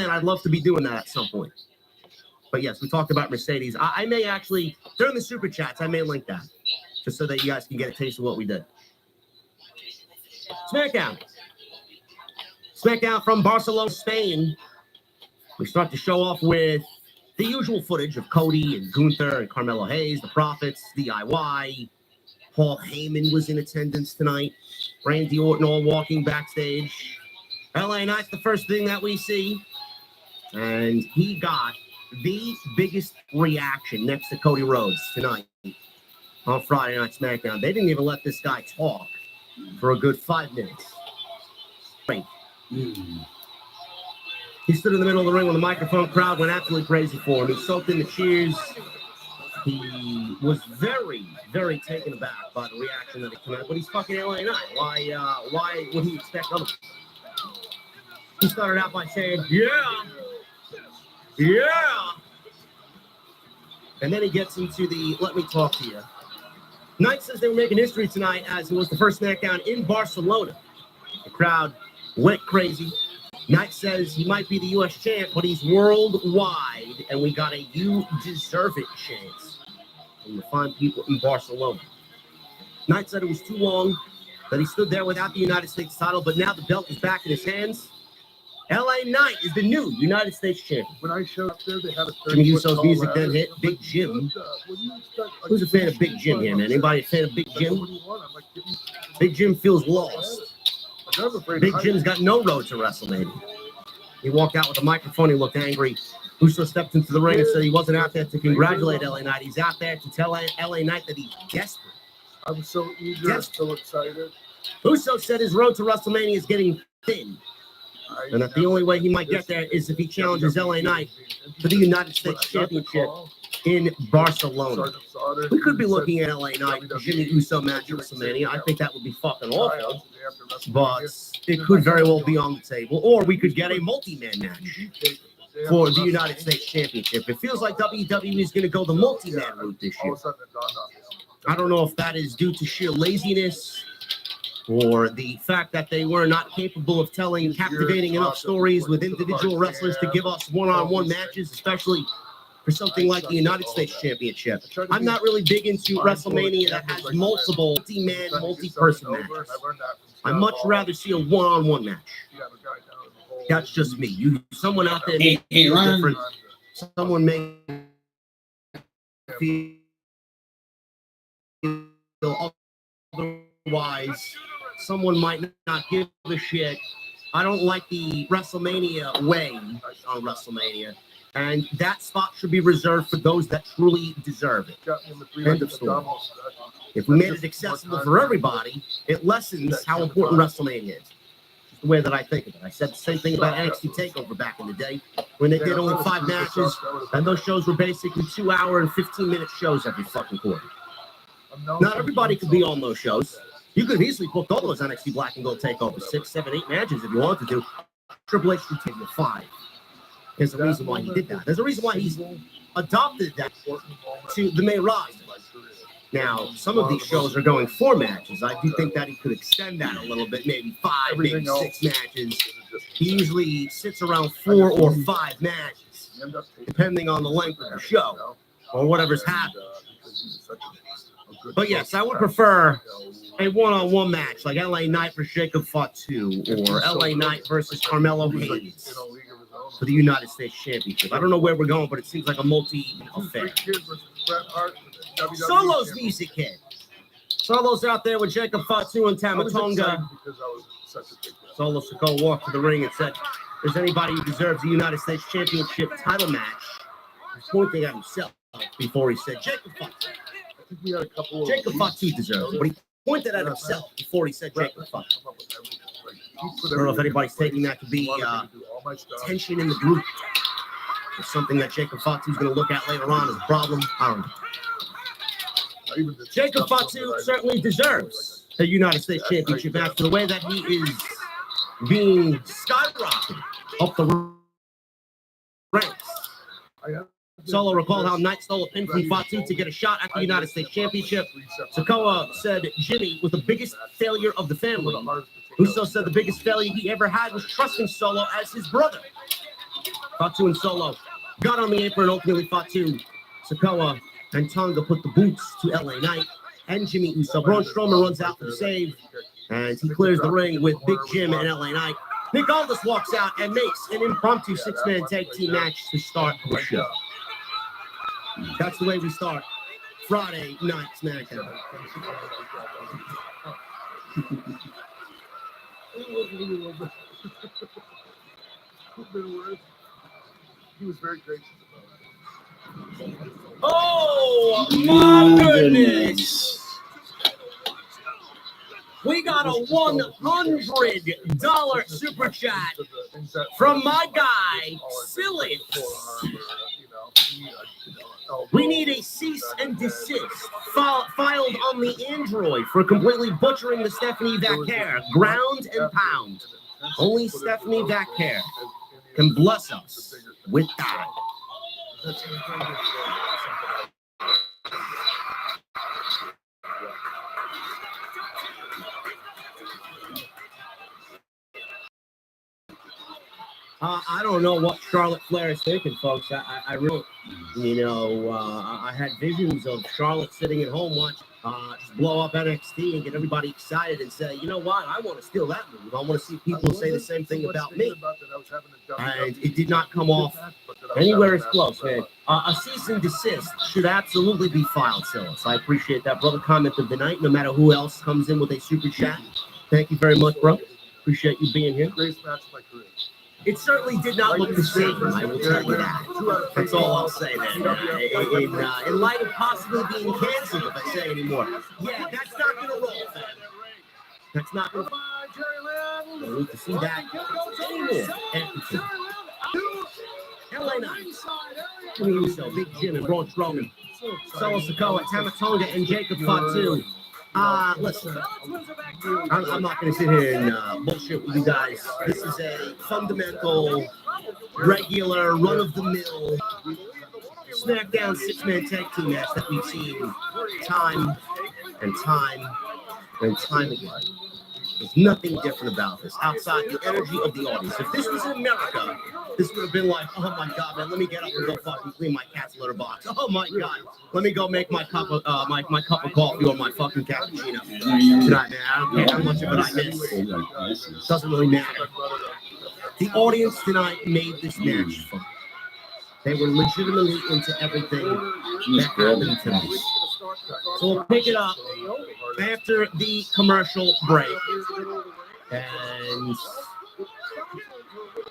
I'd love to be doing that at some point. But yes, we talked about Mercedes. I may actually, during the super chats, I may link that just so that you guys can get a taste of what we did. SmackDown. SmackDown from Barcelona, Spain. We start the show off with the usual footage of Cody and Gunther and Carmelo Hayes, the Prophets, DIY. Paul Heyman was in attendance tonight. Randy Orton all walking backstage. LA Knight's the first thing that we see. And he got the biggest reaction next to Cody Rhodes tonight on Friday Night SmackDown. They didn't even let this guy talk for a good 5 minutes. Great. He stood in the middle of the ring with the microphone. Crowd went absolutely crazy for him. He soaked in the cheers. He was very, very taken aback by the reaction that he came out. But he's fucking LA Knight. Why would he expect otherwise? He started out by saying, yeah. And then he gets into the let me talk to you. Knight says they were making history tonight as it was the first SmackDown in Barcelona. The crowd went crazy. Knight says he might be the U.S. champ, but he's worldwide, and we got a you deserve it chance from the fine people in Barcelona. Knight said it was too long that he stood there without the United States title, but now the belt is back in his hands. LA Knight is the new United States champion. When I showed up there, they had a Jimmy Uso's music then hit. Big Jim. Who's a fan of Big Jim here, man? Anybody a fan of Big Jim? Big Jim feels lost. Big Jim's got no road to WrestleMania. He walked out with a microphone. He looked angry. Uso stepped into the ring and said he wasn't out there to congratulate LA Knight. He's out there to tell LA Knight that he's desperate. I was so eager, so excited. Uso said his road to WrestleMania is getting thin. And that the only way he might get there is if he challenges LA Knight for the United States Championship in Barcelona. We could be looking at LA Knight, Jimmy Uso match at WrestleMania. I think that would be fucking awful. But it could very well be on the table. Or we could get a multi-man match for the United States Championship. It feels like WWE is going to go the multi-man route this year. I don't know if that is due to sheer laziness or the fact that they were not capable of telling captivating enough stories with individual wrestlers to give us one-on-one matches, especially for something like the United States Championship. I'm not really big into WrestleMania that has multiple multi-man, multi-person matches. I'd much rather see a one-on-one match. That's just me. Someone out there may feel different. Someone may feel otherwise. Someone might not give a shit. I don't like the WrestleMania way on WrestleMania. And that spot should be reserved for those that truly deserve it. End of story. If we made it accessible for everybody, it lessens how important WrestleMania is. Just the way that I think of it. I said the same thing about NXT TakeOver back in the day when they did only 5 matches, and those shows were basically 2-hour and 15-minute shows every fucking quarter. Not everybody could be on those shows. You could have easily booked all those NXT Black and Gold TakeOver 6, 7, 8 matches if you wanted to. Triple H should take you 5. There's a reason why he did that. There's a reason why he's adopted that to the main roster. Now, some of these shows are going 4 matches. I do think that he could extend that a little bit, maybe 5, maybe 6 matches. He usually sits around 4 or 5 matches, depending on the length of the show or whatever's happening. But yes, I would prefer a one-on-one match like LA Knight versus Jacob Fatu or LA Knight versus Carmelo Hayes for the United States Championship. I don't know where we're going, but it seems like a multi-affair. Solo's music hit. Solo's out there with Jacob Fatu and Tamatonga. Solo Sikoa walked to the ring and said, if there's anybody who deserves the United States Championship title match, he's pointing at himself before he said, Jacob Fatu. Jacob Fatu deserves it, but he pointed at himself before he said Jacob Fatu. I don't know if anybody's taking that to be tension in the group or something that Jacob Fatu's going to look at later on as a problem. I don't know. Jacob Fatu certainly deserves the United States Championship match for the way that he is being skyrocketed up the ranks. Solo recalled how Knight stole a pin from Fatu to get a shot at the United States Championship. Sikoa said Jimmy was the biggest failure of the family. Uso said the biggest failure he ever had was trusting Solo as his brother. Fatu and Solo got on the apron. Ultimately, Fatu, Sikoa, and Tonga put the boots to LA Knight and Jimmy Uso. Braun Strowman runs out for the save, and he clears the ring with Big Jim and LA Knight. Nick Aldis walks out and makes an impromptu six-man tag team match to start the show. That's the way we start Friday Night SmackDown. He was very gracious about it. Oh, my goodness. We got a $100 super chat from my guy, Silly. We need a cease and desist filed on the Android for completely butchering the Stephanie Vaccaire ground and pound. Only Stephanie Vaccaire can bless us with that. I don't know what Charlotte Flair is thinking, folks. I really, I had visions of Charlotte sitting at home watching just blow up NXT and get everybody excited and say, you know what, I want to steal that move. I want to see people say the same thing about me. And it did not come off anywhere as close, man. A cease and desist should absolutely be filed, Silas. I appreciate that, brother. Comment of the night, no matter who else comes in with a super chat. Thank you very much, bro. Appreciate you being here. Greatest match of my career. It certainly did not look the same, I will tell you that. That's all I'll say then. In light of possibly being canceled, if I say anymore. Yeah, that's not going to roll, fam. That's not going to roll. I need to see that anymore. LA Knight, Jimmy Uso, Big Jim, and Braun Strowman. Solo Sikoa, Tama Tonga, and Jacob Fatu. Listen, I'm not going to sit here and bullshit with you guys. This is a fundamental, regular, run-of-the-mill SmackDown six-man tag team match that we've seen time and time and time again. There's nothing different about this outside the energy of the audience. If this was in America, this would have been like, oh my God, man, let me get up and go fucking clean my cat's litter box. Oh my God, let me go make my cup of my cup of coffee or my fucking cappuccino tonight, man. I don't care how much of it I miss. Doesn't really matter. The audience tonight made this match fun. They were legitimately into everything that happened tonight. So we'll pick it up after the commercial break. And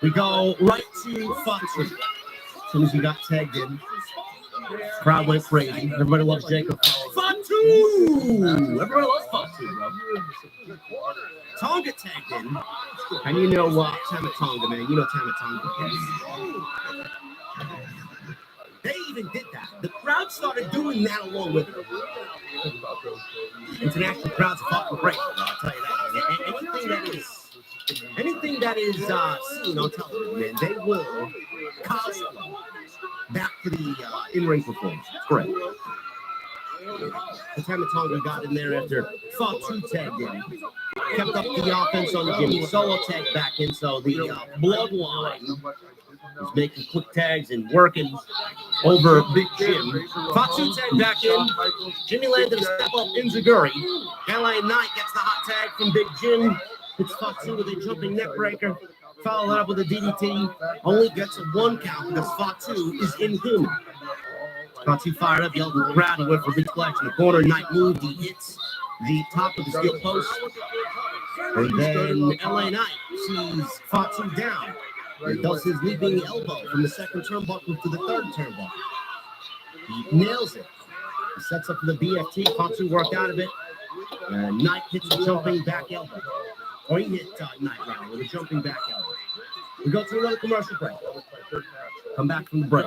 we go right to Fatu. As soon as he got tagged in, crowd went crazy. Everybody loves Jacob. Fatu! Everybody loves Fatu, bro. Tonga tagged in. And you know Tama Tonga, man. You know Tama Tonga. They even did that. The crowd started doing that along with it. International crowds are fucking great. I'll tell you that. Anything that is seen on television, man, they will cosplay back for the in-ring performance. It's great. The Tama Tonga got in there after Fatu tagged in. Kept up the offense on Jimmy. Solo tagged back in, so the bloodline was making quick tags and working over Big Jim. Fatu tagged back in. Jimmy landed a step up in Zaguri. LA Knight gets the hot tag from Big Jim. It's Fatu with a jumping neck breaker. Followed up with a DDT. Only gets a 1 count because Fatu is inhuman. Fatu fired up, yelled at the crowd. He went for a big splash in the corner. Knight moved. He hits the top of the steel post. And then LA Knight sees Fatu down. He does his leaping elbow from the second turnbuckle to the third turnbuckle. He nails it. He sets up for the BFT. Fatu worked out of it. And Knight hits a jumping back elbow. Or he hit Knight rather with a jumping back elbow. We go to another commercial break. Come back from the break.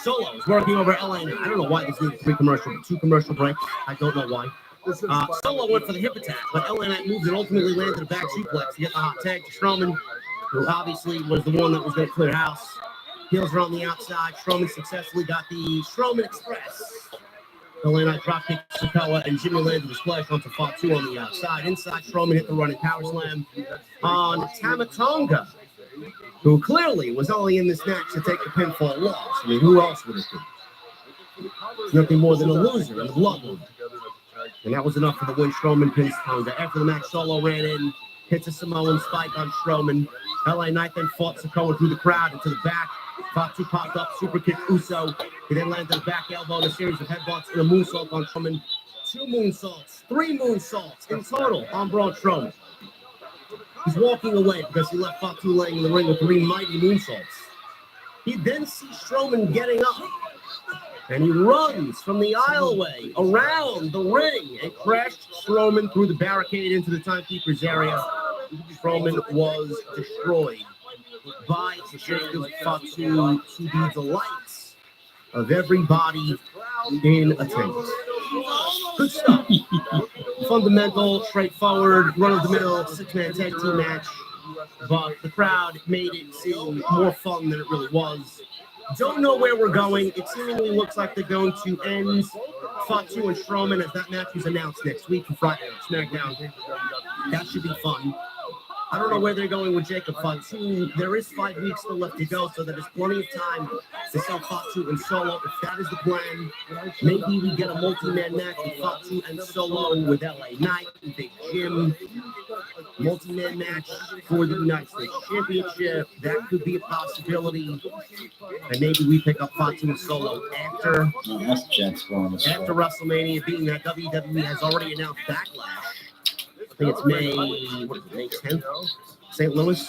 Solo is working over LA Knight. I don't know why this needs 2 commercial breaks. I don't know why. Solo went for the hip attack, but LA Knight moved and ultimately landed a back suplex to get the hot tag to Strowman, who obviously was the one that was going to clear house. Heels are on the outside. Strowman successfully got the Strowman Express. LA Knight dropkicked Sikoa, and Jimmy landed the splash onto Fatu on the outside. Inside, Strowman hit the running power slam on Tama Tonga. who clearly was only in this match to take the pinfall loss. I mean, who else would it be? It's nothing more than a loser and a bloodline. And that was enough for the win. Strowman pins Tonga. After the match, Solo ran in, hits a Samoan spike on Strowman. LA Knight then fought Sikoa through the crowd into the back. Fatu popped up, super kicked Uso. He then landed a back elbow and a series of headbutts and a moonsault on Strowman. 2 moonsaults, 3 moonsaults in total on Braun Strowman. He's walking away because he left Fatu laying in the ring with 3 mighty moonsaults. He then sees Strowman getting up, and he runs from the aisleway around the ring and crashed Strowman through the barricade into the timekeeper's area. Strowman was destroyed by Jacob Fatu to the delights of everybody in attendance. Good stuff. Fundamental, straightforward, run-of-the-mill, 6-man tag team match. But the crowd made it seem more fun than it really was. Don't know where we're going. It seemingly looks like they're going to end Fatu and Strowman as that match is announced next week for Friday Night SmackDown. That should be fun. I don't know where they're going with Jacob Fatu. There is 5 weeks still left to go, so there is plenty of time to sell Fatu and Solo. If that is the plan, maybe we get a multi-man match with Fatu and Solo with LA Knight and Big Jim. Multi-man match for the United States Championship. That could be a possibility. And maybe we pick up Fatu and Solo after WrestleMania, being that WWE has already announced Backlash. I think it's May 10th, St. Louis.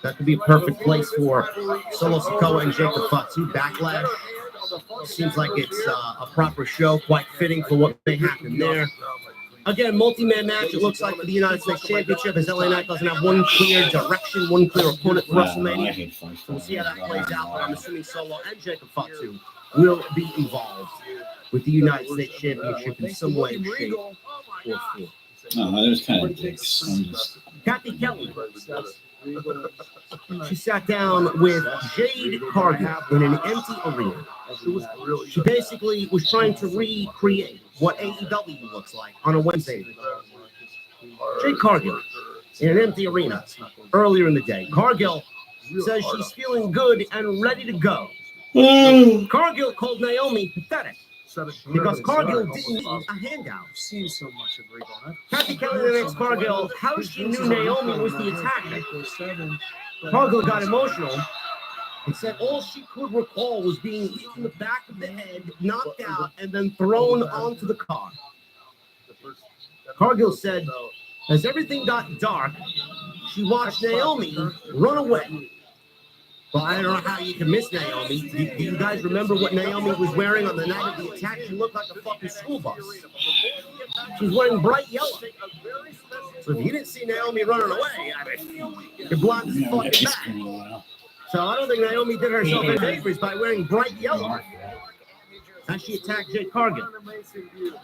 That could be a perfect place for Solo Sikoa and Jacob Fatu. Backlash. Seems like it's a proper show, quite fitting for what may happen there. Again, multi-man match, it looks like, for the United States Championship, as LA Knight doesn't have one clear direction, one clear opponent for WrestleMania. So we'll see how that plays out, but I'm assuming Solo and Jacob Fatu will be involved with the United States Championship in some way, shape, or form. No, that was kind of dicks. Kathy Kelly. She sat down with Jade Cargill in an empty arena. She basically was trying to recreate what AEW looks like on a Wednesday. Jade Cargill in an empty arena earlier in the day. Cargill says she's feeling good and ready to go. Cargill called Naomi pathetic because Cargill didn't need a handout. Seen so much of Regal. Kathy Kelly then asked Cargill how she knew Naomi was the attacker. Cargill got emotional and said all she could recall was being hit in the back of the head, knocked out, and then thrown onto the car. Cargill said, as everything got dark, she watched Naomi run away. Well, I don't know how you can miss Naomi. Do you guys remember what Naomi was wearing on the night of the attack? She looked like a fucking school bus. She was wearing bright yellow. So if you didn't see Naomi running away, I mean, you're blind as fucking back. So I don't think Naomi did herself any favors by wearing bright yellow as she attacked Jade Cargill.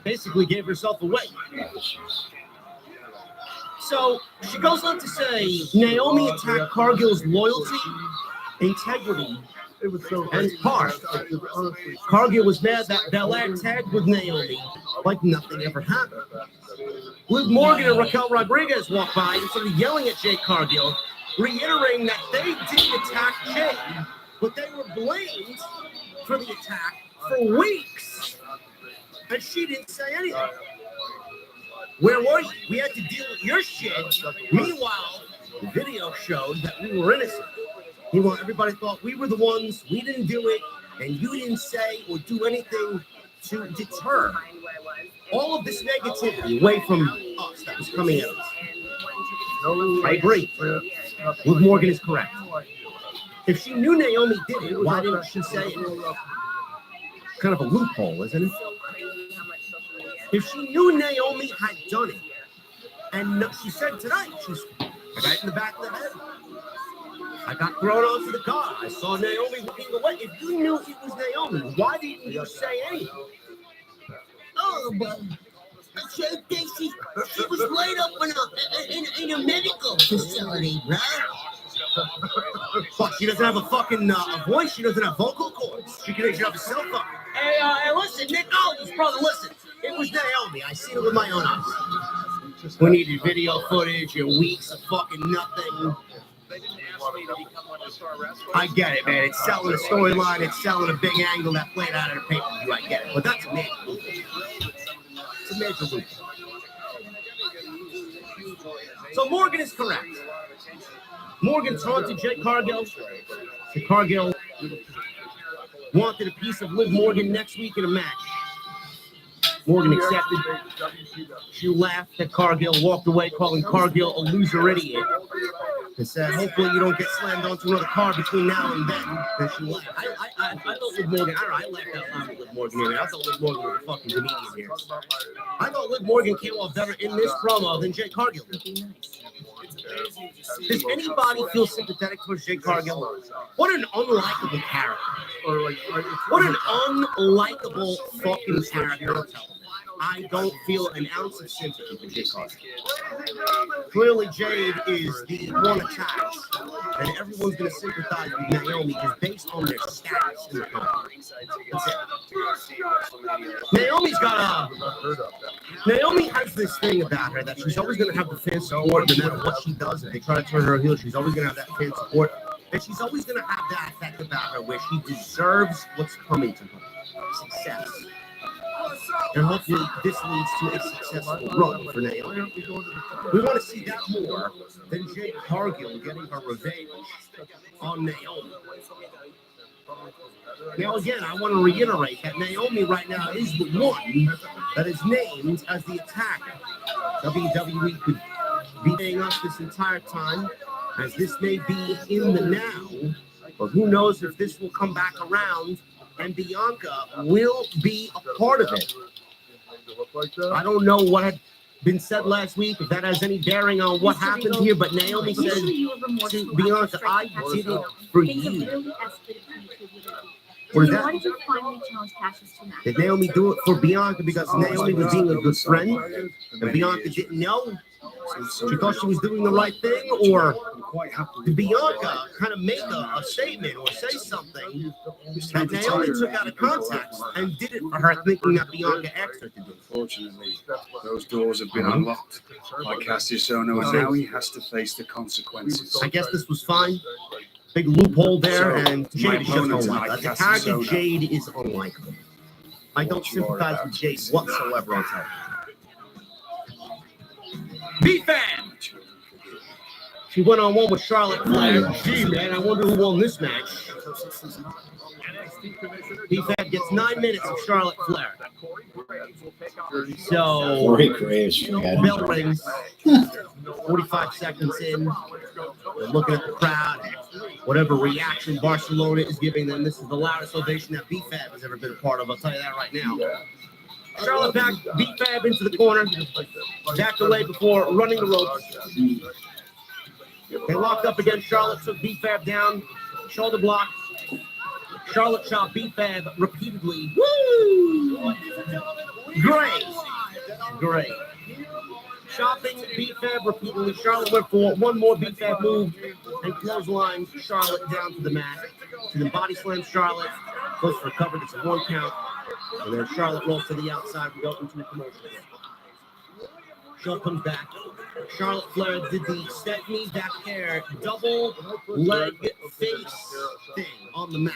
Basically gave herself away. So she goes on to say Naomi attacked Cargill's loyalty, integrity, and heart. Cargill was mad that Belair tagged with Naomi like nothing ever happened. Liv Morgan and Raquel Rodriguez walked by and started yelling at Jade Cargill, reiterating that they didn't attack Jade, but they were blamed for the attack for weeks. And she didn't say anything. Where were you? We had to deal with your shit. Meanwhile, the video showed that we were innocent. Meanwhile, everybody thought we were the ones, we didn't do it, and you didn't say or do anything to deter all of this negativity away from us that was coming out. I agree. Liv Morgan is correct. If she knew Naomi did it, why didn't she say it? Kind of a loophole, isn't it? If she knew Naomi had done it, and she said tonight, I got in the back of the head. I got thrown onto the car. I saw Naomi looking away. If you knew it was Naomi, why didn't you say anything? Oh, but she was laid up in a medical facility, bro. Fuck, she doesn't have a fucking a voice. She doesn't have vocal cords. She can have a cell phone. Hey, listen, Nick Aldis, brother, listen. It was Naomi. I seen it with my own eyes. We needed video footage and weeks of fucking nothing. I get it, man. It's selling a storyline. It's selling a big angle that played out of the pay-per-view. I get it. But that's a major move. It's a major move. So Morgan is correct. Morgan taunted Jake Cargill. Jake Cargill wanted a piece of Liv Morgan next week in a match. Morgan accepted. She laughed at Cargill, walked away, calling Cargill a loser idiot. And said, hopefully you don't get slammed onto another car between now and then. And she laughed. I thought Liv Morgan, I laughed out loud with Liv Morgan here. I thought Liv Morgan was a fucking comedian here. I thought Liv Morgan came off better in this promo than Jake Cargill did. Does anybody feel sympathetic towards Jake Cargill? What an unlikable character. What an unlikable fucking character on television. I don't feel an ounce of sympathy for Jake Cargill. Clearly, Jade is the one attacked, and everyone's going to sympathize with Naomi just based on their status in the company. That's it. Naomi has this thing about her that she's always going to have the fan support no matter what she does. If they try to turn her heel, she's always going to have that fan support. And she's always going to have that effect about her where she deserves what's coming to her. Success. And hopefully this leads to a successful run for Naomi. We want to see that more than Jade Cargill getting her revenge on Naomi. Now again, I want to reiterate that Naomi right now is the one that is named as the attacker. WWE could be paying us this entire time, as this may be in the now, but who knows if this will come back around and Bianca will be a part of it. I don't know what had been said last week, if that has any bearing on what happened here, but Naomi said to Bianca, I did it for you. What is that? Why did you finally challenge Cassius to match? Did Naomi do it for Bianca because Naomi was being a good friend and Bianca didn't know? She thought she was doing the right thing, or did Bianca kind of make a statement or say something that Naomi took out of context and did it for her, thinking that Bianca asked her to do it? Unfortunately, those doors have been unlocked by Cassius Ohno, and now he has to face the consequences. I guess this was fine. Big loophole there, and Jade is just unlikable. The character Jade is unlikable. I don't sympathize with Jade whatsoever on television. B-Fan! She went on one with Charlotte Flair. Gee, man, I wonder who won this match. B-Fan gets 9 minutes of Charlotte Flair. So, Corey Graves, bell rings. 45 seconds in. They're looking at the crowd. Whatever reaction Barcelona is giving them, this is the loudest ovation that B-Fab has ever been a part of. I'll tell you that right now. Charlotte backed B-Fab into the corner. Backed away before running the ropes. They locked up against Charlotte, took B-Fab down. Shoulder block. Charlotte shot B-Fab repeatedly. Woo! Great. Great. Chopping B-Fab repeatedly. Charlotte went for one more B-Fab move and clotheslined Charlotte down to the mat. To the body slam Charlotte. Goes for a cover. It's a 1 count. And then Charlotte rolls to the outside. We go into a commercial. Charlotte comes back. Charlotte Flair did the Stephanie back hair double leg face thing on the mat,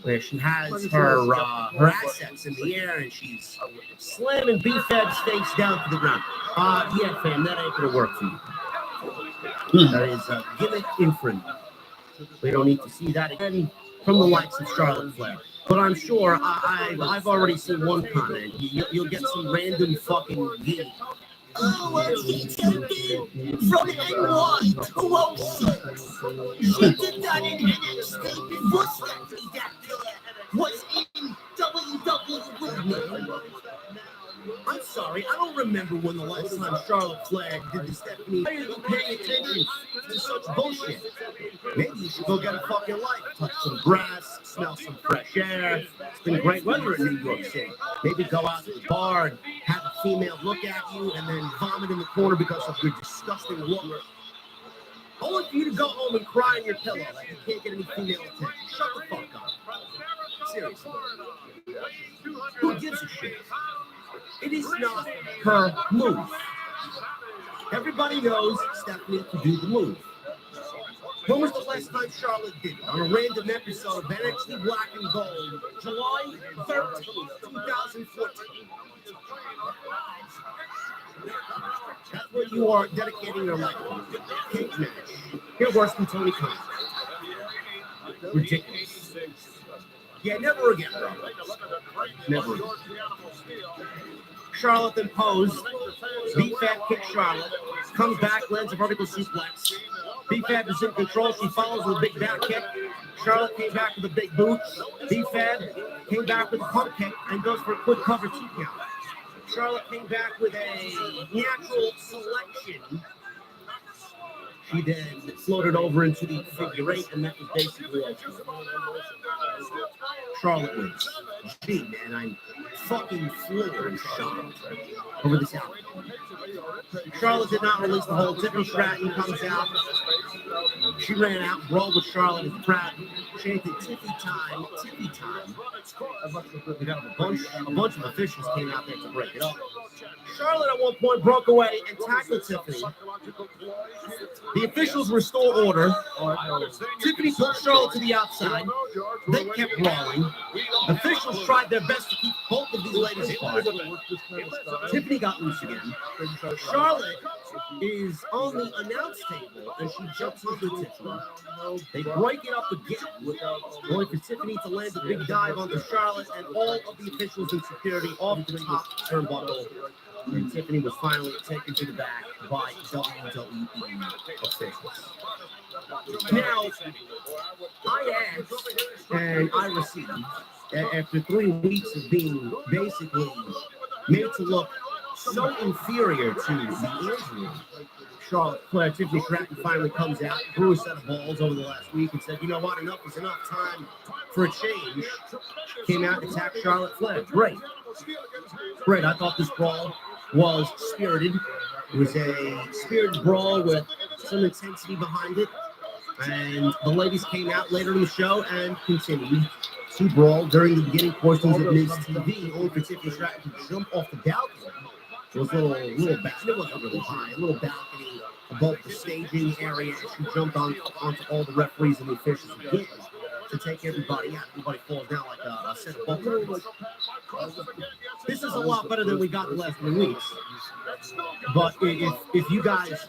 where she has her assets in the air and she's slamming B-Fab's face down to the ground. Yeah, fam, that ain't gonna work for you. That is a gimmick infringement. We don't need to see that again from the likes of Charlotte Flair. But I'm sure I've already seen one comment. You'll get some random fucking geek. Oh, well, he jumped in from NY 206. He did that in NXT before Stephanie back there was in WWE. I'm sorry, I don't remember when the last time Charlotte Flair did the Stephanie. Why are you paying attention to such bullshit? Maybe you should go get a fucking life, touch some grass, smell some fresh air. It's been great weather in New York City. Maybe go out to the bar and have a female look at you and then vomit in the corner because of your disgusting look. Only for you to go home and cry in your pillow like you can't get any female attention. Shut the fuck up. Seriously. Who gives a shit? It is not her move. Everybody knows Stephanie can do the move. When was the last time Charlotte did it? On a random episode of NXT Black and Gold, July 13th, 2014. That's what you are dedicating your life to. Cage match. You're worse than Tony Khan. Ridiculous. Yeah, never again, bro. Never again. Charlotte then posed. B-Fab kicks Charlotte. Comes back, lands a vertical suplex. B-Fab is in control. She follows with a big back kick. Charlotte came back with a big boot. B-Fab came back with a pump kick and goes for a quick cover 2 count. Charlotte came back with a natural selection. She then floated over into the figure 8, and that was basically all. Charlotte wins. Gee, man, I'm fucking floored and shocked over this outcome. Charlotte did not release the hold. Tiffany Stratton comes out. She ran out, brawled with Charlotte and Pratt, chanted Tiffy time, Tiffy time. A bunch of officials came out there to break it up. Charlotte at one point broke away and tackled Tiffany. The officials restored order. Tiffany pushed Charlotte to the outside. They kept brawling. Officials tried their best to keep both of these ladies apart. Tiffany got loose again. Charlotte is on the announce table and she jumps onto Tiffany. They break it up again, going for Tiffany to land a big dive onto Charlotte and all of the officials in security off the top turnbuckle. And Tiffany was finally taken to the back by WWE officials. Now, I asked and I received, after 3 weeks of being basically made to look so inferior to the injury, Charlotte Flair, Tiffany Stratton finally comes out, grew a set of balls over the last week and said, you know what, enough is enough, time for a change. Came out and attacked Charlotte Flair. Great. I thought this brawl was spirited. It was a spirited brawl with some intensity behind it. And the ladies came out later in the show and continued to brawl during the beginning portions of Miz TV, only for Tiffany Stratton to jump off the balcony. It was a little balcony. It wasn't really high. A little balcony above the staging area. She jumped onto all the referees and the officials again to take everybody out. Everybody falls down like a set of buckles. This is a lot better than we got the last 3 weeks. But if you guys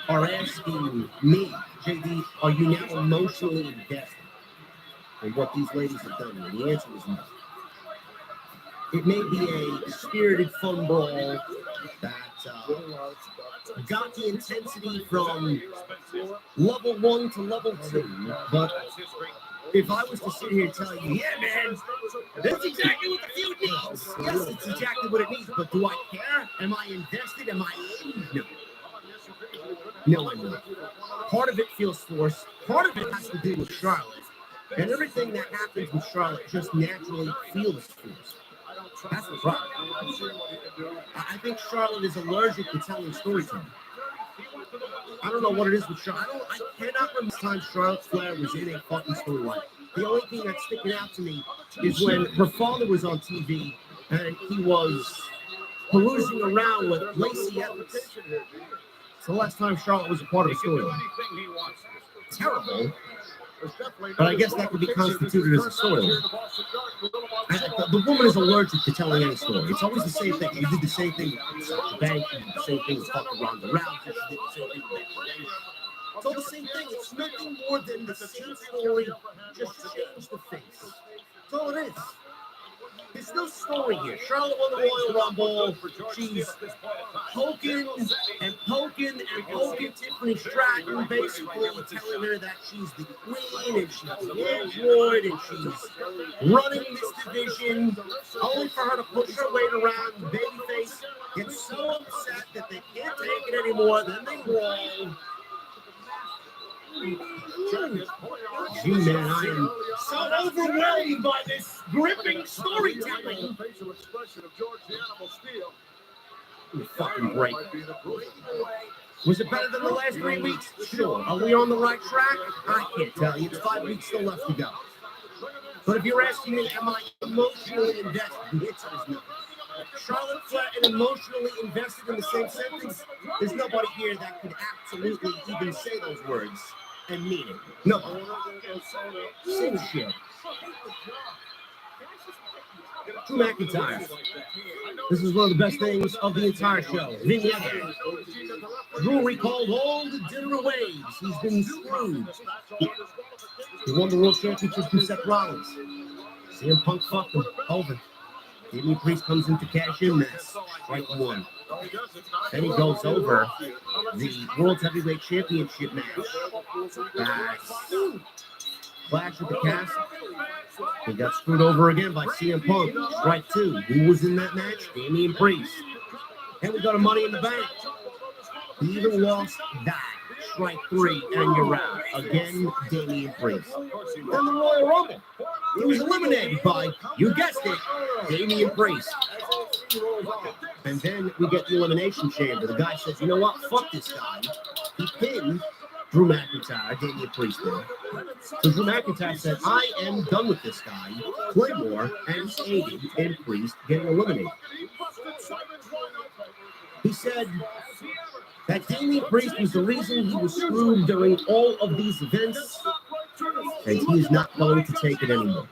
are asking me, JD, are you now emotionally invested in what these ladies have done? And the answer is no. It may be a spirited fun brawl that got the intensity from level 1 to level 2, but if I was to sit here and tell you, yeah, man, that's exactly what the feud needs. Yes, it's exactly what it needs, but do I care? Am I invested? Am I in? No. No, I'm not. Part of it feels forced. Part of it has to do with Charlotte. And everything that happens with Charlotte just naturally feels forced. That's the problem. I think Charlotte is allergic to telling storytelling. I don't know what it is with Charlotte. I cannot remember the time Charlotte Flair was in a fucking storyline. The only thing that's sticking out to me is when her father was on TV and he was perusing around with Lacey Evans. It's the last time Charlotte was a part of a storyline. Terrible. But I guess that could be constituted as a storyline. The woman is allergic to telling any story. It's always the same thing. You did the same thing with the bank. You did the same thing with fucking Ronda Rousey. You did the same thing with Becky. It's all the same thing. It's nothing more than the same story, just change the face. That's all it is. There's no story here. Charlotte won the Royal Rumble. She's poking Tiffany Stratton, basically telling her that she's the queen and she's the android and she's running this division, only for her to push her weight around. The babyface gets so upset that they can't take it anymore. Then they brawl. Gee, man, I am so overwhelmed by this gripping storytelling. You fucking break. Was it better than the last 3 weeks? Sure. Are we on the right track? I can't tell you. It's 5 weeks still left to go. But if you're asking me, am I emotionally invested? The answer is no. Charlotte Flair and emotionally invested in the same sentence. There's nobody here that could absolutely even say those words and mean it. No, same shit. Drew McIntyre. This is one of the best things of the entire show. Vignette. Drew recalled all the dinner ways he's been screwed. He won the World Championship from Seth Rollins. CM Punk fucked him over. Damian Priest comes in to cash in. That's strike one. Then he goes over the World Heavyweight Championship match. That's Clash of the Castle. He got screwed over again by CM Punk. Strike two. Who was in that match? Damian Priest. And we got a Money in the Bank. He even lost that. Strike three, and you're out. Again, Damian Priest. Then the Royal Rumble. He was eliminated by, you guessed it, Damian Priest. And then we get the Elimination Chamber. The guy says, you know what? Fuck this guy. He pinned Drew McIntyre, Damian Priest did. So Drew McIntyre said, I am done with this guy. Claymore and Aiden and Priest getting eliminated. He said that Damian Priest was the reason he was screwed during all of these events, and he is not going to take it anymore.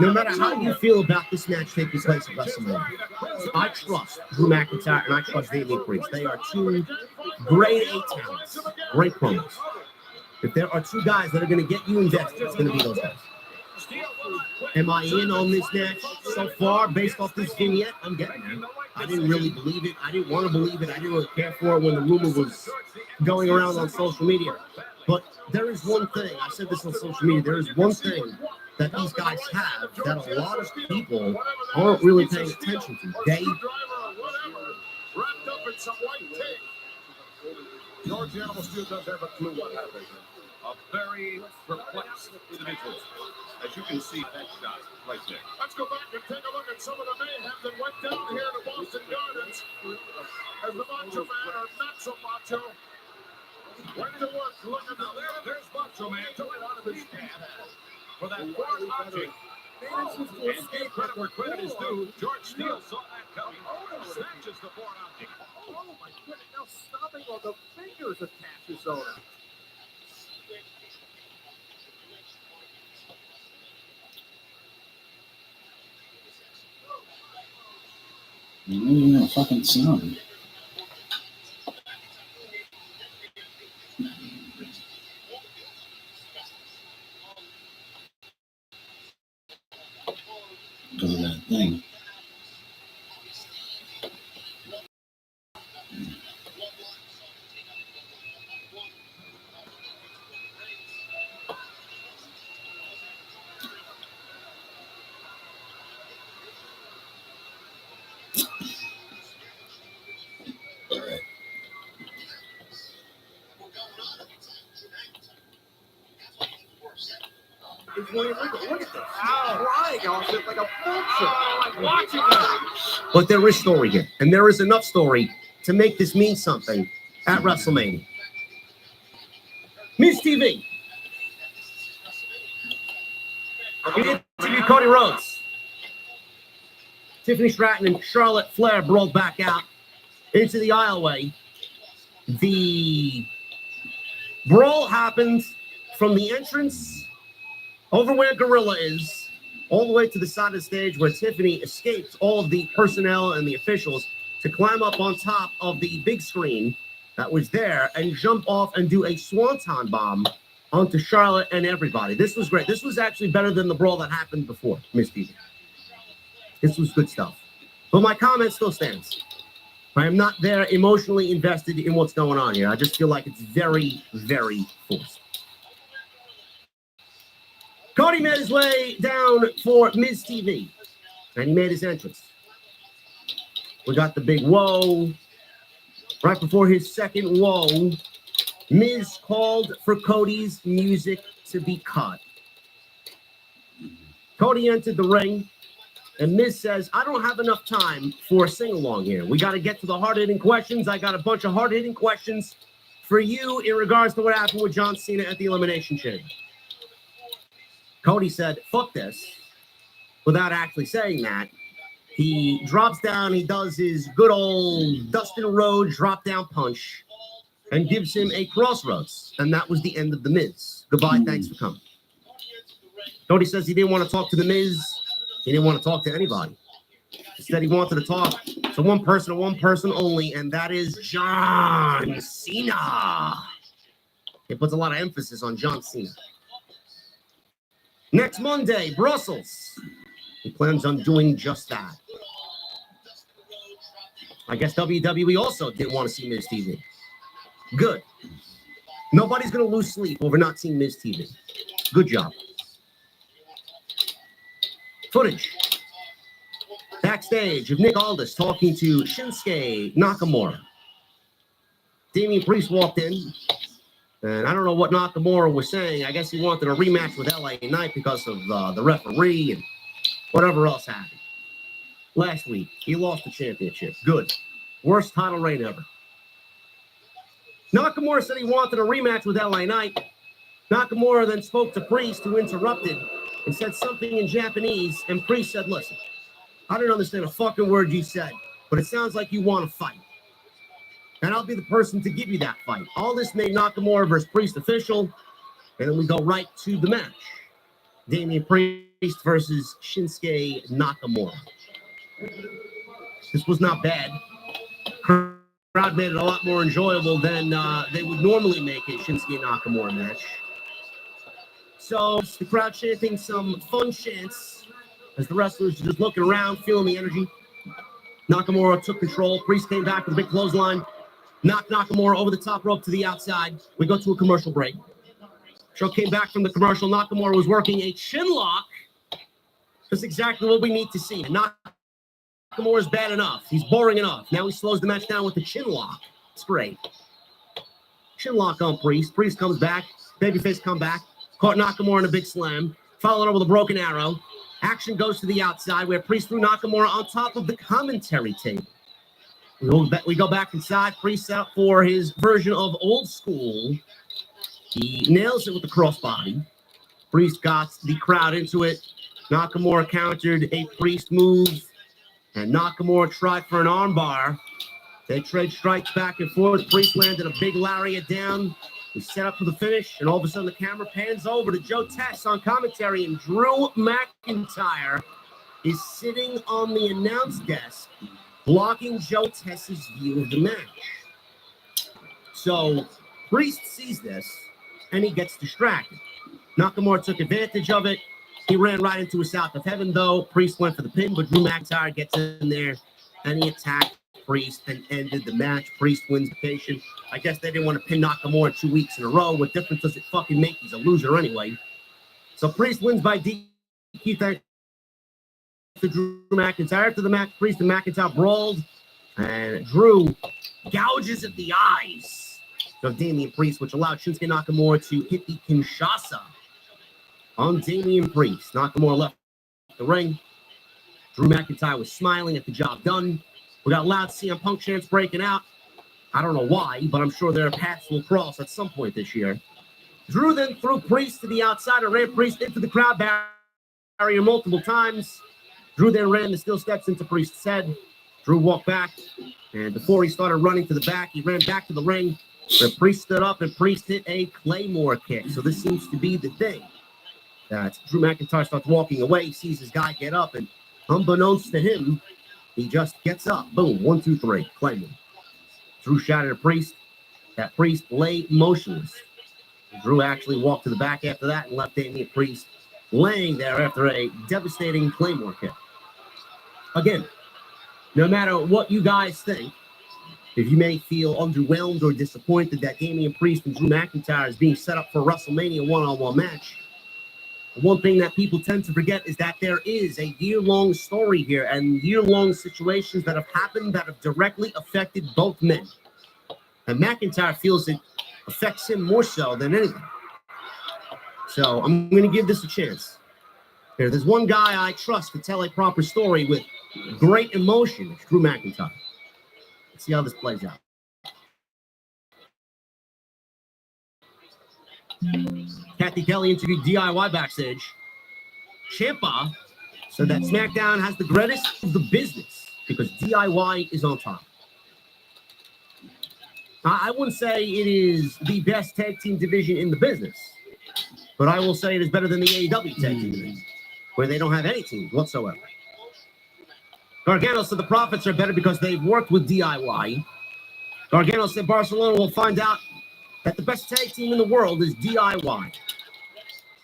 No matter how you feel about this match taking place at WrestleMania, I trust Drew McIntyre and I trust Damian Priest. They are two grade A talents, great promos. If there are two guys that are going to get you invested, it's going to be those guys. Am I in on this match so far based off this vignette? I'm getting there. I didn't really believe it. I didn't want to believe it. I didn't really care for it when the rumor was going around on social media. But there is one thing, I said this on social media, there is one thing that these guys have that a lot of people aren't really paying attention to. They wrapped up in some white tape. George Animal still doesn't have a clue what happened. A very perplexed individual. As you can see, that shot right there. Let's go back and take a look at some of the mayhem that went down here to Boston Gardens. As the Macho Man, or not so Macho, went to work. Look at now there's Macho Man coming out of his cab for that fourth object. And give credit where credit is due. George Steele saw that coming. Snatches the fourth object. Oh my goodness, now stopping on the fingers of Cassius Ohno. Even a fucking sound. Because of that thing. Look at this. Crying off it like a vulture. Watching that. But there is story here, and there is enough story to make this mean something at WrestleMania. Miz TV. We interviewed Cody Rhodes. Tiffany Stratton and Charlotte Flair brawled back out into the aisleway. The brawl happened from the entrance over where Gorilla is, all the way to the side of the stage where Tiffany escaped all of the personnel and the officials to climb up on top of the big screen that was there and jump off and do a swanton bomb onto Charlotte and everybody. This was great. This was actually better than the brawl that happened before, Miss TV. This was good stuff. But my comment still stands. I am not there emotionally invested in what's going on here. I just feel like it's very, very forced. Cody made his way down for Miz TV, and he made his entrance. We got the big whoa. Right before his second whoa, Miz called for Cody's music to be cut. Cody entered the ring, and Miz says, I don't have enough time for a sing-along here. We got to get to the hard-hitting questions. I got a bunch of hard-hitting questions for you in regards to what happened with John Cena at the Elimination Chamber. Cody said, fuck this, without actually saying that. He drops down, he does his good old Dustin Rhodes drop-down punch, and gives him a crossroads. And that was the end of The Miz. Goodbye, thanks for coming. Cody says he didn't want to talk to The Miz. He didn't want to talk to anybody. Instead, he wanted to talk to one person and one person only, and that is John Cena. He puts a lot of emphasis on John Cena. Next Monday, Brussels. He plans on doing just that. I guess WWE also didn't want to see Miz TV. Good. Nobody's going to lose sleep over not seeing Miz TV. Good job. Footage. Backstage of Nick Aldis talking to Shinsuke Nakamura. Damian Priest walked in, and I don't know what Nakamura was saying. I guess he wanted a rematch with LA Knight because of the referee and whatever else happened. Last week, he lost the championship. Good. Worst title reign ever. Nakamura said he wanted a rematch with LA Knight. Nakamura then spoke to Priest, who interrupted and said something in Japanese, and Priest said, listen, I don't understand a fucking word you said, but it sounds like you want to fight. And I'll be the person to give you that fight. All this made Nakamura versus Priest official, and then we go right to the match. Damian Priest versus Shinsuke Nakamura. This was not bad. Crowd made it a lot more enjoyable than they would normally make a Shinsuke Nakamura match. So the crowd chanting some fun chants as the wrestlers just looking around, feeling the energy. Nakamura took control. Priest came back with a big clothesline. Knocked Nakamura over the top rope to the outside. We go to a commercial break. Show came back from the commercial. Nakamura was working a chin lock. That's exactly what we need to see. Nakamura is bad enough. He's boring enough. Now he slows the match down with the chin lock. It's great. Chin lock on Priest. Priest comes back. Babyface come back. Caught Nakamura in a big slam. Followed up with a broken arrow. Action goes to the outside where Priest threw Nakamura on top of the commentary table. We go back inside. Priest set up for his version of old school. He nails it with the crossbody. Priest got the crowd into it. Nakamura countered a Priest move. And Nakamura tried for an armbar. They trade strikes back and forth. Priest landed a big lariat down. We set up for the finish, and all of a sudden the camera pans over to Joe Tess on commentary, and Drew McIntyre is sitting on the announce desk, blocking Joe Tess's view of the match. So Priest sees this, and he gets distracted. Nakamura took advantage of it. He ran right into a South of Heaven, though. Priest went for the pin, but Drew McIntyre gets in there, and he attacked Priest and ended the match. Priest wins the patient. I guess they didn't want to pin Nakamura 2 weeks in a row. What difference does it fucking make? He's a loser anyway. So Priest wins by DQ thanks to Drew McIntyre. After the match, Priest and McIntyre brawled, and Drew gouges at the eyes of Damian Priest, which allowed Shinsuke Nakamura to hit the Kinshasa on Damian Priest. Nakamura left the ring. Drew McIntyre was smiling at the job done. We got loud CM Punk chants breaking out. I don't know why, but I'm sure their paths will cross at some point this year. Drew then threw Priest to the outside and ran Priest into the crowd barrier multiple times. Drew then ran the steel steps into Priest's head. Drew walked back, and before he started running to the back, he ran back to the ring where Priest stood up, and Priest hit a Claymore kick. So this seems to be the thing. That Drew McIntyre starts walking away, sees his guy get up, and unbeknownst to him, he just gets up. Boom, 1, 2, 3, Claymore. Drew shouted at Priest. That Priest lay motionless. Drew actually walked to the back after that and left Damian Priest laying there after a devastating Claymore kick. Again, no matter what you guys think, if you may feel underwhelmed or disappointed that Damian Priest and Drew McIntyre is being set up for a WrestleMania one-on-one match, one thing that people tend to forget is that there is a year-long story here and year-long situations that have happened that have directly affected both men. And McIntyre feels it affects him more so than anything. So I'm going to give this a chance. There's one guy I trust to tell a proper story with great emotion. It's Drew McIntyre. Let's see how this plays out. Kathy Kelly interviewed DIY backstage. Ciampa said that SmackDown has the greatest of the business because DIY is on top. I wouldn't say it is the best tag team division in the business, but I will say it is better than the AEW tag team division, where they don't have any teams whatsoever. Gargano said the Profits are better because they've worked with DIY. Gargano said Barcelona will find out that the best tag team in the world is DIY.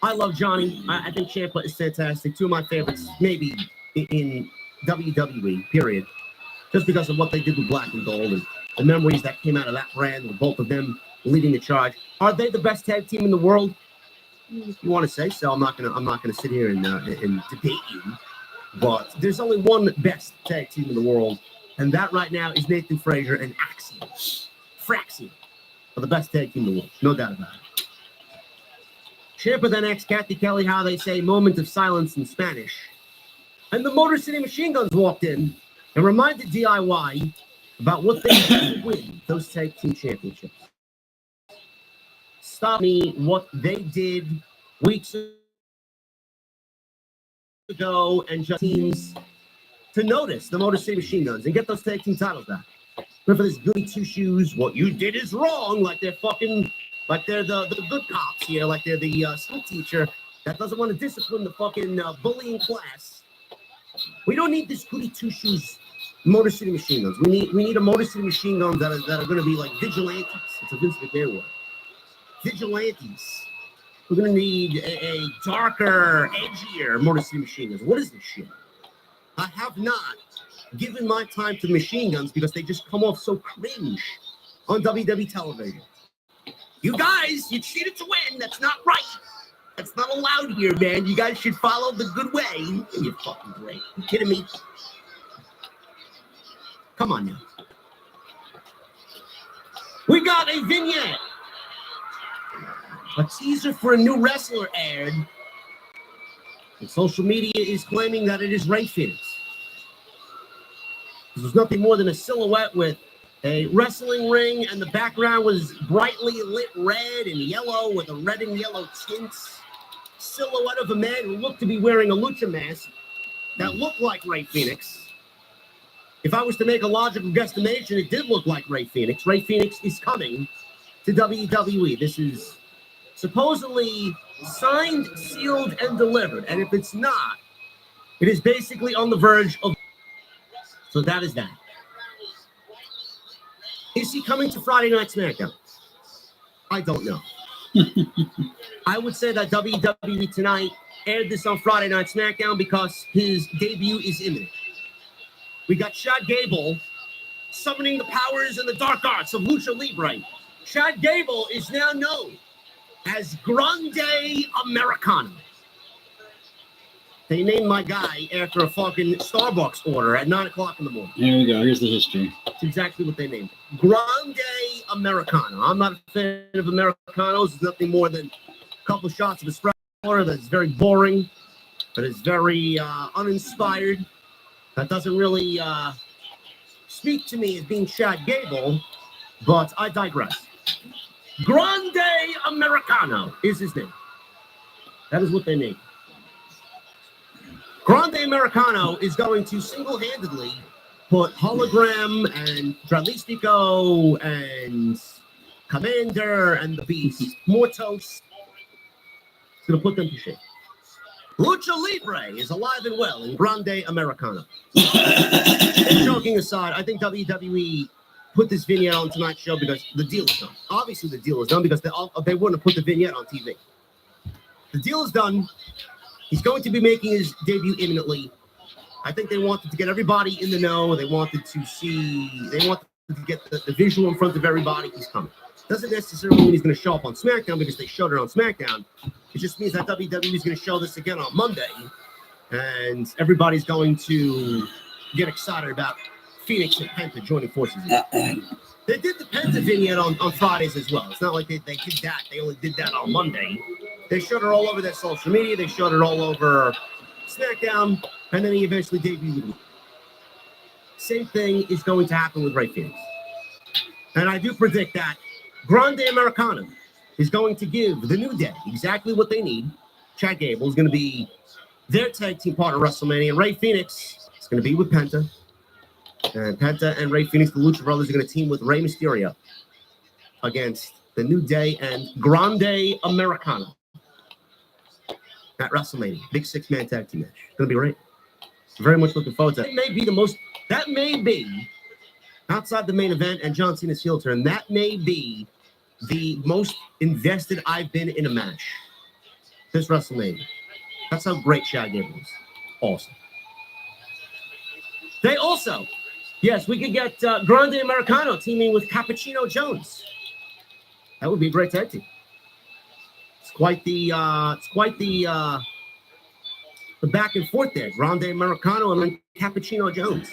I love Johnny. I think Ciampa is fantastic. Two of my favorites, maybe in WWE, period. Just because of what they did with Black and Gold and the memories that came out of that brand, with both of them leading the charge. Are they the best tag team in the world? If you want to say so, I'm not gonna sit here and debate you. But there's only one best tag team in the world, and that right now is Nathan Frazier and Axiom. Fraxiom are the best tag team in the world, no doubt about it. Ciampa then asked Kathy Kelly how they say moment of silence in Spanish. And the Motor City Machine Guns walked in and reminded DIY about what they did to win those tag team championships. Stop me what they did weeks ago and just teams to notice the Motor City Machine Guns and get those tag team titles back. But for this goody two shoes, what you did is wrong, like they're the good cops here, like they're the school teacher that doesn't want to discipline the fucking bullying class. We don't need this goody two shoes Motor City Machine Guns. We need a Motor City Machine Guns that are going to be like vigilantes. It's a Vince McMahon word. Vigilantes. We're going to need a darker, edgier Motor City Machine Guns. What is this shit? I have not given my time to Machine Guns because they just come off so cringe on WWE television. You guys, you cheated to win. That's not right. That's not allowed here, man. You guys should follow the good way. And you're fucking great. You kidding me? Come on now. We got a vignette. A teaser for a new wrestler aired. And social media is claiming that it is Ray Phoenix. There's nothing more than a silhouette with a wrestling ring, and the background was brightly lit red and yellow with a red and yellow tints. Silhouette of a man who looked to be wearing a lucha mask that looked like Ray Phoenix. If I was to make a logical guesstimation, it did look like Ray Phoenix. Ray Phoenix is coming to WWE. This is supposedly signed, sealed, and delivered. And if it's not, it is basically on the verge of... So that is that. Is he coming to Friday Night SmackDown? I don't know. I would say that WWE Tonight aired this on Friday Night SmackDown because his debut is imminent. We got Chad Gable summoning the powers and the dark arts of Lucha Libre. Chad Gable is now known as Grande Americano. They named my guy after a fucking Starbucks order at 9 o'clock in the morning. Here we go. Here's the history. That's exactly what they named it. Grande Americano. I'm not a fan of Americanos. It's nothing more than a couple shots of espresso that's very boring, that is very uninspired. That doesn't really speak to me as being Chad Gable, but I digress. Grande Americano is his name. That is what they named. Grande Americano is going to single-handedly put Hologram and Dralistico and Commander and the Beast, Mortos, it's going to put them to shame. Lucha Libre is alive and well in Grande Americano. Joking aside, I think WWE put this vignette on tonight's show because the deal is done. Obviously, the deal is done because they wouldn't have put the vignette on TV. The deal is done. He's going to be making his debut imminently. I think they wanted to get everybody in the know. They wanted to get the visual in front of everybody. He's coming. Doesn't necessarily mean he's going to show up on SmackDown because they showed it on SmackDown. It just means that WWE is going to show this again on Monday. And everybody's going to get excited about Phoenix and Penta joining forces. They did the Penta vignette on Fridays as well. It's not like they did that. They only did that on Monday. They showed her all over their social media. They showed her all over SmackDown. And then he eventually debuted. Same thing is going to happen with Ray Phoenix. And I do predict that Grande Americano is going to give the New Day exactly what they need. Chad Gable is going to be their tag team partner at WrestleMania. And Ray Phoenix is going to be with Penta. And Penta and Ray Phoenix, the Lucha Brothers, are going to team with Rey Mysterio. against the New Day and Grande Americano at WrestleMania. Big six-man tag team match. It's going to be great. Very much looking forward to it. That may be, outside the main event and John Cena's heel turn, that may be the most invested I've been in a match this WrestleMania. That's how great Shad Gable is. Awesome. They also, yes, we could get Grande Americano teaming with Cappuccino Jones. That would be a great tag team. It's quite the back and forth there. Grande Americano and then Cappuccino Jones.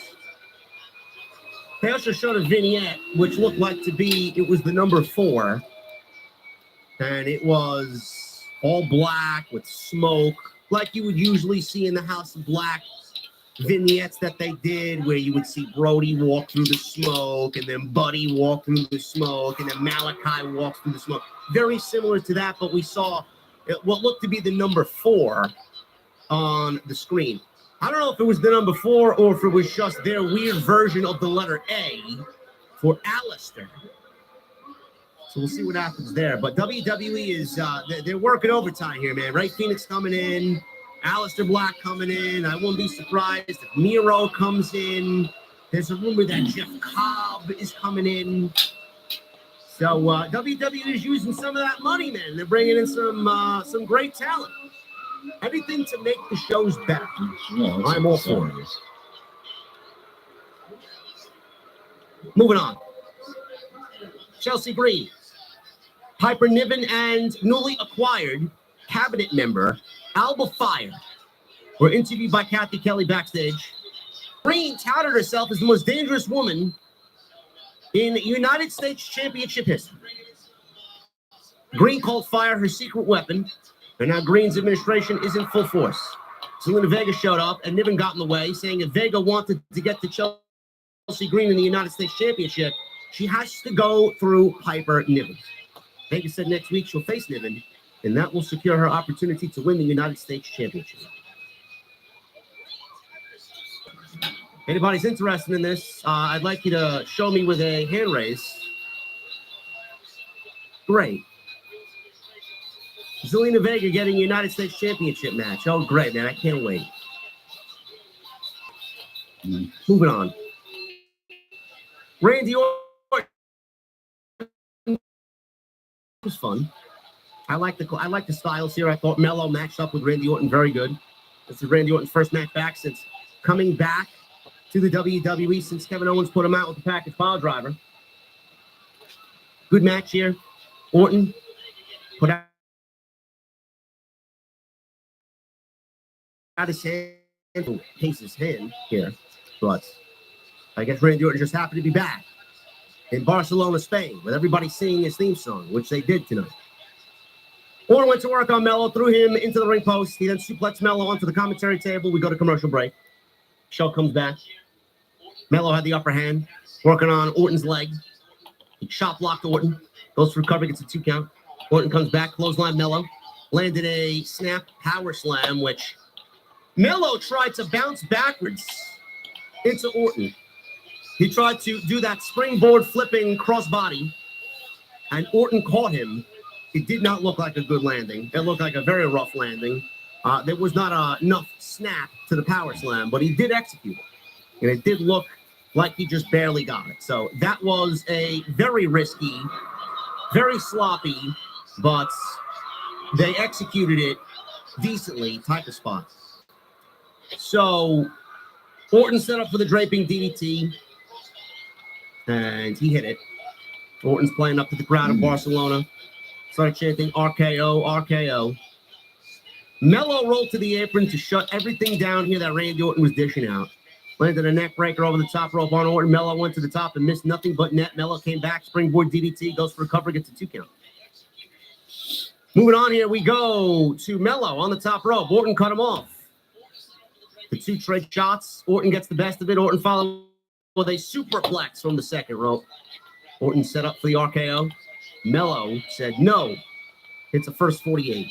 They also showed a vignette which looked like it was the number 4. And it was all black with smoke, like you would usually see in the House of Black vignettes that they did, where you would see Brody walk through the smoke, and then Buddy walk through the smoke, and then Malachi walks through the smoke. Very similar to that, but we saw what looked to be the number 4 on the screen. I don't know if it was the number 4 or if it was just their weird version of the letter A for Alistair. So we'll see what happens there. But WWE is, they're working overtime here, man. Ray Phoenix coming in, Alistair Black coming in. I won't be surprised if Miro comes in. There's a rumor that Jeff Cobb is coming in. So WWE is using some of that money, man. They're bringing in some great talent. Everything to make the shows better. Yeah, I'm all for it. Moving on. Chelsea Green, Piper Niven, and newly acquired cabinet member Alba Fire were interviewed by Kathy Kelly backstage. Green touted herself as the most dangerous woman in United States Championship history. Green called Fire her secret weapon, and now Green's administration is in full force. Zelina Vega showed up, and Niven got in the way, saying if Vega wanted to get to Chelsea Green in the United States Championship, she has to go through Piper Niven. Vega said next week she'll face Niven, and that will secure her opportunity to win the United States Championship. Anybody's interested in this, I'd like you to show me with a hand raise. Great. Zelina Vega getting a United States Championship match. Oh, great, man. I can't wait. Moving on. Randy Orton was fun. I like the styles here. I thought Mello matched up with Randy Orton very good. This is Randy Orton's first match back since coming back to the WWE since Kevin Owens put him out with the package pile driver. Good match here. Orton put out his hand, Pace's hand here, but I guess Randy Orton just happy to be back in Barcelona, Spain, with everybody singing his theme song, which they did tonight. Orton went to work on Mello, threw him into the ring post. He then suplexed Mello onto the commentary table. We go to commercial break. Show comes back. Mello had the upper hand, working on Orton's leg. He chop blocked Orton, goes for recovery, gets a 2 count. Orton comes back, clothesline Mello, landed a snap power slam, which Mello tried to bounce backwards into Orton. He tried to do that springboard flipping crossbody, and Orton caught him. It did not look like a good landing. It looked like a very rough landing. There was not enough snap to the power slam, but he did execute it. And it did look like he just barely got it. So that was a very risky, very sloppy, but they executed it decently type of spot. So Orton set up for the draping DDT, and he hit it. Orton's playing up to the crowd of Barcelona. Started chanting RKO, RKO. Mello rolled to the apron to shut everything down here that Randy Orton was dishing out. Landed a neck breaker over the top rope on Orton. Mello went to the top and missed nothing but net. Mello came back, springboard DDT, goes for recovery, gets a 2 count. Moving on here, we go to Mello on the top rope. Orton cut him off. The 2 straight shots. Orton gets the best of it. Orton followed with a superplex from the second rope. Orton set up for the RKO. Mello said no. Hits a first 48.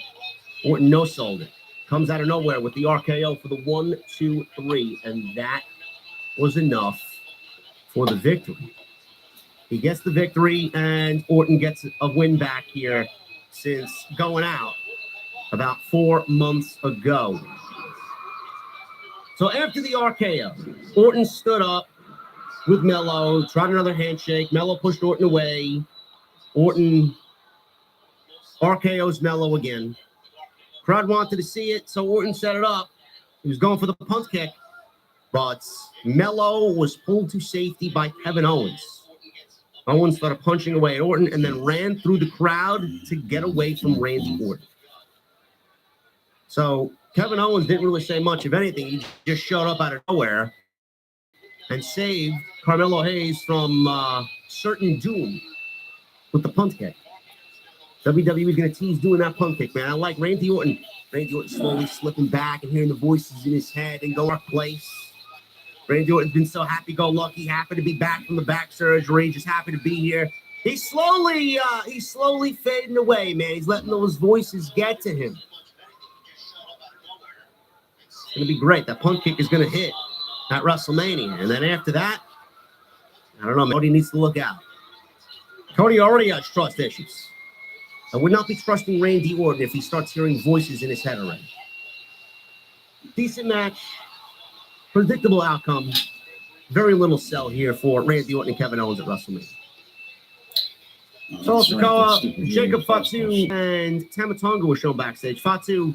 Orton no-sold it. Comes out of nowhere with the RKO for the 1, 2, 3. And that was enough for the victory. He gets the victory, and Orton gets a win back here since going out about 4 months ago. So after the RKO, Orton stood up with Mello, tried another handshake. Mello pushed Orton away. Orton RKO's Mello again. Crowd wanted to see it, so Orton set it up. He was going for the punt kick, but Mello was pulled to safety by Kevin Owens. Owens started punching away at Orton and then ran through the crowd to get away from Randy Orton. So Kevin Owens didn't really say much of anything. He just showed up out of nowhere and saved Carmelo Hayes from certain doom with the punt kick. WWE's going to tease doing that punt kick, man. I like Randy Orton. Randy Orton slowly slipping back and hearing the voices in his head and going to place. Randy Orton's been so happy-go-lucky, happy to be back from the back surgery, just happy to be here. He's slowly fading away, man. He's letting those voices get to him. It's going to be great. That punt kick is going to hit at WrestleMania. And then after that, I don't know, Cody needs to look out. Cody already has trust issues. I would not be trusting Randy Orton if he starts hearing voices in his head already. Decent match. Predictable outcome. Very little sell here for Randy Orton and Kevin Owens at WrestleMania. So Sikoa, Jacob Fatu, and Tamatonga were shown backstage. Fatu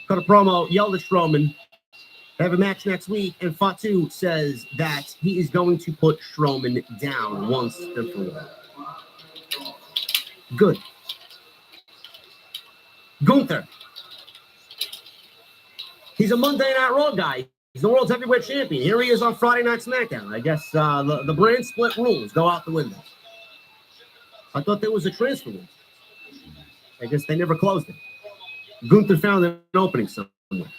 cut a promo, yelled at Strowman. They have a match next week, and Fatu says that he is going to put Strowman down once and for all. Good. Gunther. He's a Monday Night Raw guy. He's the world's heavyweight champion. Here he is on Friday Night SmackDown. I guess the brand split rules go out the window. I thought there was a transfer rule. I guess they never closed it. Gunther found an opening somewhere.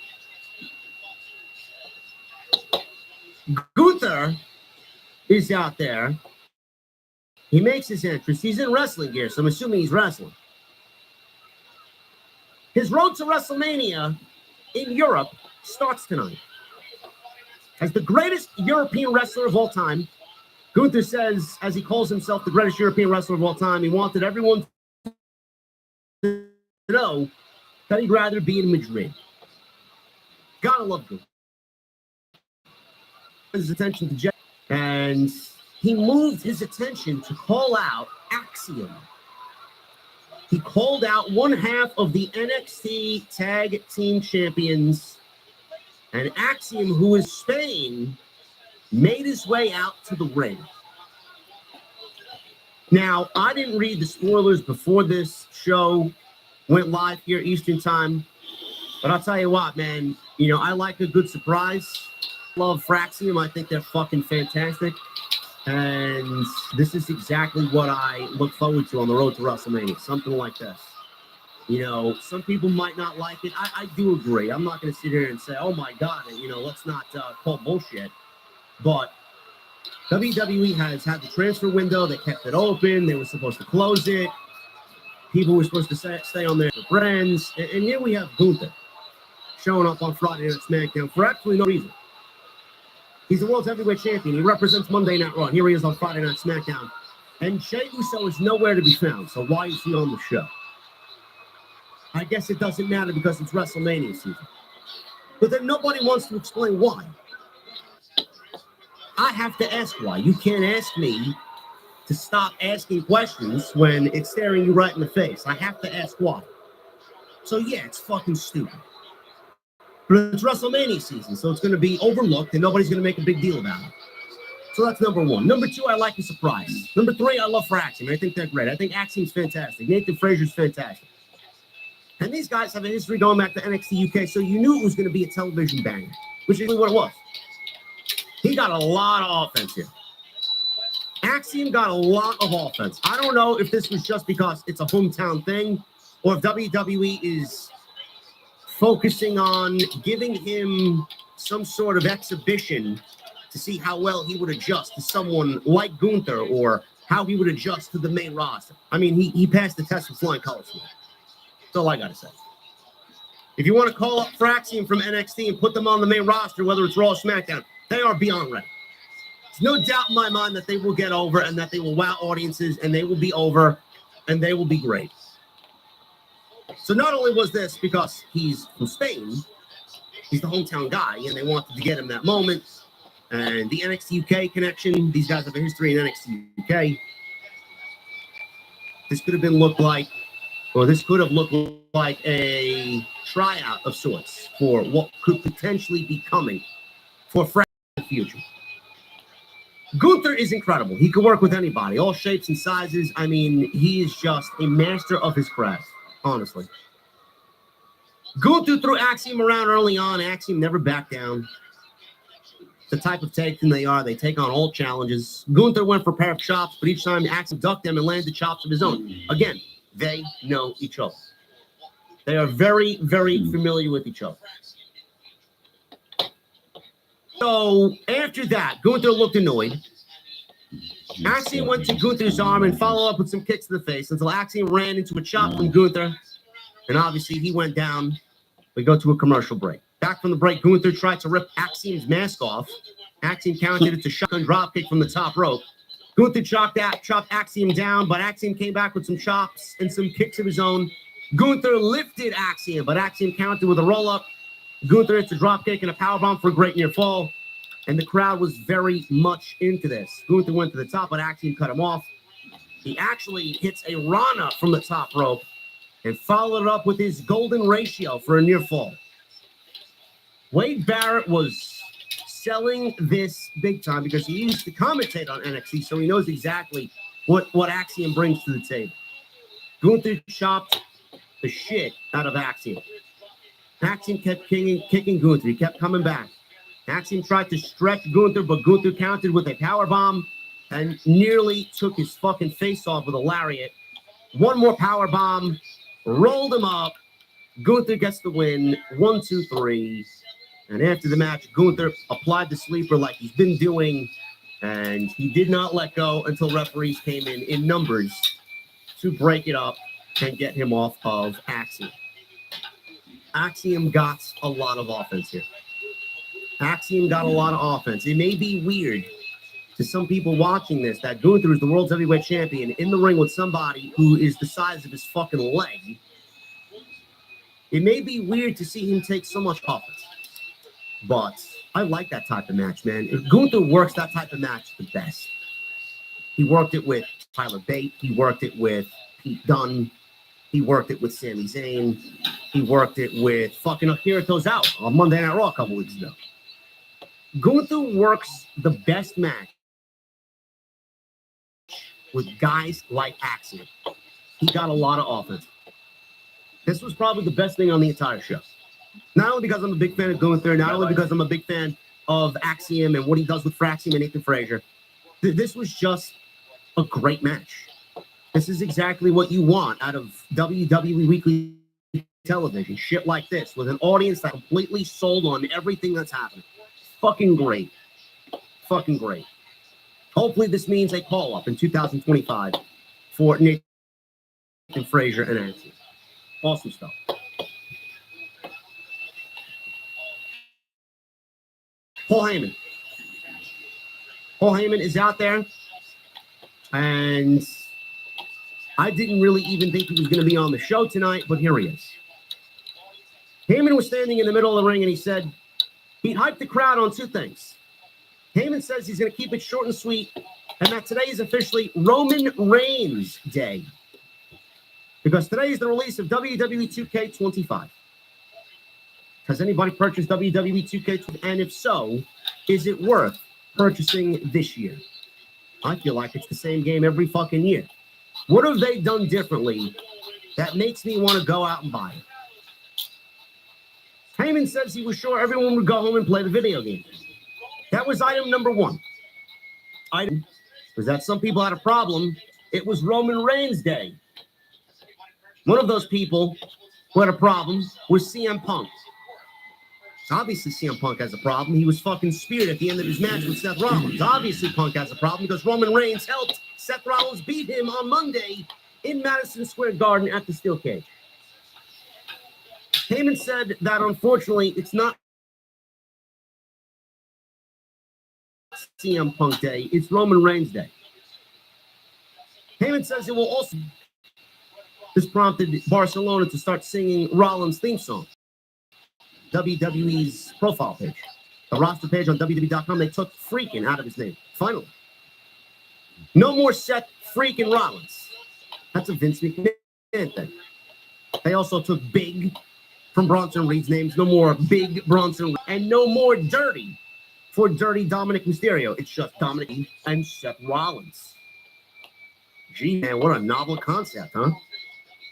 Gunther is out there. He makes his entrance. He's in wrestling gear, so I'm assuming he's wrestling. His road to WrestleMania in Europe starts tonight. As the greatest European wrestler of all time, Gunther says, as he calls himself the greatest European wrestler of all time, he wanted everyone to know that he'd rather be in Madrid. Gotta love Gunther. His attention to Jeff, and he moved his attention to call out Axiom. He called out one half of the NXT Tag Team Champions, and Axiom, who is Spain, made his way out to the ring. Now, I didn't read the spoilers before this show went live here Eastern Time, but I'll tell you what, man, I like a good surprise. Love Fraxium. I think they're fucking fantastic. And this is exactly what I look forward to on the road to WrestleMania. Something like this. Some people might not like it. I do agree. I'm not going to sit here and say, oh my God, let's not call bullshit. But WWE has had the transfer window. They kept it open. They were supposed to close it. People were supposed to stay on there for brands. And here we have Gunther showing up on Friday Night SmackDown for absolutely no reason. He's the world's heavyweight champion. He represents Monday Night Raw. Here he is on Friday Night SmackDown. And Jey Uso is nowhere to be found. So why is he on the show? I guess it doesn't matter because it's WrestleMania season. But then nobody wants to explain why. I have to ask why. You can't ask me to stop asking questions when it's staring you right in the face. I have to ask why. So yeah, it's fucking stupid. But it's WrestleMania season, so it's going to be overlooked, and nobody's going to make a big deal about it. So that's number one. Number two, I like the surprise. Number three, I love for Axiom. I think they're great. I think Axiom's fantastic. Nathan Frazier's fantastic. And these guys have a history going back to NXT UK, so you knew it was going to be a television banger, which is what it was. He got a lot of offense here. Axiom got a lot of offense. I don't know if this was just because it's a hometown thing, or if WWE is focusing on giving him some sort of exhibition to see how well he would adjust to someone like Gunther, or how he would adjust to the main roster. I mean, he passed the test with flying colors. That's all I got to say. If you want to call up Fraxium from NXT and put them on the main roster, whether it's Raw or SmackDown, they are beyond ready. There's no doubt in my mind that they will get over and that they will wow audiences and they will be over and they will be great. So not only was this because he's from Spain, he's the hometown guy, and they wanted to get him that moment. And the NXT UK connection, these guys have a history in NXT UK. This could have looked like a tryout of sorts for what could potentially be coming for Fred in the future. Gunther is incredible. He could work with anybody, all shapes and sizes. I mean, he is just a master of his craft, honestly. Gunther threw Axiom around early on. Axiom never backed down. The type of tag team they are, they take on all challenges. Gunther went for a pair of chops, but each time Axiom ducked them and landed chops of his own. Again, they know each other. They are very, very familiar with each other. So after that, Gunther looked annoyed. Axiom went to Gunther's arm and followed up with some kicks to the face until Axiom ran into a chop from Gunther. And obviously, he went down. We go to a commercial break. Back from the break, Gunther tried to rip Axiom's mask off. Axiom countered it to shotgun dropkick from the top rope. Gunther chopped Axiom down, but Axiom came back with some chops and some kicks of his own. Gunther lifted Axiom, but Axiom countered with a roll-up. Gunther hits a dropkick and a powerbomb for a great near fall. And the crowd was very much into this. Gunther went to the top, but Axiom cut him off. He actually hits a Rana from the top rope and followed it up with his golden ratio for a near fall. Wade Barrett was selling this big time because he used to commentate on NXT, so he knows exactly what Axiom brings to the table. Gunther chopped the shit out of Axiom. Axiom kept kicking Gunther. He kept coming back. Axiom tried to stretch Gunther, but Gunther countered with a powerbomb and nearly took his fucking face off with a lariat. One more powerbomb, rolled him up. Gunther gets the win. 1, 2, 3. And after the match, Gunther applied the sleeper like he's been doing, and he did not let go until referees came in numbers to break it up and get him off of Axiom. Axiom got a lot of offense here. Axiom got a lot of offense. It may be weird to some people watching this that Gunther is the world's heavyweight champion in the ring with somebody who is the size of his fucking leg. It may be weird to see him take so much offense, but I like that type of match, man. If Gunther works that type of match the best. He worked it with Tyler Bate. He worked it with Pete Dunne. He worked it with Sami Zayn. He worked it with fucking Akira Tozawa on Monday Night Raw a couple weeks ago. Gunther works the best match with guys like Axiom. He got a lot of offense. This was probably the best thing on the entire show. Not only because I'm a big fan of Gunther, not only because I'm a big fan of Axiom and what he does with Fraxium and Nathan Frazier. This was just a great match. This is exactly what you want out of WWE Weekly Television. Shit like this, with an audience that completely sold on everything that's happening. Fucking great. Fucking great. Hopefully this means a call-up in 2025 for Nathan Frazier and Axiom. Awesome stuff. Paul Heyman. Paul Heyman is out there, and I didn't really even think he was going to be on the show tonight, but here he is. Heyman was standing in the middle of the ring, and he said he hyped the crowd on two things. Heyman says he's going to keep it short and sweet, and that today is officially Roman Reigns Day, because today is the release of WWE 2K25. Has anybody purchased WWE 2K25? And if so, is it worth purchasing this year? I feel like it's the same game every fucking year. What have they done differently that makes me want to go out and buy it? Heyman says he was sure everyone would go home and play the video game. That was item number one. Item was that some people had a problem. It was Roman Reigns Day. One of those people who had a problem was CM Punk. Obviously, CM Punk has a problem. He was fucking speared at the end of his match with Seth Rollins. Obviously, Punk has a problem because Roman Reigns helped Seth Rollins beat him on Monday in Madison Square Garden at the Steel Cage. Heyman said that, unfortunately, it's not CM Punk Day. It's Roman Reigns Day. Heyman says it will also. This prompted Barcelona to start singing Rollins' theme song. WWE's profile page. The roster page on WWE.com, they took freaking out of his name. Finally. No more Seth freaking Rollins. That's a Vince McMahon thing. They also took Big from Bronson Reed's names. No more Big Bronson Reed. And no more Dirty for Dirty Dominic Mysterio. It's just Dominic and Seth Rollins. Gee, man, what a novel concept, huh?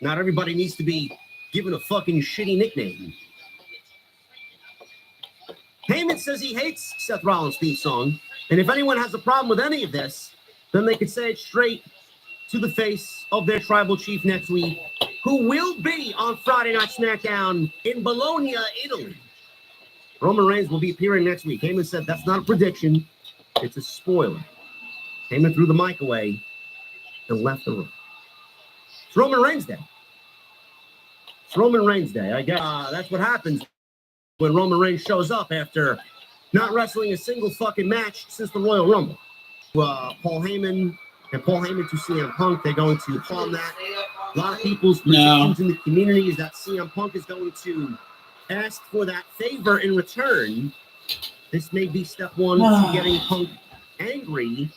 Not everybody needs to be given a fucking shitty nickname. Heyman says he hates Seth Rollins' theme song. And if anyone has a problem with any of this, then they could say it straight to the face of their tribal chief next week, who will be on Friday Night SmackDown in Bologna, Italy. Roman Reigns will be appearing next week. Heyman said that's not a prediction. It's a spoiler. Heyman threw the mic away and left the room. It's Roman Reigns Day. It's Roman Reigns Day. I guess that's what happens when Roman Reigns shows up after not wrestling a single fucking match since the Royal Rumble. Paul Heyman and Paul Heyman to CM Punk, they're going to palm that. A lot of people's predictions in the community is that CM Punk is going to ask for that favor in return. This may be step one to getting Punk angry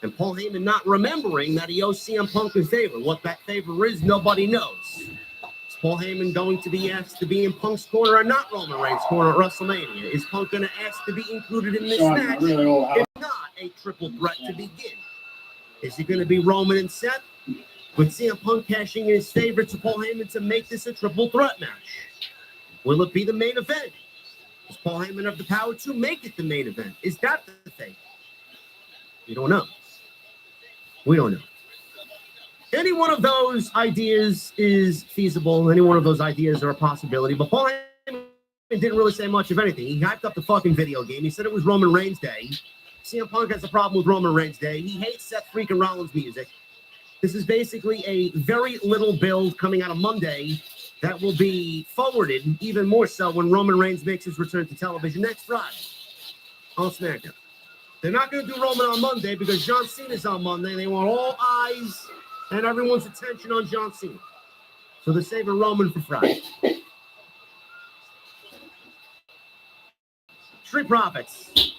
and Paul Heyman not remembering that he owes CM Punk a favor. What that favor is, nobody knows. Is Paul Heyman going to be asked to be in Punk's corner or not Roman Reigns' corner at WrestleMania? Is Punk going to ask to be included in this match? If not a triple threat to begin. Is it going to be Roman and Seth? With CM Punk cashing in his favor to Paul Heyman to make this a triple threat match? Will it be the main event? Does Paul Heyman have the power to make it the main event? Is that the thing? We don't know. We don't know. Any one of those ideas is feasible. Any one of those ideas are a possibility. But Paul Heyman didn't really say much of anything. He hyped up the fucking video game. He said it was Roman Reigns Day. CM Punk has a problem with Roman Reigns Day. He hates Seth freaking Rollins music. This is basically a very little build coming out of Monday that will be forwarded even more so when Roman Reigns makes his return to television next Friday on SmackDown. They're not going to do Roman on Monday because John Cena's on Monday. They want all eyes and everyone's attention on John Cena. So they're saving Roman for Friday. Street Profits.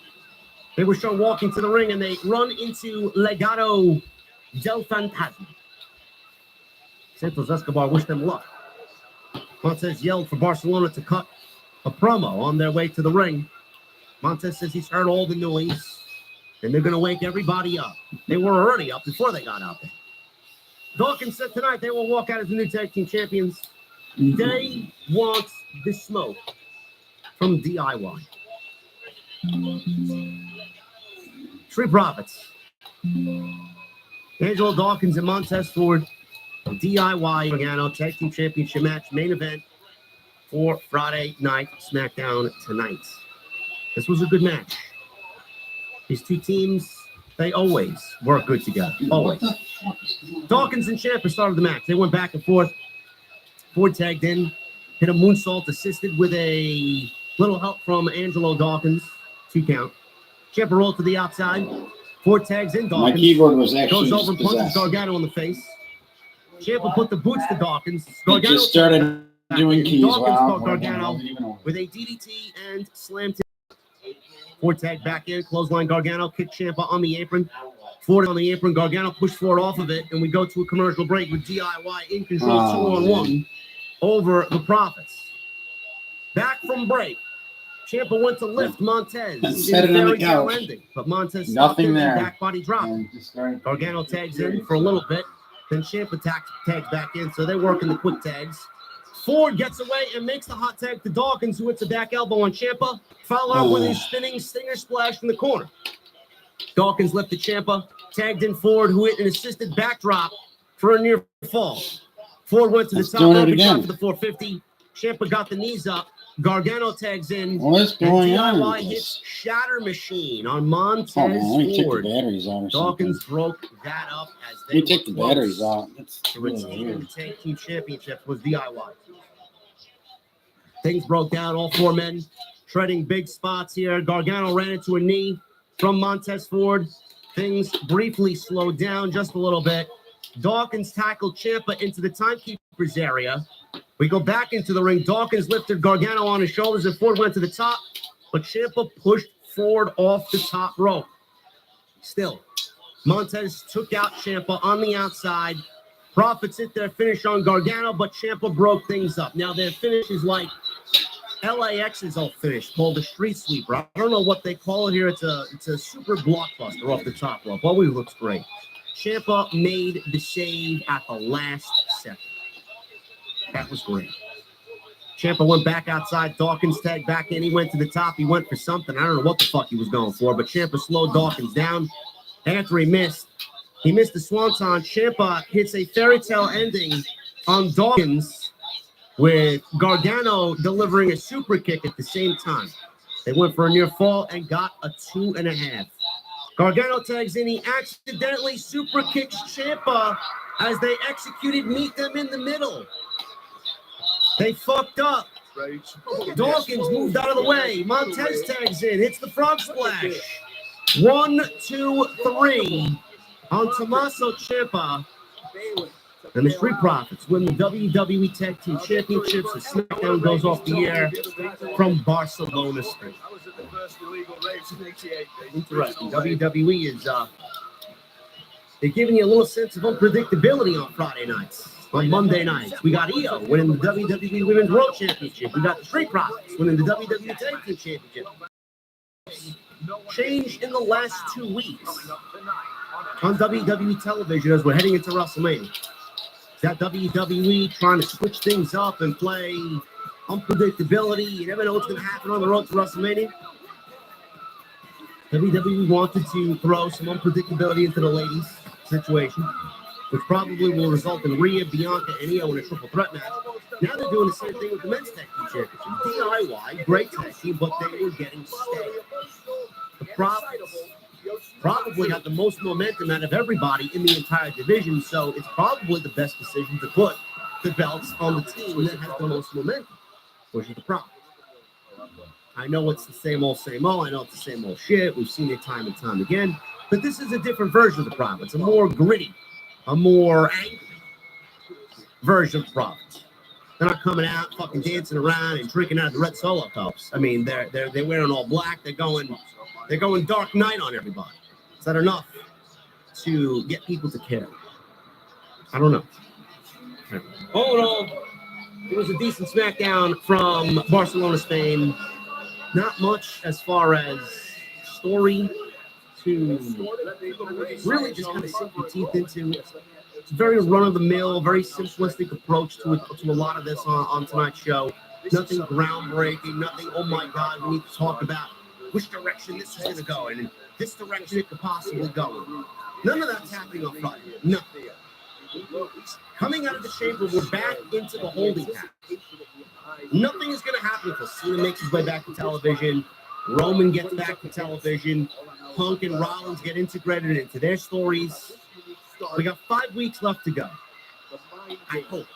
They were shown walking to the ring and they run into Legado del Fantasma. Santos Escobar wished them luck. Montez yelled for Barcelona to cut a promo on their way to the ring. Montez says he's heard all the noise and they're going to wake everybody up. They were already up before they got out there. Dawkins said tonight they will walk out as the new tag team champions. They want the smoke from DIY. Street Profits. Angelo Dawkins and Montez Ford. DIY Gargano Tag Team Championship match main event for Friday Night SmackDown tonight. This was a good match. These two teams, they always work good together. Always. Dawkins and Ciampa started the match. They went back and forth. Ford tagged in, hit a moonsault, assisted with a little help from Angelo Dawkins. 2 count. Ciampa rolled to the outside. Ford tags in Dawkins. My keyboard was actually goes over and punches possessed. Gargano in the face. Ciampa put the boots to Dawkins. It Gargano just started doing keys. Dawkins Wow. caught Gargano with a DDT and slammed him. Ford tagged back in, clothesline Gargano, kicked Ciampa on the apron. Ford on the apron, Gargano pushed Ford off of it, and we go to a commercial break with DIY in control 2-on-1 over the Profits. Back from break. Ciampa went to lift Montez. Set it on the couch. Ending, but Montez Nothing there. Back body drop. Gargano tags in for a little bit. Then Ciampa tags back in, so they're working the quick tags. Ford gets away and makes the hot tag to Dawkins, who hits a back elbow on Ciampa. Followed up with a spinning stinger splash from the corner. Dawkins lifted Ciampa, tagged in Ford, who hit an assisted backdrop for a near fall. Ford went to the top rope for the 450. Ciampa got the knees up. Gargano tags in. What's going on? DIY hits Shatter Machine on Montez Ford. Dawkins broke that up as they took the batteries out. To retain the tag team championship was DIY. Things broke down. All 4 men treading big spots here. Gargano ran into a knee. from Montez Ford. Things briefly slowed down just a little bit. Dawkins tackled Ciampa into the timekeeper's area. We go back into the ring. Dawkins lifted Gargano on his shoulders and Ford went to the top, but Ciampa pushed Ford off the top rope. Still, Montez took out Ciampa on the outside. Profits hit their finish on Gargano, but Ciampa broke things up. Now, their finish is like LAX's old finish called the Street Sweeper. I don't know what they call it here. It's a super blockbuster off the top rope. Always looks great. Ciampa made the save at the last second. That was great. Ciampa went back outside. Dawkins tagged back in. He went to the top. He went for something. I don't know what the fuck he was going for, but Ciampa slowed Dawkins down. After he missed the swanton. Ciampa hits a fairy tale ending on Dawkins with Gargano delivering a super kick at the same time. They went for a near fall and got a 2.5. Gargano tags in. He accidentally super kicks Ciampa as they executed Meet Them in the Middle. They fucked up. Dawkins moved out of the way. Montez tags in. Hits the frog splash. 1, 2, 3 on Tommaso Ciampa. And the Street Profits win the WWE Tag Team Championships. The SmackDown goes off the air from Barcelona, Spain. Interesting. WWE is they're giving you a little sense of unpredictability on Friday nights. On Monday nights, we got EO winning the WWE Women's World Championship. We got the Street Profits winning the WWE Tag Team Championship. Change in the last 2 weeks on WWE television as we're heading into WrestleMania. Is that WWE trying to switch things up and play unpredictability? You never know what's going to happen on the road to WrestleMania. WWE wanted to throw some unpredictability into the ladies' situation, which probably will result in Rhea, Bianca, and Io in a triple threat match. Now they're doing the same thing with the men's tag team championship. DIY, great tag team, but they were getting stale. The Profits probably got the most momentum out of everybody in the entire division, so it's probably the best decision to put the belts on the team that has the most momentum, which is the Profits. I know it's the same old, same old. I know it's the same old shit. We've seen it time and time again. But this is a different version of the Profits, a more gritty, a more angry version of the Profits. They're not coming out, fucking dancing around and drinking out of the red Solo cups. I mean, they're wearing all black. They're going Dark Knight on everybody. Is that enough to get people to care? I don't know. All in all, it was a decent SmackDown from Barcelona, Spain. Not much as far as story to really just kind of sink your teeth into. It's a very run-of-the-mill, very simplistic approach to a lot of this on tonight's show. Nothing groundbreaking, nothing, oh my God, we need to talk about which direction this is going to go and in this direction it could possibly go. None of that's happening on Friday. Nothing. Coming out of the chamber, we're back into the holding pattern. Nothing is going to happen until Cena makes his way back to television, Roman gets back to television, Punk and Rollins get integrated into their stories. We got 5 weeks left to go. I hope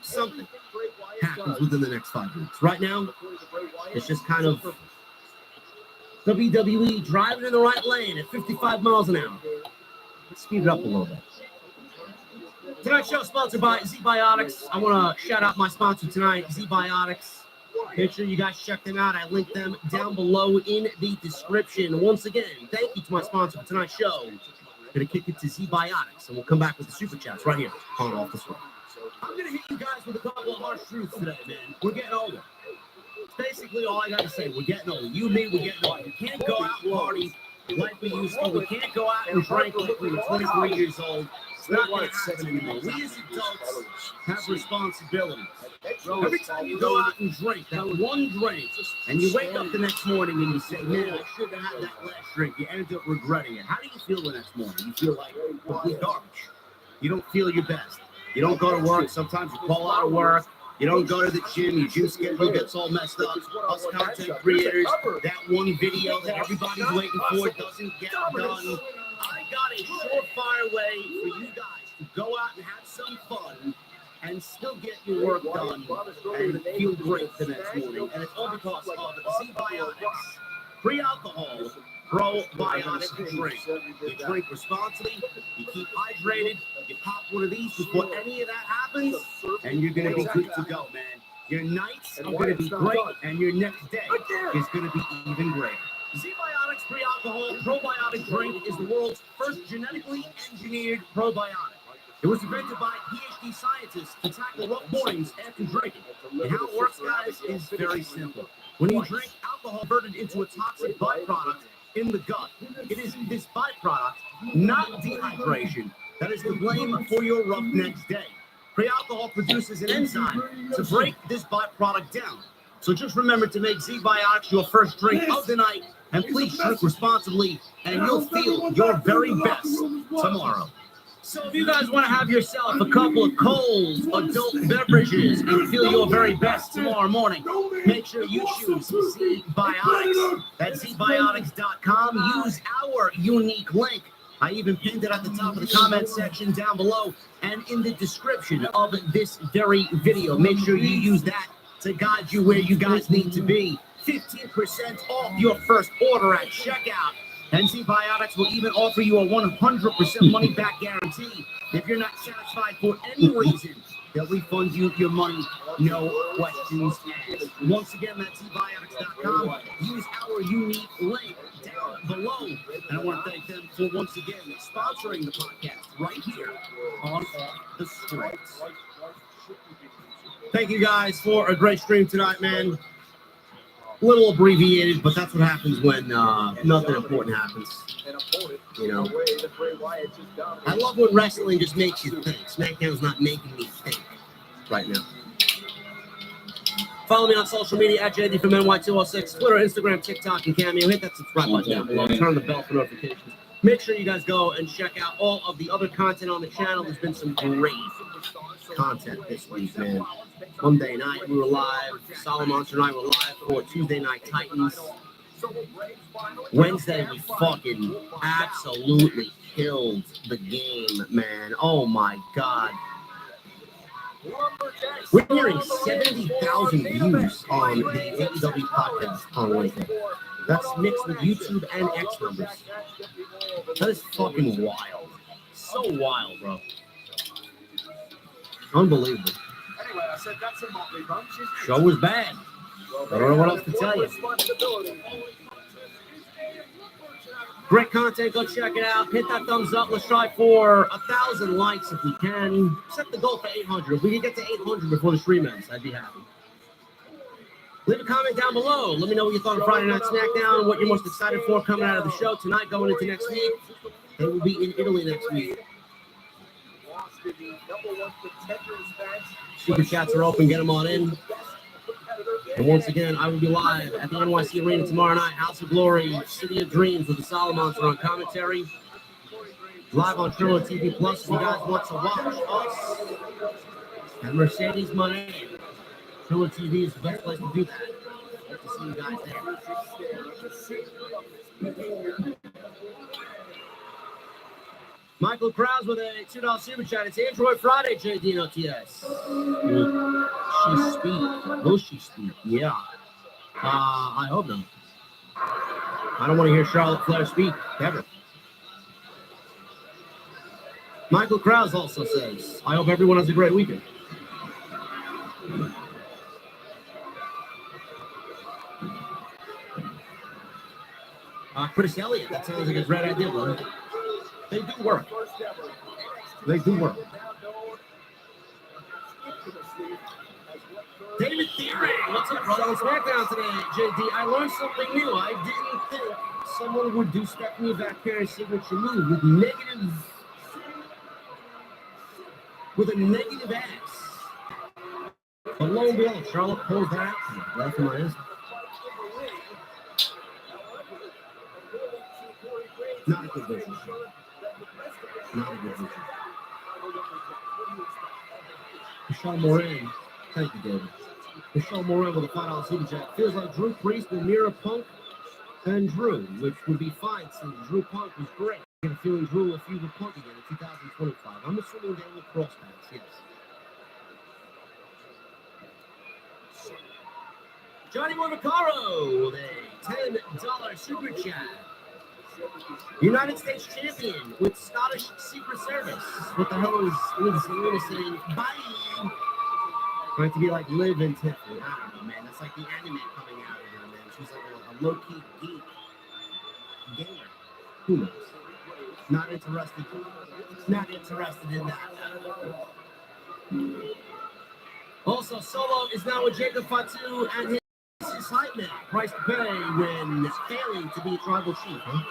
something happens within the next 5 weeks. Right now, it's just kind of WWE driving in the right lane at 55 miles an hour. Let's speed it up a little bit. Tonight's show is sponsored by Z-Biotics. I want to shout out my sponsor tonight, Z-Biotics. Make sure you guys check them out. I linked them down below in the description. Once again, thank you to my sponsor for tonight's show. Going to kick it to Z-Biotics, and we'll come back with the super chats right here on Off the Swing. I'm going to hit you guys with a couple of harsh truths today, man. We're getting older. Basically, all I got to say, we're getting older. You, me, we're getting older. We can't go out and party like we used to. We can't go out and drink like we were 23 years old. It's not going to happen anymore. We as adults have responsibilities. Every time you go out and drink that one drink, and you wake up the next morning and you say, man, I should have had that last drink, you end up regretting it. How do you feel the next morning? You feel like complete garbage. You don't feel your best. You don't go to work. Sometimes you call out of work. You don't go to the gym. Your gym schedule gets all messed up. Us content creators, that one video that everybody's waiting for doesn't get done. I got a surefire way for you guys to go out and have some fun and still get your work done and feel great the next morning. And it's all because of Z-Biotics. Pre-alcohol, probiotic drink. You drink responsibly, you keep hydrated, you pop one of these before any of that happens, and you're going to be good to go, man. Your nights are going to be great, and your next day is going to be even greater. Z-Biotics Pre-Alcohol Probiotic Drink is the world's first genetically engineered probiotic. It was invented by PhD scientists to tackle rough mornings after drinking. And how it works, guys, is very simple. When you drink alcohol converted into a toxic byproduct in the gut, it is this byproduct, not dehydration, that is to blame for your rough next day. Pre-alcohol produces an enzyme to break this byproduct down. So just remember to make Z-Biotics your first drink of the night, and please drink responsibly, and you'll feel your very best tomorrow. So if you guys want to have yourself a couple of cold adult beverages and feel your very best tomorrow morning, make sure you choose Z-Biotics. That's zbiotics.com. Use our unique link. I even pinned it at the top of the comment section down below and in the description of this very video. Make sure you use that to guide you where you guys need to be. 15% off your first order at checkout. And Z-Biotics will even offer you a 100% money-back guarantee. If you're not satisfied for any reason, they'll refund you your money, no questions asked. Once again, that's zbiotics.com. Use our unique link down below. And I want to thank them for once again sponsoring the podcast right here on Off the Streets. Thank you guys for a great stream tonight, man. A little abbreviated, but that's what happens when nothing important happens. You know, I love when wrestling just makes you think. SmackDown's not making me think right now. Follow me on social media at JD from NY206, Twitter, Instagram, TikTok, and Cameo. Hit that subscribe button down below. Turn on the bell for notifications. Make sure you guys go and check out all of the other content on the channel. There's been some great content this week, man. Monday night we were live. Monster and I were live for Tuesday Night Titans. Wednesday we fucking absolutely killed the game, man. Oh my god. We're hearing 70,000 views on the AEW podcast on Wednesday. That's mixed with YouTube and X numbers. That is fucking wild. So wild, bro. Unbelievable. Anyway, I said that's a motley bunch. Show was bad. I don't know what else to tell you. Great content. Go check it out. Hit that thumbs up. Let's try for 1,000 likes if we can. Set the goal for 800. If we can get to 800 before the stream ends, I'd be happy. Leave a comment down below. Let me know what you thought of Friday Night SmackDown, what you're most excited for coming out of the show tonight, going into next week. They will be in Italy next week. Super chats are open. Get them on in. And once again, I will be live at the NYC Arena tomorrow night. House of Glory, City of Dreams with the Monster on commentary. Live on Triller TV Plus if you guys want to watch us. And Mercedes Monet. Triller TV is the best place to do that. Hope to see you guys there. Michael Krause with a $2 super chat. It's Android Friday, JD and OTS. Will she speak? Will she speak? Yeah. I hope not. I don't want to hear Charlotte Flair speak ever. Michael Krause also says, I hope everyone has a great weekend. Chris Elliott, that sounds like a great idea, bro. They do work. They do work. David Theory, what's up, brother? On SmackDown today, JD. I learned something new. I didn't think someone would do Stephanie Vacari's signature move with a negative ass. But lo and behold, Charlotte pulls that out. That's my answer. Not a good vision. Not a good vision. Michelle Moran, thank you, David. Michelle Moran with a $5 super chat. Feels like Drew Priest will mirror Punk and Drew, which would be fine since Drew Punk was great. I get a feeling Drew will feud with Punk again in 2025. I'm assuming they will cross paths, yes. Johnny Monaco with a $10 super chat. United States champion with Scottish Secret Service. What the hell is Selena saying? Bye. Trying to be like Liv and Tiffany. I don't know, man. That's like the anime coming out of her, man. She's like a low-key geek gamer. Who knows? Not interested. Not interested in that. Also, Solo is now with Jacob Fatu and his hype man. Price to pay when failing to be tribal chief, huh?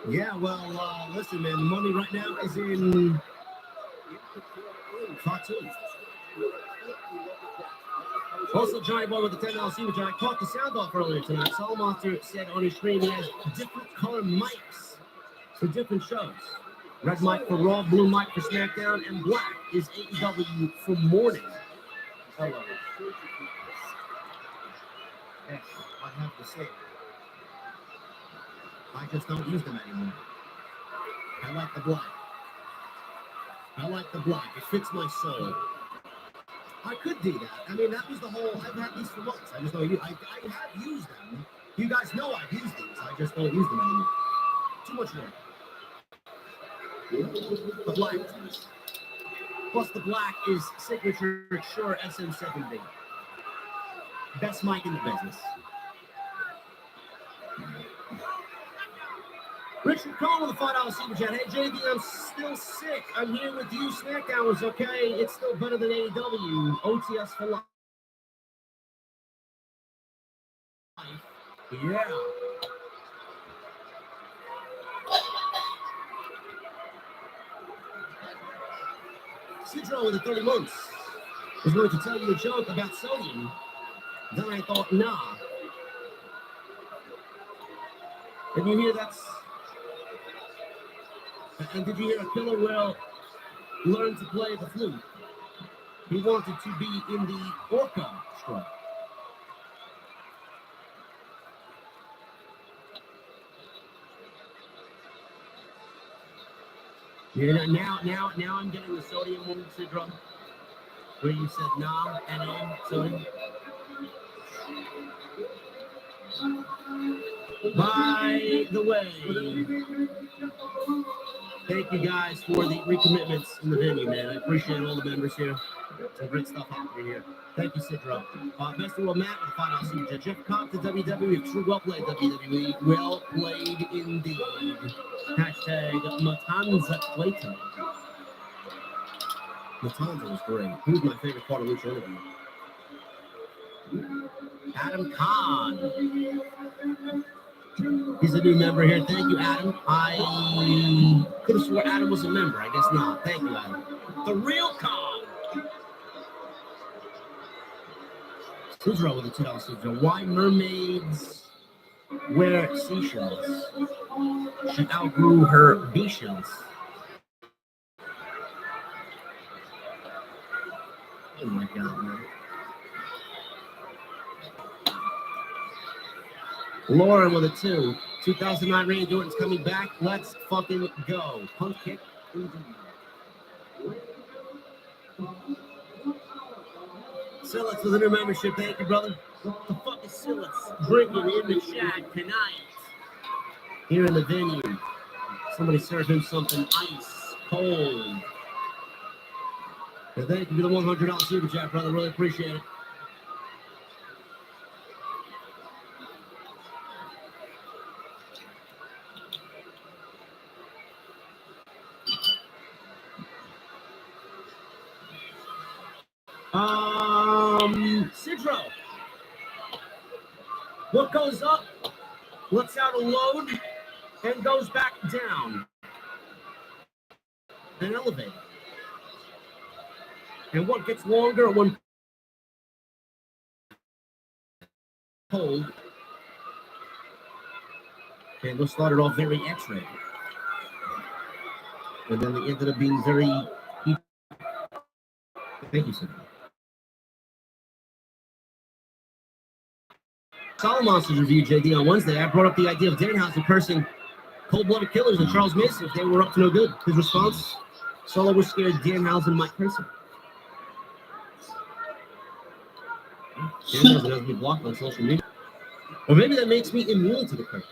Yeah, well, listen, man. The money right now is in Fatu. Also, Johnny Boy with the $10 super chat. I caught the sound off earlier tonight. Soul Monster said on his stream he has different color mics for different shows. Red mic for Raw, blue mic for SmackDown, and black is AEW for morning. Hello. Yes, I have to say. I just don't use them anymore. I like the black. I like the black. It fits my soul. I could do that. I mean, that was the whole. I've had these for months. I just don't use. I have used them. You guys know I've used these. I just don't use them anymore. Too much work. The black. Plus, the black is signature Shure SM7B. Best mic in the business. Richard Cole with the $5 super chat. Hey, JD, I'm still sick. I'm here with you. SmackDown was okay. It's still better than AEW. OTS for life. Yeah. Sidro with the 30 months was going to tell you a joke about sodium. Then I thought, nah. Did you hear that? And did you hear a killer whale learn to play the flute? He wanted to be in the orca strike. Yeah, now I'm getting the sodium one syndrome. Where you said nah, NA, sodium. By the way, thank you guys for the recommitments in the venue, man. I appreciate all the members here. Some great stuff happening here. Thank you, Sidro. Best of all, Matt, with the $5 super chat. Jeff Cobb to WWE. True well played, WWE. Well played indeed. Hashtag Matanza Clayton. Matanza was great. He was my favorite part of each interview. Adam Khan. He's a new member here. Thank you, Adam. I could have swore Adam was a member. I guess not. Thank you, Adam. The real Khan. Who's wrong with the $2 super? Why mermaids wear seashells? She outgrew her bee-shells. Oh my God, man. Lauren with a 2. 2009 Randy Orton's coming back. Let's fucking go. Punk kick. Silas with a new membership. Thank you, brother. What the fuck is Silas drinking in the chat tonight? Here in the venue. Somebody serve him something ice cold. And thank you for the $100 super chat, brother. Really appreciate it. Sidro. What goes up, lets out a load, and goes back down. An elevator. And what gets longer when cold. And those started off very X-ray. And then they ended up being very heat. Thank you, sir. Solid Monsters review, JD, on Wednesday. I brought up the idea of Danhausen cursing cold-blooded killers and Charles Mason if they were up to no good. His response, Solo was scared Danhausen might curse him. Danhausen has me blocked on social media. Or maybe that makes me immune to the curse.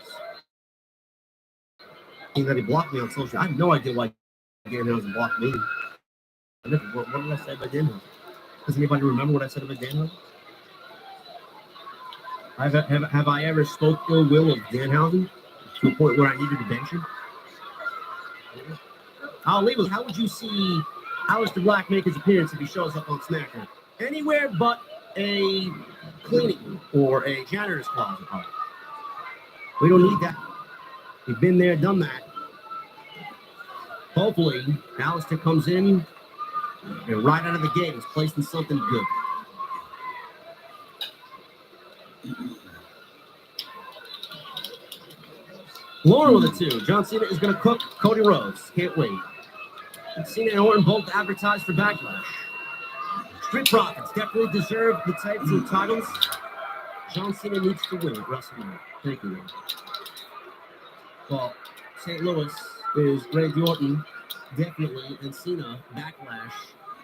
He that he blocked me on social. I have no idea why Danhausen blocked me. What did I say about Danhausen? Does anybody remember what I said about Danhausen? Have I ever spoke ill will of Danhausen to a point where I needed to bench him? I'll leave it. How would you see Aleister Black make his appearance if he shows up on SmackDown? Anywhere but a cleaning or a janitor's closet. We don't need that. We've been there, done that. Hopefully, Aleister comes in and right out of the gate is placed in something good. Lauren with a 2. John Cena is going to cook Cody Rhodes. Can't wait. Cena and Orton both advertised for Backlash. Street Profits definitely deserve the tag team titles. John Cena needs to win at WrestleMania. Thank you. Well, St. Louis is Randy Orton, definitely, and Cena, Backlash.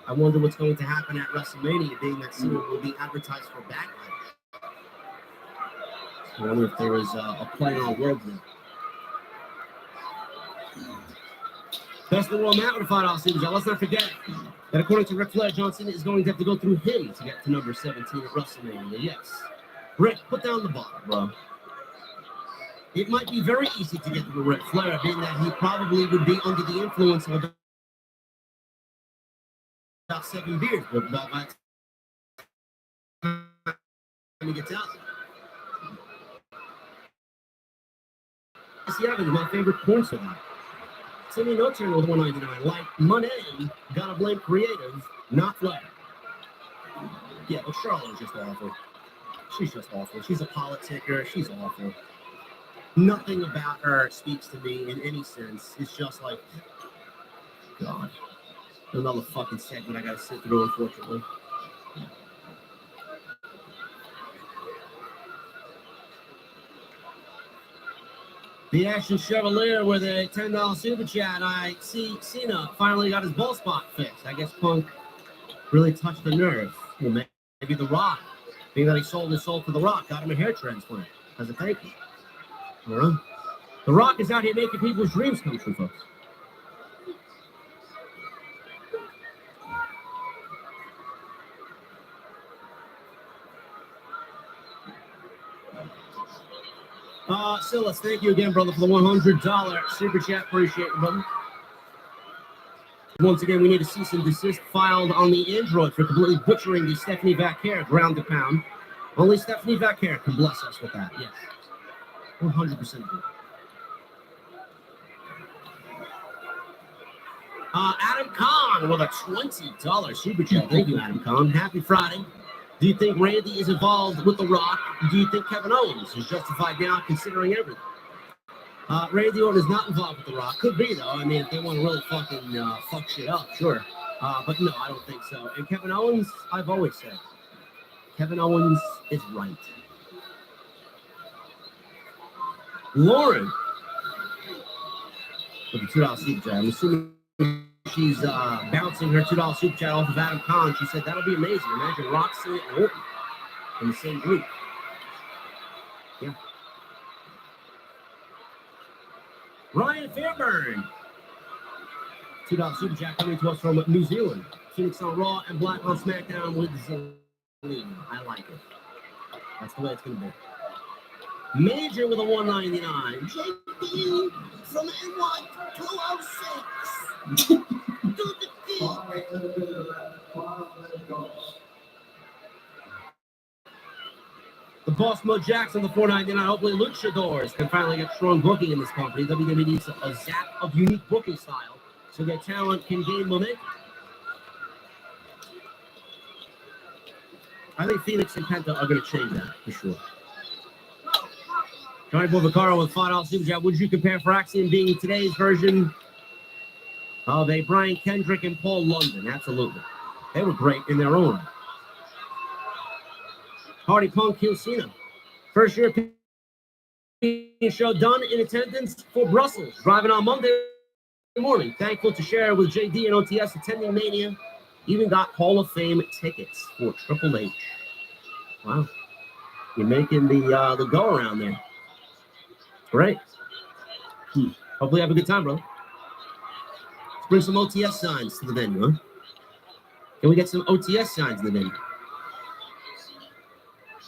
I wonder what's going to happen at WrestleMania, being that Cena will be advertised for Backlash. I wonder if there is a play on world there. Best in the world Matt with a $5 Let's not forget that according to Ric Flair, John Cena is going to have to go through him to get to number 17 at WrestleMania. Yes. Rick, put down the bottle, bro. It might be very easy to get through Ric Flair, being that he probably would be under the influence of about 7 beers, but by the time he gets out. Jesse Evans, my favorite porn star. Send me no turn with 199. Like money, gotta blame creative, not Flair. Yeah, but Charlotte's just awful. She's just awful. She's a politicker. She's awful. Nothing about her speaks to me in any sense. It's just like, God, another fucking segment I gotta sit through, unfortunately. The Action Chevalier with a $10 super chat. I see Cena finally got his ball spot fixed. I guess Punk really touched the nerve. Well, maybe The Rock, being that he sold his soul for The Rock, got him a hair transplant as a thank you. All right. The Rock is out here making people's dreams come true, folks. Silas, thank you again, brother, for the $100 super chat. Appreciate it, brother. Once again, we need a cease and desist filed on the Android for completely butchering the Stephanie Vaquer ground to pound. Only Stephanie Vaquer can bless us with that, yes. 100% good. Adam Kahn with a $20 super chat. Thank you, Adam Kahn. Happy Friday. Do you think Randy is involved with The Rock? Do you think Kevin Owens is justified now considering everything? Randy Orton is not involved with The Rock. Could be, though. I mean, if they want to really fucking fuck shit up, sure. But no, I don't think so. And Kevin Owens, I've always said, Kevin Owens is right. Lauren with the $2 super chat. I'm assuming she's bouncing her $2 super chat off of Adam Kahn. She said, that'll be amazing. Imagine Rock, Cena, and Orton in the same group. Yeah. Ryan Fairburn. $2 super chat coming to us from New Zealand. Phoenix on Raw and Black on SmackDown with Zelina. I like it. That's the way it's going to be. Major with a $199. JP from NY 206. Do the thing. The Boss Mo Jackson, the $4.99. Hopefully luchadors can finally get strong booking in this company. WWE needs a zap of unique booking style so their talent can gain momentum. I think Phoenix and Penta are going to change that for sure. Johnny Bovacaro with $5 super chat. Would you compare Fraxian being today's version of a Brian Kendrick and Paul London? Absolutely. They were great in their own right. Hardy Punk, Kill Cena. First European show done in attendance for Brussels. Driving on Monday morning. Thankful to share with JD and OTS attending Mania. Even got Hall of Fame tickets for Triple H. Wow. You're making the go around there. Great. Hopefully, have a good time, brother. Let's bring some OTS signs to the venue, huh? Can we get some OTS signs in the venue?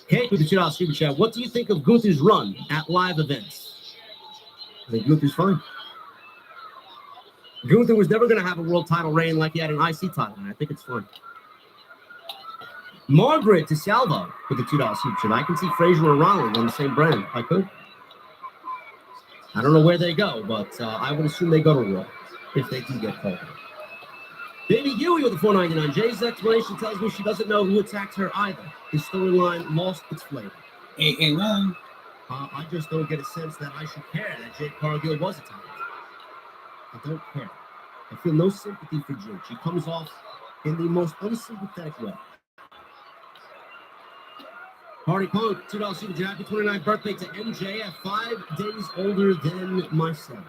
Kate with the $2 super chat. What do you think of Gunther's run at live events? I think Gunther's fine. Gunther was never going to have a world title reign like he had an IC title, and I think it's fun. Margaret to Salvo with the $2 super chat. I can see Frazier or Ronald on the same brand. I could. I don't know where they go, but I would assume they go to Raw if they do get called. Baby Huey with the $4.99. Jay's explanation tells me she doesn't know who attacked her either. His storyline lost its flavor. 881. I just don't get a sense that I should care that Jade Cargill was attacked. I don't care. I feel no sympathy for Jade. She comes off in the most unsympathetic way. Party Punk, $2 super chat. Happy 29th birthday to MJ at 5 days older than myself.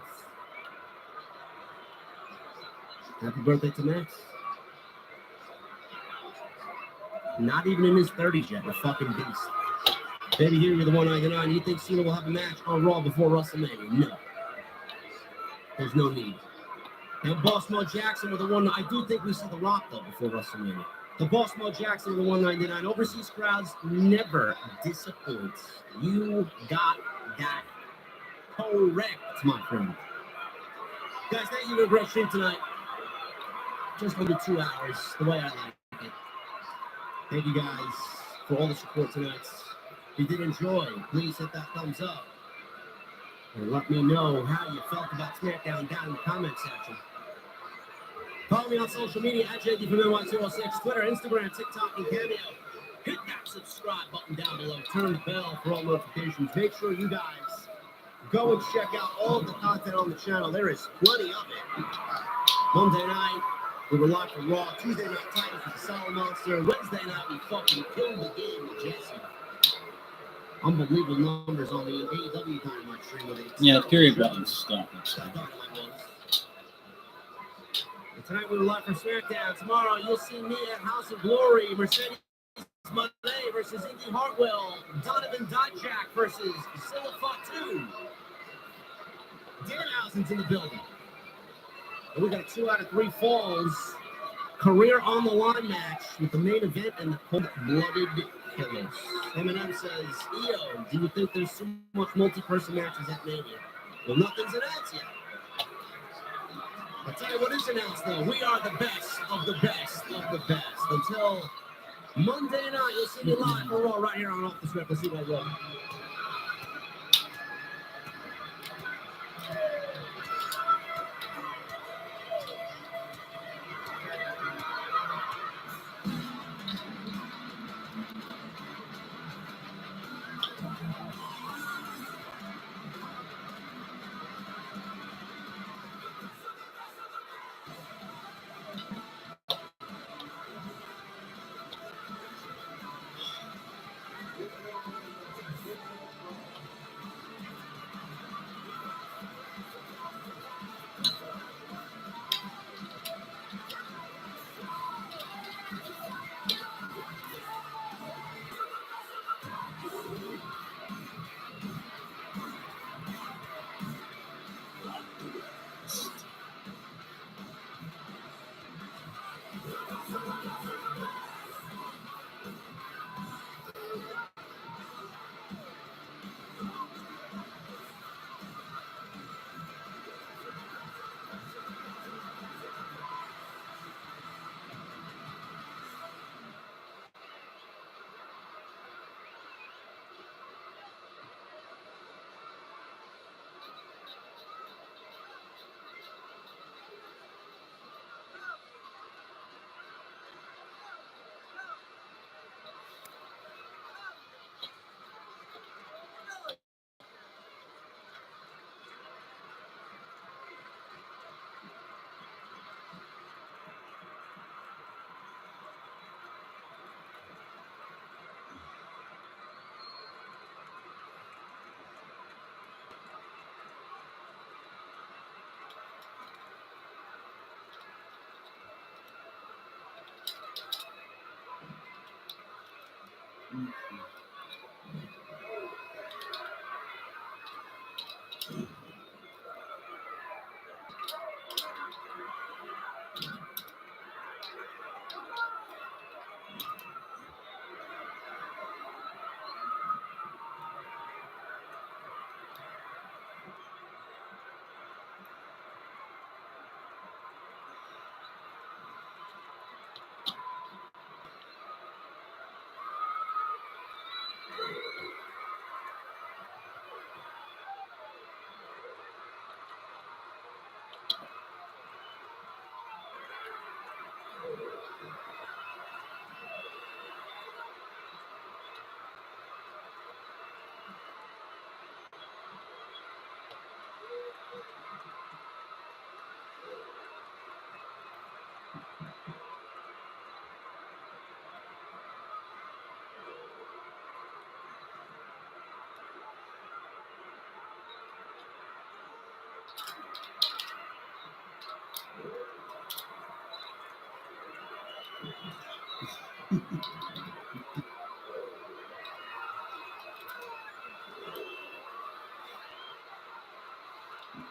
Happy birthday to Max. Not even in his 30s yet, a fucking beast. Baby here with the $1.99. You think Cena will have a match on Raw before WrestleMania? No. There's no need. And Boss Mo Jackson with the one. I do think we see The Rock though before WrestleMania. The Boss Mo Jackson with the $1.99. Overseas crowds never disappoint. You got that correct, my friend. Guys, thank you for a great stream tonight. Just under 2 hours, the way I like it. Thank you guys for all the support tonight. If you did enjoy, please hit that thumbs up. And let me know how you felt about SmackDown down in the comment section. Follow me on social media at JD206, Twitter, Instagram, TikTok, and Cameo. Hit that subscribe button down below. Turn the bell for all notifications. Make sure you guys go and check out all of the content on the channel. There is plenty of it. Monday night, we were live for Raw. Tuesday night, Titans with the Solid Monster. Wednesday night, we fucking killed the game with Jesse. Unbelievable numbers on the AEW Dynamite stream. Yeah, period button stuff. Tonight we were live for SmackDown. Tomorrow you'll see me at House of Glory. Mercedes Monet versus Indy Hartwell. Donovan Dijak versus Silla Fatu. Danhausen's in the building. And we got a 2 out of 3 falls. Career on the line match with the main event and the cold-blooded killers. Eminem says, EO, do you think there's so much multi-person matches at Mania? Well, nothing's announced yet. I'll tell you what is announced, though. We are the best of the best of the best. Until Monday night, you'll see me live for Raw right here on Off the Script. Let's see you guys later.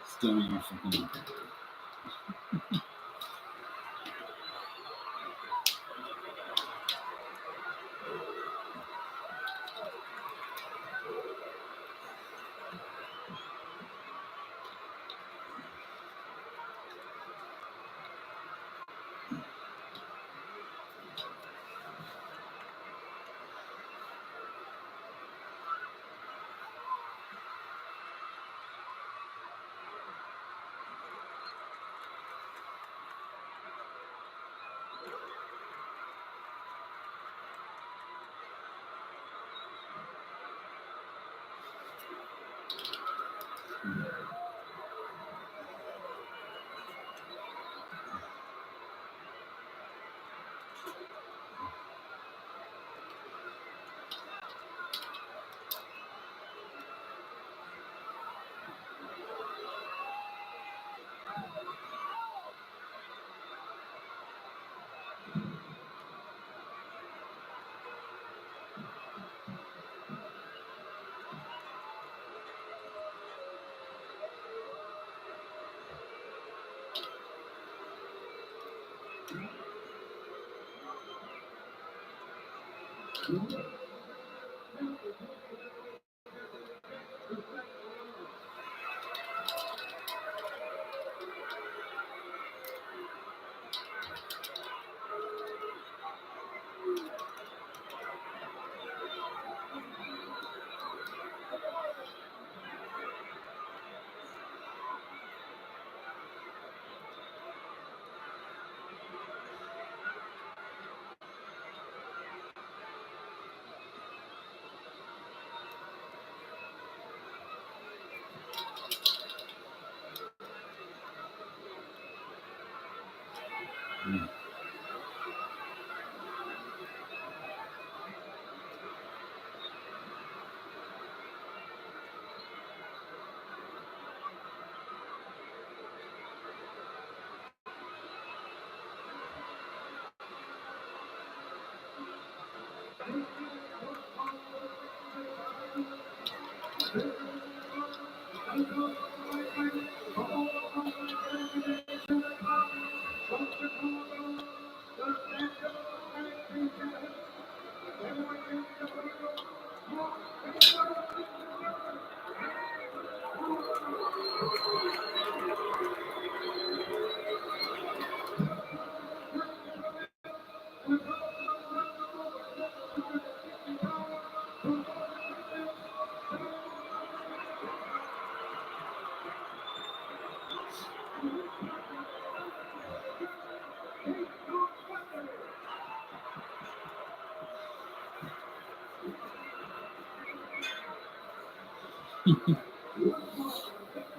Still in your fucking.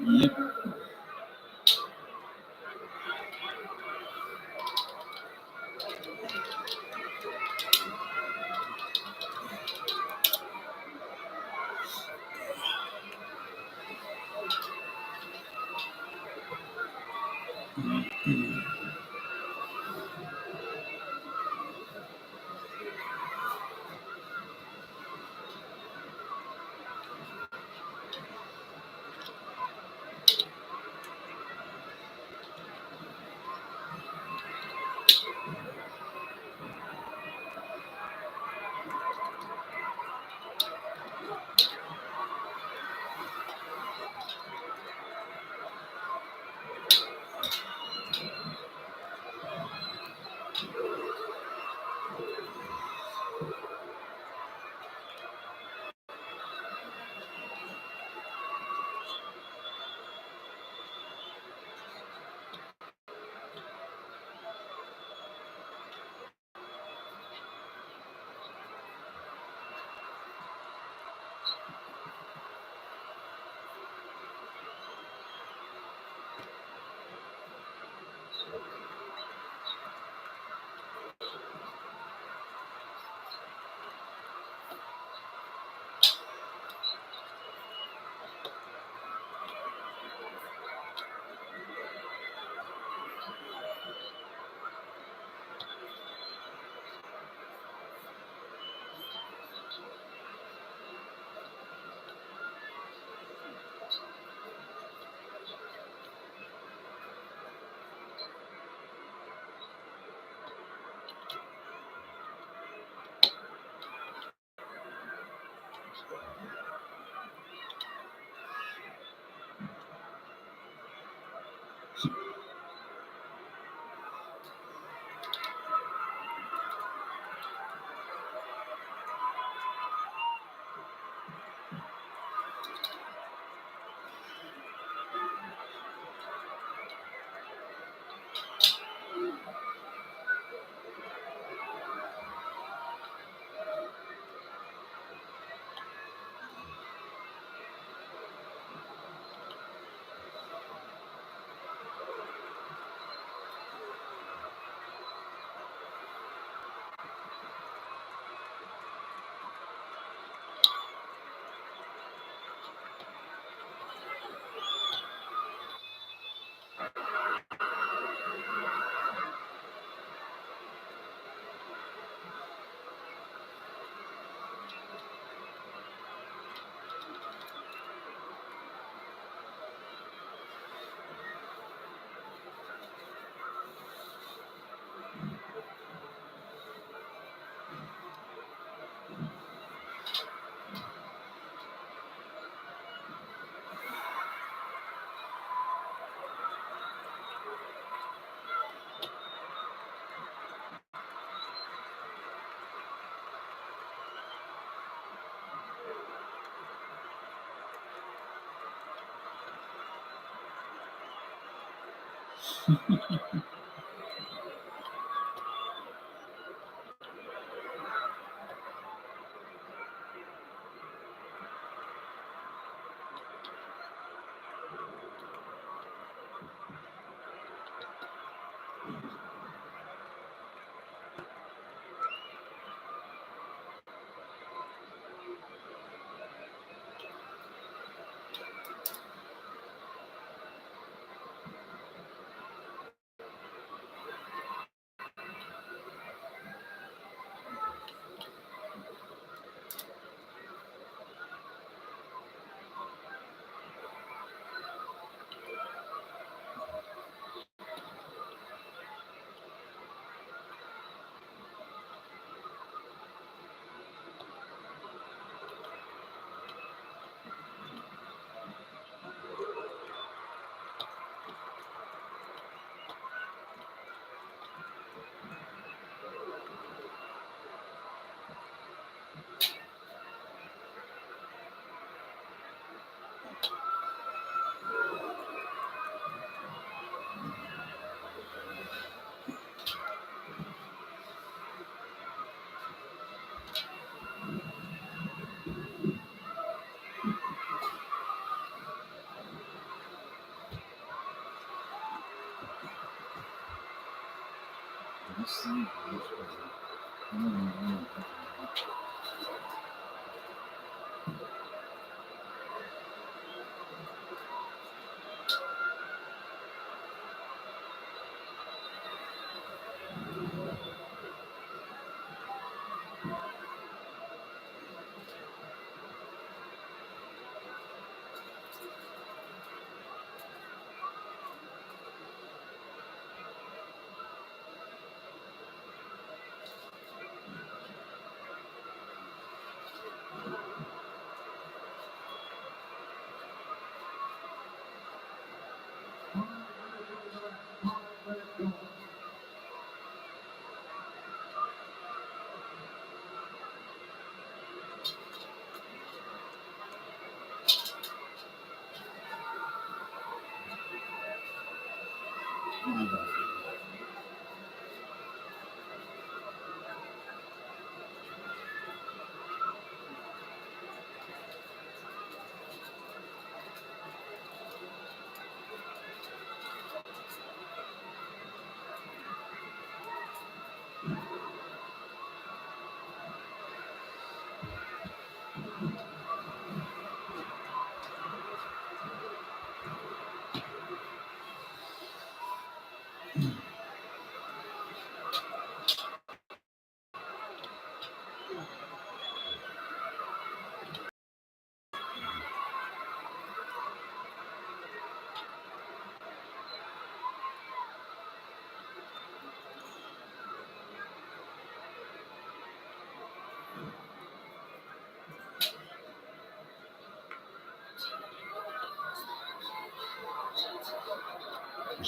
Yep.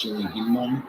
Chili Gimon.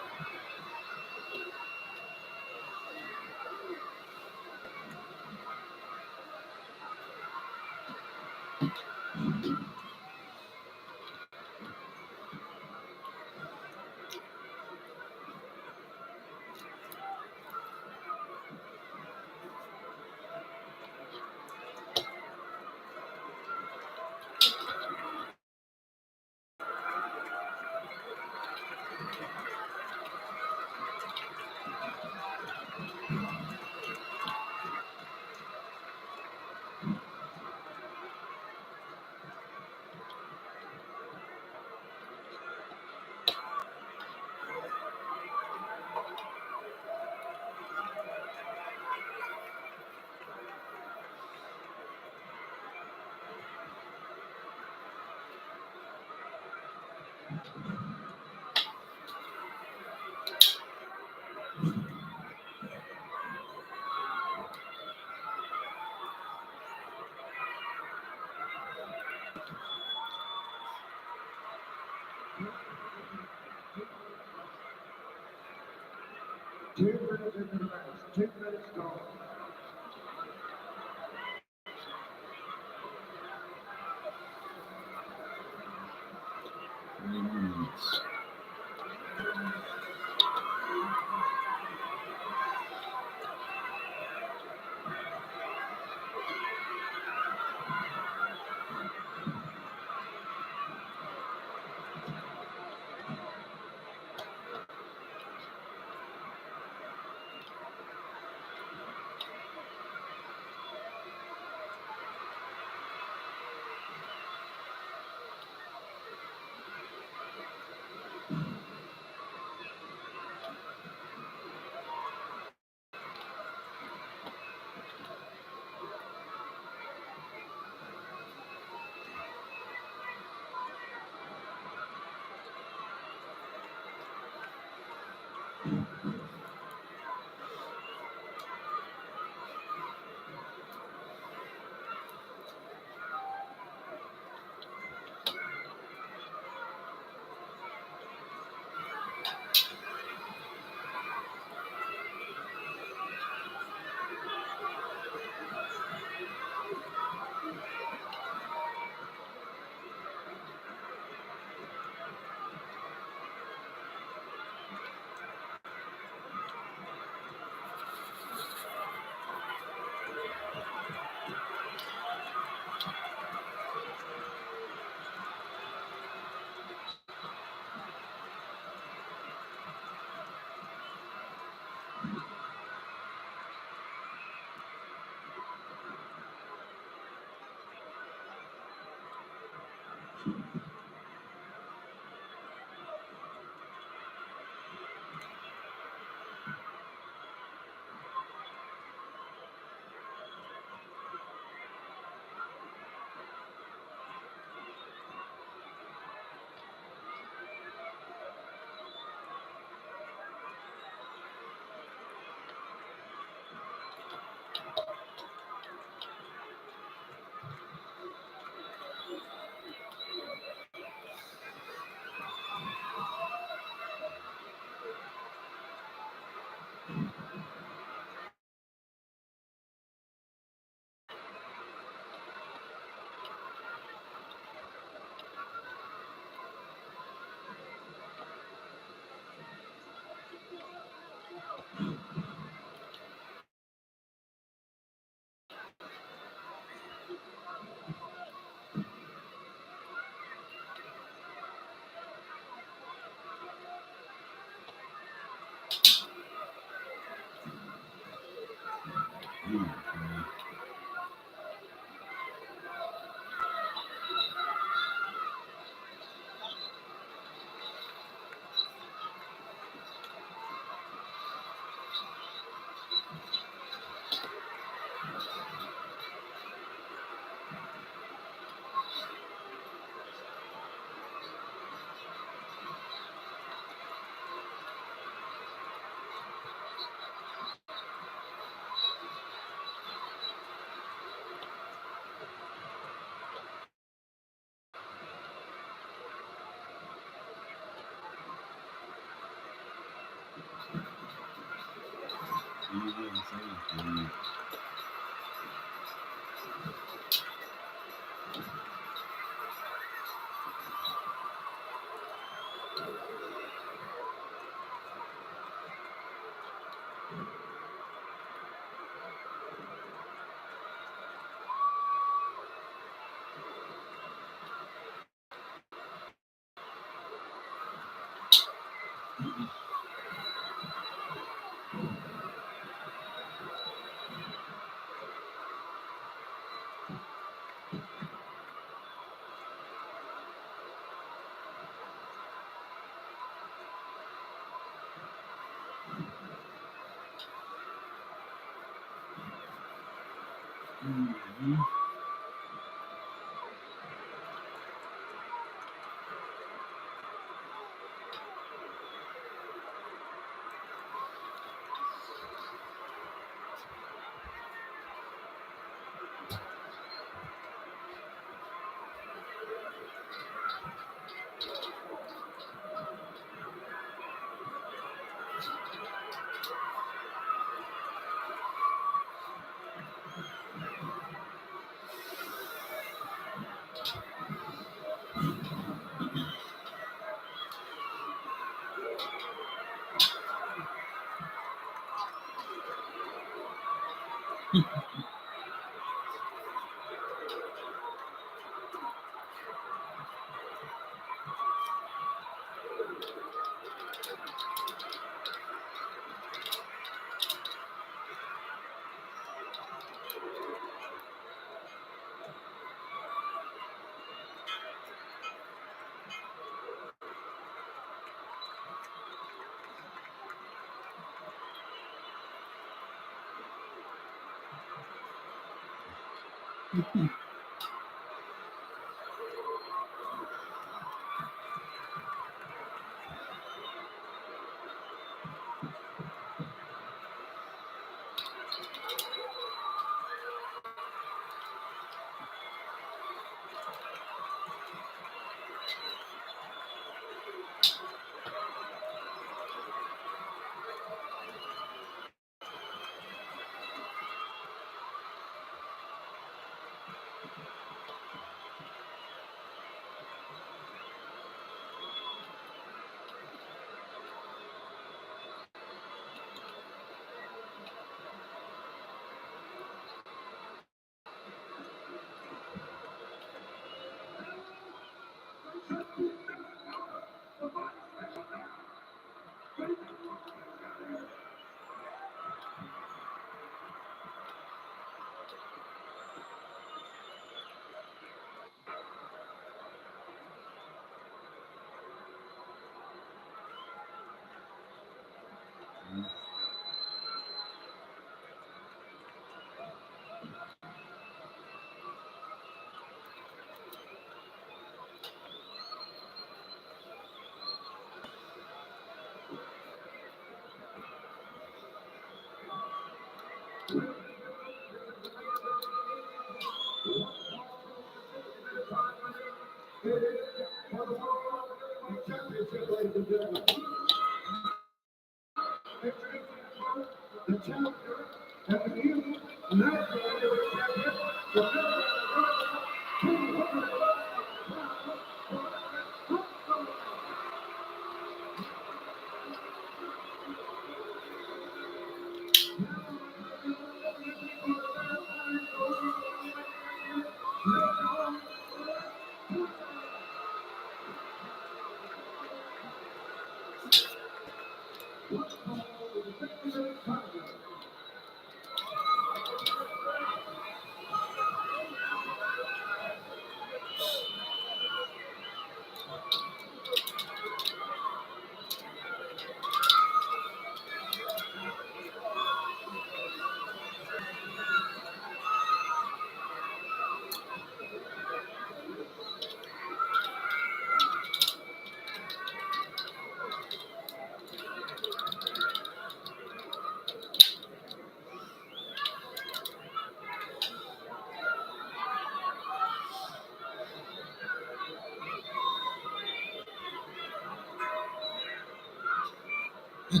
Yeah,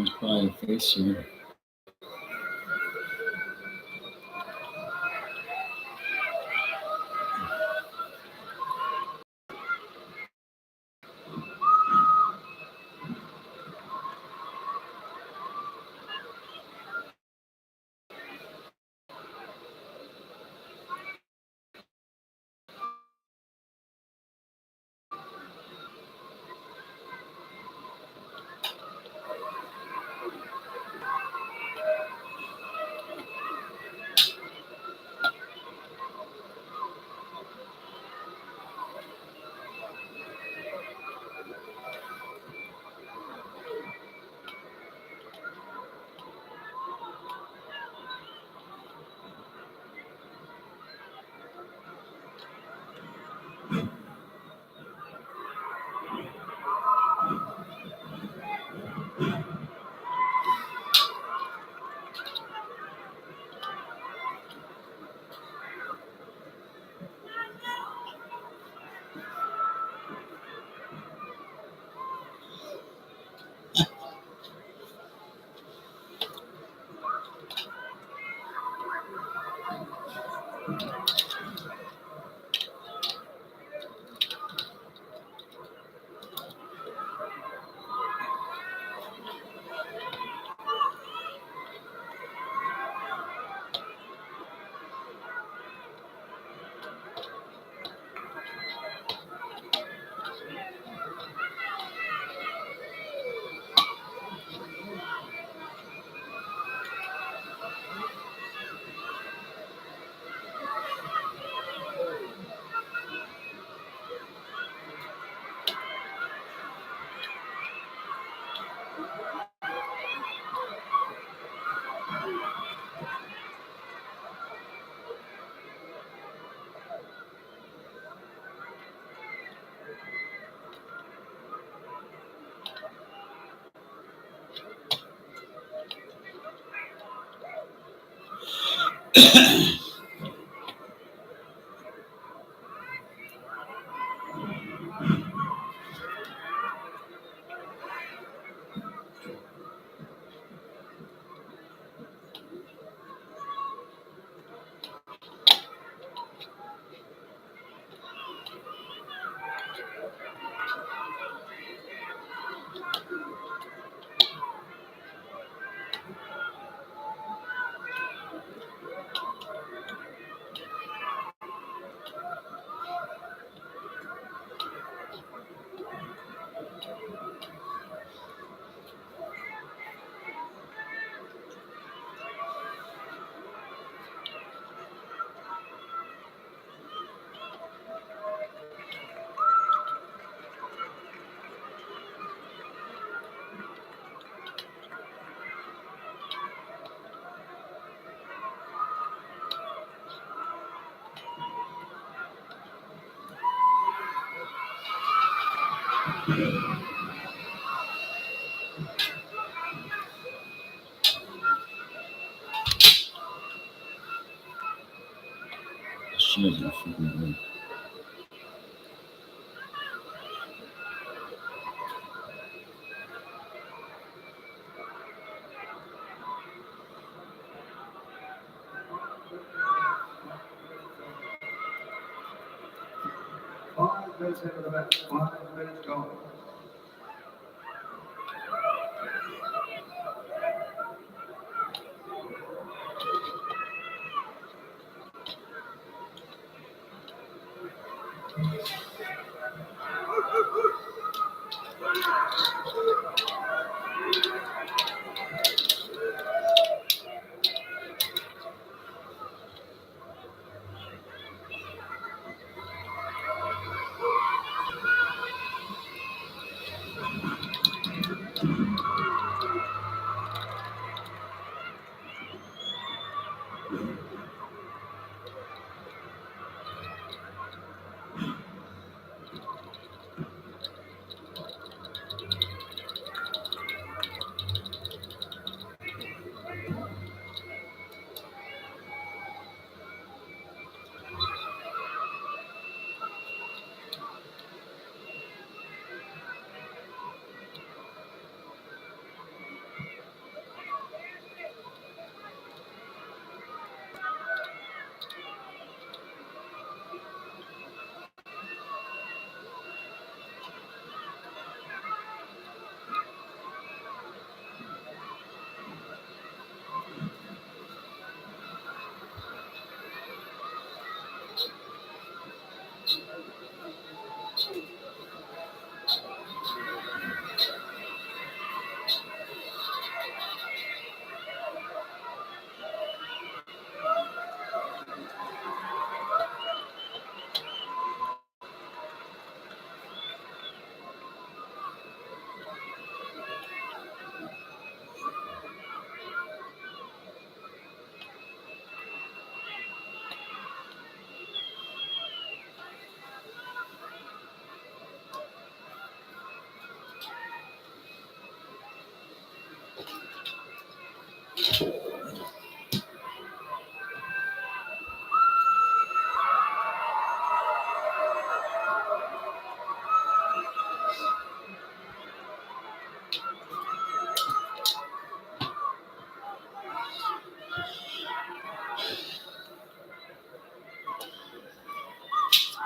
it's probably a face here. Shit, I fucking good. All right, Please into the match. 5 minutes gone.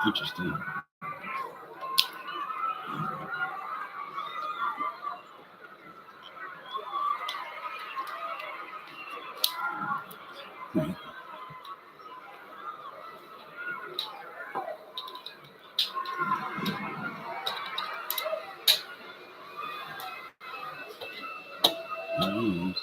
Interesting. Right. Mm.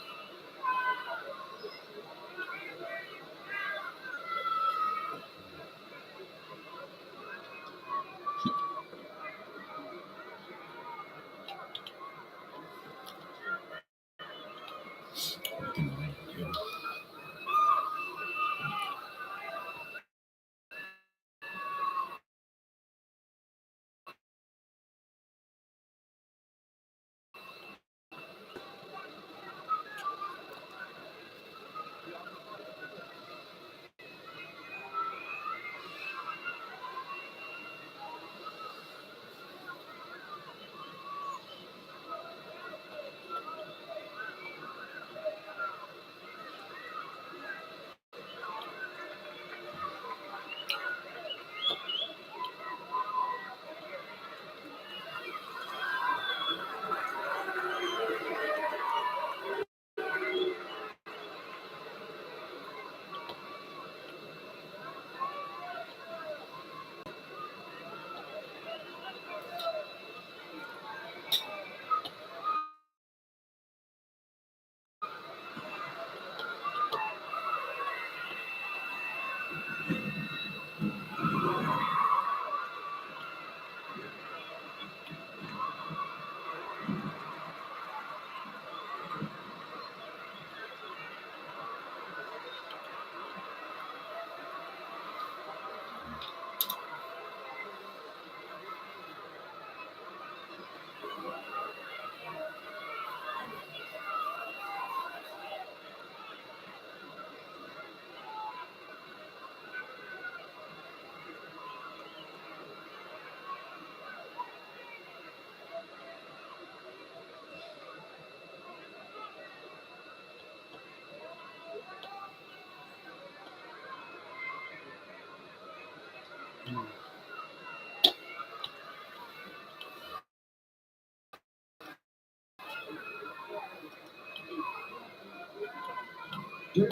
8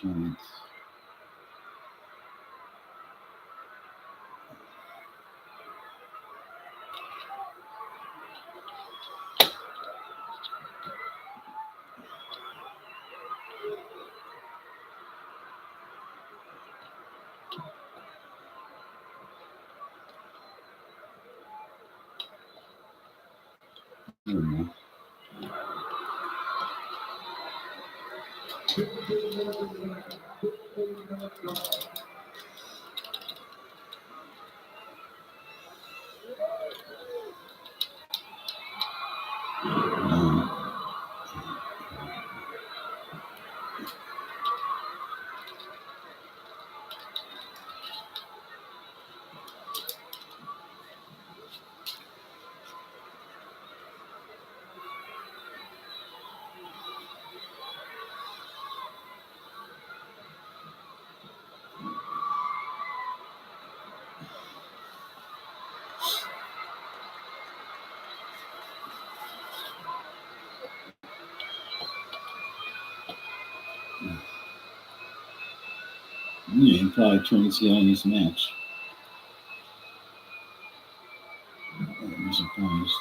minutes. Never mind. Yeah, he probably trying to see on this match. I'm surprised.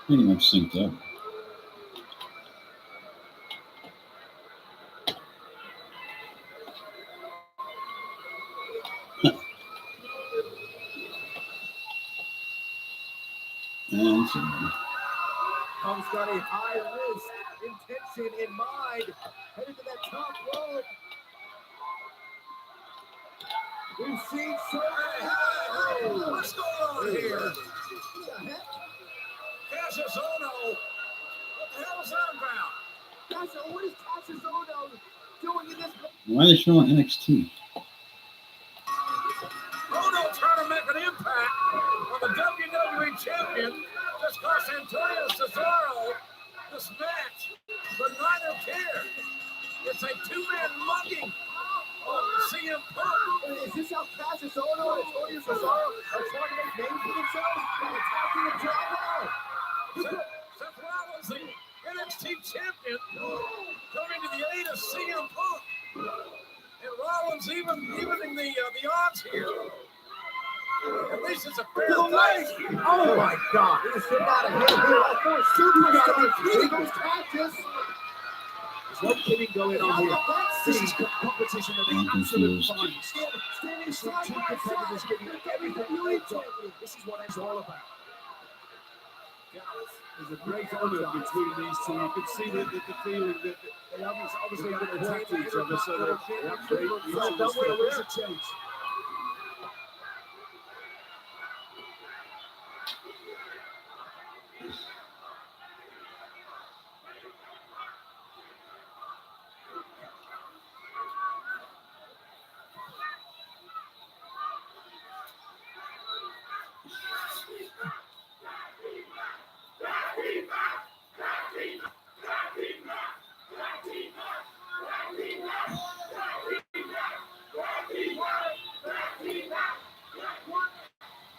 Pretty much synced up. And so, Tom's got a high risk intention in mind. Headed to that top rope. We've seen so many. What's going on here? Cassius Ohno. What the hell is that about? Cassius, what is Cassius Ohno doing in this? why are they showing NXT? Ohno trying to make an impact on the WWE champion. Just cost Antonio Cesaro this match, but neither care. It's a two-man mugging on CM Punk. Is this how Cassius Ohno and Antonio Cesaro are trying to make names for themselves and attacking each other? Seth Rollins, the NXT champion, coming to the aid of CM Punk. And Rollins evening the odds here. At least it's a fair fight. Oh my God! This is out of here. All four superstars. Here goes Cassius. There's no kidding going on here. This is competition at the I'm absolute confused. finest. Standing Two side by competitors side. giving everything you can. This is what it's all about. There's a great honor between these two. You can see the feeling that they obviously haven't attacked each other, so they have great mutual respect. There's a change.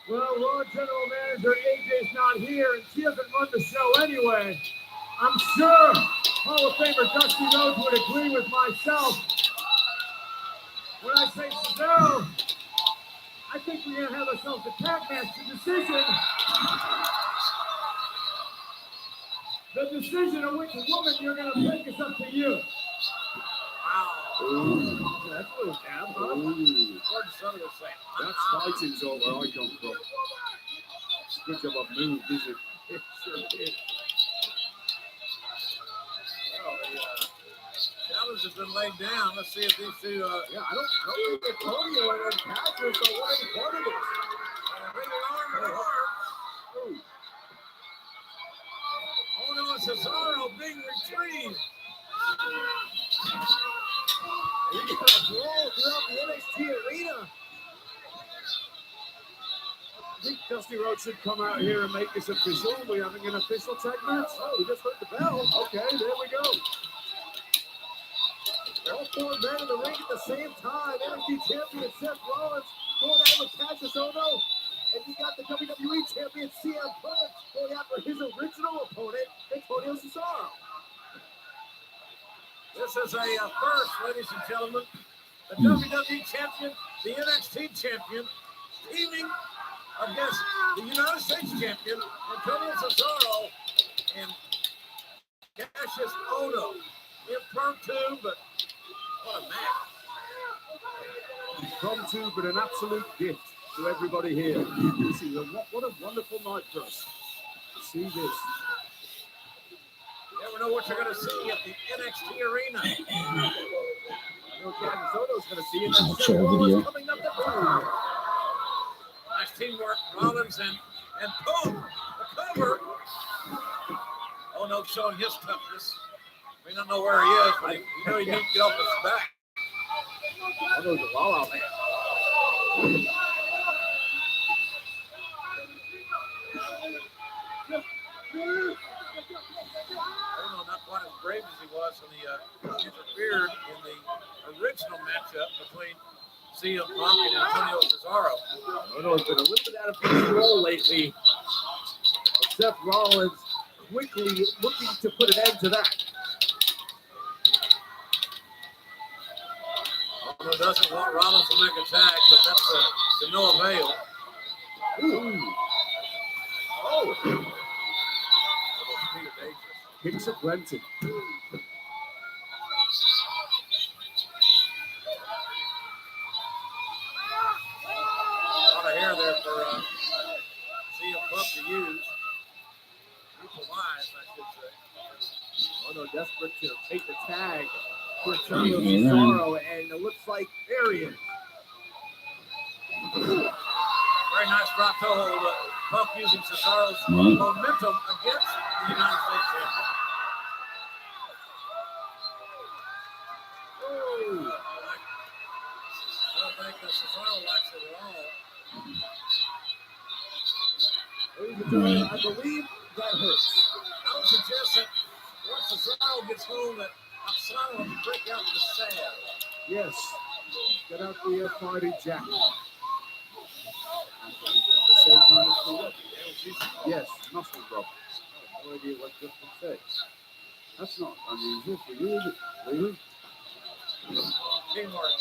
Well, Raw General Manager AJ's not here, and she doesn't run the show anyway. I'm sure Hall of Famer Dusty Rhodes would agree with myself when I say, Cesaro, I think we're going to have ourselves a tag match. The decision of which woman you're going to pick is up to you. Wow. That's a little jab, huh? Gordon Sumner was saying, That's fighting talk where I come from. Good job I've moved, is it? It sure is. well, the challenge has been laid down. Let's see if these two, Yeah, I don't think Antonio and Cassius are winning part of this. bring it arm to arm. Ohno and Cesaro being retrieved. We got a brawl throughout the NXT arena. I think Dusty Rhodes should come out here and make this official. We're having an official tag match. Oh, we just heard the bell. Okay, there we go. All four men in the ring at the same time. NXT champion Seth Rollins going out with Cassius Ohno. And you got the WWE champion CM Punk going after his original opponent, Antonio Cesaro. This is a first, ladies and gentlemen. The WWE champion, the NXT champion, teaming against the United States champion, Antonio Cesaro, and Cassius Ohno. Impromptu, but what a match. Impromptu, but an absolute gift to everybody here. This is what a wonderful night for us. See this. Never know what you're going to see at the NXT arena. I know Cassius Ohno's going to see it. I'll show a video. Coming up the Nice teamwork, Rollins and Punk. The cover. Ohno showing his toughness. We don't know where he is, but you know he needs to get off his back. Ohno's a wallow man. Ohno not quite as brave as he was when he interfered in the original matchup between CM Punk and Antonio Cesaro. Ohno's been a little bit out of control lately. Seth Rollins quickly looking to put an end to that. Although doesn't want Rollins to make a tag, but that's to no avail. Ooh. Oh. Kicks are plenty. A lot of hair there for CM Punk to use. Utilize, I should say. Oh no, desperate to take the tag for Antonio Cesaro, and it looks like there he is. Very nice drop toe hold. Punk using Cesaro's momentum against the United States champion. I don't think Cesaro likes it at all. I believe that hurts. I would suggest that once Cesaro gets home, that Oksana will break out the salve. Yes. Get out the party jacket. Is that the same kind of thing? Yes, muscle drop. No idea what Justin said. That's not unusual for you, is it? Really? Teamwork.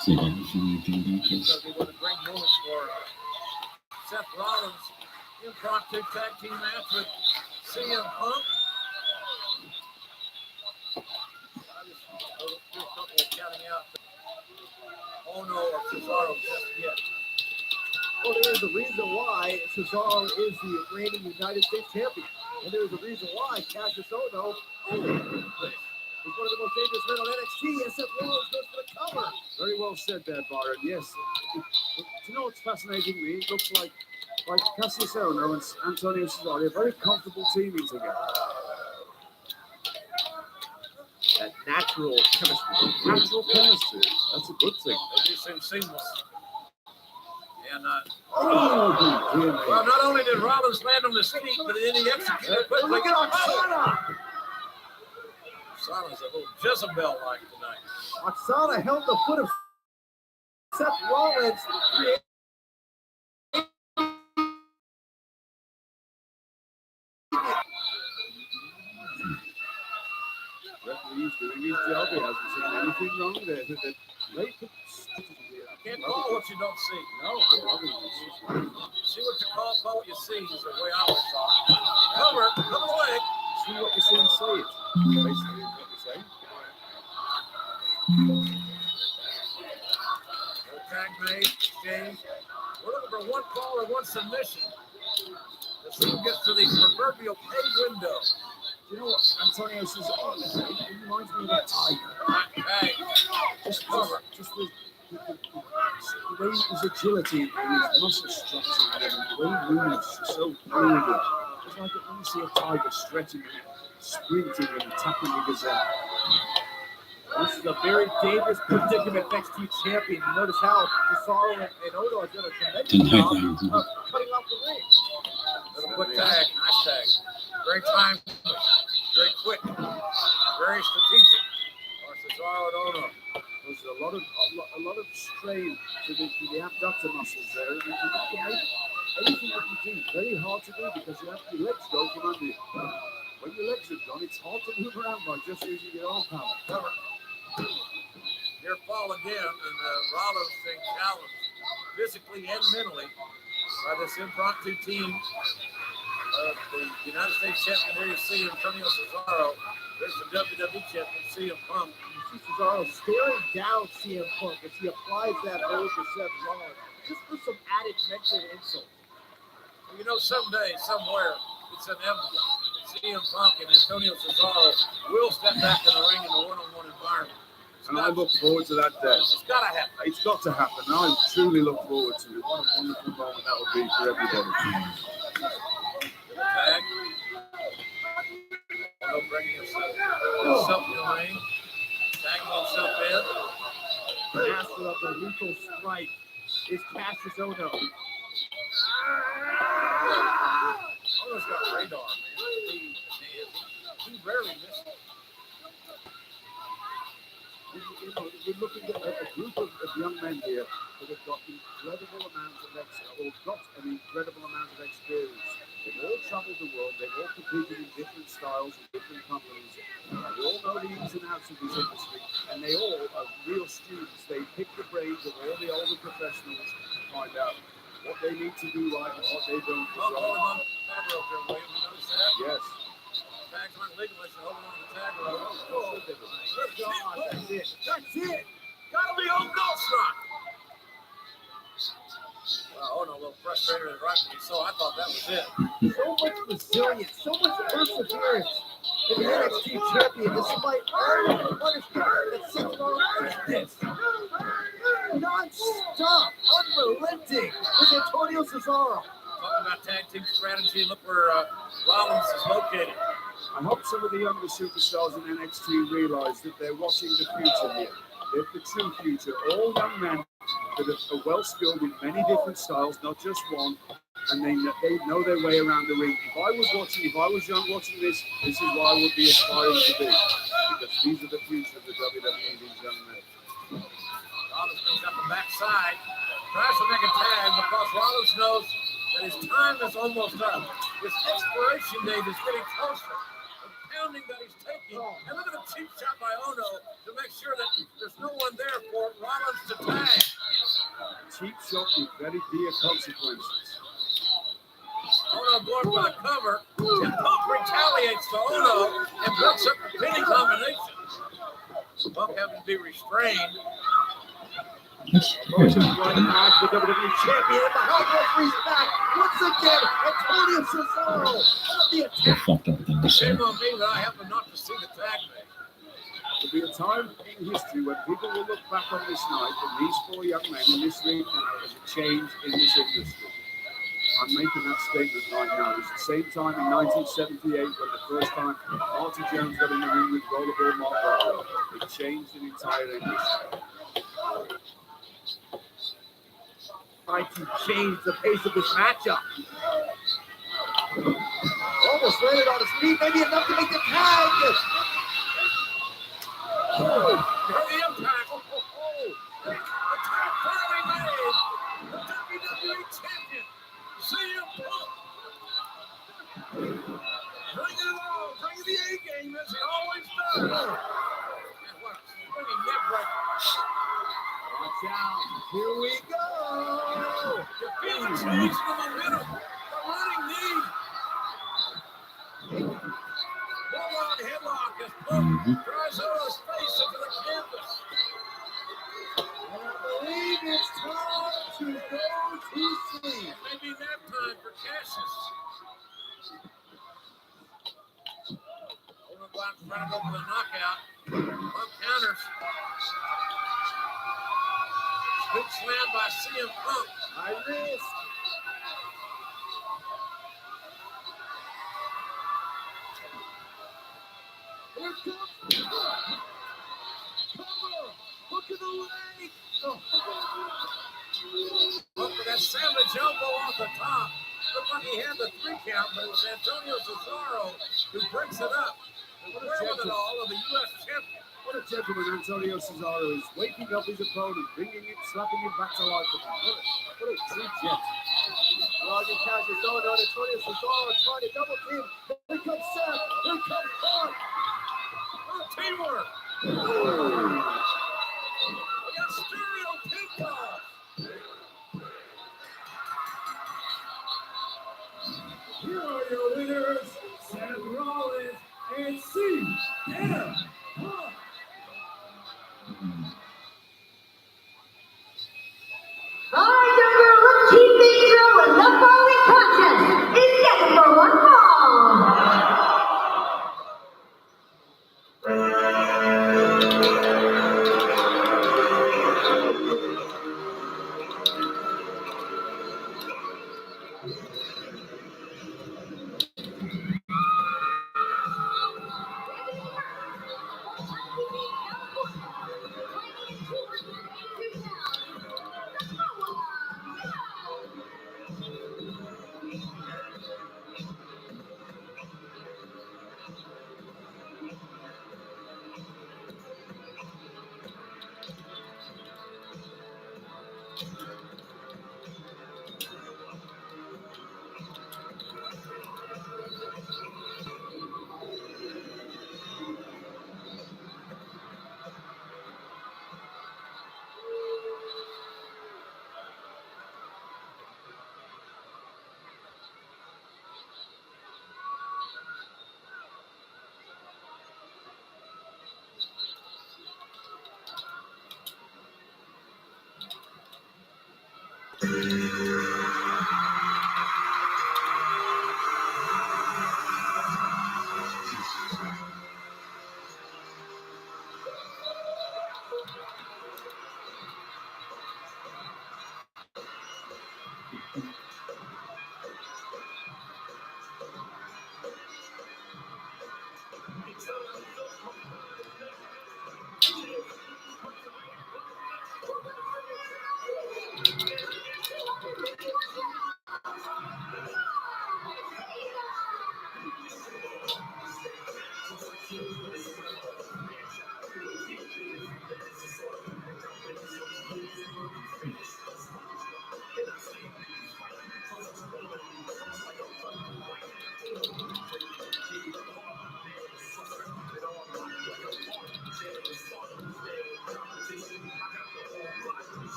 See if I can see anything about It's this. going to be one of the great moments for Seth Rollins' impromptu tag team match with CM Punk. I just do a couple of counting out. Oh no, or Cesaro just yet. Well, there is a reason why Cesaro is the reigning United States champion. And there is a reason why Cassius Ohno is one of the most dangerous men on NXT. Seth Rollins goes for the cover. Very well said there, Byron. Yes. Do you know what's fascinating me? It looks like Cassius Ohno and Antonio Cesaro are very comfortable teaming together. That natural chemistry. Natural chemistry. That's a good thing. They do seem seamless. And well, not only did Rollins land on his feet, but then he executed quickly. Look at Oksana! Oksana's a little Jezebel-like tonight. Oksana held the foot of Seth Rollins. Referee's doing his job. He hasn't seen anything wrong there. Can't call what you don't see. No, I'm loving this. See what you call what you see is the way I always thought. Cover the leg. See what you see and say it. Basically, what you say. No tag made, exchange. We're looking for one fall or one submission. The team gets to the proverbial pay window. You know what Antonio says? It reminds me of that tiger. Hey, Just the way his agility and his muscle structure and the way he moves is so fluid. It's like when you see a tiger stretching and sprinting and attacking the gazelle. This is a very dangerous predicament next to each champion. You notice how Cesaro and Ohno have done a tremendous job of cutting off the ring. little quick tag, nice tag. Very time, very quick, very strategic. Or Cesaro and Ohno. There's a lot of strain to the abductor muscles there. And you have to make anything that you do very hard to do because you have your legs go from under you. When your legs are gone, it's hard to move around by just using your arm power. Near fall again, and Rollins being challenged physically and mentally by this impromptu team of the United States champion. There you see Antonio Cesaro. There's the WWE champion, CM Punk. Cesaro staring down CM Punk as he applies that hold to Seth Rollins, just for some added mental insult. Well, you know, someday, somewhere, it's inevitable. CM Punk and Antonio Cesaro will step back in the ring in a one-on-one environment. And I look forward to that day. It's got to happen. It's got to happen. I truly look forward to it. What a wonderful moment that would be for everybody. Tag. Bringing himself in the ring. Tagging himself in. Master of the lethal strike is Cassius Ohno. Ohno's got radar, man. He rarely misses. You we're looking at a group of young men here that have got an incredible amount of experience. They've all traveled the world, they've all competed in different styles and different companies. They all know the ins and outs of this industry, and they all are real students. They pick the brains of all the older professionals to find out what they need to do right and what they don't do right. Yes. Tags aren't legal unless you're holding on to the tag rope. Good God, that's it. That's it. Gotta be old Goldschrock. Oh no, a little frustrated and rightfully so. I thought that was it. So much resilience, so much perseverance in the NXT champion, despite all of the punishment that sits on this. Non-stop, unrelenting with Antonio Cesaro. Talking about tag team strategy, look where Rollins is located. I hope some of the younger superstars in NXT realize that they're watching the future here. They're the true future. All young men that are well skilled in many different styles, not just one, and they know their way around the ring. If I was young watching this is what I would be aspiring to be. Because these are the future of the WWE, these young men. Rollins comes up the backside, tries to make a tag because Rollins knows that his time is almost up. His expiration date is getting closer. The pounding that he's taking, and look at the cheap shot by Ono to make sure that there's no one there for Rollins to tag. Cheap shot with very dear consequences. Ono going for the cover, and Punk retaliates to Ono and breaks up the pinning combination. Punk having to be restrained. Motion running back, the WWE champion, and the hot referee's back once again. Antonio Cesaro on the attack. Shame on me that I happen not to see the tag made. There'll be a time in history when people will look back on this night and these four young men in this ring now as a change in this industry. I'm making that statement right now. It's the same time in 1978 when the first time Marty Jones got in the ring with Rollerball Mark Rocco. It changed an entire industry. Trying to change the pace of this matchup. Almost landed on his feet, maybe enough to make the tag. The impact. The tag finally made. The WWE champion, CM Punk. Bring it on. Bring the A-game as he always does. And what a swinging neck breaker. Watch out. Here we go. You feel the change in the momentum. The running knee. Full-on headlock as Punk drives Ono's face into the canvas. And I believe it's time to go to sleep. Maybe nap time for Cassius. Ono trying to go for the knockout. Punk counters. Big slam by CM Punk. High risk. Here comes cover. Look at the leg. Punk with that savage elbow off the top. Looked like he had the 3 count, but it was Antonio Cesaro who breaks it up. The wherewithal of the U.S. champion. What a gentleman Antonio Cesaro is, waking up his opponent, bringing him, slapping him back to life. What a true gent. Roger Cassius on Antonio Cesaro trying to double team. Here comes Seth. Here comes Punk. What teamwork. We got stereo pinfall. Here are your winners, Seth Rollins and CM Punk. Our number one keeping show in the following contest is set for one fall.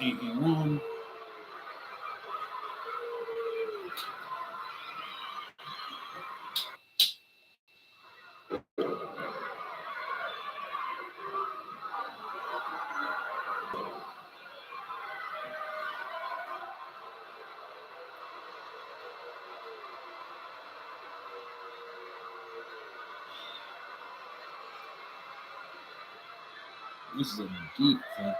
8-1. This is a deep cut.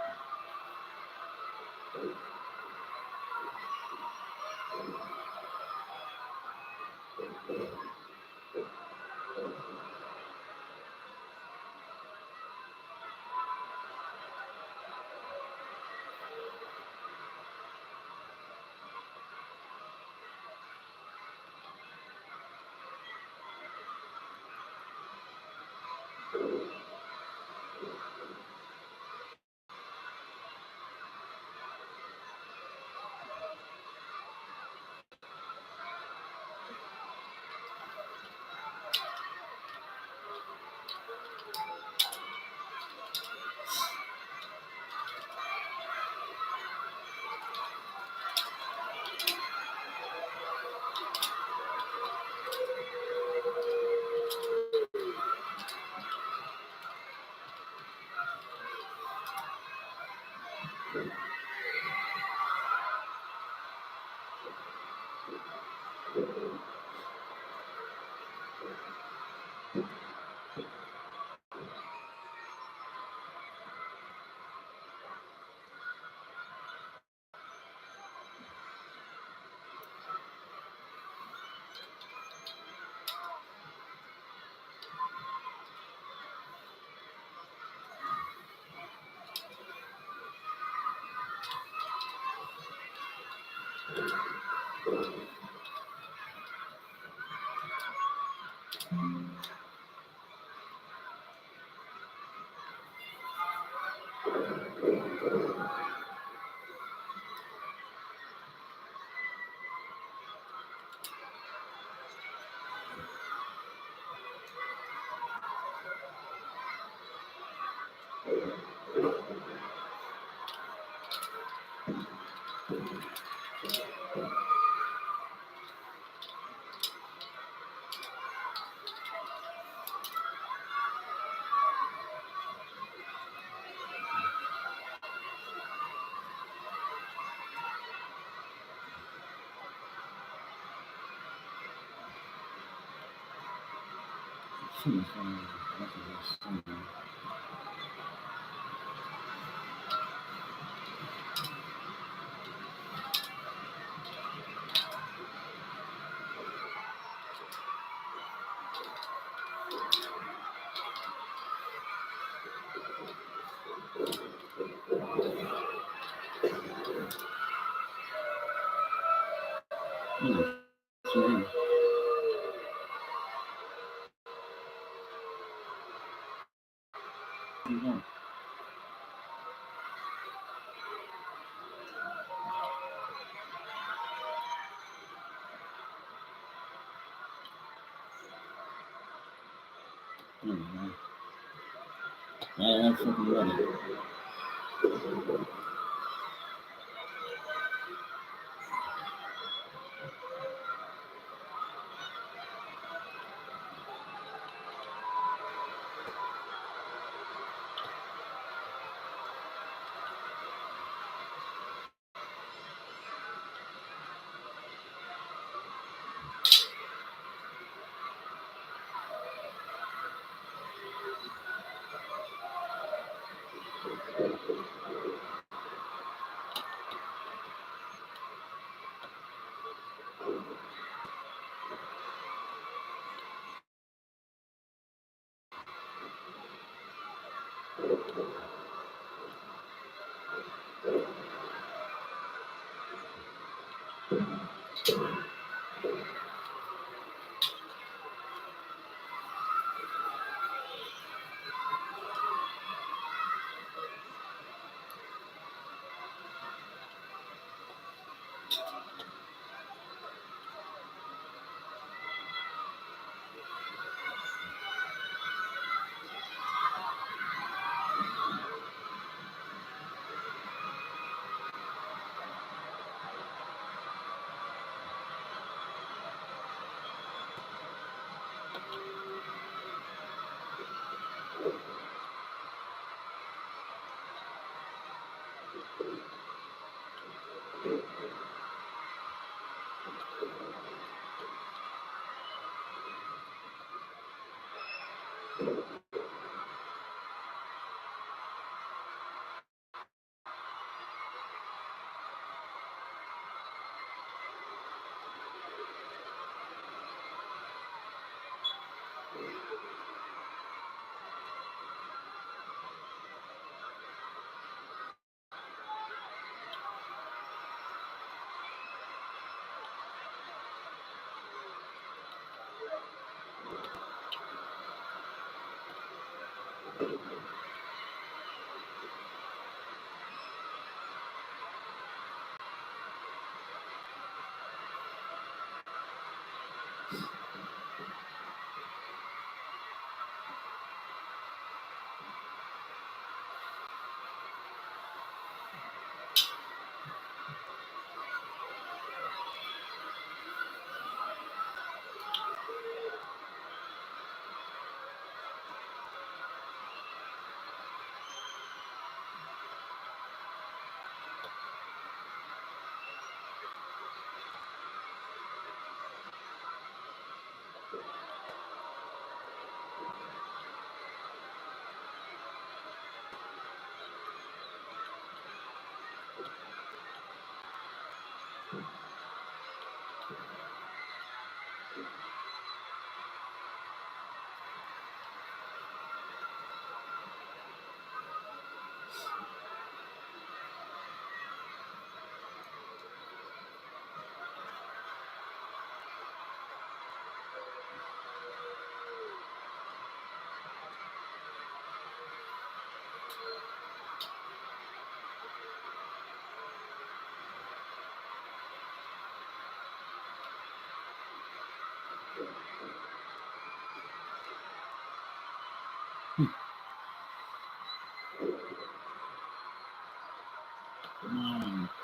I'm fucking ready.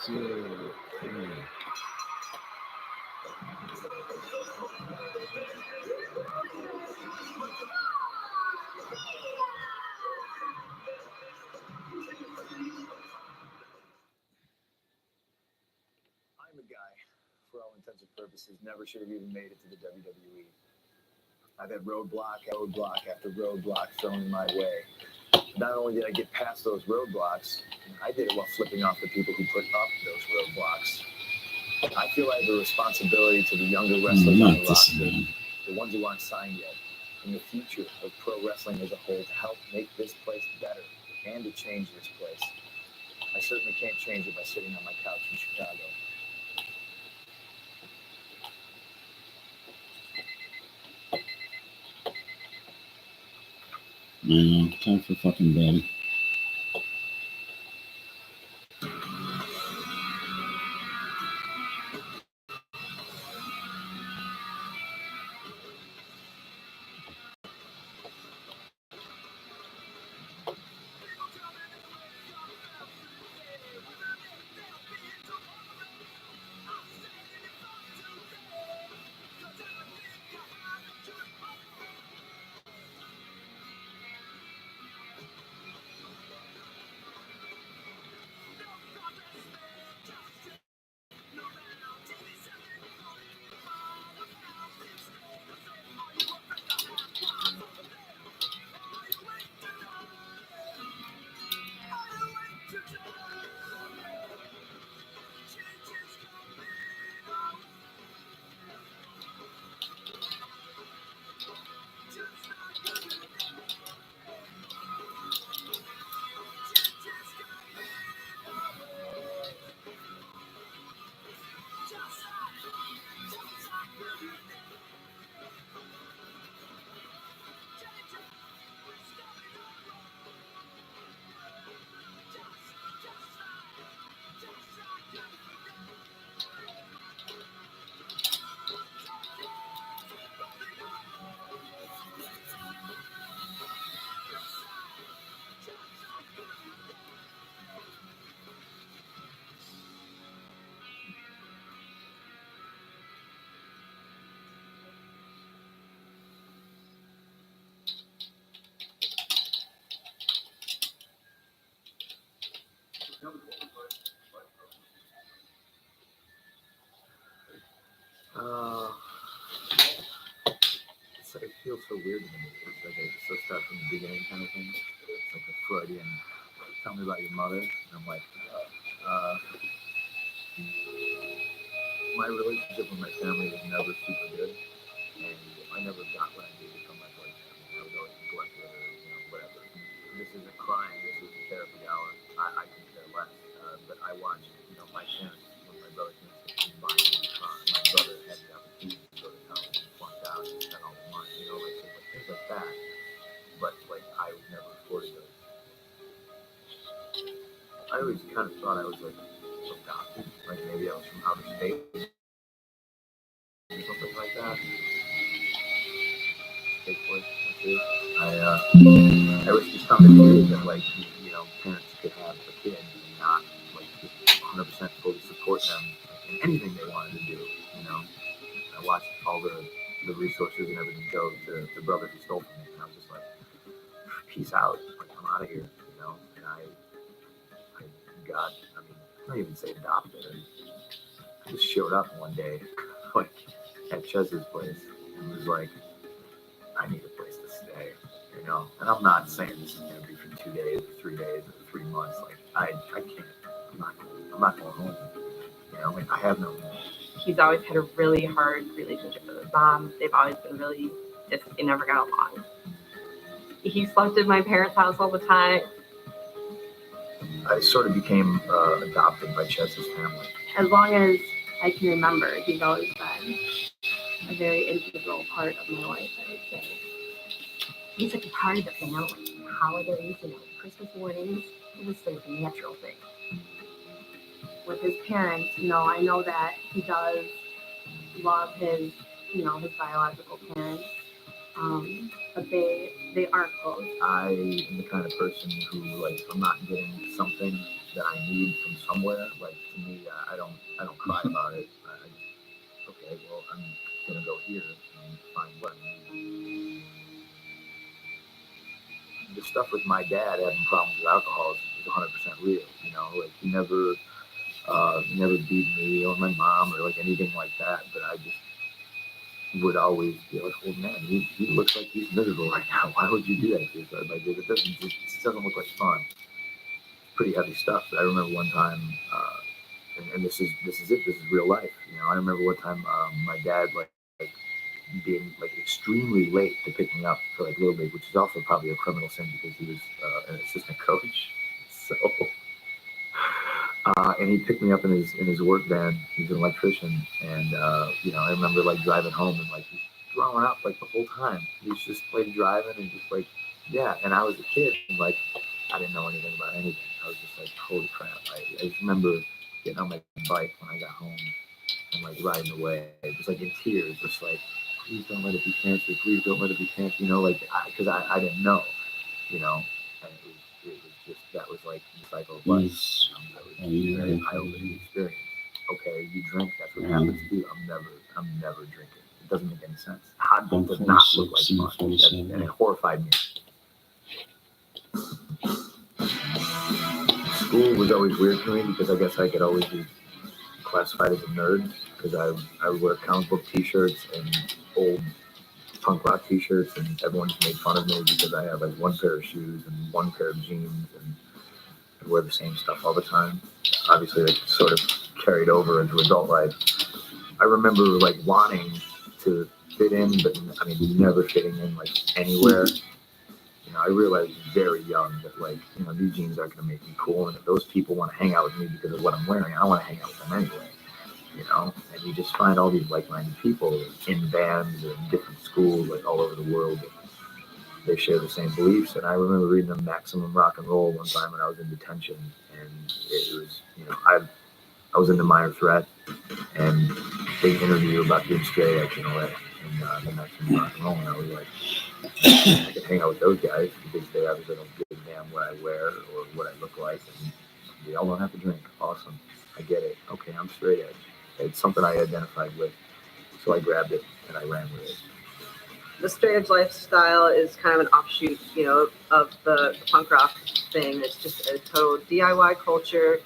I'm a guy, for all intents and purposes, never should have even made it to the WWE. I've had roadblock after roadblock thrown in my way. Not only did I get past those roadblocks, I did it while flipping off the people who put up those roadblocks. I feel I have a responsibility to the younger wrestlers on the roster, the ones who aren't signed yet, and the future of pro wrestling as a whole to help make this place better and to change this place. I certainly can't change it by sitting on my couch in Chicago. Time for fucking bed. It feels so weird to me. It's like so start from the beginning kind of thing. It's like a Freudian, tell me about your mother. And I'm like, my relationship with my family was never super good. And I never got what I needed from my blood family. I was always neglected or, whatever. This isn't crying. This isn't therapy hour. I could care less. But I watched, my parents, when my brother came to buy me my brother had the opportunity to go to college and flunk out and spend all the money, things like that. But, I was never afforded those. I always kind of thought I was, adopted. Maybe I was from outer space or something like that. Fake voice, I was just kind of curious that, parents could have a kid and not, 100% fully support them in anything they wanted to do, I watched all the resources and everything go to the brother who stole from me, and I was just like, peace out, I'm out of here, and I got, I'm not even say adopted, I just showed up one day, at Chez's place, and was like, I need a place to stay, and I'm not saying this is going to be for 2 days, or 3 days, or 3 months, I can't, I'm not going home, I have no home. He's always had a really hard relationship with his mom. They've always been really, they never got along. He slept in my parents' house all the time. I sort of became adopted by Chez's family. As long as I can remember, he's always been a very integral part of my life, I would say. He's like a part of the family. Holidays, Christmas mornings, it was like a natural thing. With his parents, I know that he does love his, his biological parents, but they aren't close. I am the kind of person who, if I'm not getting something that I need from somewhere. Like to me, I don't cry about it. Okay, well, I'm gonna go here and find what I need. The stuff with my dad having problems with alcohol is 100% real. You know, like he never beat me or my mom or like anything like that. But I just would always be like, "Oh man, he looks like he's miserable right now. Why would you do that to yourself? Like it doesn't look like fun." Pretty heavy stuff. But I remember one time, and this is it. This is real life. You know, I remember one time my dad like being like extremely late to pick me up for like Little League, which is also probably a criminal sin because he was an assistant coach. So, and he picked me up in his work van. He's an electrician, and you know, I remember like driving home and like he's throwing up like the whole time. He's just like driving and just like yeah. And I was a kid, and like I didn't know anything about anything. I was just like, holy crap! I just remember getting on my bike when I got home and like riding away, just like in tears, just like, please don't let it be cancer. Please don't let it be cancer. You know, like because I didn't know, you know, and it was just that was like the cycle of life. That was a very eye-opening experience. Okay, you drink, that's what happens to you. I'm never drinking. It doesn't make any sense. Hot does not look like fun, and it horrified me. School was always weird for me because I guess I could always be classified as a nerd because I would wear comic book T-shirts and old punk rock T-shirts, and everyone just made fun of me because I have like one pair of shoes and one pair of jeans, and I wear the same stuff all the time. Obviously, it sort of carried over into adult life. I remember like wanting to fit in, but I mean, never fitting in like anywhere. You know, I realized very young that like, you know, these jeans aren't going to make me cool, and if those people want to hang out with me because of what I'm wearing, I want to hang out with them anyway. You know, and you just find all these like-minded people in bands and different schools, like all over the world. They share the same beliefs. And I remember reading a Maximum Rock and Roll one time when I was in detention, and it was, you know, I was into Minor Threat, and big interview about being straight edge and all that, and the Maximum Rock and Roll, and I was like, I can hang out with those guys because they obviously don't give a damn what I wear or what I look like, and we all don't have to drink. Awesome, I get it. Okay, I'm straight edge. It's something I identified with, so I grabbed it and I ran with it. The straight edge lifestyle is kind of an offshoot, you know, of the punk rock thing. It's just a total DIY culture.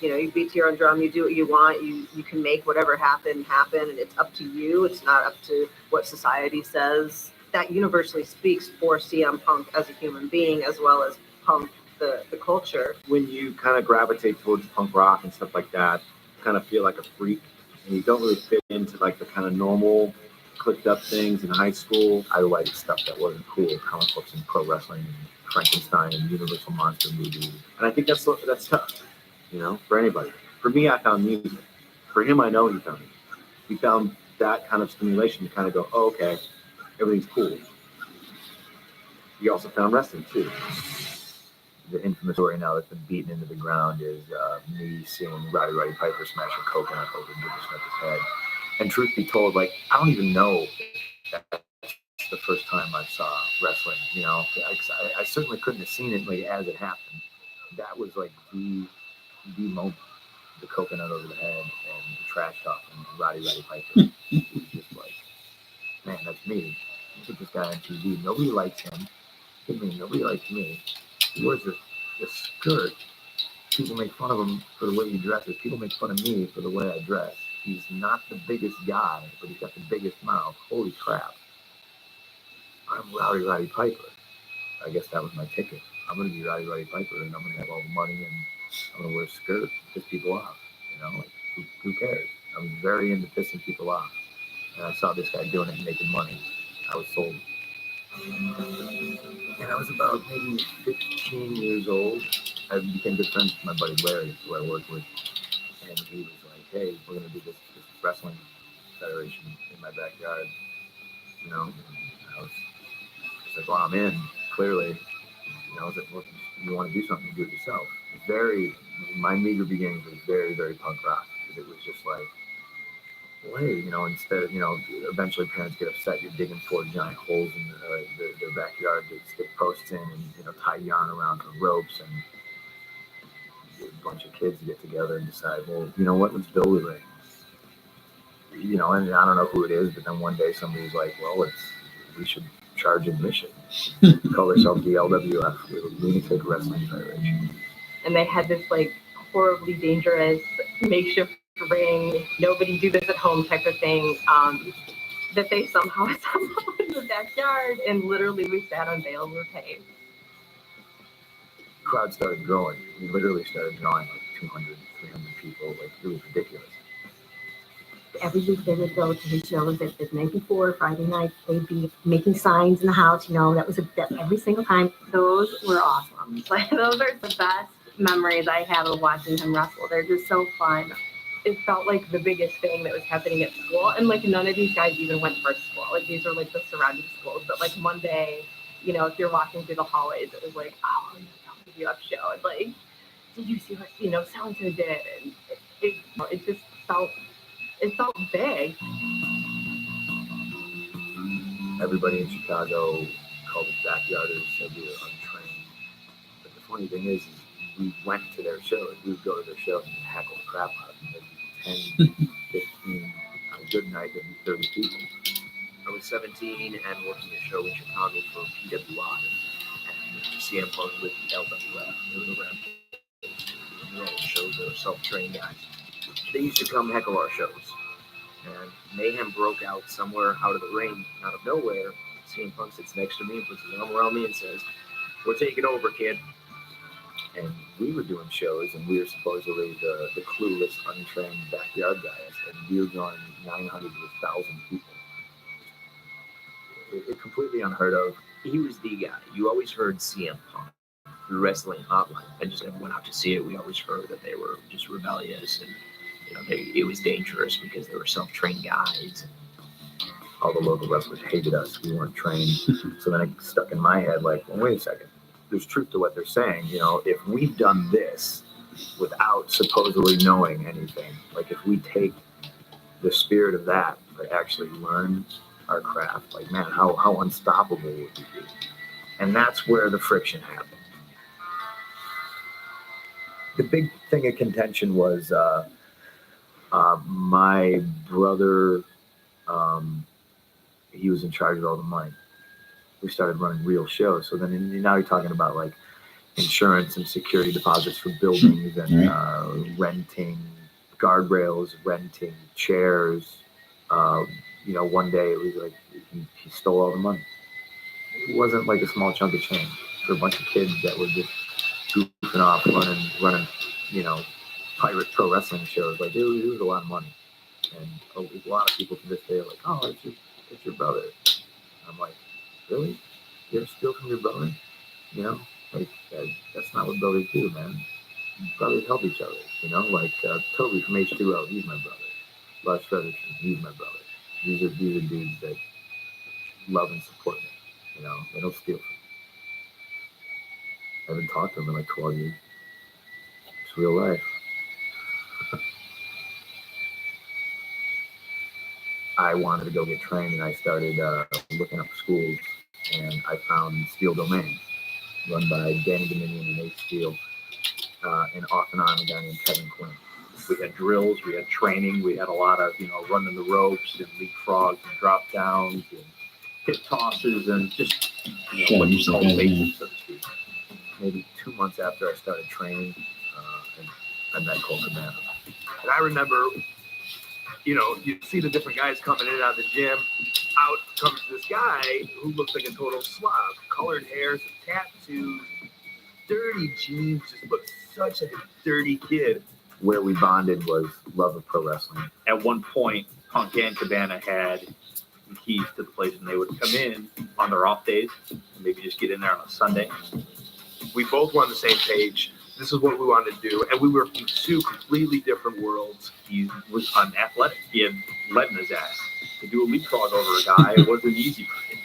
You know, you beat to your own drum, you do what you want, you can make whatever happen, and it's up to you. It's not up to what society says. That universally speaks for CM Punk as a human being, as well as Punk, the culture. When you kind of gravitate towards punk rock and stuff like that, you kind of feel like a freak, and you don't really fit into like the kind of normal clicked up things in high school. I liked stuff that wasn't cool, comic books and pro wrestling and Frankenstein and Universal Monster movies. And I think that's tough, you know, for anybody. For me, I found music. For him, I know he found it. He found that kind of stimulation to kind of go, oh, okay, everything's cool. He also found wrestling too. The infamous story now that's been beaten into the ground is me seeing Roddy Piper smash a coconut over Jimmy Smith's head. And truth be told, like, I don't even know if that's the first time I saw wrestling, you know. I certainly couldn't have seen it like as it happened. That was like the moment. The coconut over the head and the trash talking Roddy Piper. It was just like, man, that's me. Look at this guy on TV. Nobody likes him. Look at me. Nobody likes me. He wears a skirt. People make fun of him for the way he dresses. People make fun of me for the way I dress. He's not the biggest guy, but he's got the biggest mouth. Holy crap. I'm Roddy Piper. I guess that was my ticket. I'm going to be Roddy Piper, and I'm going to have all the money, and I'm going to wear a skirt, piss people off. You know, like, who cares? I'm very into pissing people off. And I saw this guy doing it and making money. I was sold. And I was about maybe 15 years old. I became good friends with my buddy Larry, who I worked with. And he was like, hey, we're going to do this wrestling federation in my backyard. You know, and I was like, well, I'm in, clearly. You know, I was like, well, you want to do something, do it yourself. My meager beginnings was very, very punk rock. Because it was just like, well, hey, you know, instead of, you know, eventually parents get upset, you're digging 4 giant holes in their backyard to stick posts in and, you know, tie yarn around the ropes. And a bunch of kids get together and decide, well, you know what, let's build a ring. You know, and I don't know who it is, but then one day somebody's like, well, we should charge admission. Call themselves the LWF, Little Lunatic Wrestling Federation. And they had this like horribly dangerous makeshift ring, nobody do this at home type of thing, that they somehow in the backyard, and literally we sat on bales of hay. Crowd started growing. We literally started drawing like 200, 300 people. Like, it was ridiculous. Every week they would go to his shows the night before, Friday night. They'd be making signs in the house, you know, that every single time. Those were awesome. Like, those are the best memories I have of watching him wrestle. They're just so fun. It felt like the biggest thing that was happening at school. And like none of these guys even went first school. Like these are like the surrounding schools. But like Monday, you know, if you're walking through the hallways, it was like, oh, the UF show. And like, did you see what, you know, so-and-so did? And it just felt big. Everybody in Chicago called us backyarders, said we were untrained. But the funny thing is we went to their shows. We would go to their shows and heckle the crap out of them. There'd be 10, 15, on a good night, there'd be 30 people. I was 17 and working a show in Chicago for PWI. And CM Punk with the LWF. It was around shows that were self-trained guys. They used to come heckle our shows. And mayhem broke out somewhere out of the ring, out of nowhere. CM Punk sits next to me and puts his arm around me and says, "We're taking over, kid." And we were doing shows, and we were supposedly the clueless, untrained backyard guys, and we were drawing 900 to 1,000 people. It completely unheard of. He was the guy. You always heard CM Punk through Wrestling Hotline. I just never went out to see it. We always heard that they were just rebellious, and you know, it was dangerous because they were self-trained guys. All the local wrestlers hated us. We weren't trained. So then it stuck in my head, like, well, wait a second. There's truth to what they're saying. You know, if we've done this without supposedly knowing anything, like if we take the spirit of that to actually learn our craft, like, man, how unstoppable would we be? And that's where the friction happened. The big thing of contention was my brother, he was in charge of all the money. We started running real shows. So then now you're talking about like insurance and security deposits for buildings and renting guardrails, renting chairs. You know, one day it was like he stole all the money. It wasn't like a small chunk of change for a bunch of kids that were just goofing off, running, you know, pirate pro wrestling shows. Like it was a lot of money, and a lot of people to this day are like, "Oh, it's your brother." I'm like, really? You ever steal from your brother? You know, like that's not what brothers do, man. Brothers help each other. You know, like Toby from H2O, he's my brother. Lars Frederiksen, he's my brother. These are dudes that love and support me. You know, they don't steal from me. I haven't talked to them in like 12 years. It's real life. I wanted to go get trained, and I started looking up schools, and I found Steel Domain, run by Danny Dominion and Nate Steele, and off and on a guy named Kevin Quinn. We had drills, we had training, we had a lot of, you know, running the ropes and leapfrogs and drop downs and hip tosses and just, you know, what you call basics, so to speak. Maybe 2 months after I started training, and I met Cole Cabana. And I remember, you know, you'd see the different guys coming in and out of the gym. Out comes this guy who looks like a total slob. Colored hair, some tattoos, dirty jeans, just looked such a dirty kid. Where we bonded was love of pro wrestling. At one point, Punk and Cabana had keys to the place, and they would come in on their off days and maybe just get in there on a Sunday. We both were on the same page. This is what we wanted to do, and we were from two completely different worlds. He was unathletic. He had lead in his ass. To do a leapfrog over a guy, it wasn't easy for him.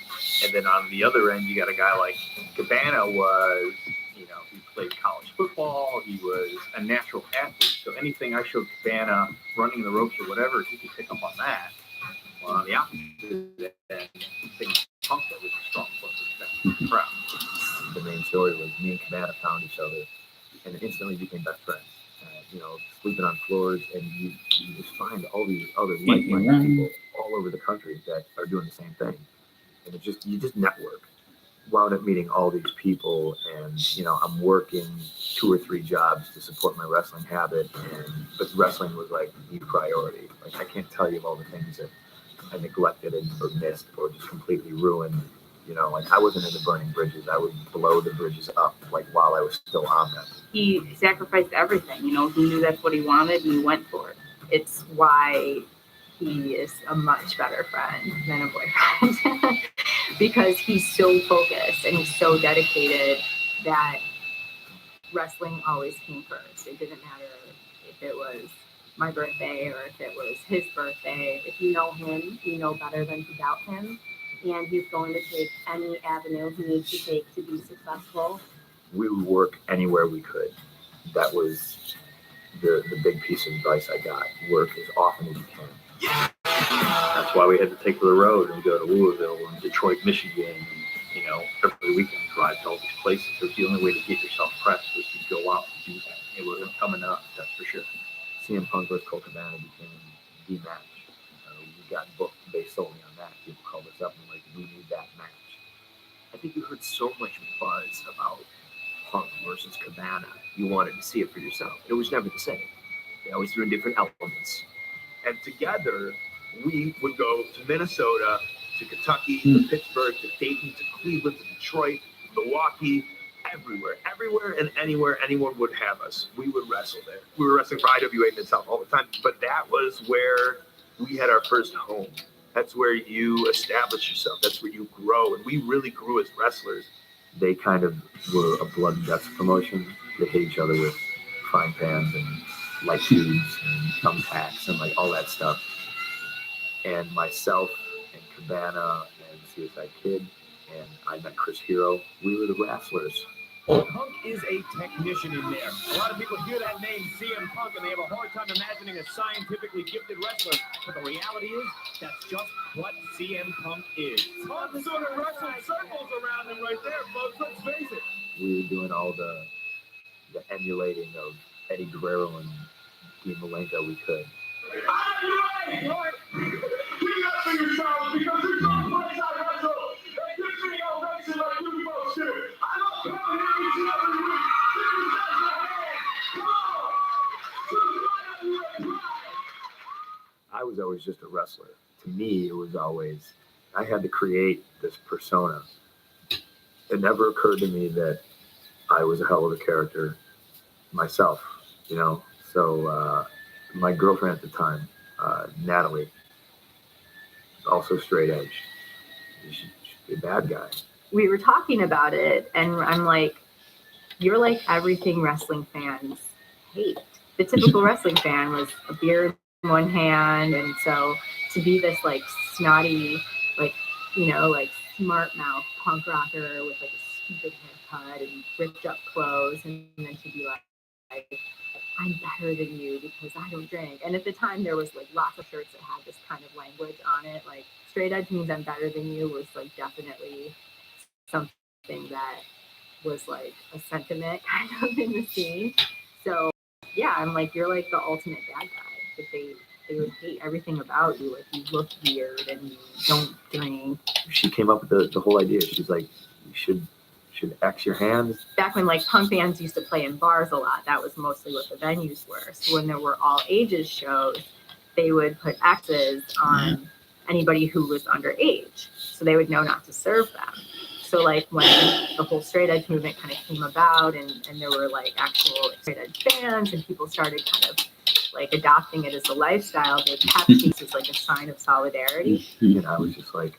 And then on the other end, you got a guy like Cabana was, you know, he played college football. He was a natural athlete. So anything I showed Cabana running the ropes or whatever, he could pick up on that. Well, on the opposite end, things Punk that was a strong crowd. The main story was me and Cabana found each other and instantly became best friends. Sleeping on floors, and you just find all these other like-minded people all over the country that are doing the same thing, and you just network. Wound up meeting all these people, and I'm working 2 or 3 jobs to support my wrestling habit, but wrestling was like the priority. Like, I can't tell you of all the things that I neglected or missed or just completely ruined. Like, I wasn't into burning bridges. I would blow the bridges up like while I was still on them. He sacrificed everything. He knew that's what he wanted and he went for it. It's why he is a much better friend than a boyfriend because he's so focused and he's so dedicated that wrestling always came first. It didn't matter if it was my birthday or if it was his birthday. If you know him, you know better than to doubt him. And he's going to take any avenue he needs to take to be successful. We would work anywhere we could. That was the big piece of advice I got. Work as often as you can. That's why we had to take to the road and go to Louisville and Detroit, Michigan, and, every weekend drive to all these places. It was the only way to get yourself pressed was to go out and do that. It wasn't coming up, that's for sure. CM Punk versus Colt Cabana became the match. We got booked based solely on that. People called us up and were like, we need that match. I think you heard so much buzz about Punk versus Cabana. You wanted to see it for yourself. It was never the same. They always threw in different elements. And together, we would go to Minnesota, to Kentucky, to Pittsburgh, to Dayton, to Cleveland, to Detroit, Milwaukee, everywhere and anywhere anyone would have us. We would wrestle there. We were wrestling for IWA Mid-South all the time, but that was where we had our first home. That's where you establish yourself. That's where you grow. And we really grew as wrestlers. They kind of were a blood and guts promotion. They hit each other with frying pans and light tubes and thumbtacks and like all that stuff. And myself and Cabana and CSI Kid and I met Chris Hero. We were the wrestlers. Punk is a technician in there. A lot of people hear that name, CM Punk, and they have a hard time imagining a scientifically gifted wrestler. But the reality is, that's just what CM Punk is. Punk sort of wrestling circles around him right there, folks. Let's face it. We were doing all the emulating of Eddie Guerrero and Dean Malenko we could. I'm right. We got to figure Charles because we don't play side wrestle. They just think I'm racing like you folks do. I don't come here each and every week. Figure out your hand. Come on. I was always just a wrestler. To me, it was always, I had to create this persona. It never occurred to me that I was a hell of a character myself, So my girlfriend at the time, Natalie, also straight edge. She's a bad guy. We were talking about it, and I'm like, you're like everything wrestling fans hate. The typical wrestling fan was a beer in one hand, and so to be this like snotty, like smart mouth punk rocker with like a stupid haircut and ripped up clothes, and then to be like I'm better than you because I don't drink. And at the time there was like lots of shirts that had this kind of language on it, like straight edge means I'm better than you was like definitely something that was like a sentiment kind of in the scene. So yeah, I'm like, you're like the ultimate bad guy. That they would hate everything about you. Like you look weird and you don't drink. She came up with the whole idea. She's like, you should X your hands. Back when like punk bands used to play in bars a lot, that was mostly what the venues were. So when there were all ages shows, they would put X's on anybody who was underage. So they would know not to serve them. So like when the whole straight edge movement kind of came about and there were like actual straight edge bands and people started kind of like adopting it as a lifestyle, they kept these as like a sign of solidarity. And I was just like,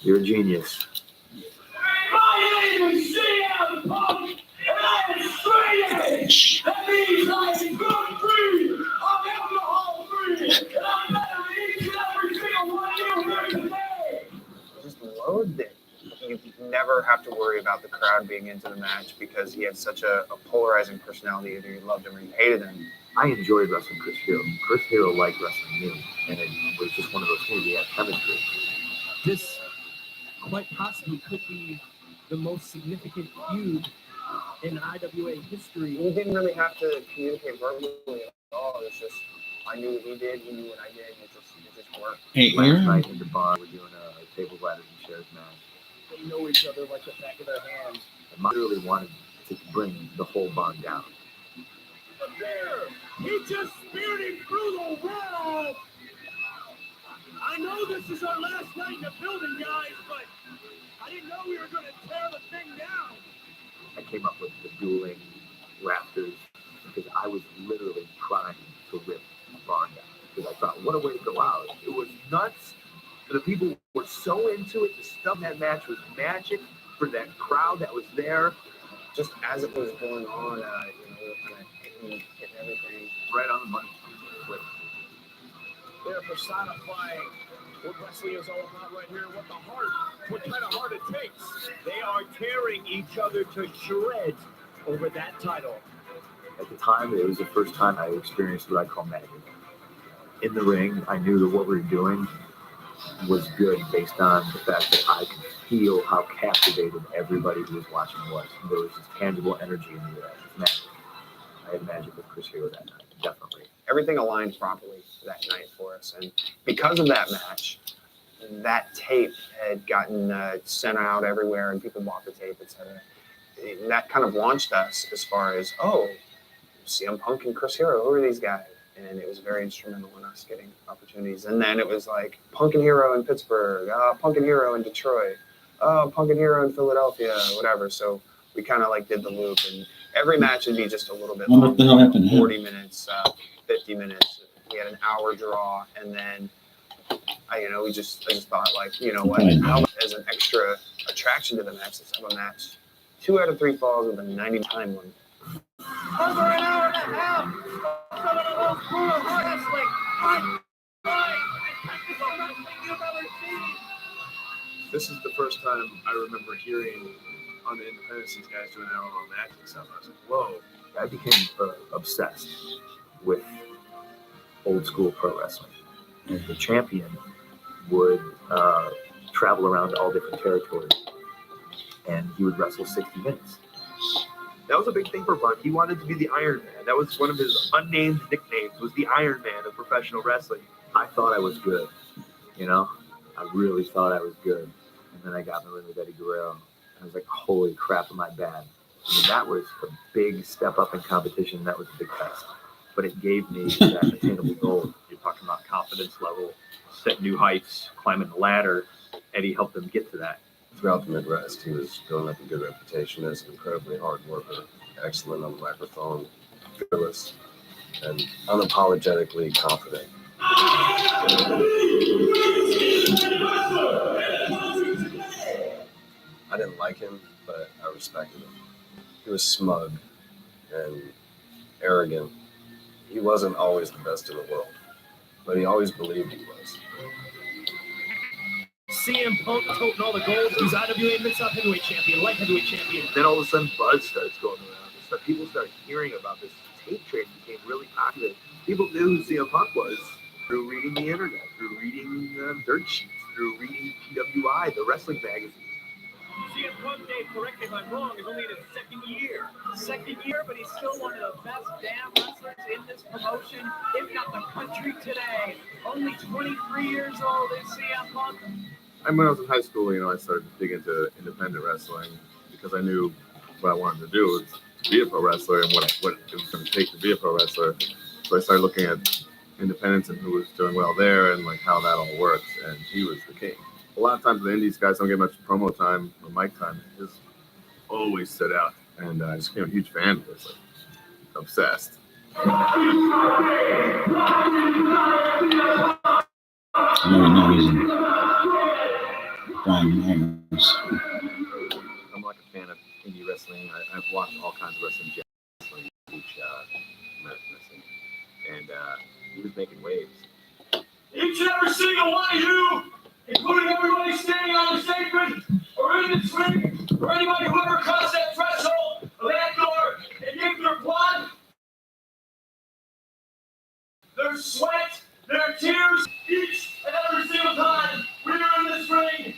you're a genius. My name is CM Punk, and I am straight edge. That means I am good free. I'm alcohol free, and I'm better than each and every single one of you here today. Just loathed it. You never have to worry about the crowd being into the match because he had such a polarizing personality. Either you loved him or you hated him. I enjoyed wrestling Chris Hero. Chris Hero liked wrestling me, and it was just one of those things. We had chemistry. This quite possibly could be the most significant feud in IWA history. We didn't really have to communicate verbally at all. It's just I knew what he did, he knew what I did. It just worked. Hey, Last Aaron. night in the bar, we're doing a table ladders and chairs match. They know each other like the back of their hands. And I really wanted to bring the whole bond down. But there, he just speared him through the wall. I know this is our last night in the building, guys, but I didn't know we were going to tear the thing down. I came up with the dueling rafters because I was literally trying to rip the barn down. Because I thought, what a way to go out. It was nuts. The people were so into it. The stuff in that match was magic for that crowd that was there. Just as it was going on, we were kind of hitting everything Right on the money. They're personifying what wrestling is all about right here, what kind of heart it takes. They are tearing each other to shreds over that title. At the time, it was the first time I experienced what I call magic. In the ring, I knew that what we were doing was good based on the fact that I could feel how captivated everybody who was watching was. There was this tangible energy in the air. It was magic. I had magic with Chris Hero that night, definitely. Everything aligned properly that night for us. And because of that match, that tape had gotten sent out everywhere and people bought the tape, etc. And that kind of launched us as far as, CM Punk and Chris Hero, who are these guys? And it was very instrumental in us getting opportunities. And then it was like Punk and Hero in Pittsburgh, Punk and Hero in Detroit, Punk and Hero in Philadelphia, whatever. So we kind of like did the loop, and every match would be just a little bit What the hell happened here? 40 minutes, 50 minutes. We had an hour draw, and then I just thought, like, you know what, as an extra attraction to the match, let's have a match 2 out of 3 falls with a 90-time one. Over an hour and a half. Some of the most brutal wrestling. You've ever seen. This is the first time I remember hearing on the Independence these guys doing hour-long matches and stuff. I was like, whoa. I became obsessed with old school pro wrestling. And the champion would travel around to all different territories, and he would wrestle 60 minutes. That was a big thing for Punk. He wanted to be the Iron Man. That was one of his unnamed nicknames, was the Iron Man of professional wrestling. I thought I was good, I really thought I was good. And then I got in the ring with Eddie Guerrero. I was like, holy crap, am I bad? I mean, that was a big step up in competition. That was a big test. But it gave me that attainable goal. You're talking about confidence level, set new heights, climbing the ladder. Eddie helped them get to that. Throughout the Midwest, he was building up a good reputation as an incredibly hard worker, excellent on the microphone, fearless, and unapologetically confident. I didn't like him, but I respected him. He was smug and arrogant. He wasn't always the best in the world, but he always believed he was. CM Punk toting all the gold. He's IWA Mid-South Heavyweight Champion, Light Heavyweight Champion. Then all of a sudden, buzz starts going around. People started hearing about this. Tape trade became really popular. People knew who CM Punk was through reading the internet, through reading dirt sheets, through reading PWI, the wrestling magazine. CM Punk, Dave, correct me if I'm wrong, is only in his second year. Second year, but he's still one of the best damn wrestlers in this promotion, if not the country today. Only 23 years old is CM Punk. And when I was in high school, I started to dig into independent wrestling because I knew what I wanted to do was to be a pro wrestler and what it was going to take to be a pro wrestler. So I started looking at independents and who was doing well there and like how that all works. And he was the king. A lot of times the indies guys don't get much promo time or mic time. His always stood out, and I just became a huge fan of this, like, obsessed. Now he's in Brian Myers. I'm like a fan of indie wrestling. I've watched all kinds of wrestling, wrestling, American wrestling, and he was making waves. Each and every single one of you, including everybody standing on the sacred or in the ring, or anybody who ever crossed that threshold of that door and gave their blood, their sweat, their tears, each and every single time we are in this ring.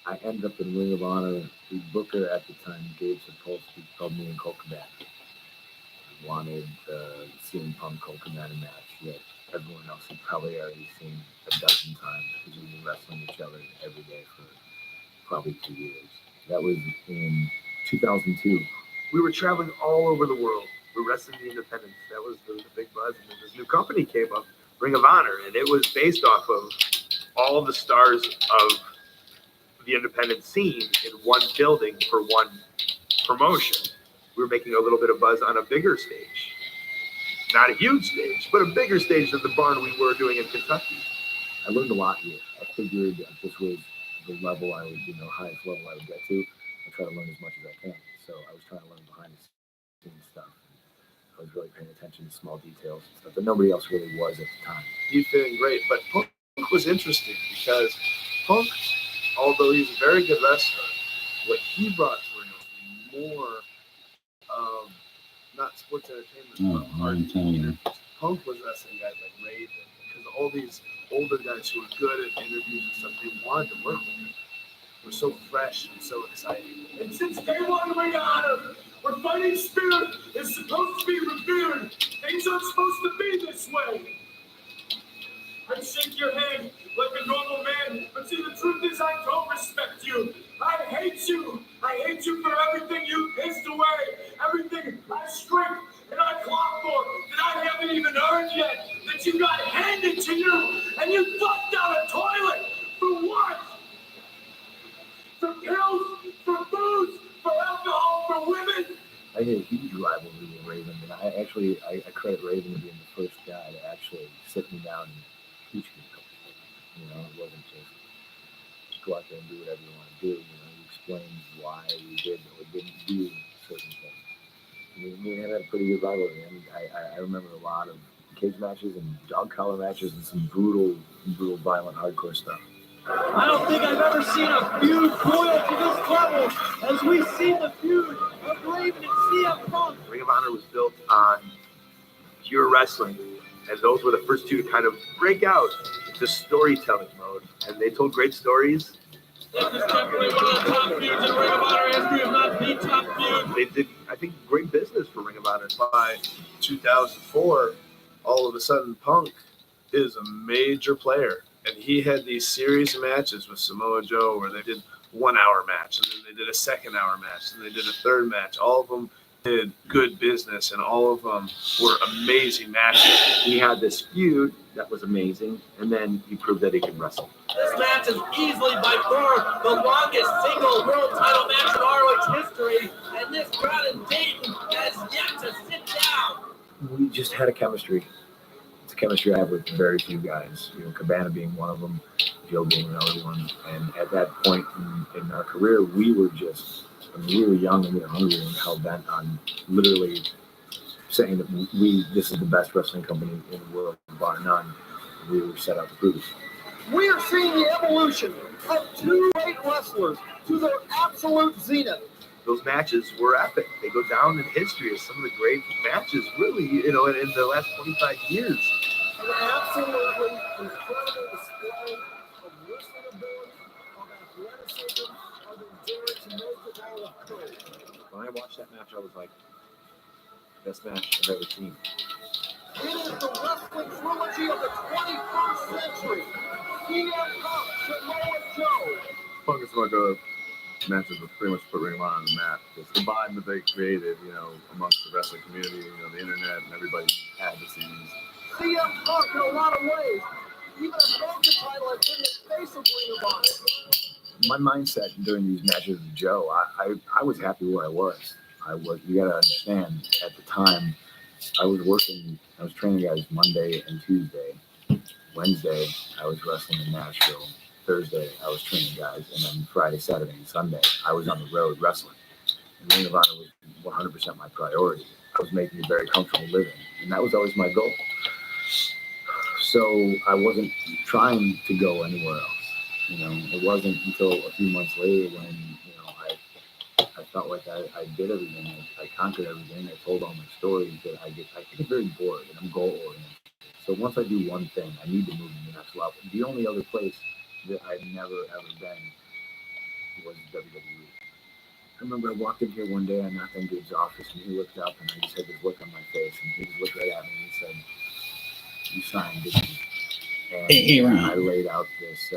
I ended up in Ring of Honor. The booker at the time, Gabe Sapolsky, called me and Colt Cabana. I wanted CM Punk Colt Cabana match that everyone else had probably already seen a dozen times because we've been wrestling each other every day for probably 2 years. That was in 2002. We were traveling all over the world. We were wrestling the independents. That was the big buzz. And then this new company came up, Ring of Honor, and it was based off of all the stars of the independent scene in one building for one promotion. We were making a little bit of buzz on a bigger stage. Not a huge stage, but a bigger stage than the barn we were doing in Kentucky. I learned a lot here. I figured if this was the level I would, highest level I would get to, I'd try to learn as much as I can. So I was trying to learn behind the scenes stuff. I was really paying attention to small details and stuff that nobody else really was at the time. He's feeling great, but Punk was interesting because Punk, although he's a very good wrestler, what he brought to ring was more of not sports entertainment. I'm telling you. Punk was wrestling guys like Raven, because all these older guys who were good at interviews and stuff, they wanted to work with him. We're so fresh and so exciting. And since day one, Ring of Honor, where fighting spirit is supposed to be revered, things aren't supposed to be this way. I'd shake your hand like a normal man, but see, the truth is I don't respect you. I hate you. I hate you for everything you pissed away, everything I scraped and I clawed for that I haven't even earned yet, that you got handed to you, and you flushed down a toilet. For what? For pills, for booze, for alcohol, for women. I had a huge rivalry with Raven, and I credit Raven to being the first guy to actually sit me down and teach me a couple things. It wasn't just go out there and do whatever you want to do. He explained why we did or didn't do certain things. We had a pretty good rivalry. I remember a lot of cage matches and dog collar matches and some brutal, violent, hardcore stuff. I don't think I've ever seen a feud boil to this level as we see the feud of Raven and CM Punk. Ring of Honor was built on pure wrestling, and those were the first two to kind of break out into storytelling mode. And they told great stories. This is definitely one of the top feuds in Ring of Honor history, if not the top feud. They did, I think, great business for Ring of Honor. By 2004, all of a sudden, Punk is a major player. And he had these series of matches with Samoa Joe where they did 1 hour match, and then they did a 2nd hour match, and they did a 3rd match. All of them did good business, and all of them were amazing matches. He had this feud that was amazing, and then he proved that he could wrestle. This match is easily by far the longest single world title match in ROH history, and this crowd in Dayton has yet to sit down. We just had a chemistry. It's a chemistry I have with very few guys. Cabana being one of them, Joe being another one. And at that point in our career, we were young and we were hungry and hell bent on literally saying that this is the best wrestling company in the world, bar none. We were set out to prove it. We are seeing the evolution of two great wrestlers to their absolute zenith. Those matches were epic. They go down in history as some of the great matches, really, in the last 25 years. An absolutely incredible display of wrestling ability, of athleticism, of endurance, and most of all of courage. When I watched that match, I was like, best match I've ever seen. It is the wrestling trilogy of the 21st century. CM Punk, Samoa Joe. Punk and Samoa Joe matches was pretty much put Ring of Honor on the map. It's the vibe that they created, amongst the wrestling community, the internet, and everybody had to see these. CM Punk in a lot of ways, even above the title, has been the face of Ring of Honor. My mindset during these matches with Joe, I was happy where I was. You gotta understand, at the time, I was training guys Monday and Tuesday. Wednesday, I was wrestling in Nashville. Thursday, I was training guys. And then Friday, Saturday, and Sunday, I was on the road wrestling. And Ring of Honor was 100% my priority. I was making a very comfortable living. And that was always my goal. So I wasn't trying to go anywhere else. It wasn't until a few months later when, I felt like I did everything. I conquered everything. I told all my stories that I get very bored and I'm goal oriented. So once I do one thing, I need to move to the next level. The only other place that I've never ever been was WWE. I remember I walked in here one day, I knocked on Gabe's office, and he looked up, and I just had this look on my face, and he just looked right at me, and he said, "You signed, didn't you?" And Hey, Ron. I laid out this,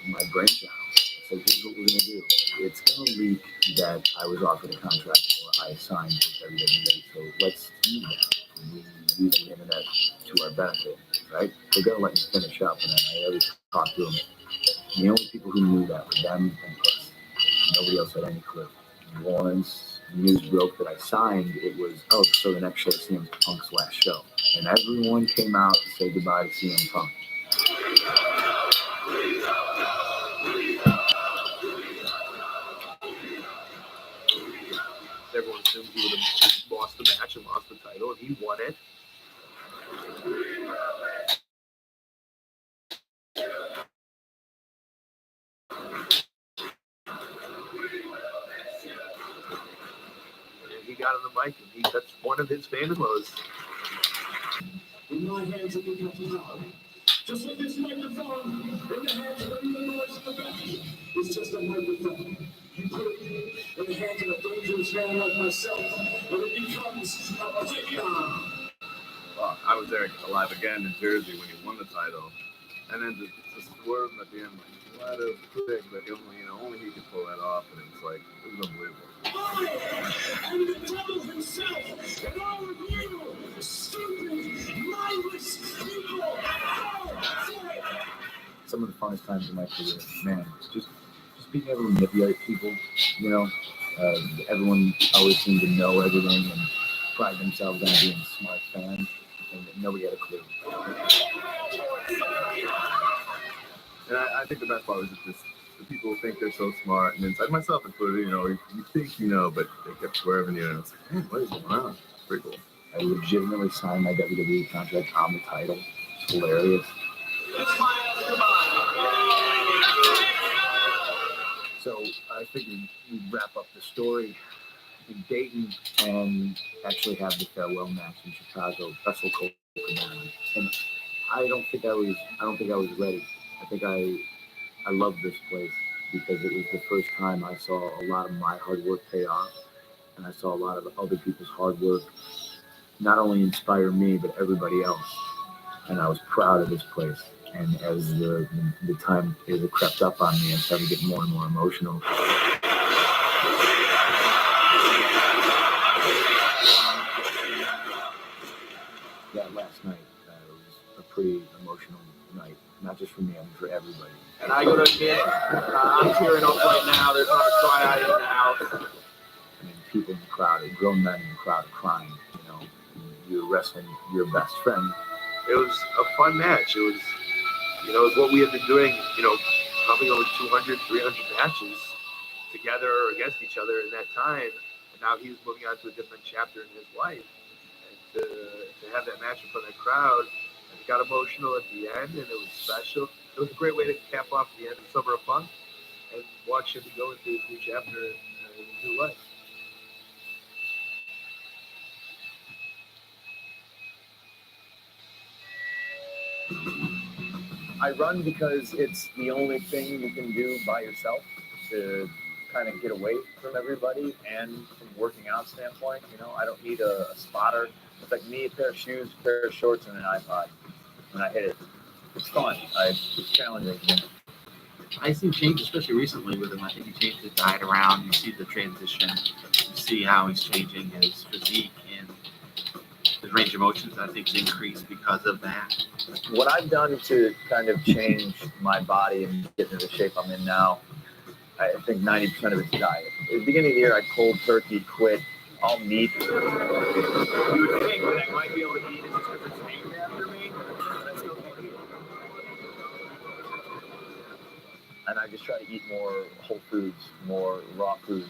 my brainchild. I said, "Here's what we're going to do. It's going to leak that I was offered a contract or I signed with WWE, so let's use that. We use the internet to our benefit, right? They're going to let me finish up, and I already talked to them. The only people who knew that were them and Chris. Nobody else had any clue. Once news broke that I signed, it was, oh, so the next show is CM Punk's last show. And everyone came out to say goodbye to CM Punk. Everyone assumed he would have lost the match and lost the title, and he won it. And he got on the mic, and that's one of his famous was. In my hands, and you got power. Just like this microphone in the hands of every noise in the back. It's just a microphone. You put it in the hands of a dangerous man like myself, and it becomes a playground. Well, I was there alive again in Jersey when he won the title, and then to swerve him at the end, like, what a quick, like, only he could pull that off, and it's like, it was unbelievable. I am the devil himself, and all of you, stupid, mindless people, fall for it. Some of the funnest times in my career, man, just being able to manipulate people, you know. Everyone always seemed to know everything and pride themselves on being smart fans, and nobody had a clue. And I think the best part was just the people think they're so smart, and inside myself included, you think you know, but they kept swerving you, and it's like, man, what is going on? It's pretty cool. I legitimately signed my WWE contract on the title. It's hilarious. So I figured we'd wrap up the story in Dayton and actually have the farewell match in Chicago, Wrestle Copenhagen. And I don't think I was ready. I think I love this place because it was the first time I saw a lot of my hard work pay off, and I saw a lot of other people's hard work not only inspire me but everybody else. And I was proud of this place. And as the time crept up on me, I started getting more and more emotional. That last night was a pretty emotional night, not just for me, I mean for everybody. And I gotta admit, I'm tearing up right now. There's not a cry in the house. I mean, people in the crowd, grown men in the crowd crying, you know. You're wrestling your best friend. It was a fun match. It was, it's what we had been doing, probably over 200, 300 matches together or against each other in that time. And now he was moving on to a different chapter in his life. And to have that match in front of the crowd, it got emotional at the end, and it was special. It was a great way to cap off the end of Summer of Fun and watch him go into his new chapter in his new life. I run because it's the only thing you can do by yourself to kind of get away from everybody, and from a working out standpoint, I don't need a spotter. It's like me, a pair of shoes, a pair of shorts, and an iPod. When I hit it, it's fun. It's challenging. I see change, especially recently with him. I think he changed his diet around. You see the transition. You see how he's changing his physique and his range of motions. I think has increased because of that. What I've done to kind of change my body and get into the shape I'm in now, I think 90% of it's diet. At the beginning of the year, I cold turkey quit all meat. You would think that I might be able to eat it just because it's named after me, but I still can't eat it. And I just try to eat more whole foods, more raw foods.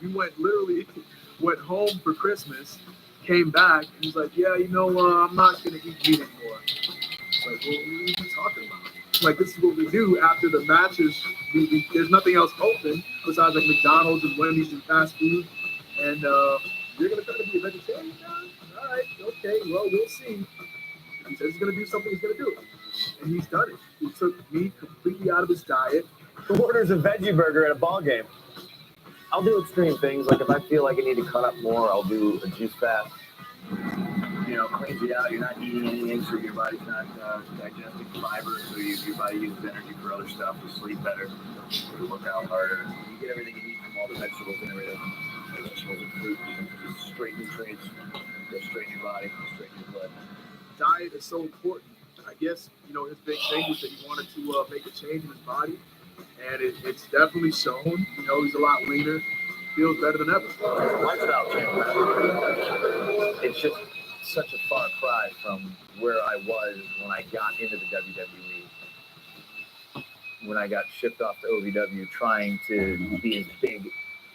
You went home for Christmas, came back, and he's like, yeah, I'm not going to eat meat anymore. It's like, well, what are you talking about? Like, this is what we do after the matches. There's nothing else open besides like McDonald's and Wendy's and fast food. And you're going to try to be a vegetarian now? All right, okay, well, we'll see. He says he's going to do something, he's going to do it. And he's done it. He took meat completely out of his diet. Who orders a veggie burger at a ball game? I'll do extreme things. Like if I feel like I need to cut up more, I'll do a juice fast. You know, cleans you out. You're not eating anything, so your body's not digesting fiber, so your body uses energy for other stuff, to sleep better, to work out harder. You get everything you need from all the vegetables and everything. Vegetables and fruit, just straight nutrients, go straight in your body, straight in your blood. Diet is so important. I guess, you know, his big thing was that he wanted to make a change in his body, and it's definitely shown. You know, he's a lot leaner, feels better than ever. Lifestyle change, man. It's just such a far cry from where I was when I got into the WWE. When I got shipped off to OVW, trying to be as big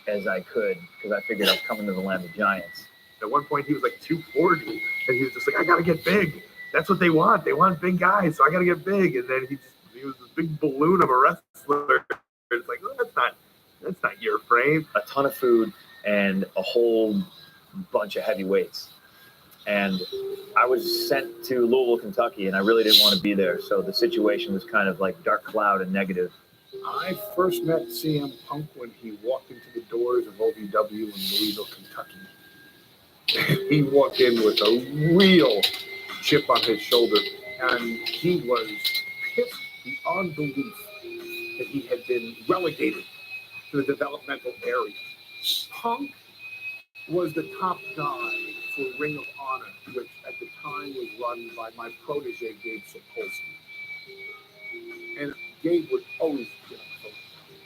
as I could, because I figured I was coming to the land of giants. At one point, he was like 240, and he was just like, I got to get big. That's what they want. They want big guys, so I got to get big. And then he was this big balloon of a wrestler. It's like, oh, that's not your frame. A ton of food and a whole bunch of heavy weights. And I was sent to Louisville, Kentucky, and I really didn't want to be there. So the situation was kind of like dark cloud and negative. I first met CM Punk when he walked into the doors of OVW in Louisville, Kentucky. He walked in with a real chip on his shoulder, and he was pissed beyond belief that he had been relegated to the developmental area. Punk was the top guy for Ring of Honor, which at the time was run by my protege, Gabe Sapolsky. And Gabe would always get up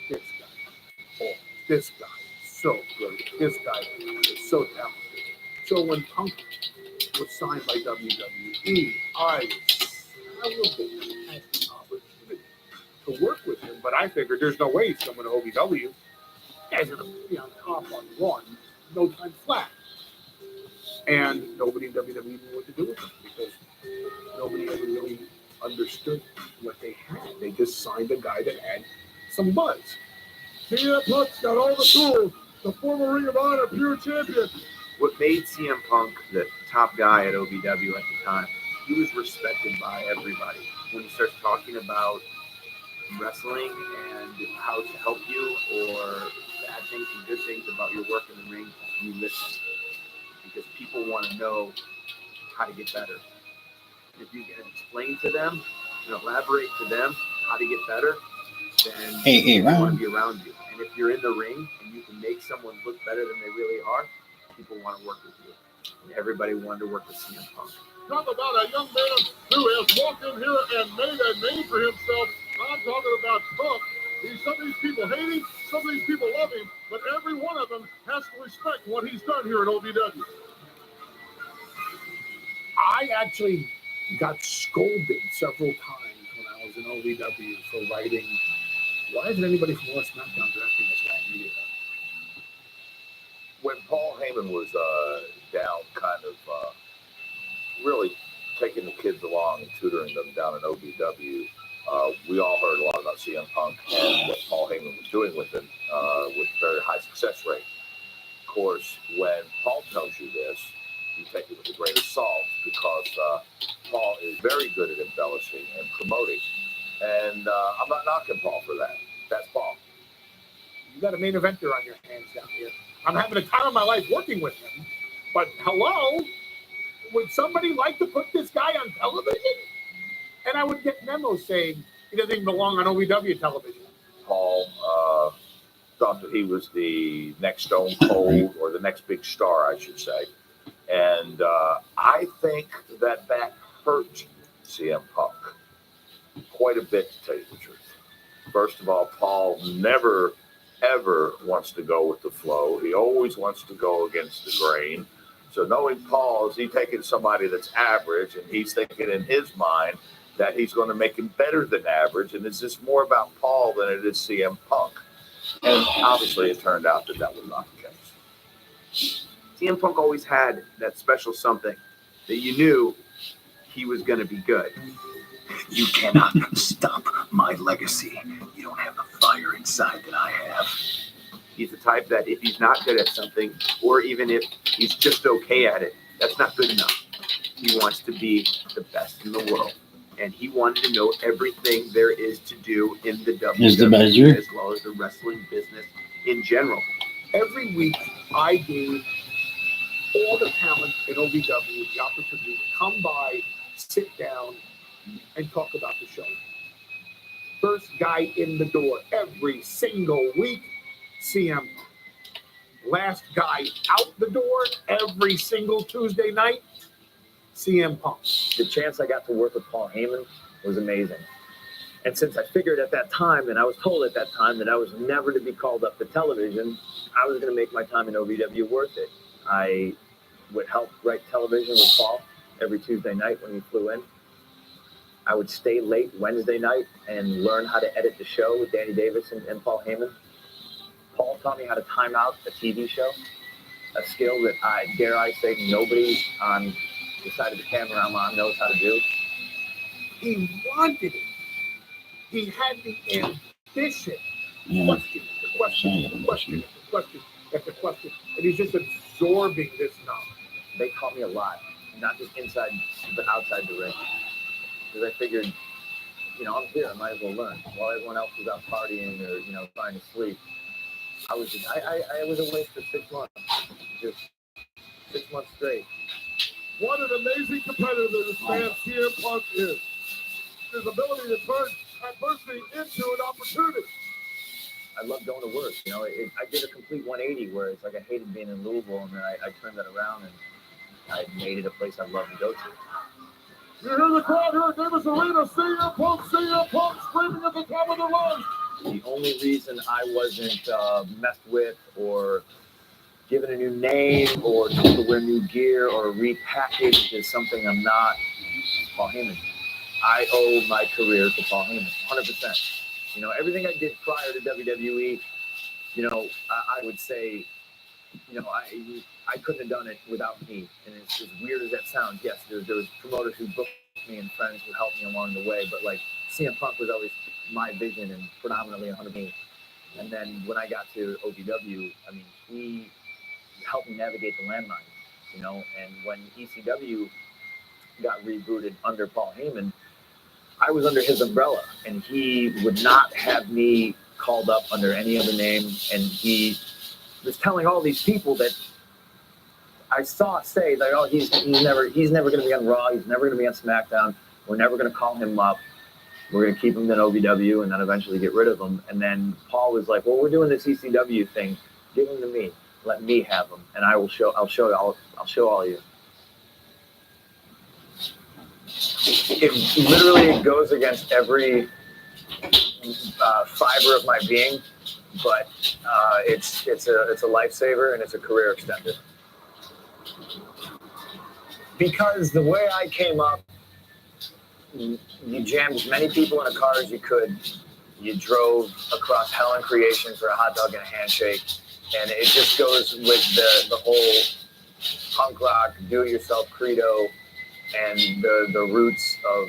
for this guy. Oh, this guy is so good. This guy is so talented. So when Punk was signed by WWE, I celebrated had the opportunity to work with him, but I figured there's no way he's coming to OVW. Guy's going to be on top on one, no time flat. And nobody in WWE knew what to do with him because nobody ever really understood what they had. They just signed a guy that had some buzz. CM Punk's got all the tools. The former Ring of Honor pure champion. What made CM Punk the top guy at OVW at the time, he was respected by everybody. When he starts talking about wrestling and how to help you, or bad things and good things about your work in the ring, you listen. Because people want to know how to get better. If you can explain to them and elaborate to them how to get better, then they want to be around you. And if you're in the ring and you can make someone look better than they really are, people want to work with you. And everybody wanted to work with CM Punk. Talk about a young man who has walked in here and made a name for himself. I'm talking about Punk. Some of these people hate him, some of these people love him, but every one of them has to respect what he's done here at OVW. I actually got scolded several times when I was in OVW for writing, why isn't anybody from North SmackDown drafting this guy immediately? When Paul Heyman was down, kind of really taking the kids along and tutoring them down in OVW, we all heard a lot about CM Punk and what Paul Heyman was doing with him with very high success rate. Of course, when Paul tells you this, you take it with a grain of salt because Paul is very good at embellishing and promoting. And I'm not knocking Paul for that. That's Paul. You got a main eventer on your hands down here. I'm having a time of my life working with him. But hello, would somebody like to put this guy on television? And I would get memos saying he doesn't even belong on OVW television. Paul thought that he was the next Stone Cold or the next big star, I should say. And I think that hurt CM Punk quite a bit, to tell you the truth. First of all, Paul never, ever wants to go with the flow. He always wants to go against the grain. So knowing Paul, is he taking somebody that's average and he's thinking in his mind that he's going to make him better than average, and it's just more about Paul than it is CM Punk. And obviously it turned out that was not the case. CM Punk always had that special something that you knew he was going to be good. You cannot stop my legacy. You don't have the fire inside that I have. He's the type that if he's not good at something, or even if he's just okay at it, that's not good enough. He wants to be the best in the world. And he wanted to know everything there is to do in the Is the WWE measure? as well as the wrestling business in general. Every week, I gave all the talent in OVW the opportunity to come by, sit down, and talk about the show. First guy in the door every single week, CM Punk. Last guy out the door every single Tuesday night, CM Punk. The chance I got to work with Paul Heyman was amazing. And since I figured at that time, and I was told at that time that I was never to be called up to television, I was going to make my time in OVW worth it. I would help write television with Paul every Tuesday night when he flew in. I would stay late Wednesday night and learn how to edit the show with Danny Davis and Paul Heyman. Paul taught me how to time out a TV show, a skill that dare I say nobody on the side of the camera I'm on knows how to do. He wanted it. He had the ambition. Question, the question, the question, the question, after question. And he's just absorbing this knowledge. They taught me a lot, not just inside, but outside the ring. Because I figured, I'm here, I might as well learn. While everyone else was out partying or, trying to sleep, I was awake for 6 months. Just 6 months straight. What an amazing competitor this man CM Punk is. His ability to turn adversity into an opportunity. I love going to work. I did a complete 180 where it's like I hated being in Louisville, and then I turned that around and I made it a place I'd love to go to. You hear the crowd here at Davis Arena, CM Punk screaming at the top of their lungs. The only reason I wasn't messed with or given a new name or told to wear new gear or repackaged is something I'm not. Paul Heyman. I owe my career to Paul Heyman, 100%. Everything I did prior to WWE, I would say, I couldn't have done it without me. And it's as weird as that sounds. Yes, there was promoters who booked me and friends who helped me along the way, but like CM Punk was always my vision and predominantly 100%. And then when I got to OVW, he helped me navigate the landmines, and when ECW got rebooted under Paul Heyman, I was under his umbrella, and he would not have me called up under any other name. And he was telling all these people that I saw say that, oh, he's never going to be on Raw, he's never going to be on SmackDown, we're never going to call him up, we're going to keep him in OVW and then eventually get rid of him. And then Paul was like, well, we're doing this ECW thing, give him to me, let me have him, and I'll show all you. It literally goes against every fiber of my being, but it's a lifesaver and it's a career extender. Because the way I came up, you jammed as many people in a car as you could. You drove across hell and creation for a hot dog and a handshake, and it just goes with the whole punk rock, do-it-yourself credo. And the roots of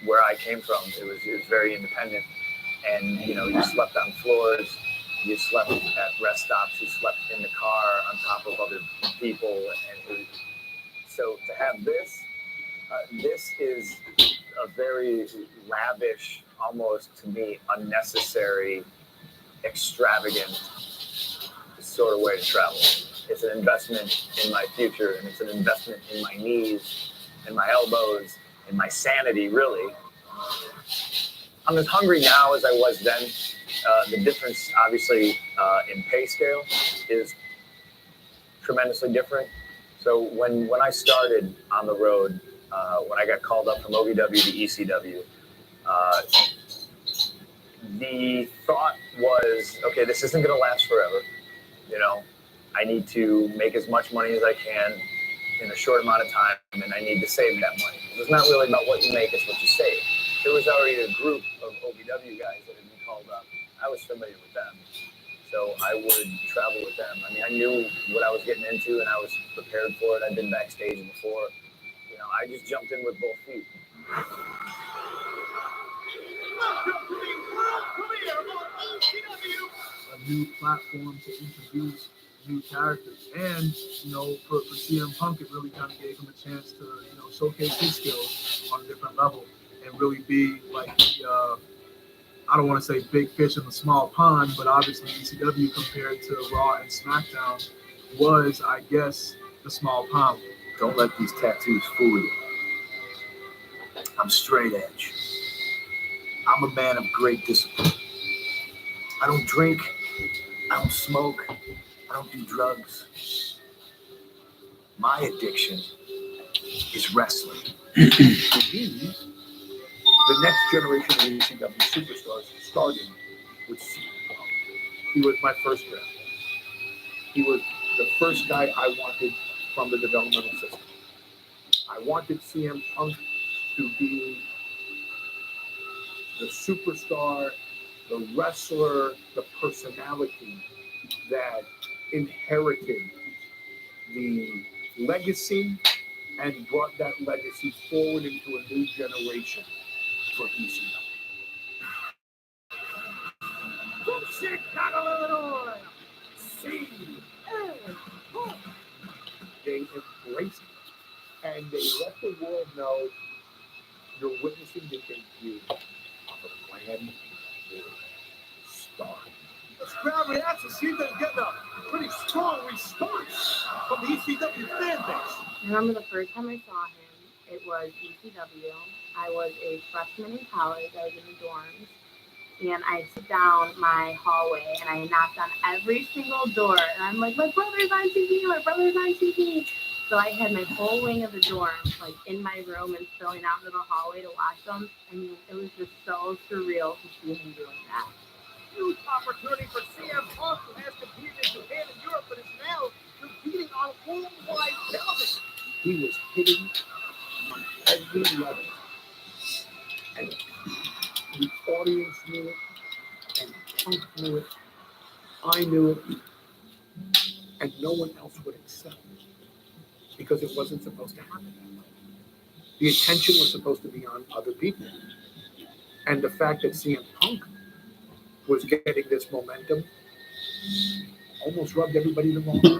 where I came from, it was very independent. And, you slept on floors, you slept at rest stops, you slept in the car on top of other people. And so to have this is a very lavish, almost to me, unnecessary, extravagant sort of way to travel. It's an investment in my future, and it's an investment in my knees and my elbows and my sanity, really. I'm as hungry now as I was then. The difference, obviously, in pay scale is tremendously different. So when I started on the road, when I got called up from OVW to ECW, the thought was, okay, this isn't going to last forever. I need to make as much money as I can in a short amount of time, and I need to save that money. It's not really about what you make, it's what you save. There was already a group of OVW guys that had been called up. I was familiar with them, so I would travel with them. I knew what I was getting into, and I was prepared for it. I'd been backstage before. I just jumped in with both feet. A new platform to introduce new characters. And, for CM Punk, it really kind of gave him a chance to, showcase his skills on a different level and really be like the, I don't want to say big fish in the small pond, but obviously ECW compared to Raw and SmackDown was, I guess, the small pond. Don't let these tattoos fool you. I'm straight edge. I'm a man of great discipline. I don't drink. I don't smoke. I don't do drugs. My addiction is wrestling. For me, the next generation of ECW superstars started with CM Punk. He was my first draft. He was the first guy I wanted from the developmental system. I wanted CM Punk to be the superstar, the wrestler, the personality that inherited the legacy and brought that legacy forward into a new generation for ECW. From Chicago, Illinois, CM Punk. They embraced it, and they let the world know you're witnessing the debut of a brand new star. This crowd reaction seems to get a pretty strong response from the ECW fan base. I remember the first time I saw him, it was ECW. I was a freshman in college. I was in the dorms. And I sit down my hallway and I knocked on every single door. And I'm like, my brother's on TV, my brother's on TV. So I had my whole wing of the dorm like in my room and spilling out into the hallway to watch them. I mean, it was just so surreal to see him doing that. Huge opportunity for CM Punk, who has competed in Japan and Europe, but is now competing on worldwide television. He was hitting on every level. And the audience knew it, and Punk knew it, I knew it, and no one else would accept it because it wasn't supposed to happen that way. The attention was supposed to be on other people. And the fact that CM Punk was getting this momentum almost rubbed everybody the wrong way.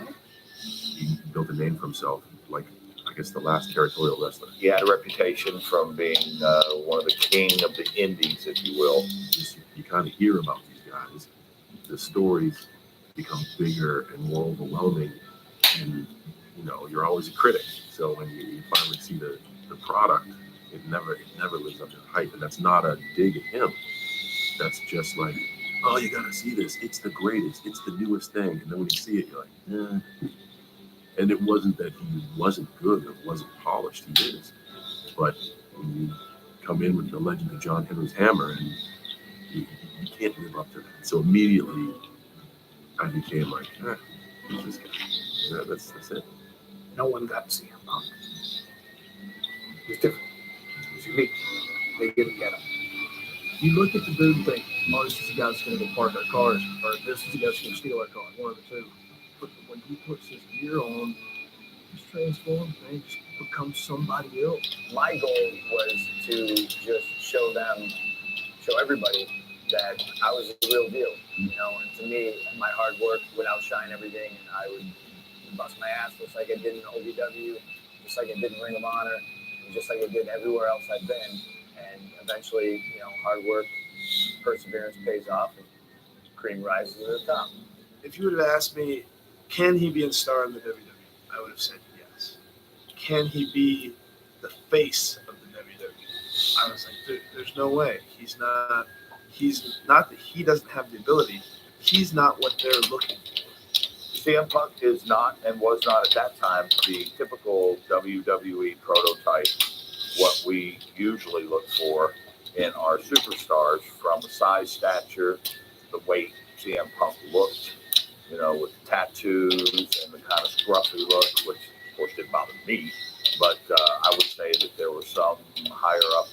He built a name for himself, like, I guess, the last territorial wrestler. He had a reputation from being one of the king of the indies, if you will. You kind of hear about these guys. The stories become bigger and more overwhelming, and you're always a critic. So when you finally see the product, it never lives up to the hype, and that's not a dig at him. That's just like, oh, you gotta see this. It's the greatest. It's the newest thing. And then when you see it, you're like, eh. And it wasn't that he wasn't good, it wasn't polished. He is. But when you come in with the legend of John Henry's hammer, and you can't live up to that. So immediately, I became like, who's this guy? Yeah, that's it. No one got to see him Punk. It was different. It was unique. They didn't get him. You look at the dude and think, oh, this is the guy that's going to go park our cars, or this is the guy that's going to steal our car, one of the two. But when he puts his gear on, he's transformed, man. He just becomes somebody else. My goal was to just show everybody that I was the real deal, and to me, my hard work would outshine everything, and I would bust my ass just like I did in OVW, just like I did in Ring of Honor, and just like I did everywhere else I've been. And eventually, hard work, perseverance pays off, and cream rises to the top. If you would have asked me, can he be a star in the WWE? I would have said yes. Can he be the face of the WWE? I was like, there's no way. He's not that he doesn't have the ability. He's not what they're looking for. CM Punk is not and was not at that time the typical WWE prototype, what we usually look for in our superstars, from the size, stature, the weight. CM Punk looked, with the tattoos and the kind of scruffy look, which of course didn't bother me, but I would say that there were some higher up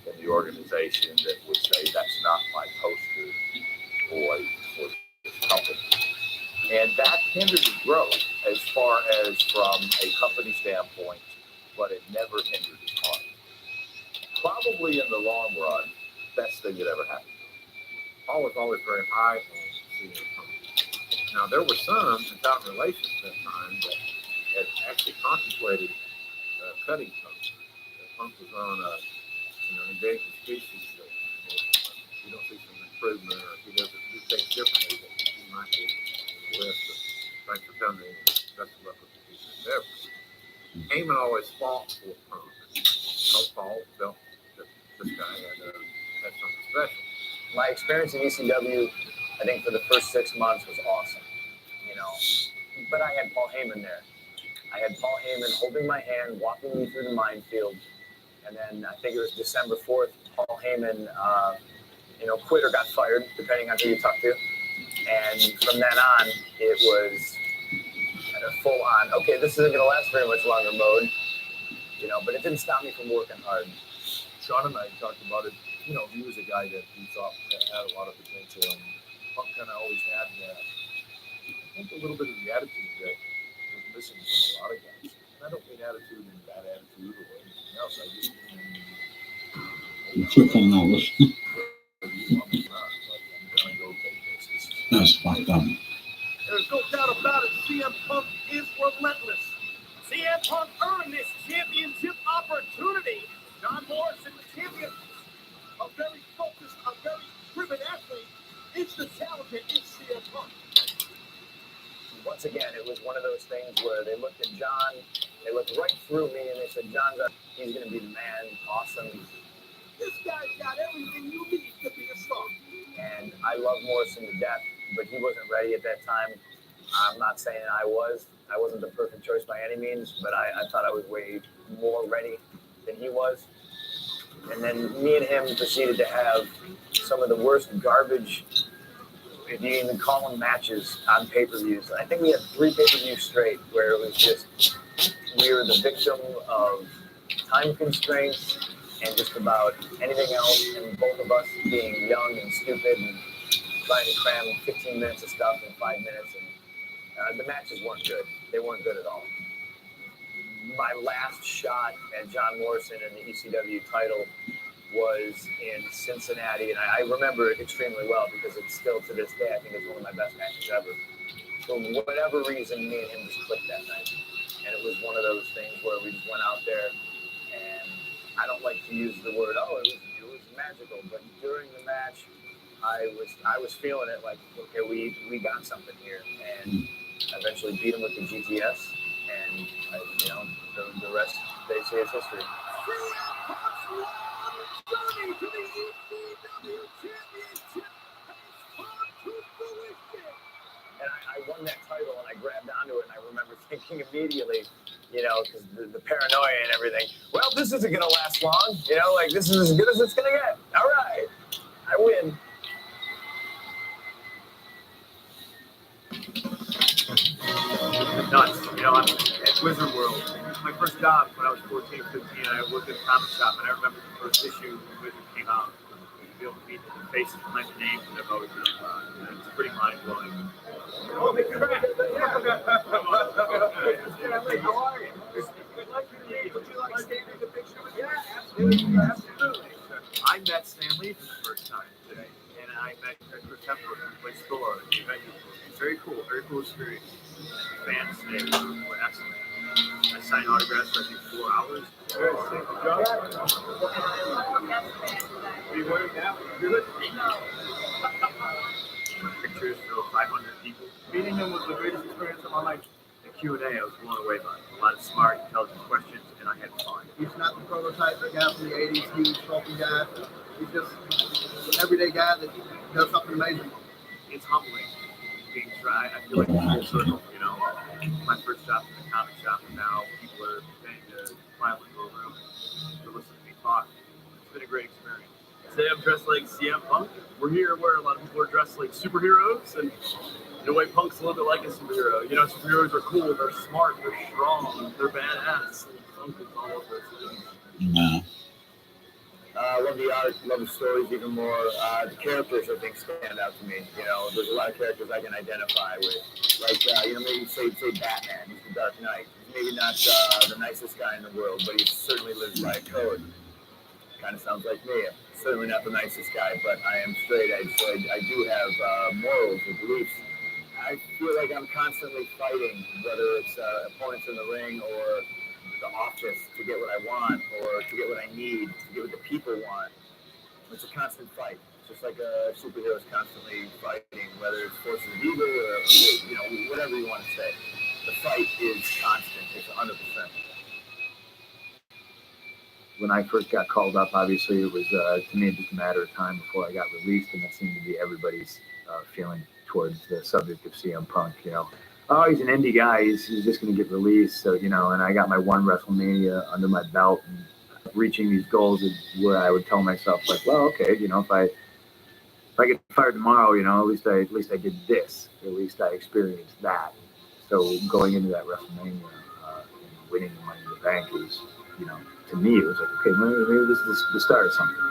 in the organization that would say that's not my poster boy for this company. And that hindered his growth as far as from a company standpoint, but it never hindered his heart. Probably in the long run, best thing that ever happened. I was always very high on CM Punk. Now, there were some without relations at that time that had actually contemplated cutting Punk. Punk was on a endangered species that if you don't see some improvement or if he doesn't do things differently, that he might be on the list of thanks for coming in. Best of luck with the future endeavors. Heyman always fought for Punk. Paul felt that this guy had something special. My experience in ECW, I think for the first 6 months was awesome, you know. But I had Paul Heyman there. I had Paul Heyman holding my hand, walking me through the minefield. And then I think it was December 4th, Paul Heyman, quit or got fired, depending on who you talk to. And from then on, it was a full on, okay, this isn't going to last very much longer mode, you know, but it didn't stop me from working hard. Sean and I talked about it. You know, he was a guy that we thought had a lot of potential, and Punk kind of always had that. I think a little bit of the attitude that was missing from a lot of guys. And I don't mean attitude and bad attitude or anything else. I just mean Click on those. That's fucked up. There's no doubt about it. CM Punk is relentless. CM Punk earned this championship opportunity. John Morrison, the champion, a very focused, a very driven athlete. It's the talented, it's CM Punk. Once again, it was one of those things where they looked at John, they looked right through me, and they said, he's going to be the man, awesome. This guy's got everything you need to be a star. And I love Morrison to death, but he wasn't ready at that time. I'm not saying I was. I wasn't the perfect choice by any means, but I thought I was way more ready than he was. And then me and him proceeded to have some of the worst garbage, if you even call them matches, on pay-per-views. I think we had 3 pay-per-views straight where it was just, we were the victim of time constraints and just about anything else, and both of us being young and stupid and trying to cram 15 minutes of stuff in 5 minutes. And the matches weren't good. They weren't good at all. My last shot at John Morrison in the ECW title was in Cincinnati, and I remember it extremely well because it's still to this day, I think it's one of my best matches ever. For whatever reason, me and him just clicked that night. And it was one of those things where we just went out there, and I don't like to use the word, it was magical, but during the match, I was feeling it like, okay, we got something here, and I eventually beat him with the GTS, and the rest they say is history. Journey to the ECW Championship has come to fruition. And I won that title, and I grabbed onto it, and I remember thinking immediately, because the paranoia and everything, well, this isn't going to last long, like this is as good as it's going to get. All right, I win. Nuts. I'm at Wizard World. My first job when I was 14 or 15, I worked at a comic shop, and I remember the first issue when Wizard came out. To be able to meet the faces behind the names that I've always known about. It's pretty mind-blowing. Oh, they come back. How are you? Good luck to you. Would you like standing the picture with you? Yeah, absolutely. I met Stan Lee for the first time today, and I met Chris Hemsworth who plays Thor. Very cool experience. Fans today were excellent. I signed autographs for I think 4 hours. Good, Are you wearing that? Good. Pictures of 500 people. Meeting him was the greatest experience of my life. The Q&A I was blown away by. A lot of smart, intelligent questions, and I had fun. He's not the prototype guy from the 80s, huge, trophy guy. He's just an everyday guy that does something amazing. It's humbling. Being dry, I feel like it's full circle, My first job in the comic shop, and now people are paying to finally go around to listen to me talk. It's been a great experience. Today I'm dressed like CM Punk. We're here where a lot of people are dressed like superheroes, and in a way, Punk's a little bit like a superhero. Superheroes are cool, they're smart, they're strong, they're badass. And Punk is all of those things. No. Love the art, love the stories even more. The characters, I think, stand out to me. There's a lot of characters I can identify with. Like, maybe say Batman, he's the Dark Knight. He's maybe not the nicest guy in the world, but he certainly lives by a code. Kind of sounds like me. I'm certainly not the nicest guy, but I am straight edge, so I do have morals or beliefs. I feel like I'm constantly fighting, whether it's opponents in the ring or the office, to get what I want or to get what I need, to get what the people want. It's a constant fight. It's just like a superhero is constantly fighting, whether it's forces of evil or whatever you want to say. The fight is constant. It's 100%. When I first got called up, obviously it was to me just a matter of time before I got released, and that seemed to be everybody's feeling towards the subject of CM Punk. Oh, he's an indie guy. He's just going to get released. So and I got my one WrestleMania under my belt, and reaching these goals where I would tell myself like, well, okay, if I get fired tomorrow, at least I did this. At least I experienced that. So going into that WrestleMania and winning the Money in the Bank is, to me, it was like, okay, maybe this is the start of something.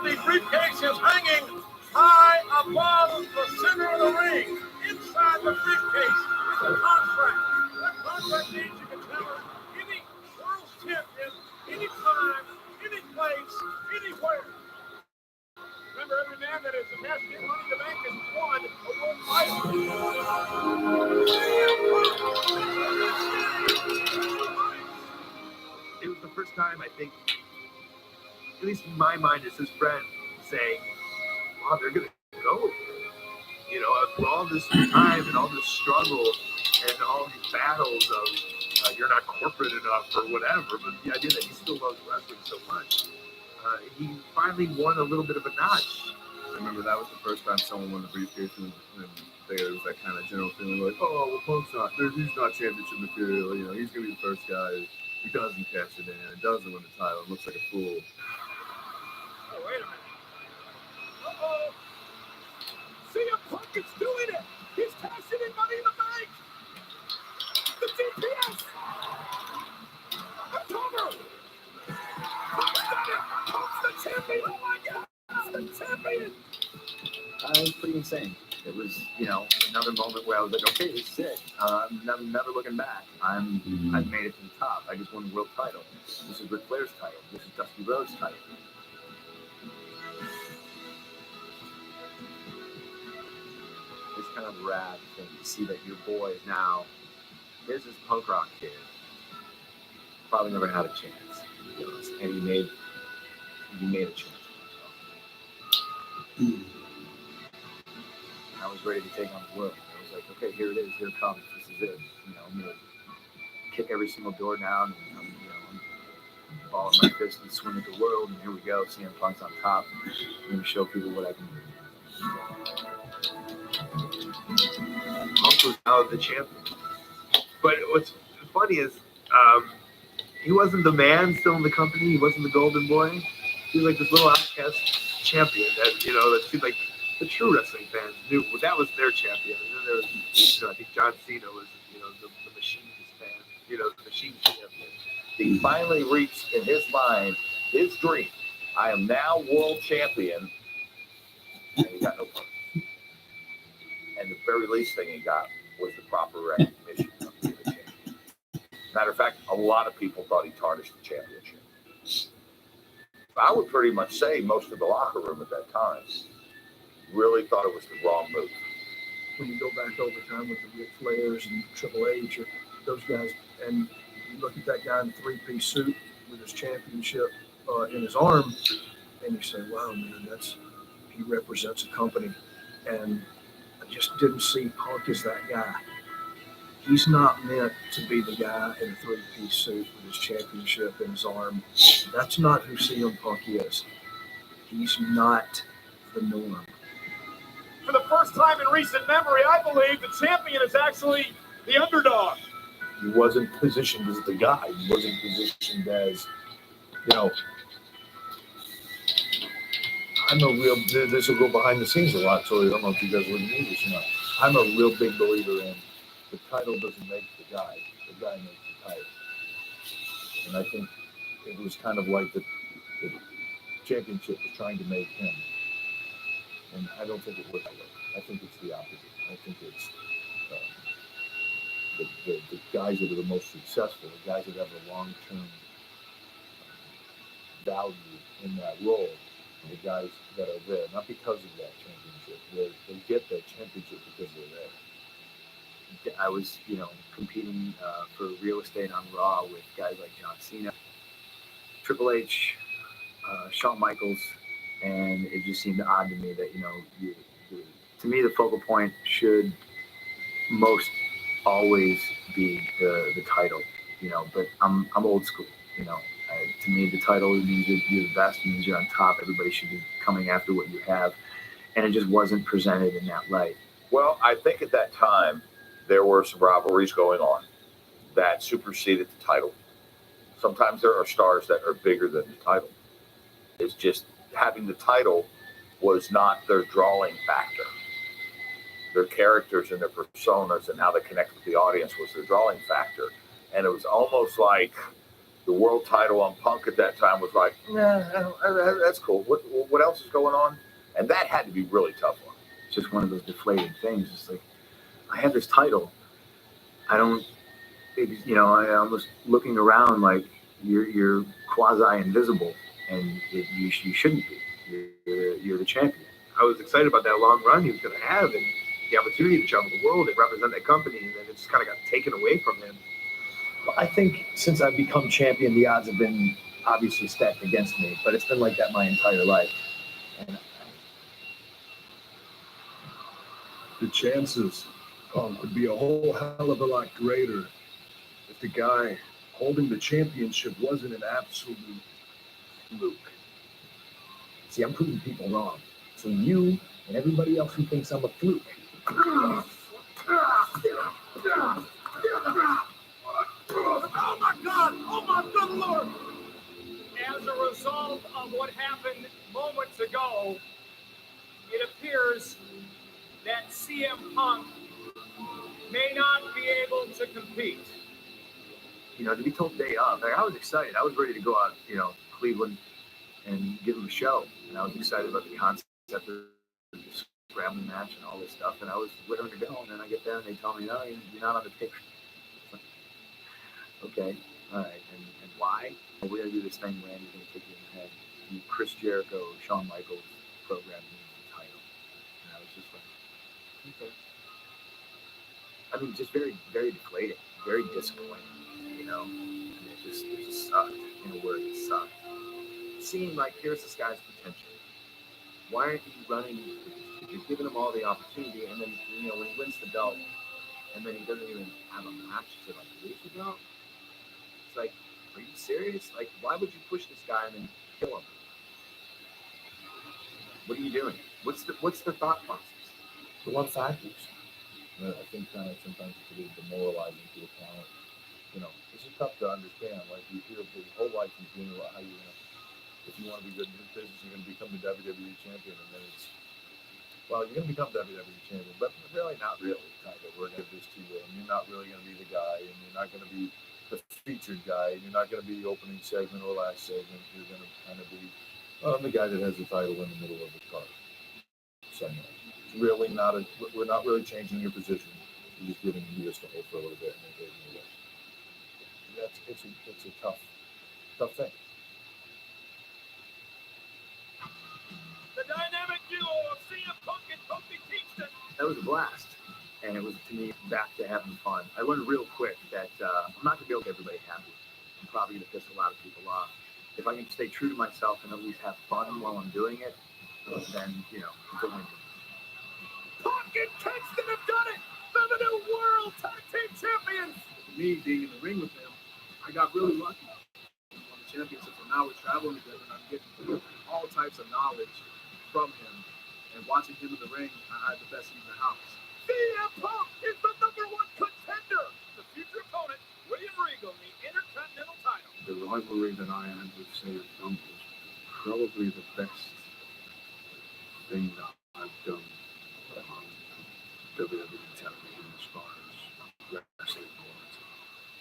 The briefcase is hanging high above the center of the ring. Inside the briefcase is a contract. That contract means you can tell her any world champion, anytime, any place, anywhere. Remember, every man that has cashed in Money in the Bank has won a world title. It was the first time, I think, at least in my mind as his friend, saying, wow, they're going to go. After all this time and all this struggle and all these battles of you're not corporate enough or whatever, but the idea that he still loves wrestling so much, he finally won a little bit of a notch. I remember that was the first time someone won the briefcase, and there was that kind of general feeling like, oh, well, he's not championship material. He's going to be the first guy who doesn't cash it in and doesn't win the title and looks like a fool. Oh, wait a minute. Uh-oh. CM Punk is doing it. He's cashing in Money in the Bank. The GPS. October. Punk's done it. Punk's the champion. Oh, my God. He's the champion. It was pretty insane. It was, another moment where I was like, okay, this is it. I'm never looking back. I've made it to the top. I just won the world title. This is Ric Flair's title. This is Dusty Rhodes' title. It's kind of rad thing to see that your boy is now, here's this punk rock kid. Probably never had a chance. And he made a chance for himself. I was ready to take on the world. I was like, okay, here it is. Here it comes. This is it. I'm going to kick every single door down and, I'm ball in my fist and swing at the world. And here we go. CM Punk's on top. I'm going to show people what I can do. Punk was now the champion. But what's funny is he wasn't the man still in the company. He wasn't the golden boy. He was like this little outcast champion that, that seemed like the true wrestling fans knew. Well, that was their champion. And then there was, I think John Cena was, the Machine's fan, the Machine's champion. He finally reached, in his mind, his dream. I am now world champion. And he got no purpose. And the very least thing he got was the proper recognition of being the champion. Matter of fact, a lot of people thought he tarnished the championship. I would pretty much say most of the locker room at that time really thought it was the wrong move. When you go back over time with the Ric Flairs and Triple H, or those guys, and you look at that guy in the three-piece suit with his championship in his arm, and you say, wow, man, he represents a company. And I just didn't see Punk as that guy. He's not meant to be the guy in a three-piece suit with his championship in his arm. That's not who CM Punk is. He's not the norm. For the first time in recent memory, I believe the champion is actually the underdog. He wasn't positioned as the guy. He wasn't positioned as, I'm a real, this will go behind the scenes a lot, so I don't know if you guys would need this or not. I'm a real big believer in the title doesn't make the guy makes the title. And I think it was kind of like the championship was trying to make him. And I don't think it worked that way. I think it's the opposite. I think it's the guys that are the most successful, the guys that have the long-term value in that role, are the guys that are there, not because of that championship. They get that championship because they're there. I was, competing for real estate on Raw with guys like John Cena, Triple H, Shawn Michaels, and it just seemed odd to me that, to me, the focal point should most always be the title, but I'm old school, to me, the title means that you're the best, it means you're on top. Everybody should be coming after what you have. And it just wasn't presented in that light. Well, I think at that time there were some rivalries going on that superseded the title. Sometimes there are stars that are bigger than the title. It's just having the title was not their drawing factor. Their characters and their personas and how they connect with the audience was their drawing factor. And it was almost like the world title on Punk at that time was like, nah, that's cool. What else is going on? And that had to be really tough on him. It's just one of those deflating things. It's like, I have this title. I don't, I almost looking around like you're quasi-invisible, and you shouldn't be. You're the champion. I was excited about that long run he was going to have and the opportunity to travel the world and represent that company, and then it just kind of got taken away from him. Well, I think since I've become champion, the odds have been obviously stacked against me, but it's been like that my entire life. And the chances would be a whole hell of a lot greater if the guy holding the championship wasn't an absolute fluke. See, I'm proving people wrong. So you and everybody else who thinks I'm a fluke. Oh my God! Oh my good Lord! As a result of what happened moments ago, it appears that CM Punk may not be able to compete. To be told day off, I was excited. I was ready to go out, Cleveland and give him a show. And I was excited about the concept of the scrambling match and all this stuff. And I was raring to go. And then I get there and they tell me, no, you're not on the picture. Okay, all right. And why? Well, we're going to do this thing, Randy's going to kick you in the head. And Chris Jericho, Shawn Michaels program me the title. And I was just like, okay. I mean, just very, very deflating, very disappointing, And it just sucked. In a word, it sucked. Seeing like, here's this guy's potential. Why aren't you running? If you're giving him all the opportunity, and then when he wins the belt, and then he doesn't even have a match to like lose the belt. It's like, are you serious? Like, why would you push this guy and then kill him? What are you doing? What's the thought process? The one factors. I think sometimes it can be demoralizing to a talent. This is tough to understand. Like, you feel his whole life he's doing about how you're gonna, if you want to be good in this business, you're gonna become the WWE champion, and then it's, well, you're gonna become WWE champion, but really not really. Kind of, we're gonna give this to you, and you're not really gonna be the guy, and you're not gonna be the featured guy, and you're not gonna be the opening segment or last segment. You're gonna kind of be the guy that has the title in the middle of the card. Somewhere. It's really not we're not really changing your position. We're just giving you this to hold for a little bit and then taking it away. It's a tough thing. The dynamic duo of CM Punk and Kofi Kingston. That was a blast. And it was, to me, back to having fun. I learned real quick that I'm not going to be able to get everybody happy. I'm probably going to piss a lot of people off. If I can stay true to myself and at least have fun while I'm doing it, then, it's a win. Punk and Kingston have done it! They're the new World Tag Team Champions! Me being in the ring with him, I got really lucky on the championship. So now we're traveling together and I'm getting all types of knowledge from him. And watching him in the ring, I had the best seat in the house. CM Punk is the #1 contender. The future opponent, William Regal, the Intercontinental title. The rivalry that I had with CM Punk was probably the best thing that I've done on WWE television as far as wrestling goes.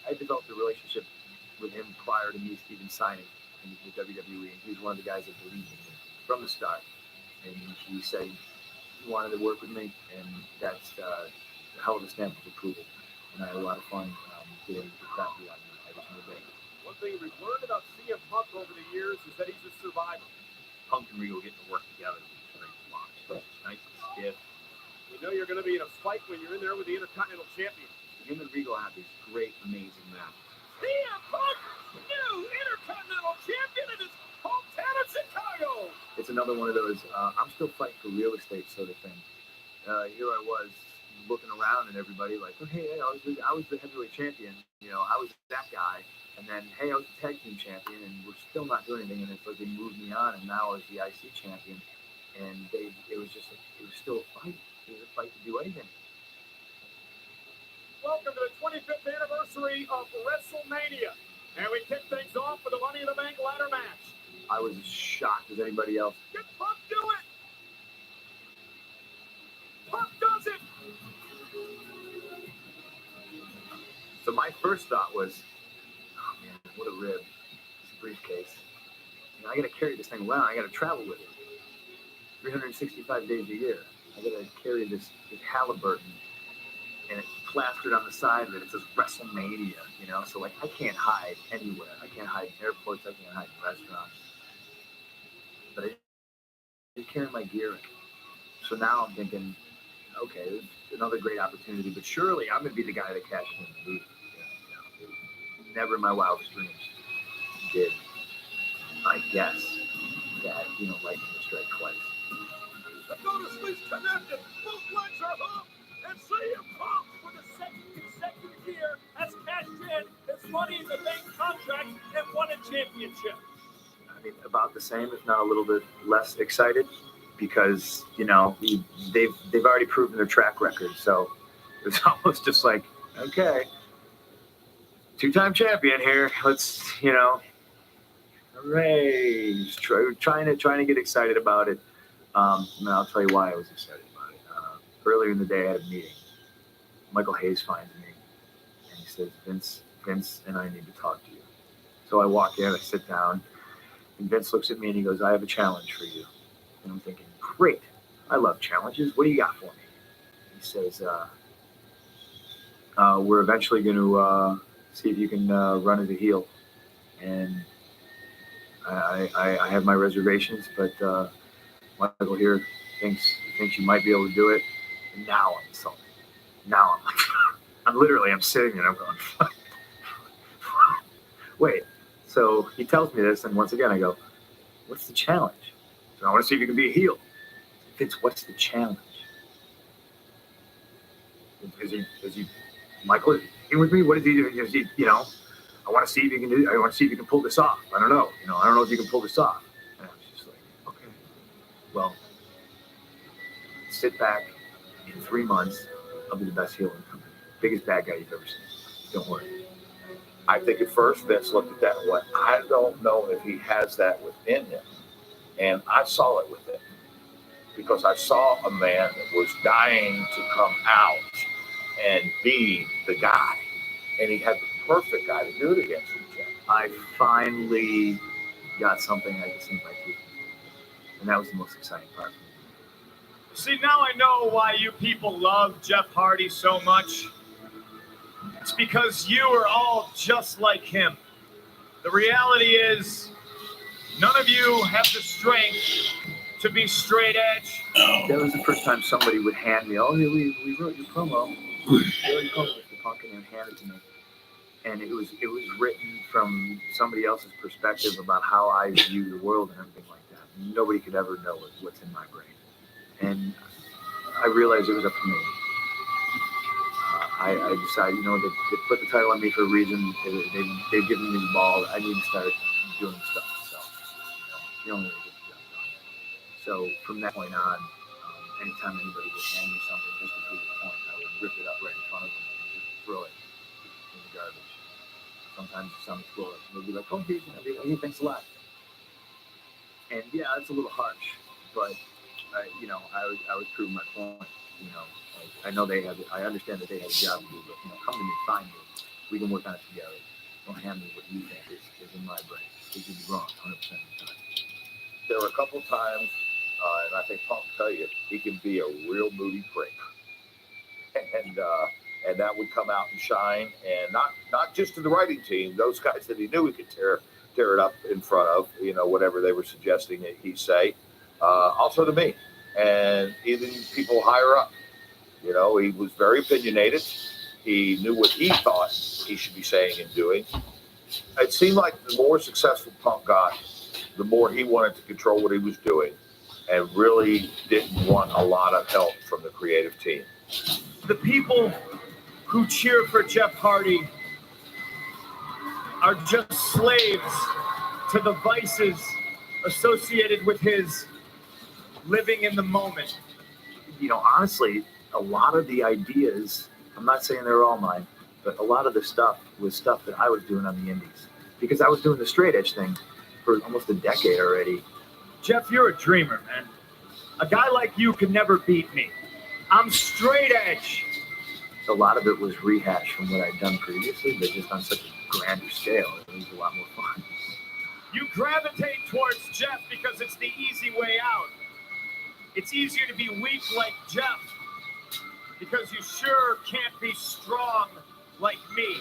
I developed a relationship with him prior to me even signing with WWE, and he was one of the guys that believed in me from the start. And he said he wanted to work with me, and that's a hell of a stamp of approval. And I had a lot of fun getting the crap beat out of me every single day. One thing we've learned about CM Punk over the years is that he's a survivor. Punk and Regal getting to work together is very fun. It's nice and stiff. You know you're going to be in a fight when you're in there with the Intercontinental Champion. Him and Regal had these great, amazing matches. CM Punk, new Intercontinental Champion in his hometown of Chicago. It's another one of those, I'm still fighting for real estate sort of thing. Here I was looking around and everybody like, oh, hey, I was the heavyweight champion. You know, I was that guy. And then, hey, I was the tag team champion, and we're still not doing anything. And it's like they moved me on, and now I was the IC champion. And it was just like, it was still a fight. It was a fight to do anything. Welcome to the 25th anniversary of WrestleMania. And we kick things off with the Money in the Bank ladder match. I was as shocked as anybody else. Did Punk do it? Punk does it! So my first thought was, oh man, what a rib. It's a briefcase. You know, I got to carry this thing around. I got to travel with it. 365 days a year. I got to carry this Halliburton, and it's plastered on the side of it. It says WrestleMania, you know? So, like, I can't hide anywhere. I can't hide in airports. I can't hide in restaurants. But I didn't carry my gear in. So now I'm thinking, okay, it's another great opportunity, but surely I'm going to be the guy that cashes in the booth. You know, never in my wildest dreams did I guess that, you know, lightning would strike twice. The Notice Lee's connected. Both legs are up. And CM Punk, for the second consecutive year, has cashed in his Money in the Bank contract and won a championship. I mean, about the same, if not a little bit less excited, because, you know, they've already proven their track record. So it's almost just like, okay, two-time champion here. Let's, you know, hooray! Trying to get excited about it. And I'll tell you why I was excited about it. Earlier in the day, I had a meeting. Michael Hayes finds me, and he says, Vince and I need to talk to you. So I walk in, I sit down, and Vince looks at me and he goes, I have a challenge for you. And I'm thinking, great, I love challenges. What do you got for me? He says, we're eventually going to see if you can run as a heel. And I have my reservations, but Michael here thinks you might be able to do it. And now I'm insulted. Now I'm like, I'm sitting there and I'm going, wait. So he tells me this, and once again I go, what's the challenge? So I want to see if you can be a heel. Vince, what's the challenge? Is he Michael, is he with me? What is he doing? Is he, you know, I want to see if you can do. I want to see if you can pull this off. I don't know. You know, I don't know if you can pull this off. And I was just like, okay, well, sit back. In 3 months, I'll be the best heel in the company. Biggest bad guy you've ever seen. Don't worry. I think at first Vince looked at that and went, I don't know if he has that within him. And I saw it within him. Because I saw a man that was dying to come out and be the guy. And he had the perfect guy to do it against him, Jeff. I finally got something I could sink my teeth in. And that was the most exciting part for me. See, now I know why you people love Jeff Hardy so much. It's because you are all just like him. The reality is, none of you have the strength to be straight edge. That was the first time somebody would hand me, oh, we wrote your promo. We wrote your promo with the Punk and hand it to me. And it was written from somebody else's perspective about how I view the world and everything like that. Nobody could ever know what's in my brain. And I realized it was up to me. I decided, you know, they put the title on me for a reason. They've given me the ball. I need to start doing stuff myself. You know, the only way to get the job done. So from that point on, anytime anybody would hand me something just to prove a point, I would rip it up right in front of them and just throw it in the garbage. Sometimes it's on the floor. They'd be like, oh, hey, thanks a lot. And yeah, it's a little harsh, but you know, I was proving my point. You know, like, I understand that they have a job to do, but you know, come to me, find me. We can work on it together. Don't hand me what you think is in my brain. It could be wrong 100% of the time. There were a couple times, and I think Punk will tell you, he can be a real moody prick. And that would come out and shine, and not just to the writing team, those guys that he knew he could tear it up in front of, you know, whatever they were suggesting that he say, also to me, and even people higher up. You know, he was very opinionated. He knew what he thought he should be saying and doing. It seemed like the more successful Punk got, the more he wanted to control what he was doing and really didn't want a lot of help from the creative team. The people who cheer for Jeff Hardy are just slaves to the vices associated with his living in the moment. You know, honestly, a lot of the ideas, I'm not saying they're all mine, but a lot of the stuff was stuff that I was doing on the indies because I was doing the straight edge thing for almost a decade already. Jeff, you're a dreamer, man. A guy like you could never beat me. I'm straight edge. A lot of it was rehashed from what I'd done previously, but just on such a grander scale. It was a lot more fun. You gravitate towards Jeff because it's the easy way out. It's easier to be weak like Jeff because you sure can't be strong like me.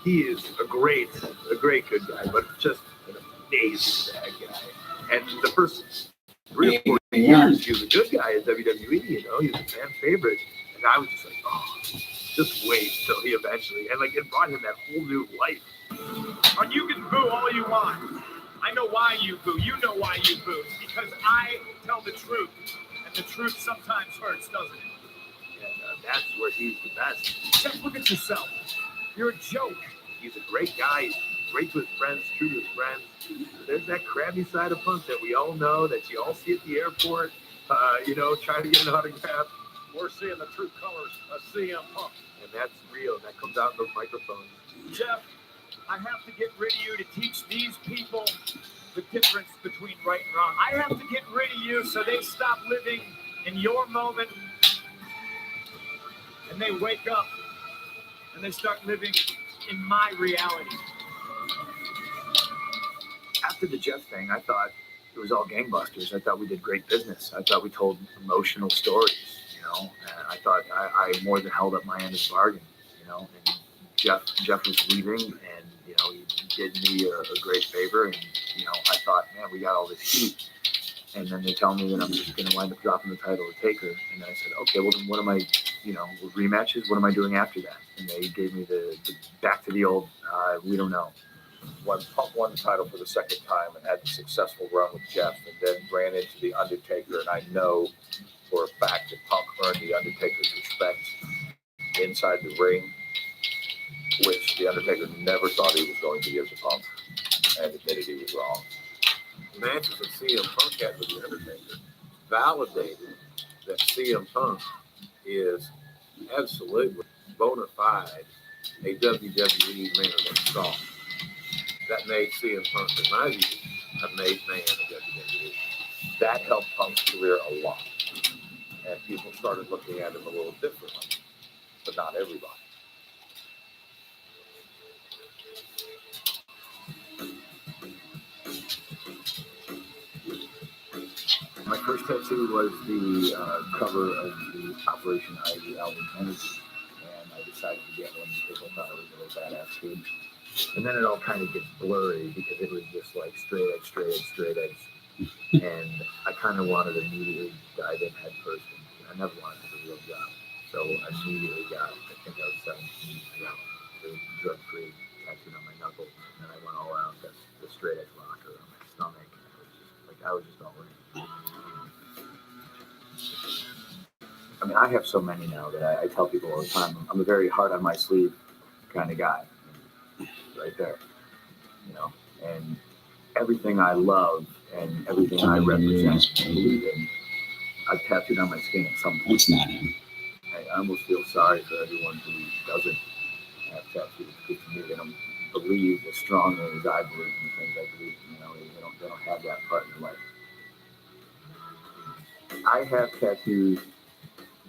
He is a great good guy, but just an amazing bad guy. And the first 3 or 4 years, he was a good guy at WWE, you know, he was a fan favorite. And I was just like, oh, just wait till he eventually, and like it brought him that whole new life. And you can boo all you want. I know why you boo. You know why you boo. It's because I tell the truth. And the truth sometimes hurts, doesn't it? And that's where he's the best. Just look at yourself. You're a joke. He's a great guy. He's great to his friends, true to his friends. There's that crabby side of Punk that we all know, that you all see at the airport, you know, trying to get an autograph. We're seeing the true colors of CM Punk. And that's real. That comes out in those microphones. Jeff, I have to get rid of you to teach these people the difference between right and wrong. I have to get rid of you so they stop living in your moment and they wake up and they start living in my reality. After the Jeff thing, I thought it was all gangbusters. I thought we did great business. I thought we told emotional stories, you know. And I thought I more than held up my end of the bargain, you know. And Jeff was leaving, and you know, he did me a great favor. And you know, I thought, man, we got all this heat. And then they tell me that I'm just going to wind up dropping the title to Taker. And then I said, okay, well, then what am I, you know, rematches? What am I doing after that? And they gave me the back to the old, we don't know. When Punk won the title for the second time and had the successful run with Jeff and then ran into The Undertaker, and I know for a fact that Punk earned The Undertaker's respect inside the ring, which The Undertaker never thought he was going to give to Punk and admitted he was wrong. The matches that CM Punk had with The Undertaker validated that CM Punk is absolutely bona fide a WWE main event star. That made CM Punk, in my view, a made man of WWE. That helped Punk's career a lot. And people started looking at him a little differently, but not everybody. My first tattoo was the cover of the Operation Ivy album Energy, and I decided to get one because I thought it was a little badass kid. And then it all kind of gets blurry because it was just like straight edge. And I kind of wanted to immediately dive in head first, and I never wanted to do a real job. So I immediately got, I think I was 17, I got the drug-free tattooed on my knuckles, and then I went all out, got the straight edge rocker on my stomach. I was just all in. I mean, I have so many now that I tell people all the time, I'm a very hard on my sleeve kind of guy. Right there, you know, and everything I love and everything I represent and believe in, I've tattooed on my skin at some point. It's not him. I almost feel sorry for everyone who doesn't have tattoos, because to me, they don't believe as strongly as I believe in the things I believe in. You know, they don't have that part in their life. I have tattoos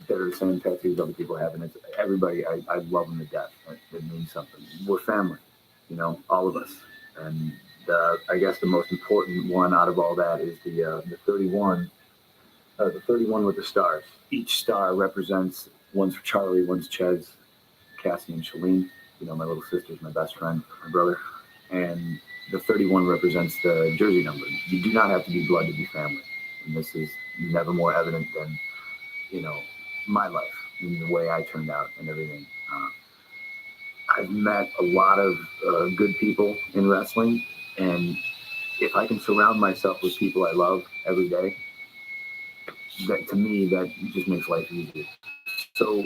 that are the same tattoos other people have, and it's everybody. I love them to death. It means something. We're family, you know, all of us. And I guess the most important one out of all that is the 31. The 31 with the stars. Each star represents, one's for Charlie, one's Chez, Cassie, and Shalene. You know, my little sister's my best friend, my brother. And the 31 represents the jersey number. You do not have to be blood to be family. And this is never more evident than, you know, my life. in the way I turned out and everything. I've met a lot of good people in wrestling, and if I can surround myself with people I love every day, that to me, that just makes life easier. So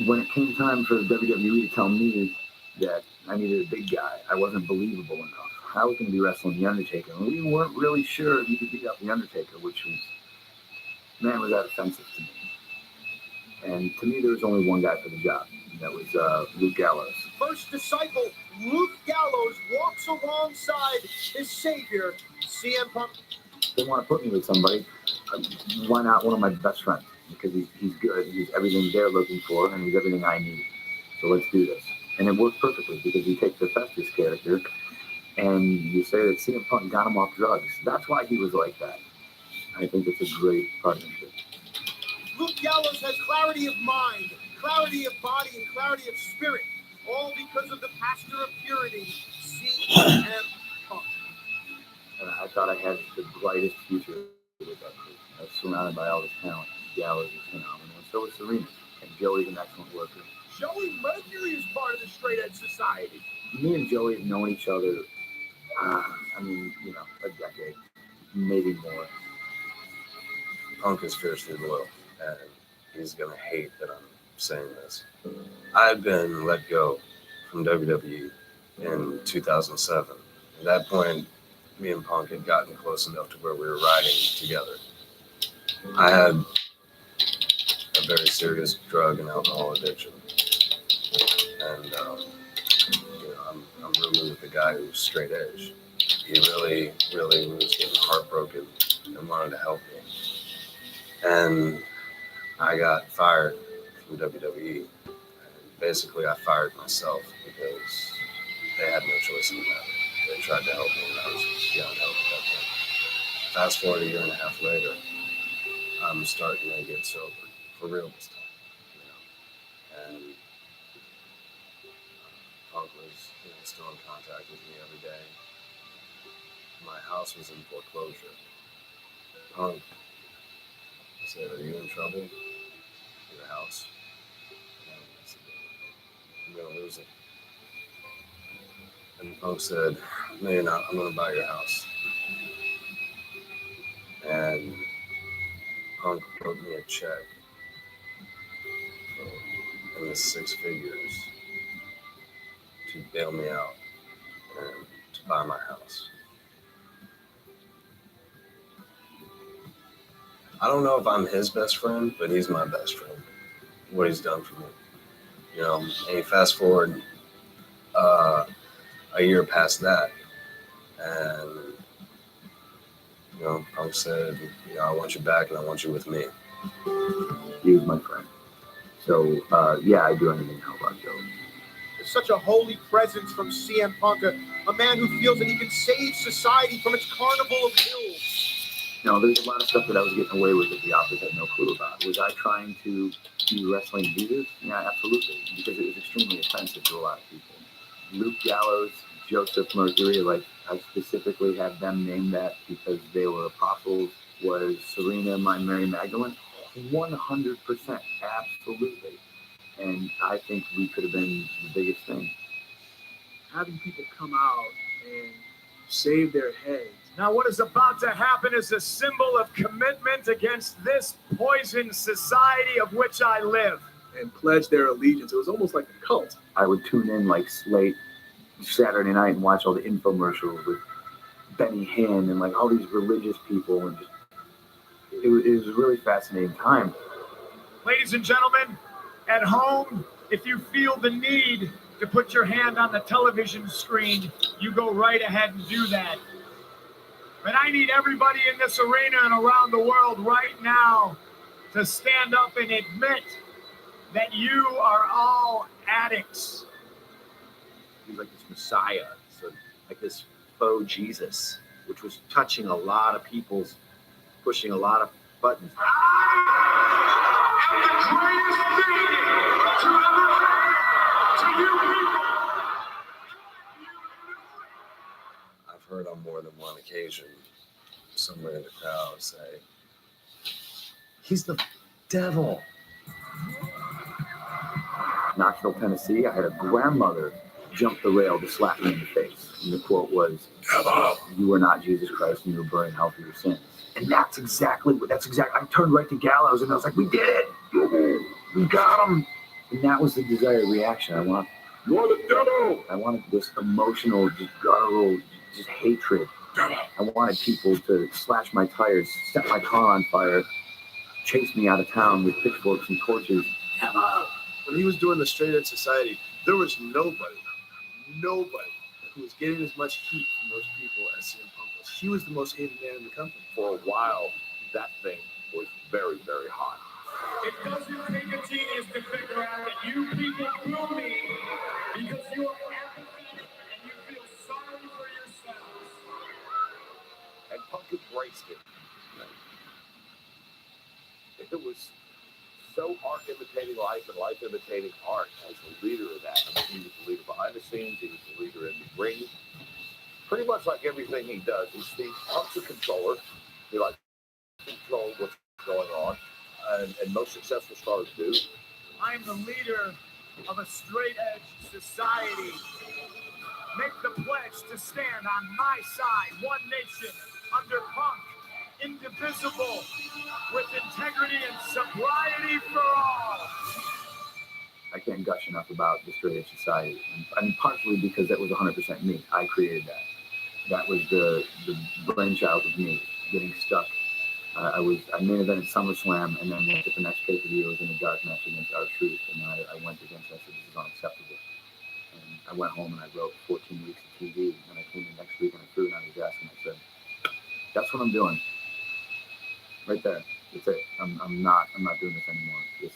when it came time for WWE to tell me that I needed a big guy, I wasn't believable enough. I was going to be wrestling The Undertaker, and we weren't really sure if he could beat up The Undertaker, which was, man, was that offensive to me. And to me, there was only one guy for the job, and that was Luke Gallows. First disciple, Luke Gallows, walks alongside his savior, CM Punk. If they want to put me with somebody, why not one of my best friends? Because he's good, he's everything they're looking for, and he's everything I need. So let's do this. And it worked perfectly, because you take the Festus character, and you say that CM Punk got him off drugs. That's why he was like that. I think it's a great partnership. Luke Gallows has clarity of mind, clarity of body, and clarity of spirit, all because of the pastor of purity, CM Punk. And I thought I had the brightest future with that group. I was surrounded by all this talent. Gallows is phenomenal, and so is Serena. And Joey's an excellent worker. Joey Mercury is part of the Straight Edge Society. Me and Joey have known each other, a decade, maybe more. Punk is fiercely loyal, and he's going to hate that I'm saying this. I had been let go from WWE in 2007. At that point, me and Punk had gotten close enough to where we were riding together. I had a very serious drug and alcohol addiction, and I'm rooming with a guy who's straight edge. He really, really was getting heartbroken and wanted to help me. And I got fired from WWE. And basically, I fired myself because they had no choice in the matter. They tried to help me, and I was beyond help at that point. Fast forward a year and a half later, I'm starting to get sober, for real this time. And Punk was still in contact with me every day. My house was in foreclosure. Punk said, "Are you in trouble? Your house?" And I said, "I'm going to lose it." And Punk said, "No, you're not. I'm going to buy your house." And Punk wrote me a check in the 6 figures to bail me out and to buy my house. I don't know if I'm his best friend, but he's my best friend. What he's done for me. And you fast forward a year past that, and Punk said, "I want you back, and I want you with me." He was my friend. So I do anything to help out Joey. Such a holy presence from CM Punk, a man who feels that he can save society from its carnival of ills. There's a lot of stuff that I was getting away with that the office had no clue about. Was I trying to be wrestling Jesus? Yeah, absolutely, because it was extremely offensive to a lot of people. Luke Gallows, Joseph Mercury, I specifically had them name that because they were apostles. Was Serena my Mary Magdalene? 100%, absolutely. And I think we could have been the biggest thing. Having people come out and save their heads. Now, what is about to happen is a symbol of commitment against this poison society of which I live. And pledge their allegiance. It was almost like a cult. I would tune in late Saturday night and watch all the infomercials with Benny Hinn and all these religious people, and it was a really fascinating time. Ladies and gentlemen, at home, if you feel the need to put your hand on the television screen, you go right ahead and do that. But I need everybody in this arena and around the world right now to stand up and admit that you are all addicts. He was like this Messiah, so like this faux Jesus, which was touching a lot of people's, pushing a lot of buttons. I've heard on more than one occasion somewhere in the crowd say, "He's the devil." Knoxville, Tennessee, I had a grandmother jump the rail to slap me in the face. And the quote was, "You are not Jesus Christ and you were burning hell for your sins." And that's exactly. I turned right to Gallows and I was like, "We did it! We got him!" And that was the desired reaction. You're the devil! I wanted this emotional, just guttural, just hatred. I wanted people to slash my tires, set my car on fire, chase me out of town with pitchforks and torches. When he was doing the Straight Edge Society, there was nobody who was getting as much heat from those people as CM Punk was. He was the most hated man in the company. For a while, that thing was very, very hot. It doesn't take a genius to figure out that you people boo me because you are apathetic and you feel sorry for yourselves. And Punk embraced it. It was so art imitating life and life imitating art as the leader of that. I mean, he was the leader behind the scenes, he was the leader in the ring. Pretty much like everything he does, Punk's a controller. He likes to control what's going on, and most successful stars do. I'm the leader of a straight edge society. Make the pledge to stand on my side, one nation, under Punk, indivisible, with integrity and sobriety for all. I can't gush enough about the Straight Edge Society. I mean, partially because that was 100% me. I created that. That was the brainchild of me getting stuck. I main evented SummerSlam, and then at the next pay-per-view, I was in a dark match against R-Truth, and I went against it. I said, this is unacceptable. And I went home and I wrote 14 weeks of TV, and I came in next week and I threw it on his desk and I said, that's what I'm doing. Right there. That's it. I'm not doing this anymore. Just,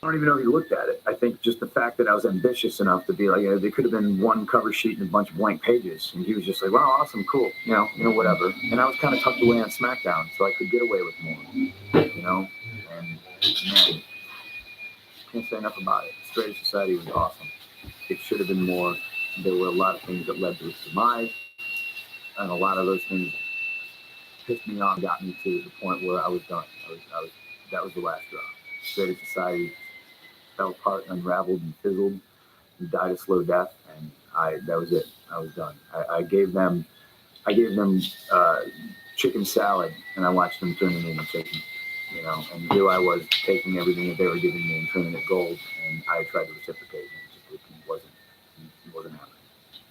I don't even know if he looked at it. I think just the fact that I was ambitious enough to be like, there could have been one cover sheet and a bunch of blank pages. And he was just like, wow, awesome, cool, whatever. And I was kind of tucked away on SmackDown, so I could get away with more, And man, can't say enough about it. Straight Edge Society was awesome. It should have been more. There were a lot of things that led to its demise, and a lot of those things pissed me off, got me to the point where I was done. That was the last straw. Straight Edge Society fell apart, unraveled, and fizzled, and died a slow death, and that was it. I was done. I gave them chicken salad, and I watched them turn it into chicken. And here I was taking everything that they were giving me and turning it gold, and I tried to reciprocate, and it wasn't happening.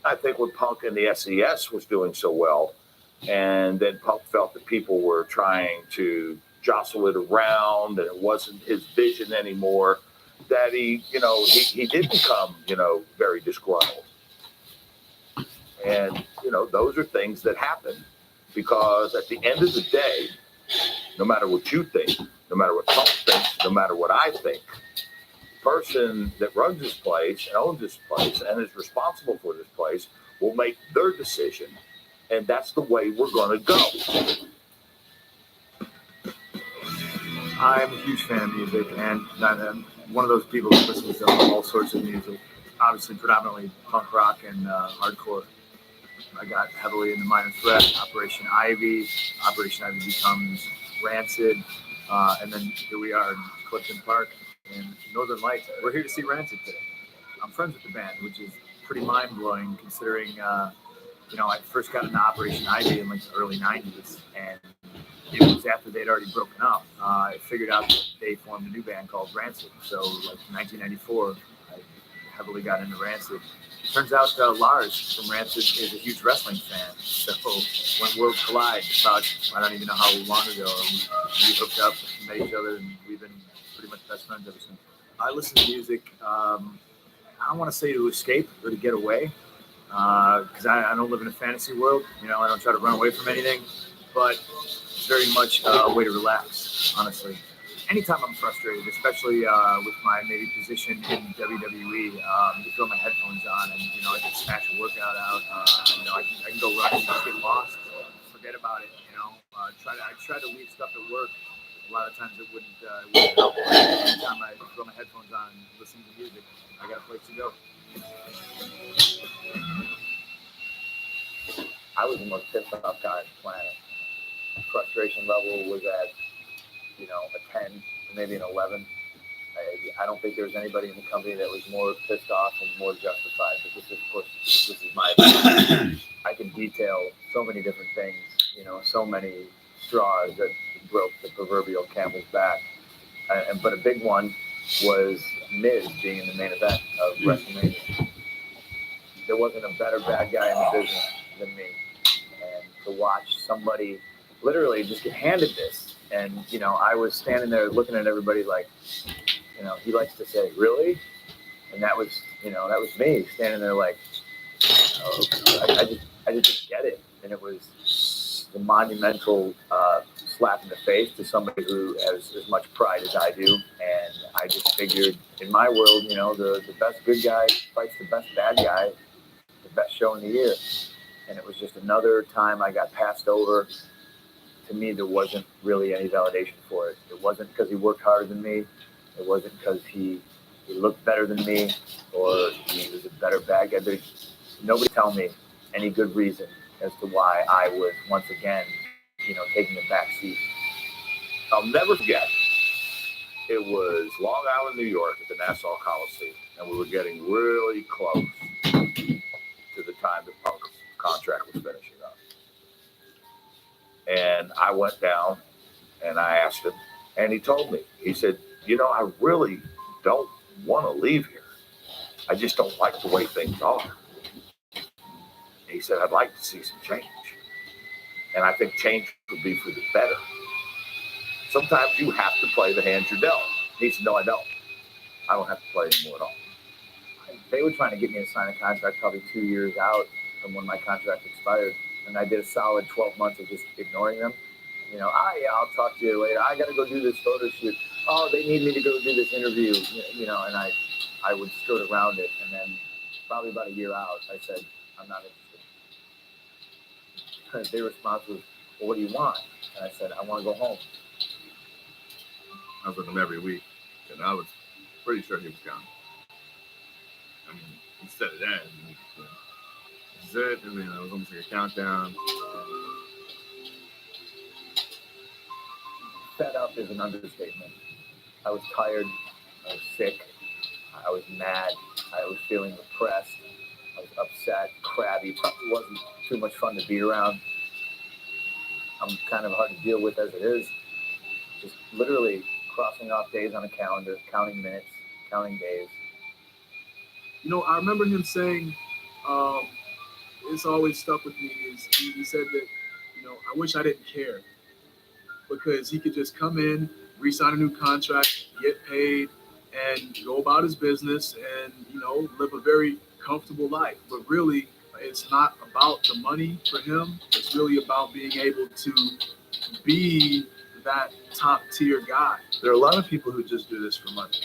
I think when Punk and the SES was doing so well, and then Punk felt that people were trying to jostle it around, and it wasn't his vision anymore, that he did become, very disgruntled. And, those are things that happen because at the end of the day, no matter what you think, no matter what Punk thinks, no matter what I think, the person that runs this place and owns this place and is responsible for this place will make their decision. And that's the way we're going to go. I'm a huge fan of music, and I'm one of those people who listens to all sorts of music, obviously predominantly punk rock and hardcore. I got heavily into Minor Threat, Operation Ivy becomes Rancid, and then here we are in Clifton Park in Northern Lights. We're here to see Rancid today. I'm friends with the band, which is pretty mind-blowing considering, I first got into Operation Ivy in the early 90s, and it was after they'd already broken up. I figured out that they formed a new band called Rancid. So, in 1994, I heavily got into Rancid. Turns out Lars from Rancid is a huge wrestling fan. So when Worlds Collide, about, I don't even know how long ago, we hooked up, met each other, and we've been pretty much best friends ever since. I listen to music, I don't want to say to escape or to get away, because I don't live in a fantasy world. I don't try to run away from anything, but it's very much a way to relax, honestly. Anytime I'm frustrated, especially with my maybe position in WWE, to throw my headphones on and I can smash a workout out. I can go running and just get lost, forget about it. I try to leave stuff at work. A lot of times it wouldn't help. Anytime I throw my headphones on and listen to music, I got a place to go. I was the most pissed off guy on the planet. Frustration level was at, a 10, maybe an 11. I don't think there was anybody in the company that was more pissed off and more justified. But this is, of course, this is my opinion. I can detail so many different things, so many straws that broke the proverbial camel's back. But a big one was Miz being in the main event of WrestleMania. There wasn't a better bad guy in the business than me. And to watch somebody literally just get handed this, and I was standing there looking at everybody like, he likes to say, "Really?" And that was me standing there like, I just didn't get it, and it was the monumental slap in the face to somebody who has as much pride as I do. And I just figured, in my world, the best good guy fights the best bad guy, the best show in the year. And it was just another time I got passed over. To me, there wasn't really any validation for it. It wasn't because he worked harder than me. It wasn't because he looked better than me, or he was a better bad guy. Nobody tell me any good reason as to why I was once again, taking a back seat. I'll never forget. It was Long Island, New York, at the Nassau Coliseum, and we were getting really close to the time that Punk's contract was finishing up. And I went down and I asked him, and he told me, he said, I really don't want to leave here. I just don't like the way things are. He said, I'd like to see some change. And I think change would be for the better. Sometimes you have to play the hand you're dealt. He said, no, I don't. I don't have to play anymore at all. They were trying to get me to sign a contract probably 2 years out from when my contract expired. And I did a solid 12 months of just ignoring them. Yeah, I'll talk to you later. I got to go do this photo shoot. Oh, they need me to go do this interview. And I would skirt around it. And then probably about a year out, I said, I'm not interested. Their response was, well, what do you want? And I said, I want to go home. I was with him every week, and I was pretty sure he was gone. I mean, he said it then. This is it. I mean, it was almost like a countdown. Fed up is an understatement. I was tired. I was sick. I was mad. I was feeling depressed. I was upset, crabby. It wasn't too much fun to be around. I'm kind of hard to deal with as it is. Just literally crossing off days on a calendar, counting minutes, counting days. I remember him saying, it's always stuck with me, is he said that, I wish I didn't care, because he could just come in, re-sign a new contract, get paid, and go about his business and, live a very comfortable life. But really, it's not about the money for him. It's really about being able to be that top tier guy. There are a lot of people who just do this for money.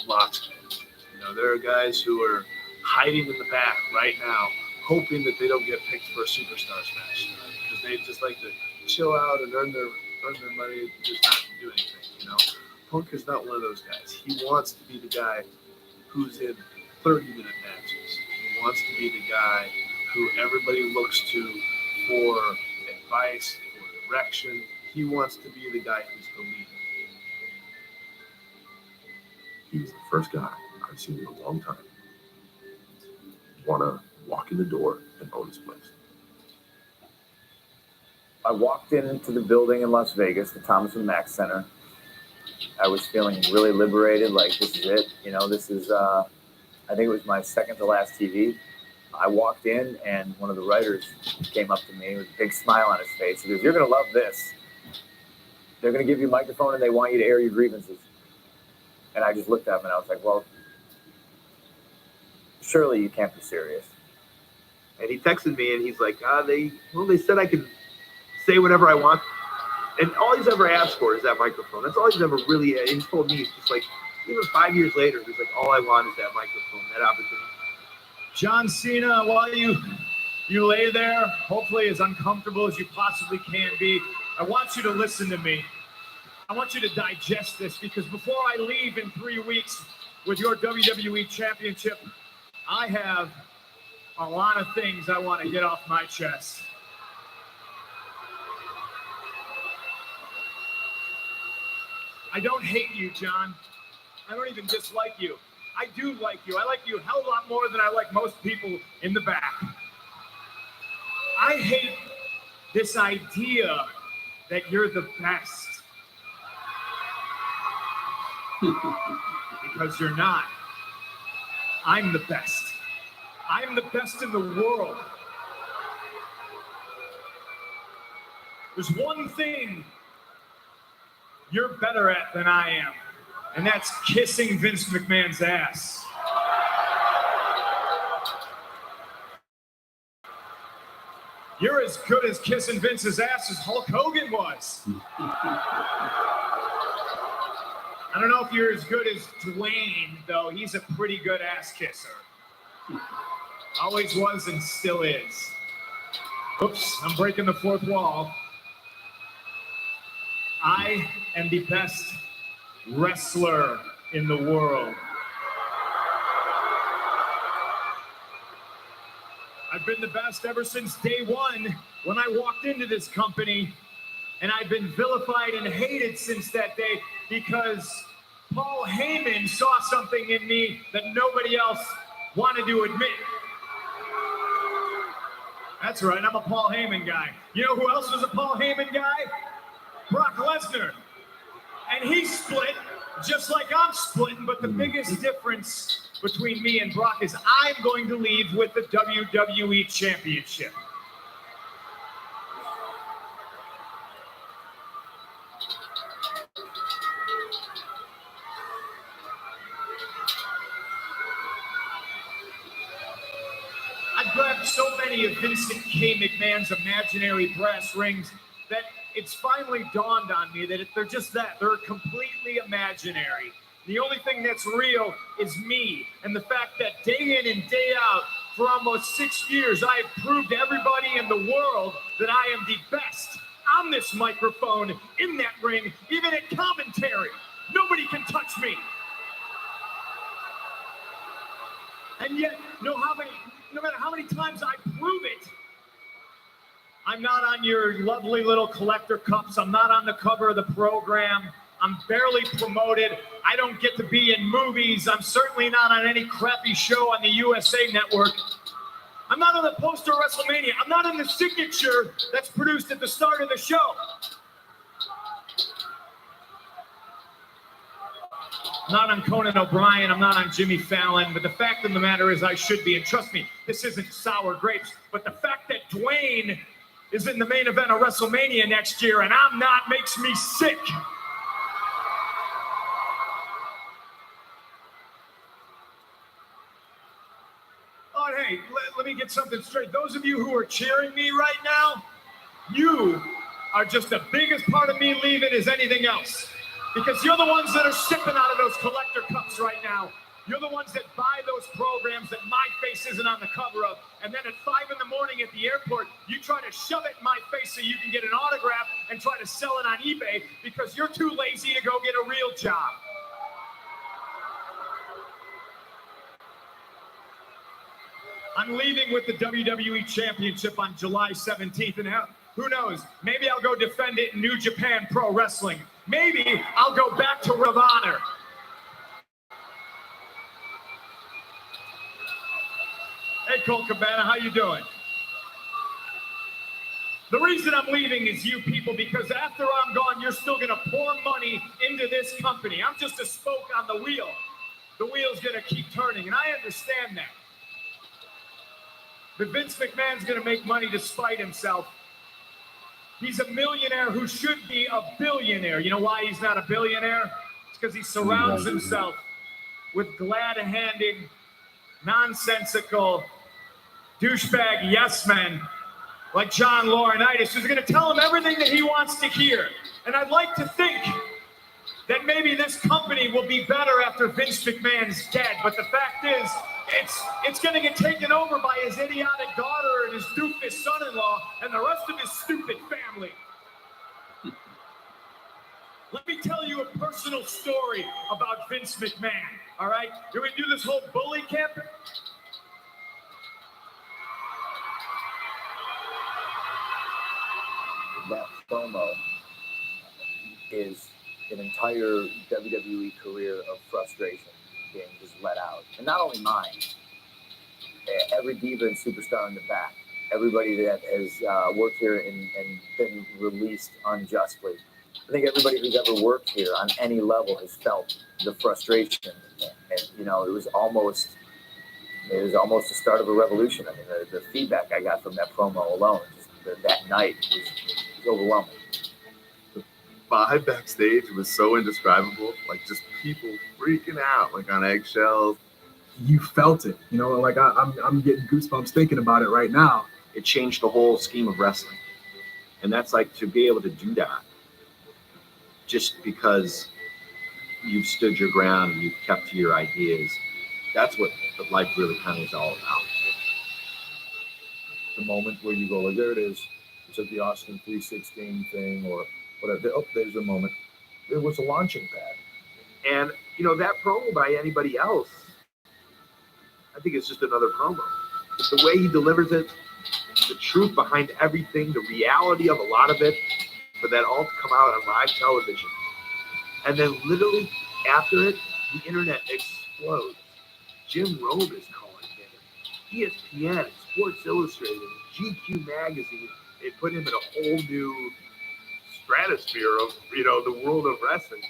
Lots of it. There are guys who are hiding in the back right now, hoping that they don't get picked for a superstar smash, because they just like to chill out and earn their money and just not do anything. Punk is not one of those guys. He wants to be the guy who's in 30-minute matches. He wants to be the guy who everybody looks to for advice, for direction. He wants to be the guy who's the leader. He's the first guy I've seen in a long time want to walk in the door and own his place. I walked into the building in Las Vegas, the Thomas and Mack Center. I was feeling really liberated, like this is it. This is, I think it was my second to last TV. I walked in and one of the writers came up to me with a big smile on his face. He goes, "You're going to love this. They're going to give you a microphone and they want you to air your grievances." And I just looked at him and I was like, well, surely you can't be serious. And he texted me and he's like, they said I could say whatever I want. And all he's ever asked for is that microphone. That's all he's ever really, and he told me, he's just like, even 5 years later, he's like, all I want is that microphone, that opportunity. John Cena, while you lay there, hopefully as uncomfortable as you possibly can be, I want you to listen to me. I want you to digest this, because before I leave in 3 weeks with your WWE Championship, I have a lot of things I want to get off my chest. I don't hate you, John. I don't even dislike you. I do like you. I like you a hell of a lot more than I like most people in the back. I hate this idea that you're the best. Because you're not. I'm the best. I'm the best in the world. There's one thing you're better at than I am, and that's kissing Vince McMahon's ass. You're as good as kissing Vince's ass as Hulk Hogan was. I don't know if you're as good as Dwayne, though. He's a pretty good ass kisser. Always was and still is. Oops, I'm breaking the fourth wall. I am the best wrestler in the world. I've been the best ever since day one when I walked into this company, and I've been vilified and hated since that day because Paul Heyman saw something in me that nobody else wanted to admit. That's right, I'm a Paul Heyman guy. You know who else was a Paul Heyman guy? Brock Lesnar. And he's split, just like I'm splitting, but the biggest difference between me and Brock is I'm going to leave with the WWE Championship. I've grabbed so many of Vincent K. McMahon's imaginary brass rings that it's finally dawned on me that they're just that. They're completely imaginary. The only thing that's real is me, and the fact that day in and day out for almost 6 years, I have proved to everybody in the world that I am the best on this microphone, in that ring, even at commentary. Nobody can touch me. And yet, no matter how many times I prove it, I'm not on your lovely little collector cups. I'm not on the cover of the program. I'm barely promoted. I don't get to be in movies. I'm certainly not on any crappy show on the USA Network. I'm not on the poster of WrestleMania. I'm not in the signature that's produced at the start of the show. I'm not on Conan O'Brien. I'm not on Jimmy Fallon. But the fact of the matter is I should be. And trust me, this isn't sour grapes. But the fact that Dwayne is in the main event of WrestleMania next year and I'm not makes me sick. Oh, hey, let me get something straight. Those of you who are cheering me right now, you are just the biggest part of me leaving as anything else. Because you're the ones that are sipping out of those collector cups right now. You're the ones that buy those programs that my face isn't on the cover of. And then at 5 in the morning at the airport, you try to shove it in my face so you can get an autograph and try to sell it on eBay because you're too lazy to go get a real job. I'm leaving with the WWE Championship on July 17th. And who knows, maybe I'll go defend it in New Japan Pro Wrestling. Maybe I'll go back to Ring of Honor. Hey, Colt Cabana, how you doing? The reason I'm leaving is you people, because after I'm gone, you're still going to pour money into this company. I'm just a spoke on the wheel. The wheel's going to keep turning, and I understand that. But Vince McMahon's going to make money to spite himself. He's a millionaire who should be a billionaire. You know why he's not a billionaire? It's because he surrounds himself with glad-handed, nonsensical, douchebag yes-men like John Laurinaitis, who's going to tell him everything that he wants to hear. And I'd like to think that maybe this company will be better after Vince McMahon's dead. But the fact is, it's going to get taken over by his idiotic daughter and his doofus son-in-law and the rest of his stupid family. Let me tell you a personal story about Vince McMahon, all right? You want to do this whole bully camp? That promo is an entire WWE career of frustration being just let out. And not only mine, every diva and superstar in the back, everybody that has worked here and been released unjustly. I think everybody who's ever worked here on any level has felt the frustration. And you know, it was almost the start of a revolution. I mean, the feedback I got from that promo alone, just that night, was overwhelming. The vibe backstage was so indescribable. Like, just people freaking out, like on eggshells. You felt it, you know. Like I'm getting goosebumps thinking about it right now. It changed the whole scheme of wrestling, and that's like to be able to do that just because you've stood your ground and you've kept to your ideas. That's what the life really kind of is all about. The moment where you go, like, there it is. It's at the Austin 316 thing or whatever. Oh, there's a moment. It was a launching pad. And, you know, that promo by anybody else, I think it's just another promo. But the way he delivers it, the truth behind everything, the reality of a lot of it, for that all to come out on live television. And then literally after it, the internet explodes. Jim Rome is calling him. ESPN, Sports Illustrated, GQ Magazine, they put him in a whole new stratosphere of, you know, the world of wrestling.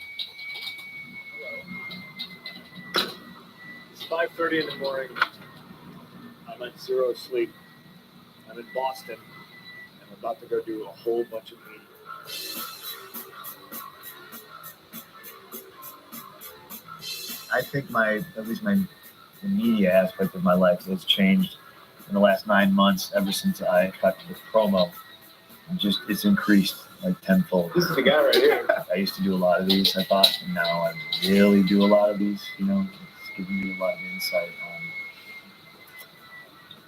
It's 5:30 in the morning. I'm at zero sleep. I'm in Boston. I'm about to go do a whole bunch of meetings. I think the media aspect of my life has changed in the last 9 months ever since I cut this promo. It's increased like tenfold. This is the guy right here. I used to do a lot of these, I thought, and now I really do a lot of these. You know, it's giving me a lot of insight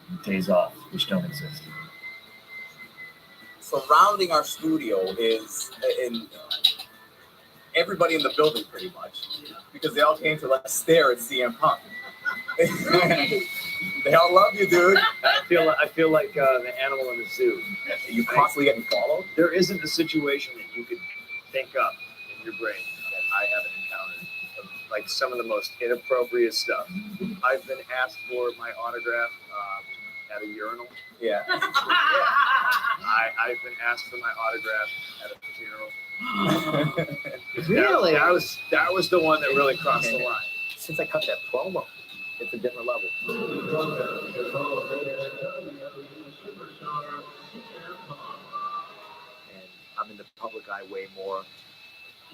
on days off, which don't exist. Surrounding our studio is in everybody in the building pretty much, because they all came to stare at CM Punk. They all love you, dude. I feel like the animal in the zoo. You constantly getting followed? There isn't a situation that you could think up in your brain that I haven't encountered. Like some of the most inappropriate stuff. I've been asked for my autograph at a urinal. Yeah. I've been asked for my autograph at a funeral. Really? That was the one that really crossed the line. Since I cut that promo, it's a different level. And I'm in the public eye way more.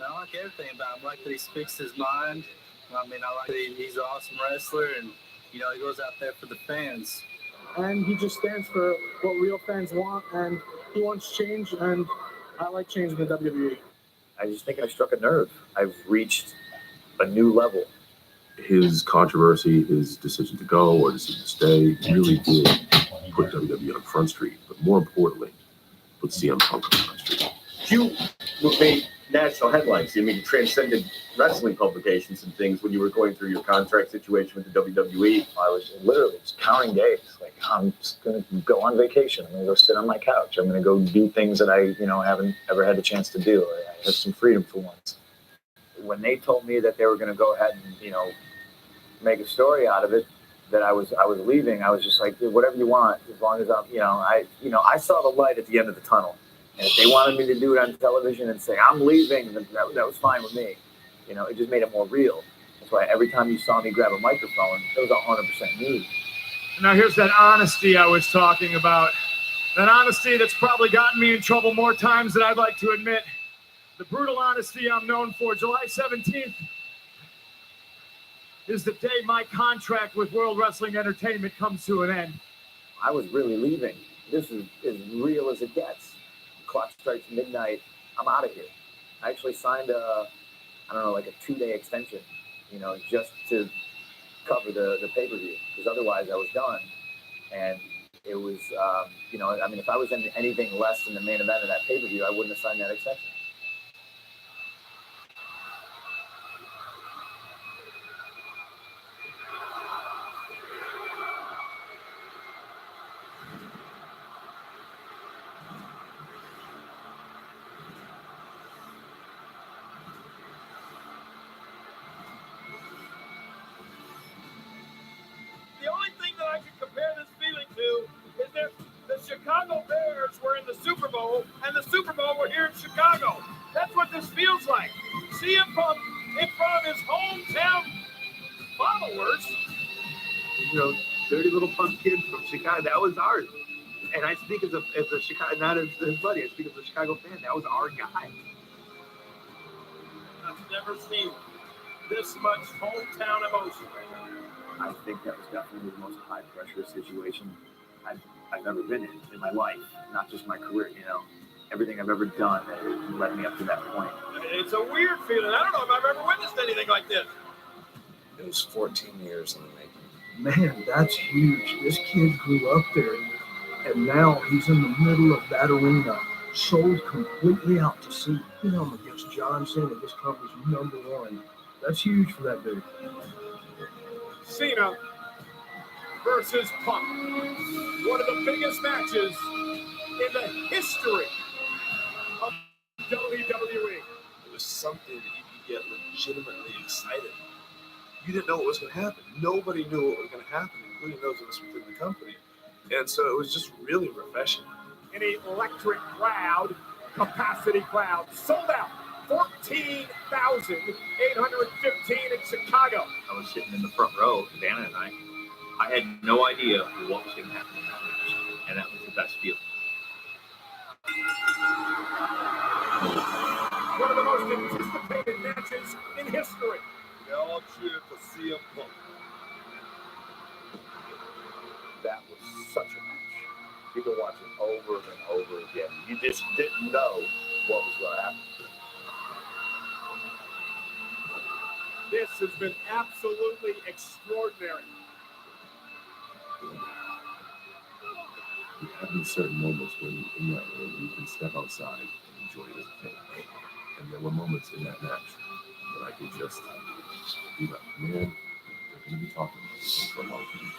I like everything about him. I like that he speaks his mind. I mean, I like that he's an awesome wrestler, and you know, he goes out there for the fans. And he just stands for what real fans want, and he wants change, and I like change in the WWE. I just think I struck a nerve. I've reached a new level. His controversy, his decision to go or decision to stay, really did put WWE on Front Street, but more importantly, put CM Punk on Front Street. You made national headlines. I mean, you transcended wrestling publications and things when you were going through your contract situation with the WWE. I was literally just counting days. Like, I'm just going to go on vacation. I'm going to go sit on my couch. I'm going to go do things that I, haven't ever had the chance to do. I have some freedom for once. When they told me that they were going to go ahead and, make a story out of it, that I was leaving, I was just like, whatever you want, as long as I'm, I saw the light at the end of the tunnel. And if they wanted me to do it on television and say, I'm leaving, then that was fine with me. It just made it more real. That's why every time you saw me grab a microphone, it was 100% me. Now here's that honesty I was talking about. That honesty that's probably gotten me in trouble more times than I'd like to admit. The brutal honesty I'm known for. July 17th is the day my contract with World Wrestling Entertainment comes to an end. I was really leaving. This is as real as it gets. Clock strikes midnight. I'm out of here. I actually signed a 2-day extension, just to cover the pay-per-view, because otherwise I was done. And it was, if I was in anything less than the main event of that pay-per-view, I wouldn't have signed that extension. Chicago Bears were in the Super Bowl, and the Super Bowl were here in Chicago. That's what this feels like. CM Punk in front of his hometown followers. You know, dirty little punk kid from Chicago. That was ours. And I speak as a Chicago, not as his buddy. I speak as a Chicago fan. That was our guy. I've never seen this much hometown emotion. I think that was definitely the most high pressure situation I've ever been in my life, not just my career. You know, everything I've ever done that led me up to that point. It's a weird feeling. I don't know if I've ever witnessed anything like this. It was 14 years in the making. Man, that's huge. This kid grew up there, and now he's in the middle of that arena, sold completely out to sea. You know, against John Cena, this company's #1. That's huge for that dude. Cena versus Punk. One of the biggest matches in the history of WWE. It was something that you could get legitimately excited. You didn't know what was going to happen. Nobody knew what was going to happen, including those of us within the company. And so it was just really refreshing. An electric crowd, capacity crowd, sold out. 14,815 in Chicago. I was sitting in the front row, Vanna and I had no idea what was going to happen in that match. And that was the best feeling. One of the most anticipated matches in history. They all cheered for CM Punk. That was such a match. You can watch it over and over again. You just didn't know what was going to happen. This has been absolutely extraordinary. There have been certain moments when in that room you can step outside and enjoy it as a fan. And there were moments in that match that I could just be like, man, they're going to be talking about this for a long time.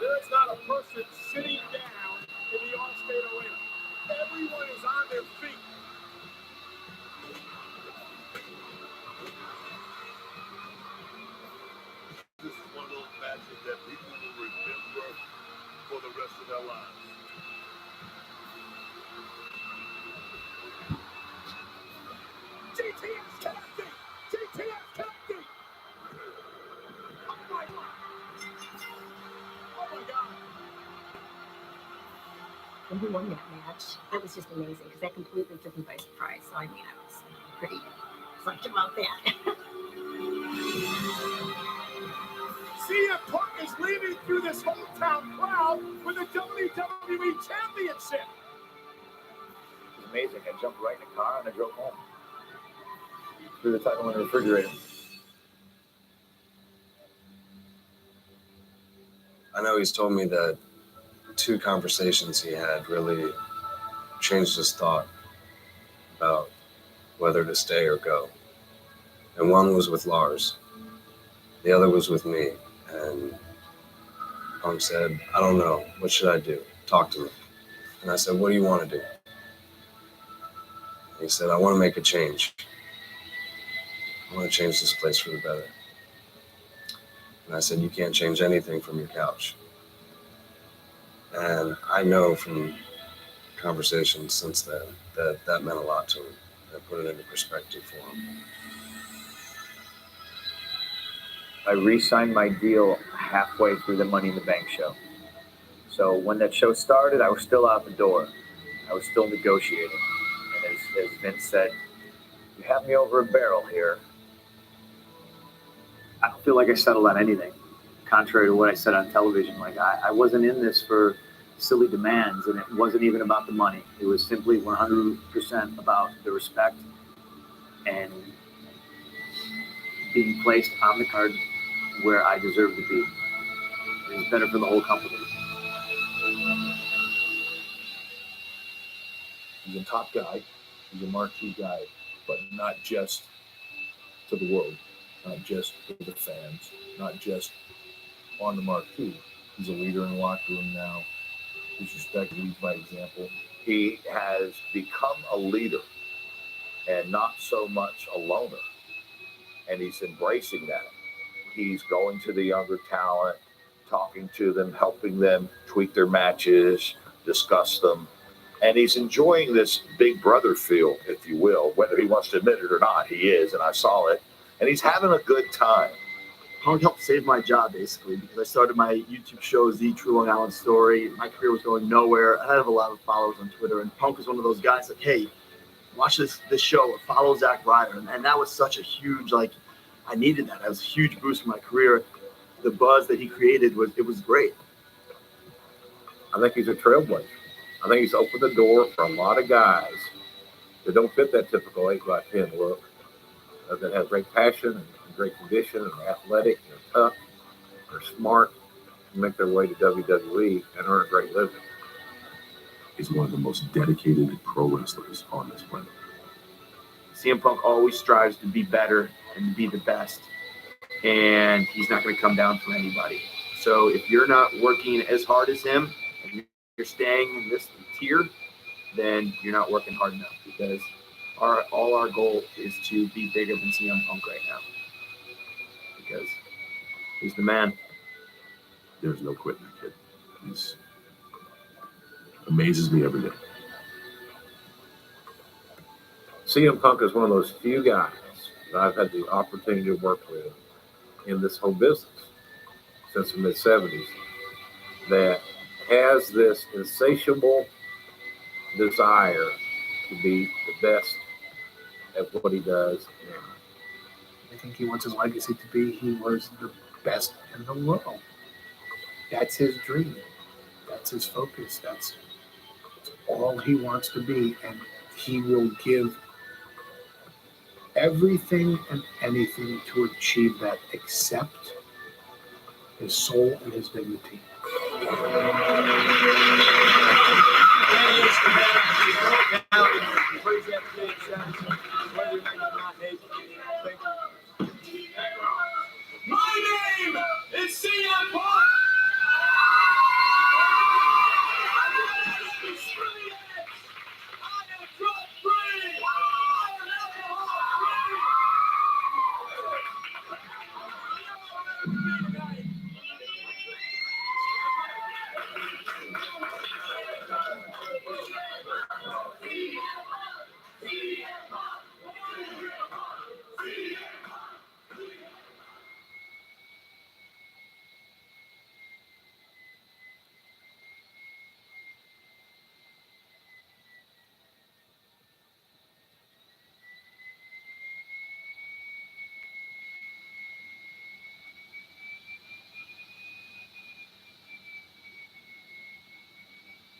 There's not a person sitting down in the Allstate Arena. Everyone is on their feet. This is one of those matches that people will remember for the rest of their lives. GTS connecting! GTS connecting! Oh my God! Oh my God! When he won that match, that was just amazing because that completely took me by surprise. So I mean, I was pretty psyched about that. CM Punk is leaving through this hometown crowd with the WWE Championship. It was amazing. I jumped right in the car and I drove home. Threw the title in the refrigerator. I know he's told me that 2 conversations he had really changed his thought about whether to stay or go. And one was with Lars. The other was with me. And Punk said, I don't know. What should I do? Talk to me. And I said, what do you want to do? And he said, I want to make a change. I want to change this place for the better. And I said, you can't change anything from your couch. And I know from conversations since then that meant a lot to him. I put it into perspective for him. I re-signed my deal halfway through the Money in the Bank show. So when that show started, I was still out the door. I was still negotiating. And as Vince said, you have me over a barrel here. I don't feel like I settled on anything, contrary to what I said on television. Like I wasn't in this for silly demands, and it wasn't even about the money. It was simply 100% about the respect and being placed on the card where I deserve to be. It was better for the whole company. He's a top guy. He's a marquee guy, but not just to the world, not just to the fans, not just on the marquee. He's a leader in the locker room now. His respect leads by example. He has become a leader and not so much a loner. And he's embracing that. He's going to the younger talent. talking to them, helping them tweak their matches, discuss them. And he's enjoying this big brother feel, if you will, whether he wants to admit it or not. He is, and I saw it. And he's having a good time. Punk helped save my job, basically, because I started my YouTube show, The True Long Island Story. My career was going nowhere. I have a lot of followers on Twitter, and Punk was one of those guys like, hey, watch this show or follow Zack Ryder. And that was such a huge, like, I needed that. That was a huge boost for my career. The buzz that he created, was great. I think he's a trailblazer. I think he's opened the door for a lot of guys that don't fit that typical 8x10 look, that have great passion and great condition and athletic and tough, they're smart, to make their way to WWE and earn a great living. He's one of the most dedicated pro wrestlers on this planet. CM Punk always strives to be better and to be the best, and he's not going to come down for anybody. So if you're not working as hard as him, and you're staying in this tier, then you're not working hard enough, because all our goal is to be bigger than CM Punk right now, because he's the man. There's no quitting the kid. He's amazes me every day. CM Punk is one of those few guys that I've had the opportunity to work with in this whole business since the mid-'70s that has this insatiable desire to be the best at what he does. I think he wants his legacy to be he was the best in the world. That's his dream. That's his focus. That's all he wants to be. And he will give everything and anything to achieve that, except his soul and his dignity. My name is CM Punk.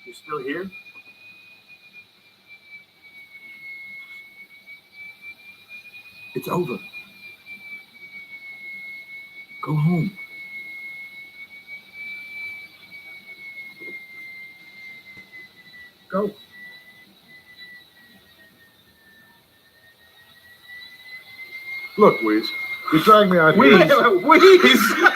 You're still here? It's over. Go home. Go. Look, Weeze, you dragged me out here. Weeze!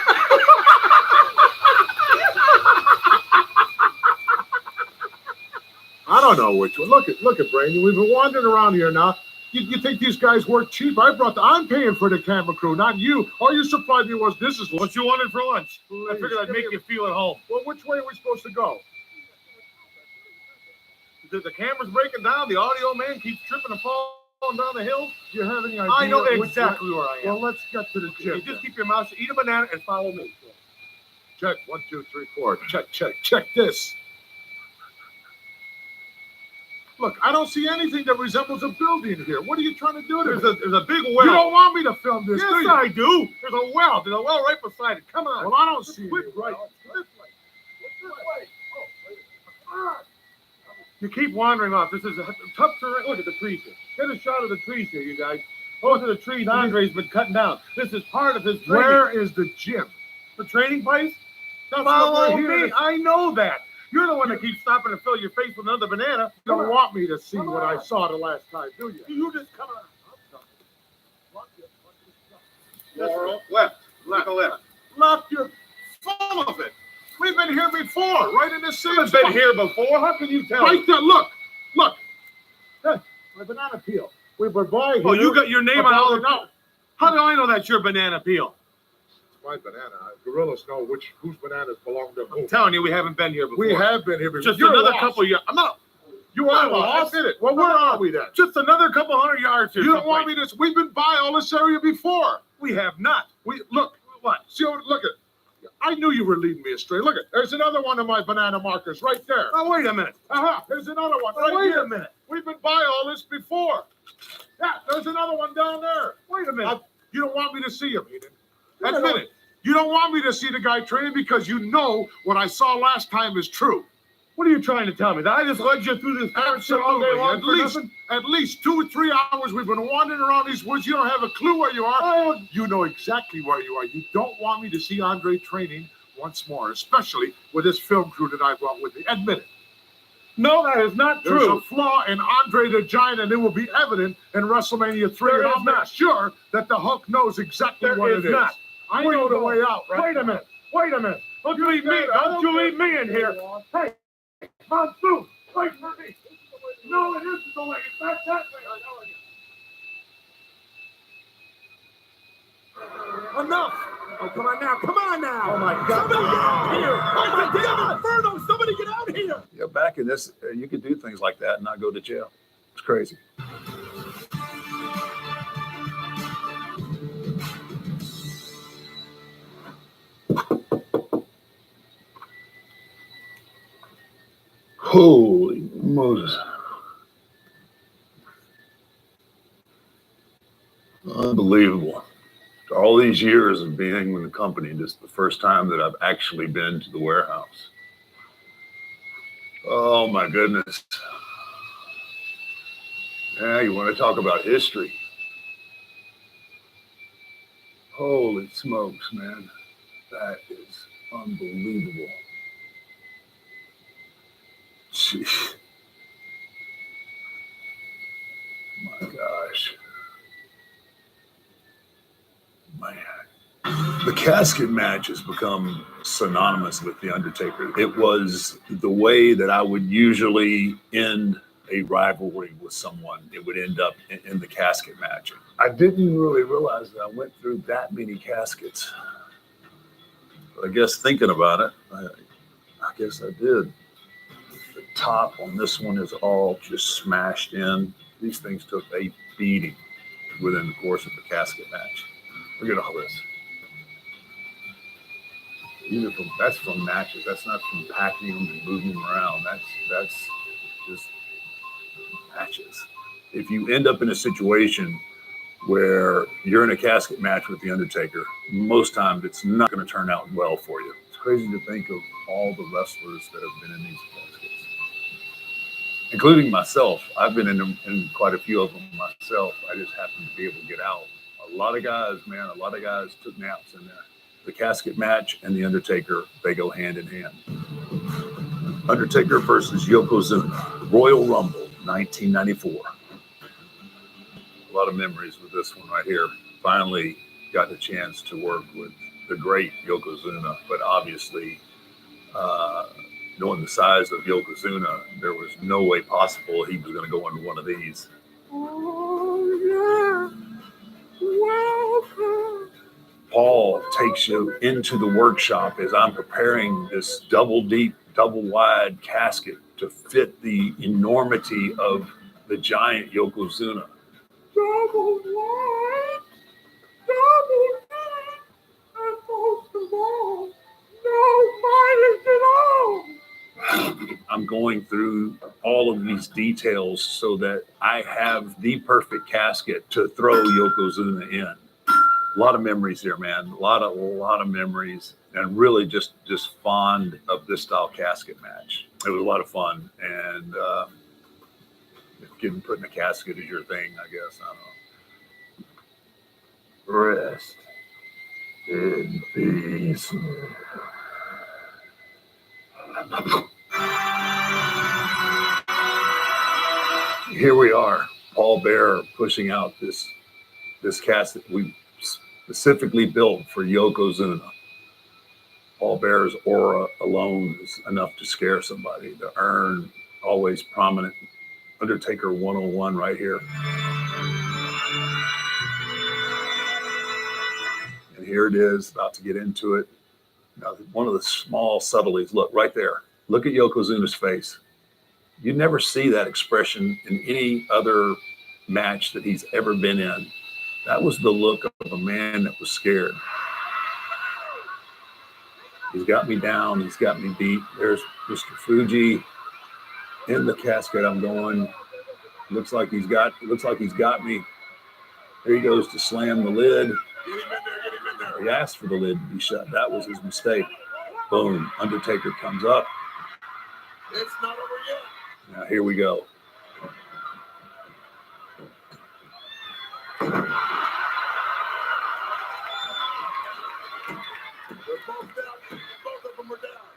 I don't know which one. Look at Brandon. We've been wandering around here now. You think these guys work cheap? I'm paying for the camera crew, not you. All you supplied me was this is what you wanted for lunch. I figured I'd make you feel at home. Well, which way are we supposed to go? The camera's breaking down. The audio man keeps tripping and falling down the hill. Do you have any idea? I know exactly where I am. Well, let's get to the gym. You just keep your mouth shut, eat a banana, and follow me. Check 1, 2, 3, 4. Check this. Look, I don't see anything that resembles a building here. What are you trying to do to me? There's a big well. You don't want me to film this, Yes, do you? I do. There's a well. There's a well right beside it. Come on. Well, I don't see Which it. way? You keep wandering off. This is a tough terrain. Look at the trees here. Get a shot of the trees here, you guys. Those are the trees Andre's been cutting down. This is part of his training. Where is the gym? The training place? That's Follow what we're here me. to- I know that. You're the one that keeps stopping to fill your face with another banana. You don't want me to see what I saw the last time, do you? You just come on. Left. Left, you're full of it. We've been here before, right in this same I've been here before. How can you tell? Right there, look. Hey, my banana peel. We were by here. Oh, you got your name on all the... No. How do I know that's your banana peel? my banana. Gorillas know whose bananas belong to who. I'm telling you, we haven't been here before. We have been here before. Just You're another lost. couple of yards. I'm not. You are I'm lost. Admit it. Well, where are we then? Just another couple hundred yards here. You don't want me to. We've been by all this area before. We have not. We look. What? See, look at. I knew you were leading me astray. Look at. There's another one of my banana markers right there. Oh, wait a minute. There's another one. Oh, right wait here. a minute. We've been by all this before. Yeah, there's another one down there. Wait a minute. You don't want me to see him, Eden. Admit it. You don't want me to see the guy training because you know what I saw last time is true. What are you trying to tell me? That I just led you through this shit all day long? At least 2 or 3 hours we've been wandering around these woods. You don't have a clue where you are. You know exactly where you are. You don't want me to see Andre training once more, especially with this film crew that I brought with me. Admit it. No, that is not true. There's a flaw in Andre the Giant, and it will be evident in WrestleMania 3. There And is I'll make not. sure that the Hulk knows exactly what it is. Not. I know the way out, right? Wait a minute. Wait a minute. Don't you leave me. Don't you leave me in here. Hey, come through. Wait for me. No, it isn't the way. It's not that way. I know it. Enough. Oh, come on now. Come on now. Oh, my God. Somebody get out here. Oh, my damn inferno. Somebody get out here. Yeah, back in this, you could do things like that and not go to jail. It's crazy. Holy Moses. Unbelievable. After all these years of being with the company, this is the first time that I've actually been to the warehouse. Oh my goodness. Yeah, you want to talk about history. Holy smokes, man. That is unbelievable. Jeez. My gosh. Man. The casket match has become synonymous with The Undertaker. It was the way that I would usually end a rivalry with someone. It would end up in the casket match. I didn't really realize that I went through that many caskets. But I guess thinking about it, I guess I did. The top on this one is all just smashed in. These things took a beating within the course of the casket match. Look at all this. That's from matches. That's not from packing them and moving them around. That's just matches. If you end up in a situation where you're in a casket match with The Undertaker, most times it's not going to turn out well for you. It's crazy to think of all the wrestlers that have been in these caskets, including myself. I've been in quite a few of them myself. I just happened to be able to get out. A lot of guys took naps in there. The casket match and The Undertaker, they go hand in hand. Undertaker versus Yokozuna, Royal Rumble, 1994. A lot of memories with this one right here. Finally got the chance to work with the great Yokozuna, but obviously, knowing the size of Yokozuna, there was no way possible he was going to go into one of these. Oh, yeah. Welcome. Paul takes you into the workshop as I'm preparing this double deep, double wide casket to fit the enormity of the giant Yokozuna. Double wide, double deep, and most of all, no mileage at all. I'm going through all of these details so that I have the perfect casket to throw Yokozuna in. A lot of memories here, man. A lot of memories, and really just fond of this style casket match. It was a lot of fun, and if putting a casket is your thing, I guess. I don't know. Rest in peace. Here we are, Paul Bearer pushing out this casket we specifically built for Yokozuna. Paul Bearer's aura alone is enough to scare somebody. The urn, always prominent. Undertaker 101 right here. And here it is, about to get into it. Now, one of the small subtleties, look right there. Look at Yokozuna's face. You never see that expression in any other match that he's ever been in. That was the look of a man that was scared. He's got me down. He's got me beat. There's Mr. Fuji in the casket. I'm going. Looks like he's got me. Here he goes to slam the lid. He asked for the lid to be shut. That was his mistake. Boom. Undertaker comes up. It's not over yet. Now here we go. They're both down. Both of them are down.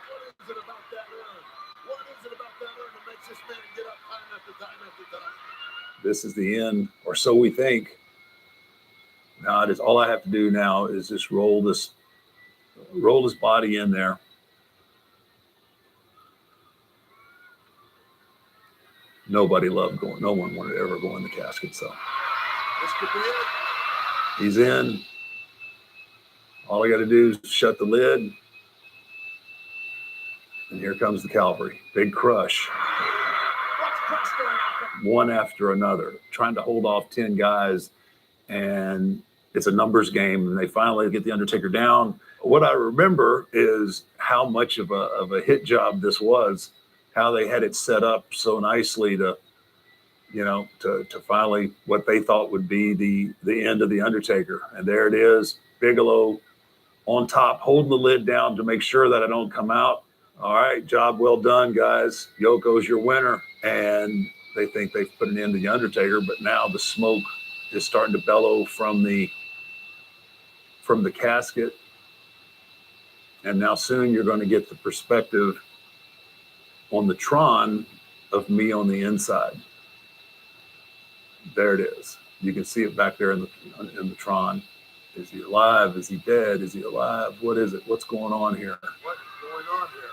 What is it about that urn? What is it about that urn that makes this man get up time after time after time? This is the end, or so we think. Now it is all I have to do now is just roll his body in there. Nobody loved going. No one wanted to ever go in the casket. So This could be it. he's in. All I got to do is shut the lid. And here comes the cavalry. Big crush. One after another, trying to hold off 10 guys. And it's a numbers game. And they finally get the Undertaker down. What I remember is how much of a hit job this was, how they had it set up so nicely to finally what they thought would be the end of the Undertaker. And there it is, Bigelow on top, holding the lid down to make sure that I don't come out. All right, job well done, guys. Yoko's your winner. And they think they've put an end to the Undertaker, but now the smoke is starting to bellow from the casket. And now soon you're going to get the perspective on the Tron of me on the inside. There it is. You can see it back there in the Tron. Is he alive? Is he dead? Is he alive? What is it? What's going on here? What's going on here?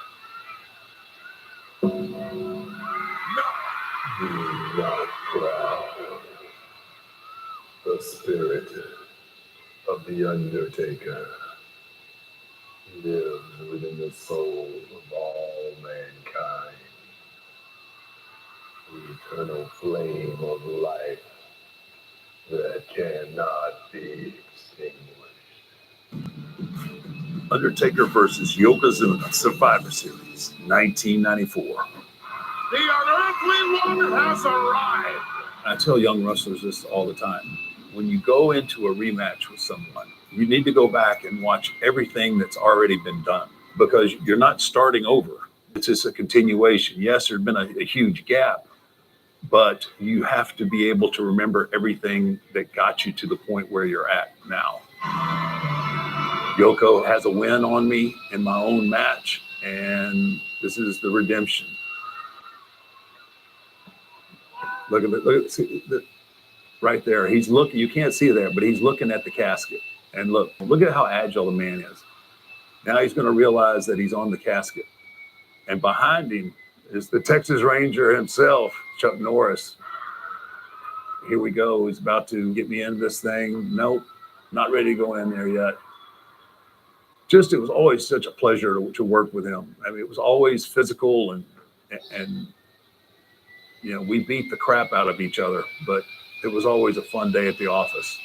Do not proud. The spirit of the Undertaker lives within the soul of all mankind. The eternal flame of life that cannot be extinguished. Undertaker versus Yokozuna, Survivor Series, 1994. The unearthly one has arrived. I tell young wrestlers this all the time. When you go into a rematch with someone, you need to go back and watch everything that's already been done, because you're not starting over. It's just a continuation. Yes, there's been a huge gap, but you have to be able to remember everything that got you to the point where you're at now. Yoko has a win on me in my own match, and this is the redemption. Look at right there. He's looking. You can't see there, but he's looking at the casket. And look at how agile the man is. Now he's going to realize that he's on the casket. And behind him is the Texas Ranger himself, Chuck Norris. Here we go. He's about to get me into this thing. Nope, not ready to go in there yet. It was always such a pleasure to work with him. I mean, it was always physical and we beat the crap out of each other, but it was always a fun day at the office.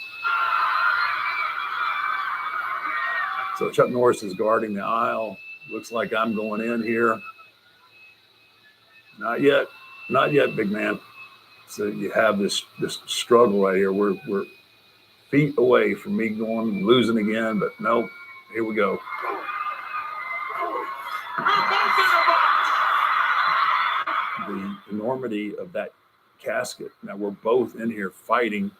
So Chuck Norris is guarding the aisle. Looks like I'm going in here. Not yet, big man. So you have this struggle right here. We're feet away from me losing again, but nope. Here we go. The enormity of that casket. Now we're both in here fighting.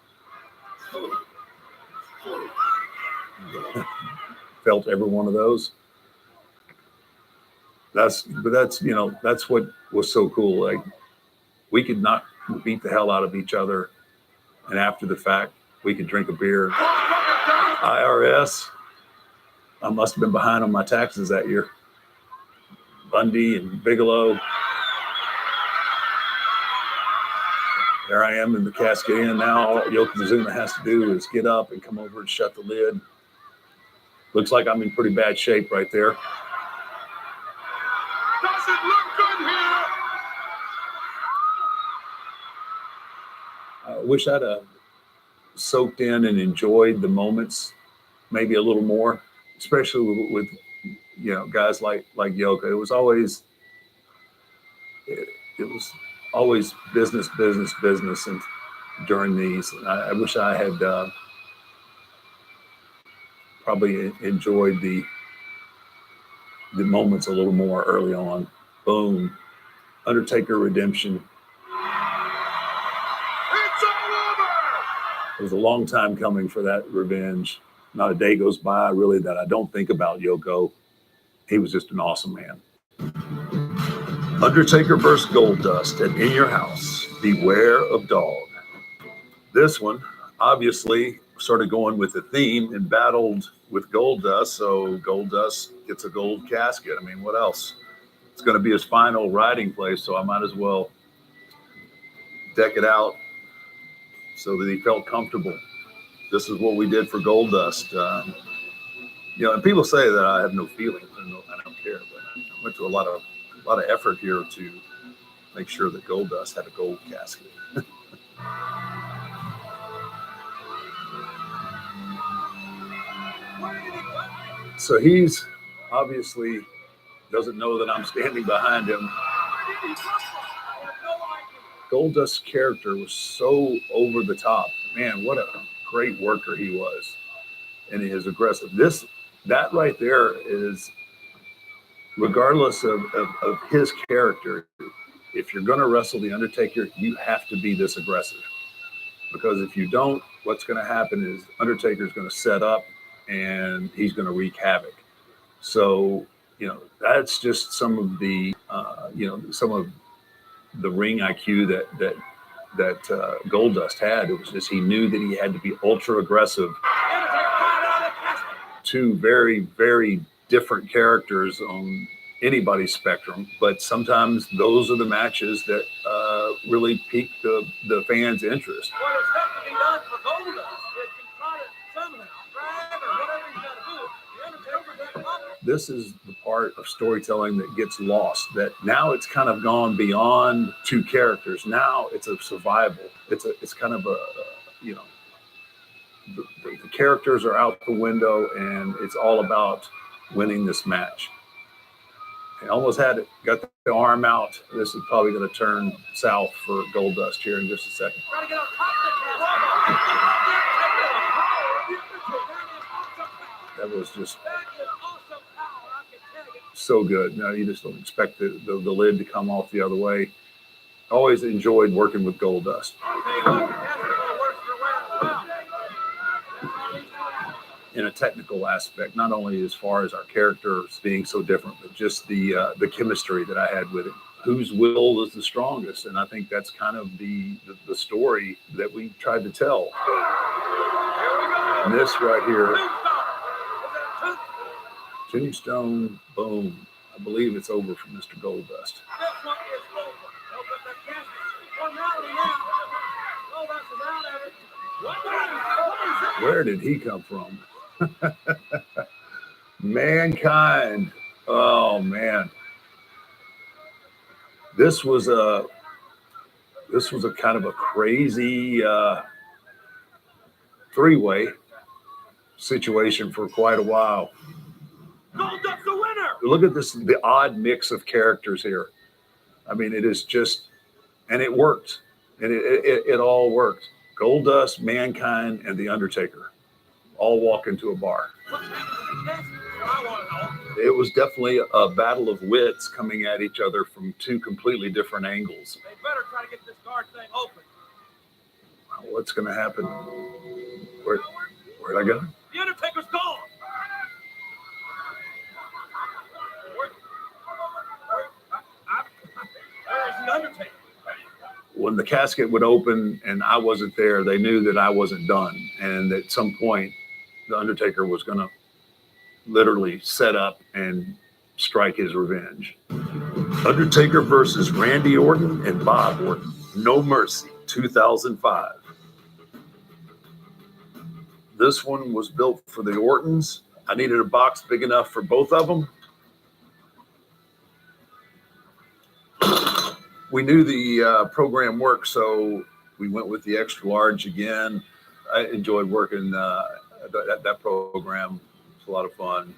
Felt every one of those. That's what was so cool. Like, we could not beat the hell out of each other, and after the fact, we could drink a beer IRS. I must have been behind on my taxes that year. Bundy and Bigelow. There I am in the casket in now. All Yokozuna has to do is get up and come over and shut the lid. Looks like I'm in pretty bad shape right there. Doesn't look good here. I wish I'd soaked in and enjoyed the moments maybe a little more, especially with you know, guys like Yoko. It was always business, and during these, I wish I had probably enjoyed the moments a little more early on. Boom, Undertaker redemption. It's all over. It was a long time coming for that revenge. Not a day goes by really that I don't think about Yoko. He was just an awesome man. Undertaker versus Goldust at In Your House. Beware of Dog. This one obviously started going with the theme and battled with Goldust, so Goldust gets a gold casket. I mean, what else? It's going to be his final riding place, so I might as well deck it out so that he felt comfortable. This is what we did for Goldust. You know, and people say that I have no feelings, and I don't care, but I went to a lot of effort here to make sure that Goldust had a gold casket. So he's obviously doesn't know that I'm standing behind him. Goldust's character was so over the top. Man, what a great worker he was. And he is aggressive. That right there is, regardless of his character, if you're going to wrestle The Undertaker, you have to be this aggressive. Because if you don't, what's going to happen is Undertaker's going to set up and he's going to wreak havoc. So, you know, that's just some of the, some of the ring IQ that Goldust had. It was just he knew that he had to be ultra aggressive. Two very, very different characters on anybody's spectrum, but sometimes those are the matches that really pique the fans' interest. What has got to be done for Goldust is to try to somehow drag or whatever he's got to do. The Undertaker doesn't want it. This is the part of storytelling that gets lost, that now it's kind of gone beyond two characters. Now it's a survival. It's kind of a the characters are out the window and it's all about winning this match. I almost had it, got the arm out. This is probably going to turn south for Goldust here in just a second. That was just so good. No, you just don't expect the lid to come off the other way. Always enjoyed working with Goldust. In a technical aspect, not only as far as our characters being so different, but just the chemistry that I had with him. Whose will is the strongest? And I think that's kind of the story that we tried to tell. And this right here, Tombstone, boom. I believe it's over for Mr. Goldust. Where did he come from? Mankind. Oh man. This was a kind of a crazy three-way situation for quite a while. Goldust the winner. Look at this, the odd mix of characters here. I mean, it is just, and it worked. And it all worked. Goldust, Mankind, and The Undertaker all walk into a bar. It was definitely a battle of wits coming at each other from two completely different angles. They better try to get this guard thing open. What's going to happen? Where'd I go? The Undertaker's gone. Where's the Undertaker? When the casket would open and I wasn't there, they knew that I wasn't done. And at some point, the Undertaker was going to literally set up and strike his revenge. Undertaker versus Randy Orton and Bob Orton. No Mercy, 2005. This one was built for the Ortons. I needed a box big enough for both of them. We knew the program worked, so we went with the extra large again. I enjoyed working that program. It's a lot of fun.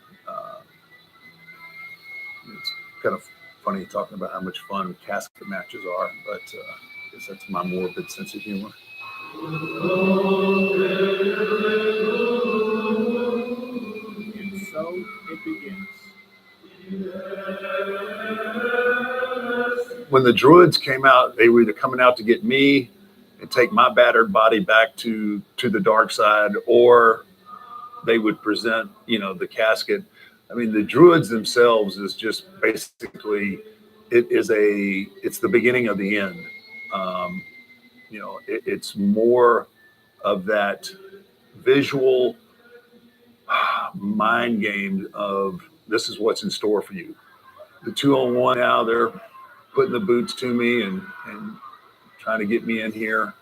It's kind of funny talking about how much fun casket matches are, but I guess that's my morbid sense of humor. And so it begins. When the Druids came out, they were either coming out to get me and take my battered body back to the dark side, or they would present, the casket. I mean, the Druids themselves is just basically, it's the beginning of the end. It's more of that visual mind game of this is what's in store for you. The 2-on-1 now, they're putting the boots to me and trying to get me in here.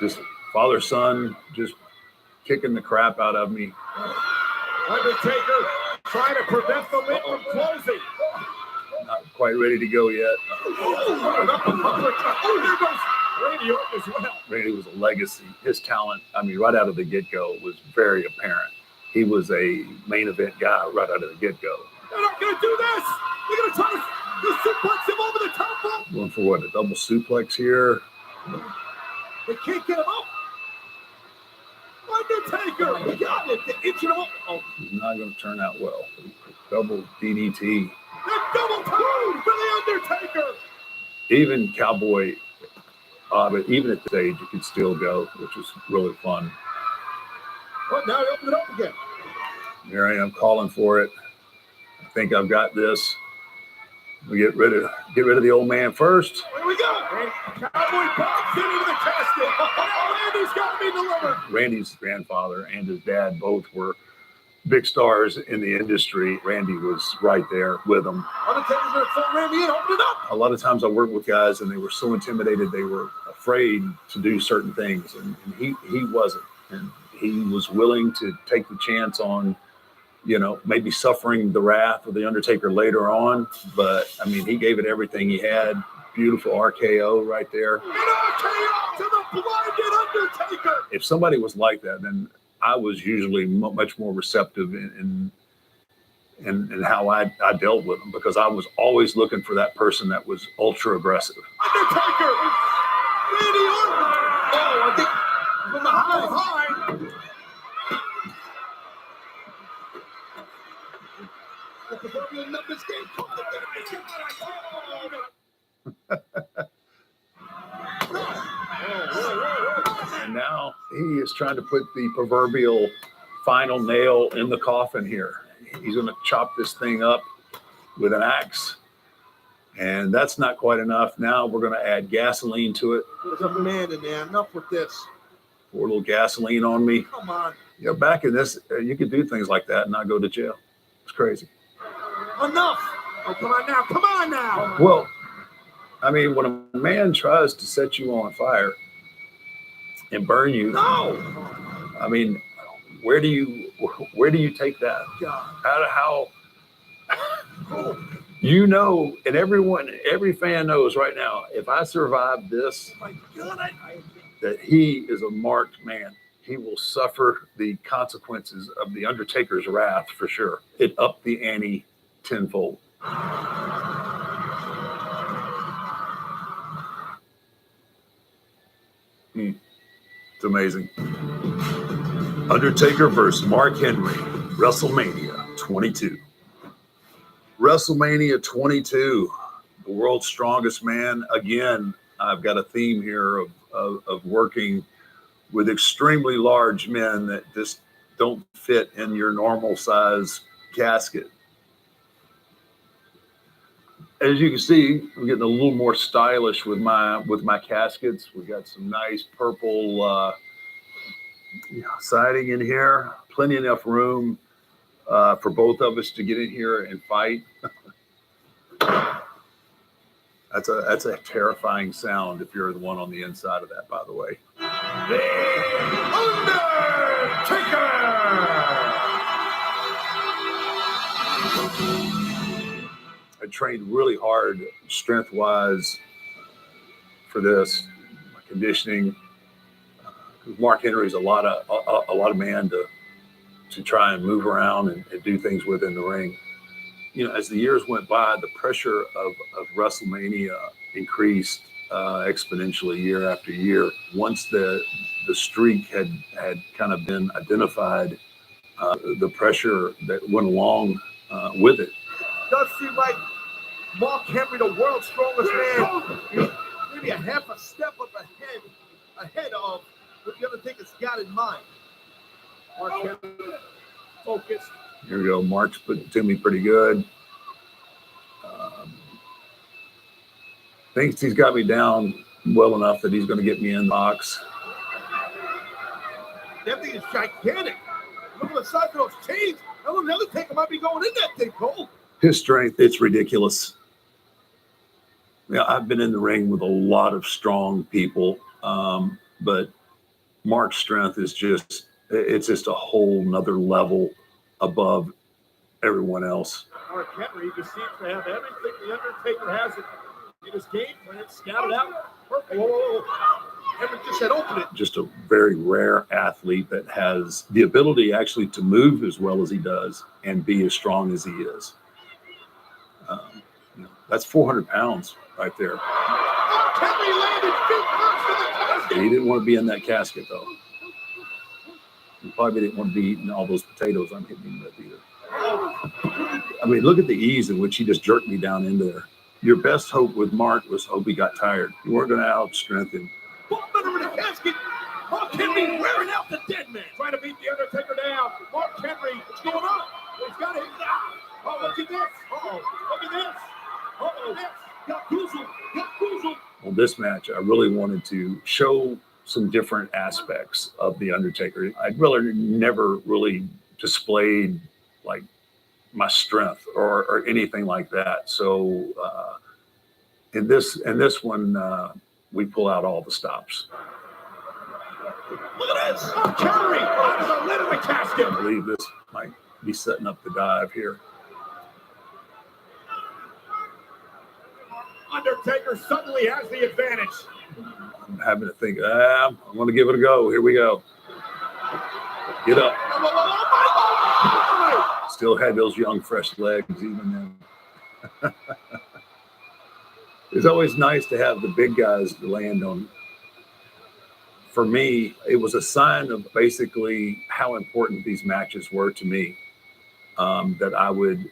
Just father son just kicking the crap out of me. Undertaker trying to prevent the lid from closing. Not quite ready to go yet. There goes Randy Orton as well. Randy was a legacy. His talent, right out of the get-go, was very apparent. He was a main event guy right out of the get-go. They're not going to do this. They're going to try to suplex him over the top rope. Going for what, a double suplex here? They can't get him up. Undertaker, he got it. They're inching him up. Oh, It's not going to turn out well. Double DDT. the double time for the Undertaker. Even Cowboy, but even at this age, you could still go, which was really fun. But now he opened it up again. Here I am calling for it. I think I've got this. We get rid of the old man first. Here we go. Cowboy pops into the casket. Now Randy's got to be delivered. Randy's grandfather and his dad both were big stars in the industry. Randy was right there with them. Undertaker's going to throw Randy in, open it up. A lot of times I worked with guys and they were so intimidated, they were afraid to do certain things. And he wasn't. And he was willing to take the chance on, maybe suffering the wrath of the Undertaker later on. But he gave it everything he had. Beautiful RKO right there. An RKO to the blinded Undertaker. If somebody was like that, then I was usually much more receptive in how I dealt with them, because I was always looking for that person that was ultra aggressive. Undertaker. Randy Orton. Oh, I think from behind. The proverbial numbers game. And now he is trying to put the proverbial final nail in the coffin here. He's going to chop this thing up with an axe. And that's not quite enough. Now we're going to add gasoline to it. There's a man in there. Enough with this. Pour a little gasoline on me. Come on. Back in this, you could do things like that and not go to jail. It's crazy. Enough. Oh, come on now. Come on now. Well, when a man tries to set you on fire and burn you, no. Where do you take that? How and every fan knows right now, if I survive this, that he is a marked man. He will suffer the consequences of the Undertaker's wrath for sure. It upped the ante tenfold. It's amazing. Undertaker versus Mark Henry, WrestleMania 22. WrestleMania 22, the world's strongest man. Again, I've got a theme here of working with extremely large men that just don't fit in your normal size casket. as you can see, I'm getting a little more stylish with my caskets. We got some nice purple siding in here. Plenty enough room for both of us to get in here and fight. That's a terrifying sound if you're the one on the inside of that, by the way. The Undertaker! I trained really hard, strength-wise, for this. My conditioning. Mark Henry's a lot of man to try and move around and do things within the ring. You know, as the years went by, the pressure of WrestleMania increased exponentially year after year. Once the streak had kind of been identified, the pressure that went along with it. Does seem like Mark Henry, the world's strongest man, is maybe a half a step up ahead of what the Undertaker's got in mind. Mark Henry, focused. Here we go. Mark's put it to me pretty good. Thinks he's got me down well enough that he's going to get me in the box. That thing is gigantic. Look at the size of those chains. The Undertaker might be going in that thing, Cole. His strength, it's ridiculous. Yeah, I've been in the ring with a lot of strong people, but Mark's strength is it's just a whole nother level above everyone else. Mark Henry just seems to have everything the Undertaker has in his game plan scouted out. Perfect. Whoa. Henry just said open it. Just a very rare athlete that has the ability actually to move as well as he does and be as strong as he is. That's 400 pounds right there. Henry landed feet first in the casket. He didn't want to be in that casket, though. He probably didn't want to be eating all those potatoes I'm hitting him with either. I mean, look at the ease in which he just jerked me down into there. Your best hope with Mark was hope he got tired. You weren't going to outstrength him. Under the casket. Mark Henry wearing out the dead man. Trying to beat the Undertaker down. Mark Henry, what's going on? He's got him down. Oh, look at this. Uh-oh. Look at this. Uh-oh. Got Goozled. Got Goozled. On this match, I really wanted to show some different aspects of the Undertaker. I'd really never really displayed like my strength or anything like that. So in this one, we pull out all the stops. Look at this. Mark Henry out of the lid of the casket. I believe this might be setting up the dive here. Undertaker suddenly has the advantage. I'm having to think, I'm going to give it a go. Here we go. Get up. Still had those young, fresh legs even then. It's always nice to have the big guys to land on. For me, it was a sign of basically how important these matches were to me, that I would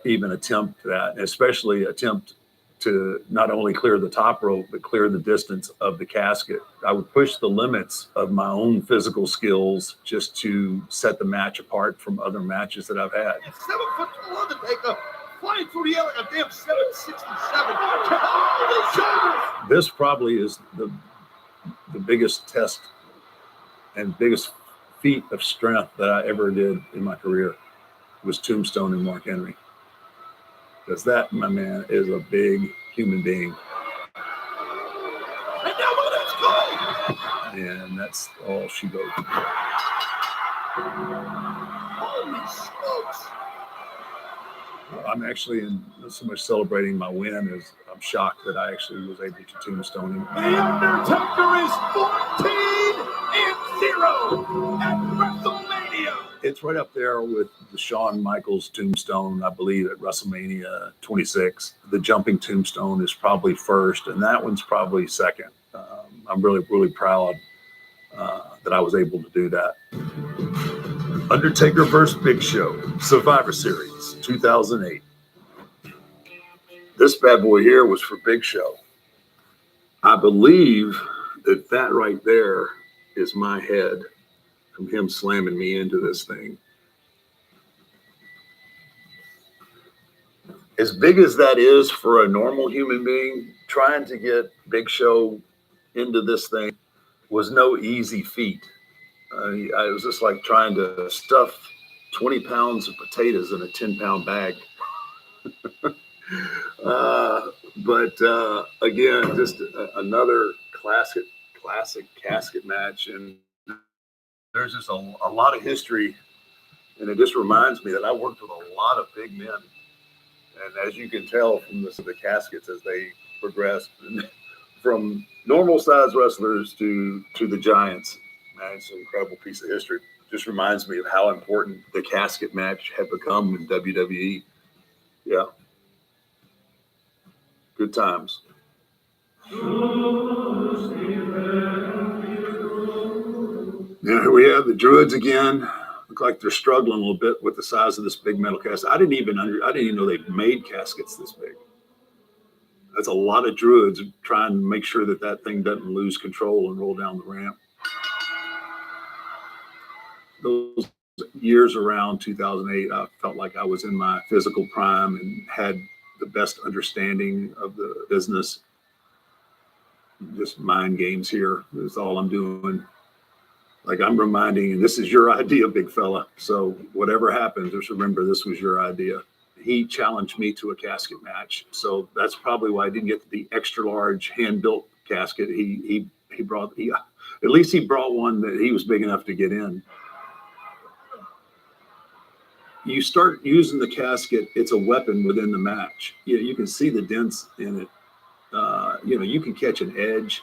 even attempt that, especially attempt to not only clear the top rope, but clear the distance of the casket. I would push the limits of my own physical skills just to set the match apart from other matches that I've had. 7-foot tall Undertaker flying through the air like a damn 767. This probably is the biggest test and biggest feat of strength that I ever did in my career was Tombstone and Mark Henry. Because that, my man, is a big human being. And now look at this goal! And that's all she wrote. Holy smokes! I'm actually not so much celebrating my win as I'm shocked that I actually was able to tombstone him. The Undertaker is 14-0 at WrestleMania. It's right up there with the Shawn Michaels tombstone, I believe, at WrestleMania 26. The jumping tombstone is probably first, and that one's probably second. I'm really, really proud that I was able to do that. Undertaker vs. Big Show, Survivor Series, 2008. This bad boy here was for Big Show. I believe that right there is my head from him slamming me into this thing. as big as that is for a normal human being, trying to get Big Show into this thing was no easy feat. It was just like trying to stuff 20 pounds of potatoes in a 10-pound bag. But again, just another classic casket match. And there's just a lot of history. And it just reminds me that I worked with a lot of big men. And as you can tell from the caskets as they progressed, from normal size wrestlers to the giants, man, it's an incredible piece of history. Just reminds me of how important the casket match had become in WWE. Yeah. Good times. Yeah, here we have the Druids again. Look like they're struggling a little bit with the size of this big metal casket. I didn't even know they made caskets this big. That's a lot of Druids trying to make sure that thing doesn't lose control and roll down the ramp. Those years around 2008, I felt like I was in my physical prime and had the best understanding of the business. Just mind games here is all I'm doing. Like I'm reminding, and this is your idea, big fella. So whatever happens, just remember this was your idea. He challenged me to a casket match. So that's probably why I didn't get the extra large hand-built casket. He brought, at least he brought one that he was big enough to get in. You start using the casket, it's a weapon within the match. You can see the dents in it. You can catch an edge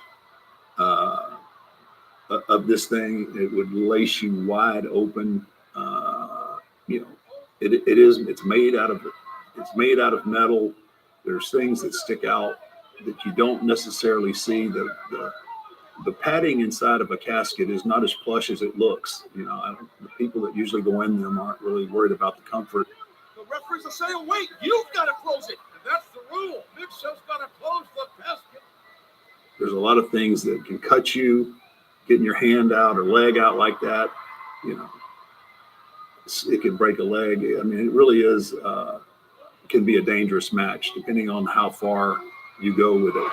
of this thing. It would lace you wide open. It's made out of metal. There's things that stick out that you don't necessarily see. The padding inside of a casket is not as plush as it looks. The people that usually go in them aren't really worried about the comfort. The referees are saying, wait, you've got to close it. And that's the rule. Big Show's got to close the casket. There's a lot of things that can cut you, getting your hand out or leg out like that. It can break a leg. I mean, it really is, it can be a dangerous match depending on how far you go with it.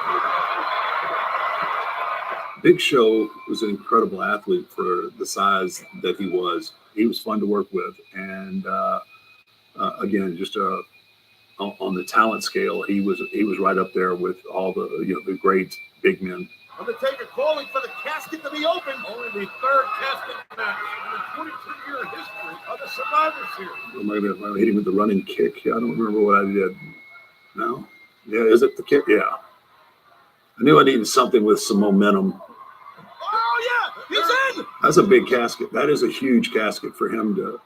Big Show was an incredible athlete for the size that he was. He was fun to work with. And again, just on the talent scale, he was right up there with all the great big men. Undertaker calling for the casket to be opened. Only the third casket match in the 22-year history of the Survivor Series. Am I going to hit him with the running kick? I don't remember what I did. No? Yeah, is it the kick? Yeah. I knew I needed something with some momentum. Oh, yeah, he's in. That's a big casket. That is a huge casket for him to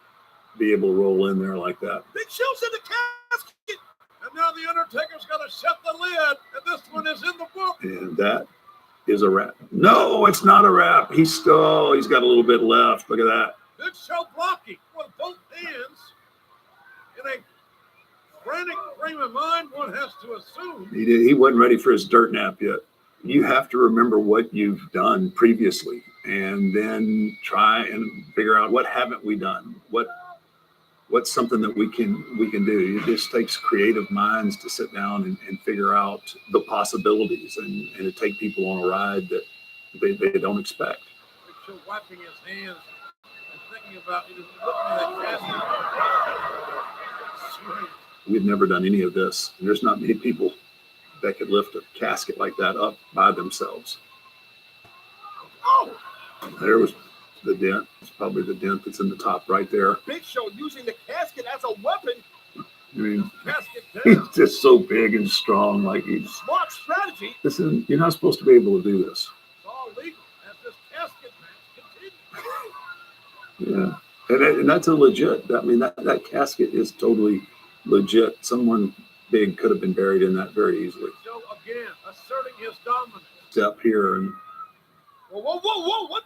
be able to roll in there like that. Big Show's in the casket. And now the Undertaker's going to shut the lid. And this one is in the book. And that is a wrap. No, it's not a wrap. He's got a little bit left. Look at that. Big Show blocking with both hands. In a frantic frame of mind, one has to assume. He wasn't ready for his dirt nap yet. You have to remember what you've done previously and then try and figure out what haven't we done? What's something that we can do? It just takes creative minds to sit down and figure out the possibilities and to take people on a ride that they don't expect. Big Show wiping his hands and thinking about looking at that casket. We've never done any of this. There's not many people that could lift a casket like that up by themselves. Oh! There was the dent. It's probably the dent that's in the top right there. Big Show using the casket as a weapon. I mean, Casket he's down. just so big and strong. Like Smart strategy. You're not supposed to be able to do this. It's all legal as this casket match continues. Yeah, and that's a legit. I mean, that casket is totally legit. Someone big could have been buried in that very easily. Show again asserting his dominance. Step here, and Whoa! What?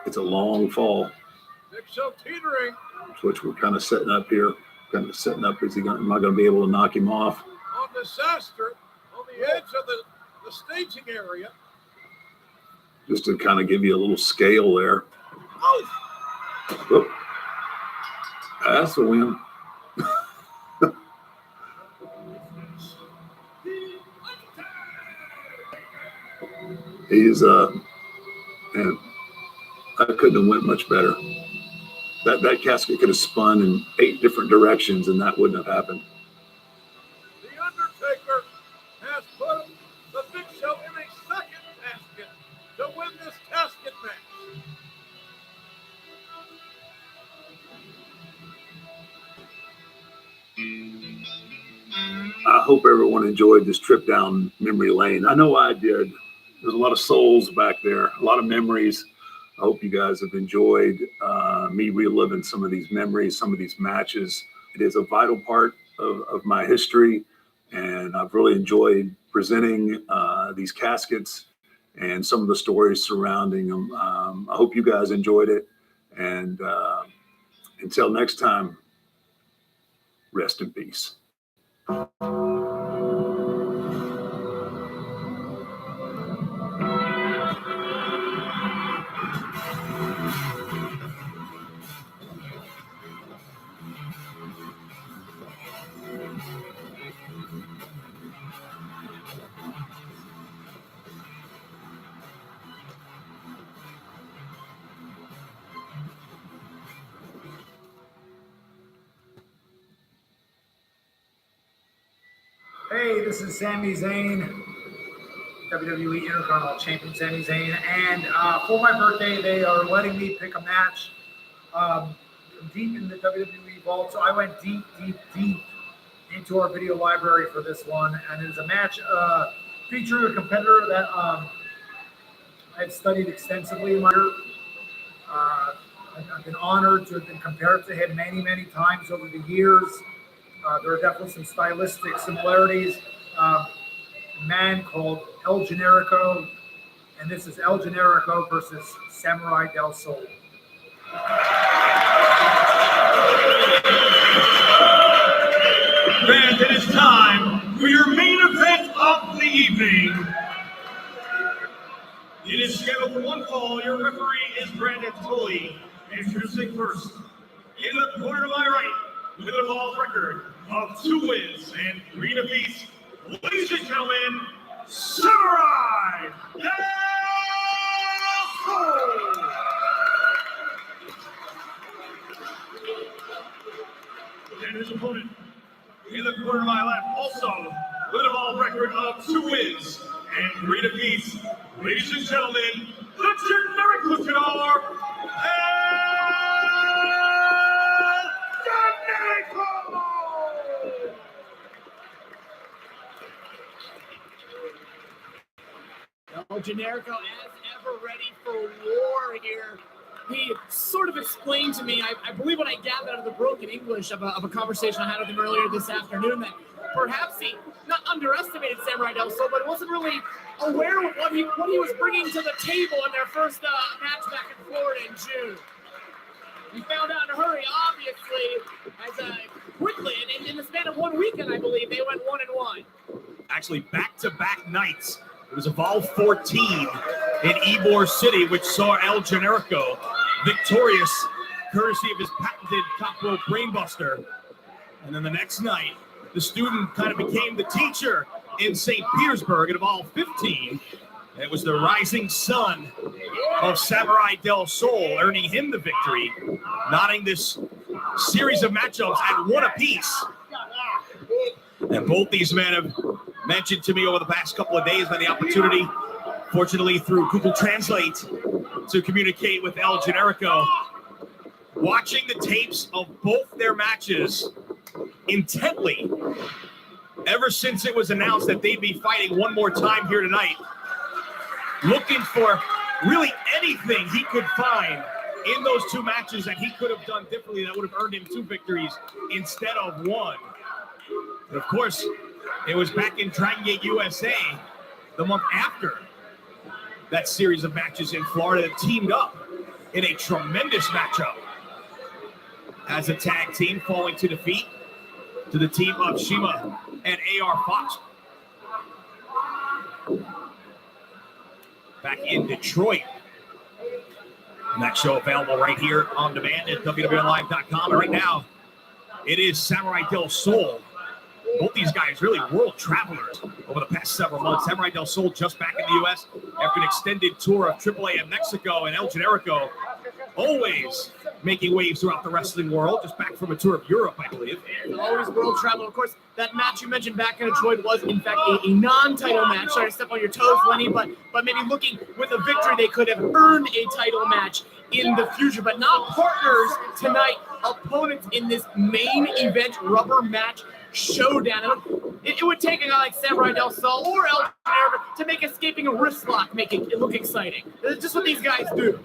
it's a long fall, Big Show teetering. which we're kind of setting up here. Kind of setting up. Am I going to be able to knock him off? On disaster on the edge of the staging area. Just to kind of give you a little scale there. Oh! Oop. That's a win. He's and I couldn't have went much better. That casket could have spun in 8 different directions, and that wouldn't have happened. The Undertaker has put the Big Show in a second casket to win this casket match. I hope everyone enjoyed this trip down memory lane. I know I did. There's a lot of souls back there, a lot of memories. I hope you guys have enjoyed me reliving some of these memories, some of these matches. It is a vital part of my history, and I've really enjoyed presenting these caskets and some of the stories surrounding them. I hope you guys enjoyed it, and until next time, rest in peace. Hey, this is Sami Zayn, WWE Intercontinental Champion Sami Zayn, and for my birthday, they are letting me pick a match from deep in the WWE vault. So I went deep into our video library for this one, and it is a match featuring a competitor that I've studied extensively in my career. I've been honored to have been compared to him many times over the years. There are definitely some stylistic similarities. A man called El Generico, and this is El Generico versus Samurai del Sol. And it is time for your main event of the evening. It is scheduled for one fall. Your referee is Brandon Tully. Introducing first, in the corner to my right, with a ball record of 2 wins and 3 defeats, ladies and gentlemen, Samurai del Sol! And his opponent, in the corner to my left, also with a ball record of 2 wins and 3 defeats, ladies and gentlemen, the generic luchador, El Generico, as ever, ready for war here. He sort of explained to me, I believe what I gathered out of the broken English of a conversation I had with him earlier this afternoon, that perhaps he not underestimated Samurai del Sol, but wasn't really aware of what he was bringing to the table in their first match back in Florida in June. He found out in a hurry, obviously, as quickly, and in the span of 1 weekend, I believe, they went 1-1. Actually, back-to-back nights. It was Evolve 14 in Ybor City, which saw El Generico victorious, courtesy of his patented top rope brainbuster. And then the next night, the student kind of became the teacher in St. Petersburg at Evolve 15. And it was the rising sun of Samurai del Sol earning him the victory, knotting this series of matchups at 1 apiece. And both these men have mentioned to me over the past couple of days, had the opportunity, fortunately through Google Translate, to communicate with El Generico. Watching the tapes of both their matches intently, ever since it was announced that they'd be fighting one more time here tonight, looking for really anything he could find in those 2 matches that he could have done differently that would have earned him 2 victories instead of 1. And of course, it was back in Dragon Gate USA the month after that series of matches in Florida that teamed up in a tremendous matchup as a tag team, falling to defeat to the team of Shima and AR Fox. Back in Detroit. And that show available right here on demand at WWNLive.com. And right now, it is Samurai del Sol. Both these guys really world travelers over the past several months. Samurai del Sol just back in the U.S. after an extended tour of AAA in Mexico, and El Generico always making waves throughout the wrestling world, just back from a tour of Europe, I believe. Always world travel. Of course, that match you mentioned back in Detroit was, in fact, a non-title match. Sorry to step on your toes, Lenny, but maybe looking with a victory, they could have earned a title match in the future, but not partners tonight. Opponents in this main event rubber match showdown. It would take a guy like Samurai Del Sol or El Generico to make escaping a wrist lock make it look exciting. That's just what these guys do.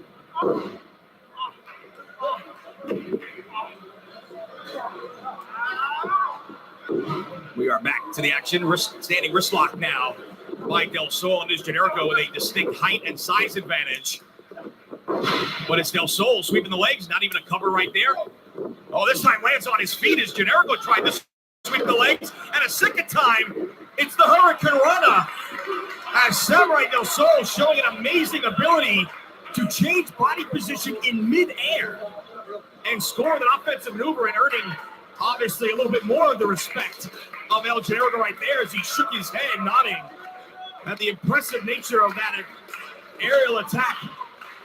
We are back to the action. Standing wrist lock now by Del Sol and his Generico with a distinct height and size advantage. But it's Del Sol sweeping the legs, not even a cover right there. Oh, this time lands on his feet as Generico tried to sweep the legs. And a second time, it's the Hurricane Rana. As Samurai Del Sol showing an amazing ability to change body position in midair and score with an offensive maneuver and earning, obviously, a little bit more of the respect of El Generico right there as he shook his head, nodding at the impressive nature of that aerial attack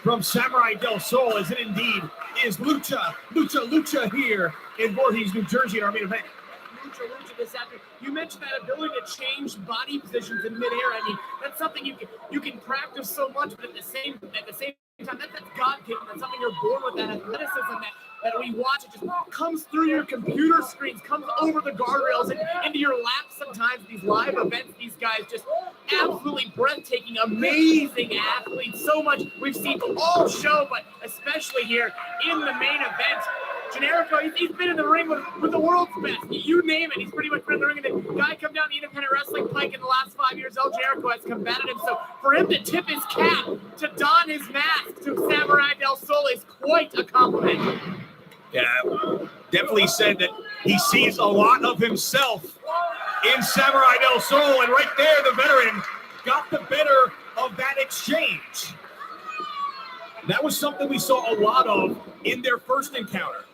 from Samurai Del Sol, as it indeed is lucha here in Voorhees, New Jersey, in our main event. Lucha this afternoon. You mentioned that ability to change body positions in midair. I mean, that's something you can practice so much, but at the same time, that's God-given. That's something you're born with, that athleticism that we watch. It just comes through your computer screens, comes over the guardrails and into your lap sometimes. These live events, these guys just absolutely breathtaking, amazing athletes. So much we've seen all show, but especially here in the main event. Generico, he's been in the ring with the world's best. You name it, he's pretty much been in the ring. And the guy come down the independent wrestling pike in the last 5 years, El Generico has combated him. So for him to tip his cap, to don his mask to Samurai Del Sol is quite a compliment. Yeah, definitely said that he sees a lot of himself in Samurai Del Sol. And right there, the veteran got the better of that exchange. That was something we saw a lot of in their first encounter.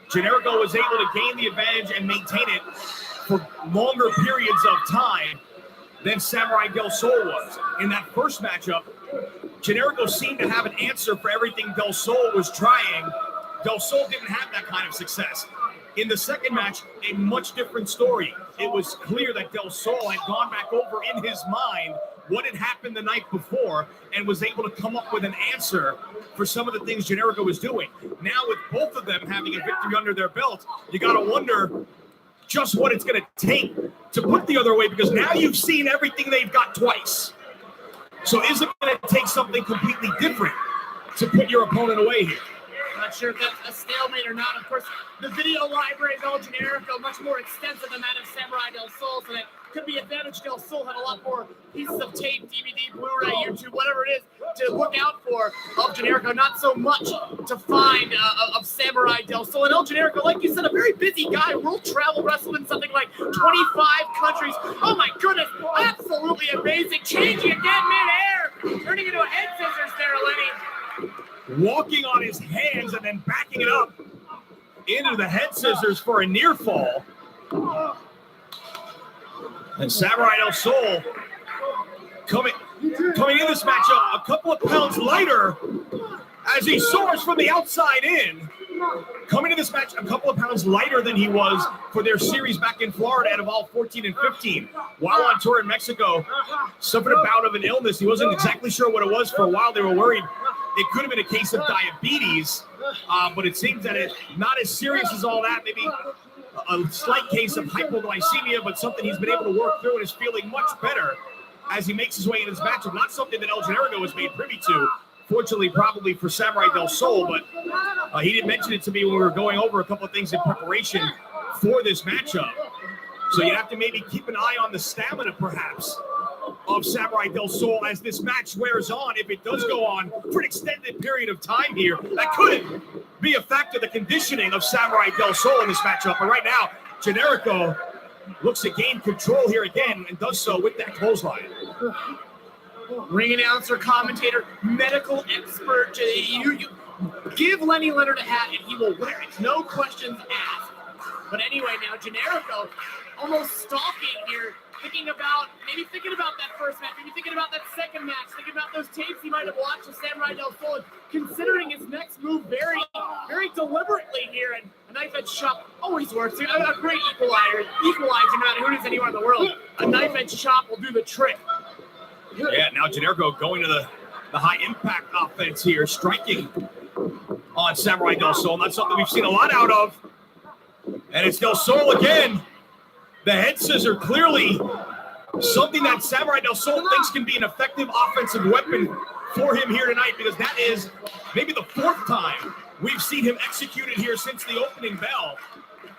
Generico was able to gain the advantage and maintain it for longer periods of time than Samurai Del Sol was. In that first matchup, Generico seemed to have an answer for everything Del Sol was trying. Del Sol didn't have that kind of success. In the second match, a much different story. It was clear that Del Sol had gone back over in his mind what had happened the night before and was able to come up with an answer for some of the things Generico was doing. Now with both of them having a victory under their belt, you got to wonder just what it's going to take to put the other way, because now you've seen everything they've got twice. So is it going to take something completely different to put your opponent away here? Not sure if that's a stalemate or not. Of course, the video library is El Generico, much more extensive than that of Samurai Del Sol, so that could be advantage. Del Sol had a lot more pieces of tape, DVD, Blu-ray, YouTube, whatever it is, to look out for. El Generico, not so much to find of Samurai Del Sol. And El Generico, like you said, a very busy guy, world travel wrestling something like 25 countries. Oh my goodness, absolutely amazing. Changing again mid-air, turning into a head scissors there, Lenny. Walking on his hands and then backing it up into the head scissors for a near fall. And Samurai Del Sol coming in this matchup a couple of pounds lighter as he soars from the outside in. Coming to this match a couple of pounds lighter than he was for their series back in Florida at Evolve 14 and 15. While on tour in Mexico, suffered a bout of an illness. He wasn't exactly sure what it was. For a while, they were worried it could have been a case of diabetes, but it seems that it's not as serious as all that. Maybe a slight case of hypoglycemia, but something he's been able to work through and is feeling much better as he makes his way in this matchup. Not something that El Generico was made privy to. Fortunately, probably for Samurai Del Sol, but he didn't mention it to me when we were going over a couple of things in preparation for this matchup. So you have to maybe keep an eye on the stamina, perhaps, of Samurai Del Sol as this match wears on. If it does go on for an extended period of time here, that could be a factor, the conditioning of Samurai Del Sol in this matchup. But right now, Generico looks to gain control here again and does so with that clothesline. Ring announcer, commentator, medical expert. You give Lenny Leonard a hat and he will wear it. No questions asked. But anyway, now Generico almost stalking here thinking about that first match, maybe thinking about that second match, thinking about those tapes he might have watched of Samurai Del Sol, considering his next move very, very deliberately here. And a knife edge chop always works. A great equalizer, no matter who it is anywhere in the world. A knife edge chop will do the trick. Yeah, now Generico going to the high impact offense here, striking on Samurai Del Sol. Not something we've seen a lot out of. And it's Del Sol again. The head scissor clearly something that Samurai Del Sol thinks can be an effective offensive weapon for him here tonight, because that is maybe the fourth time we've seen him execute it here since the opening bell.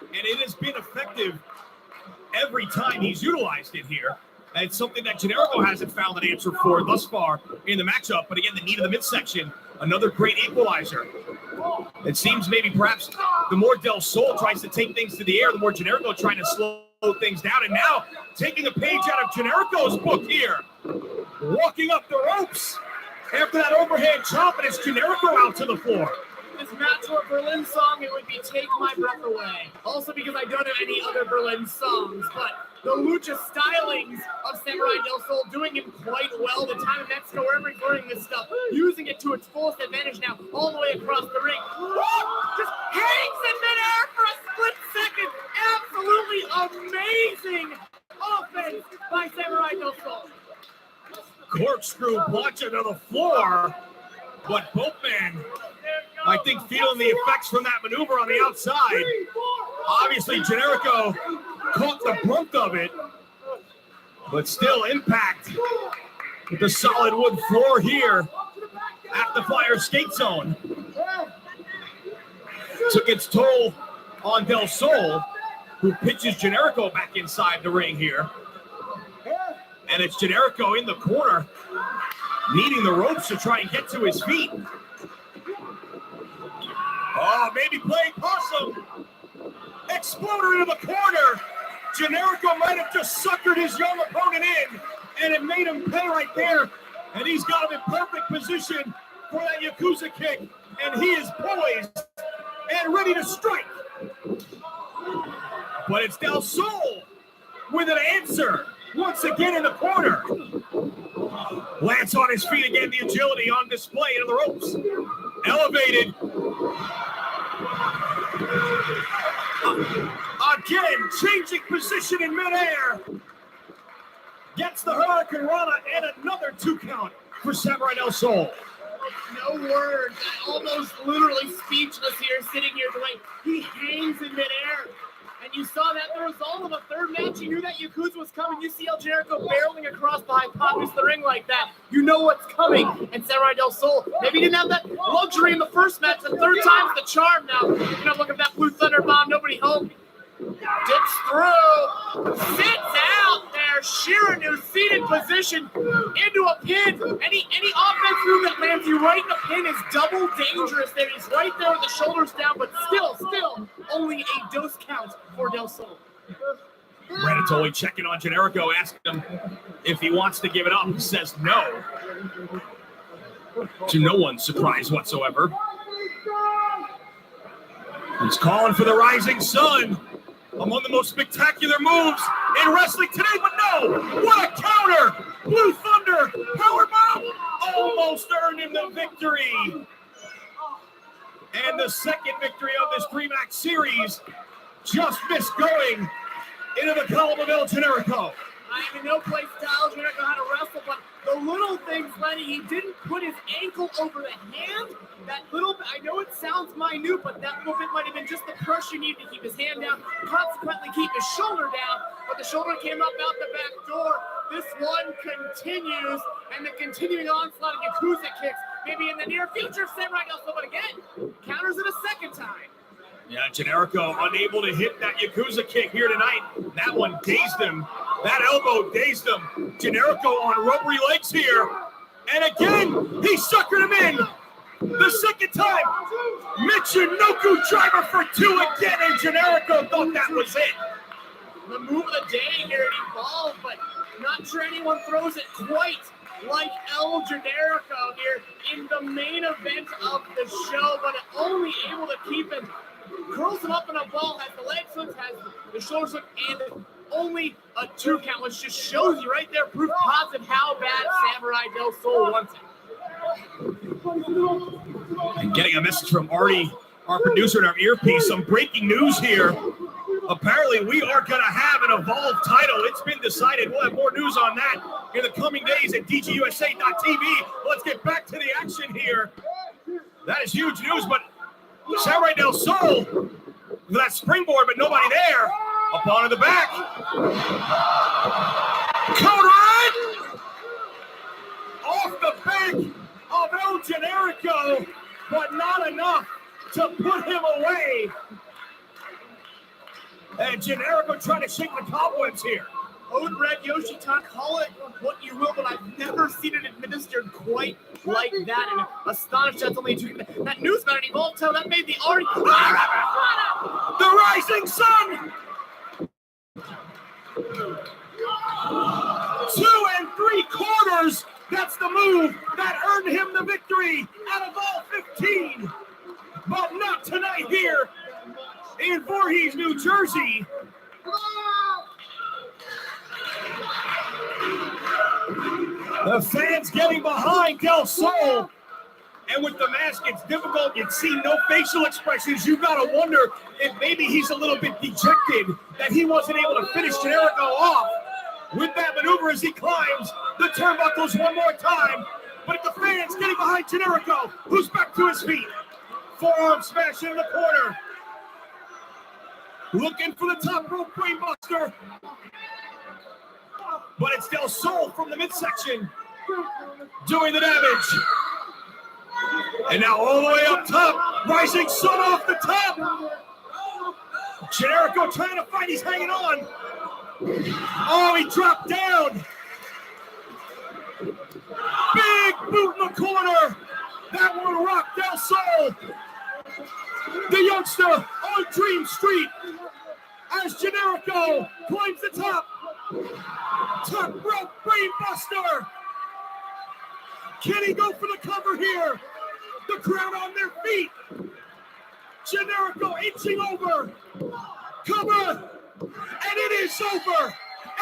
And it has been effective every time he's utilized it here. And it's something that Generico hasn't found an answer for thus far in the matchup. But again, the knee to the midsection, another great equalizer. It seems maybe perhaps the more Del Sol tries to take things to the air, the more Generico trying to slow things down. And now taking a page out of Generico's book here, walking up the ropes after that overhand chop, and it's Generico out to the floor. This match or Berlin song, it would be Take My Breath Away. Also because I don't have any other Berlin songs, but the lucha stylings of Samurai Del Sol doing him quite well. The time in Mexico, wherever he's learning this stuff, using it to its fullest advantage now, all the way across the ring. Just hangs in midair for a split second. Absolutely amazing offense by Samurai Del Sol. Corkscrew punch to the floor, but both men, I think, feeling the effects from that maneuver on the outside. Obviously, Generico caught the brunt of it, but still impact with the solid wood floor here at the Fire Skate Zone. Took its toll on Del Sol, who pitches Generico back inside the ring here. And it's Generico in the corner, needing the ropes to try and get to his feet. Oh, maybe playing possum. Exploder into the corner. Generico might have just suckered his young opponent in, and it made him pay right there. And he's got him in perfect position for that Yakuza kick. And he is poised and ready to strike. But it's Del Sol with an answer. Once again in the corner. Lance on his feet again, the agility on display into the ropes. Elevated. Again, changing position in midair. Gets the Hurricane Rana and another 2 count for Samurai Del Sol. No words. I'm almost literally speechless here, sitting here the way he hangs in midair. And you saw that the result of a third match. You knew that Yakuza was coming. You see El Generico barreling across the hypotenuse of the ring like that. You know what's coming. And Samurai Del Sol maybe didn't have that luxury in the first match. The third time's the charm now. You know, look at that Blue Thunder Bomb. Nobody home. Dips through. Sits out there. Shiranu seated position into a pin. Any offense move that lands you right in a pin is double dangerous there. He's right there with the shoulders down, but still only a dose count for Del Sol. Renatoli checking on Generico, asking him if he wants to give it up. He says no. To no one's surprise whatsoever. He's calling for the rising sun. Among the most spectacular moves in wrestling today, but no! What a counter! Blue Thunder, powerbomb, almost earned him the victory. And the second victory of this 3-match series just missed going into the column of El Generico. I am in no place to tell El Generico how to wrestle, but the little things, Lenny, he didn't put his ankle over the hand. That little bit, I know it sounds minute, but that little bit might have been just the pressure needed to keep his hand down, consequently keep his shoulder down, but the shoulder came up out the back door. This one continues, and the continuing onslaught of Yakuza kicks, maybe in the near future, Samurai Del Sol, but again, counters it a second time. Yeah, Generico unable to hit that Yakuza kick here tonight. That one dazed him. That elbow dazed him. Generico on rubbery legs here. And again, he suckered him in. The second time. Michinoku driver for 2 again, and Generico thought that was it. The move of the day here, it evolved, but not sure anyone throws it quite like El Generico here in the main event of the show, but only able to keep him. Curls him up in a ball, has the legs hooked, has the shoulders hooked, and only a 2 count, which just shows you right there, proof positive how bad Samurai Del Sol wants it. And getting a message from Artie, our producer in our earpiece, some breaking news here. Apparently, we are going to have an Evolve title. It's been decided. We'll have more news on that in the coming days at DGUSA.tv. Let's get back to the action here. That is huge news, but Samurai Del Sol with that springboard, but nobody there. Up onto the back. Code Red! Off the back of El Generico, but not enough to put him away. And Generico trying to shake the cobwebs here. Code Red Yoshitan, call it what you will, but I've never seen it administered quite like that. And astonished that's only that news about an Evolve title that made the already. The rising sun! 2 3/4. That's the move that earned him the victory out of all 15. But not tonight here in Voorhees, New Jersey. The fans getting behind Del Sol. And with the mask, it's difficult. You'd see no facial expressions. You've got to wonder if maybe he's a little bit dejected that he wasn't able to finish Generico off with that maneuver as he climbs the turnbuckles one more time. But the fans getting behind Generico, who's back to his feet. Forearm smash in the corner. Looking for the top rope brainbuster. But it's Del Sol from the midsection doing the damage. And now all the way up top, rising sun off the top. Generico trying to fight, he's hanging on. Oh, he dropped down. Big boot in the corner. That one rocked Del Sol. The youngster on Dream Street as Generico climbs the top. Top rope brainbuster. Can he go for the cover here? The crowd on their feet. Generico inching over. Cover. And it is over.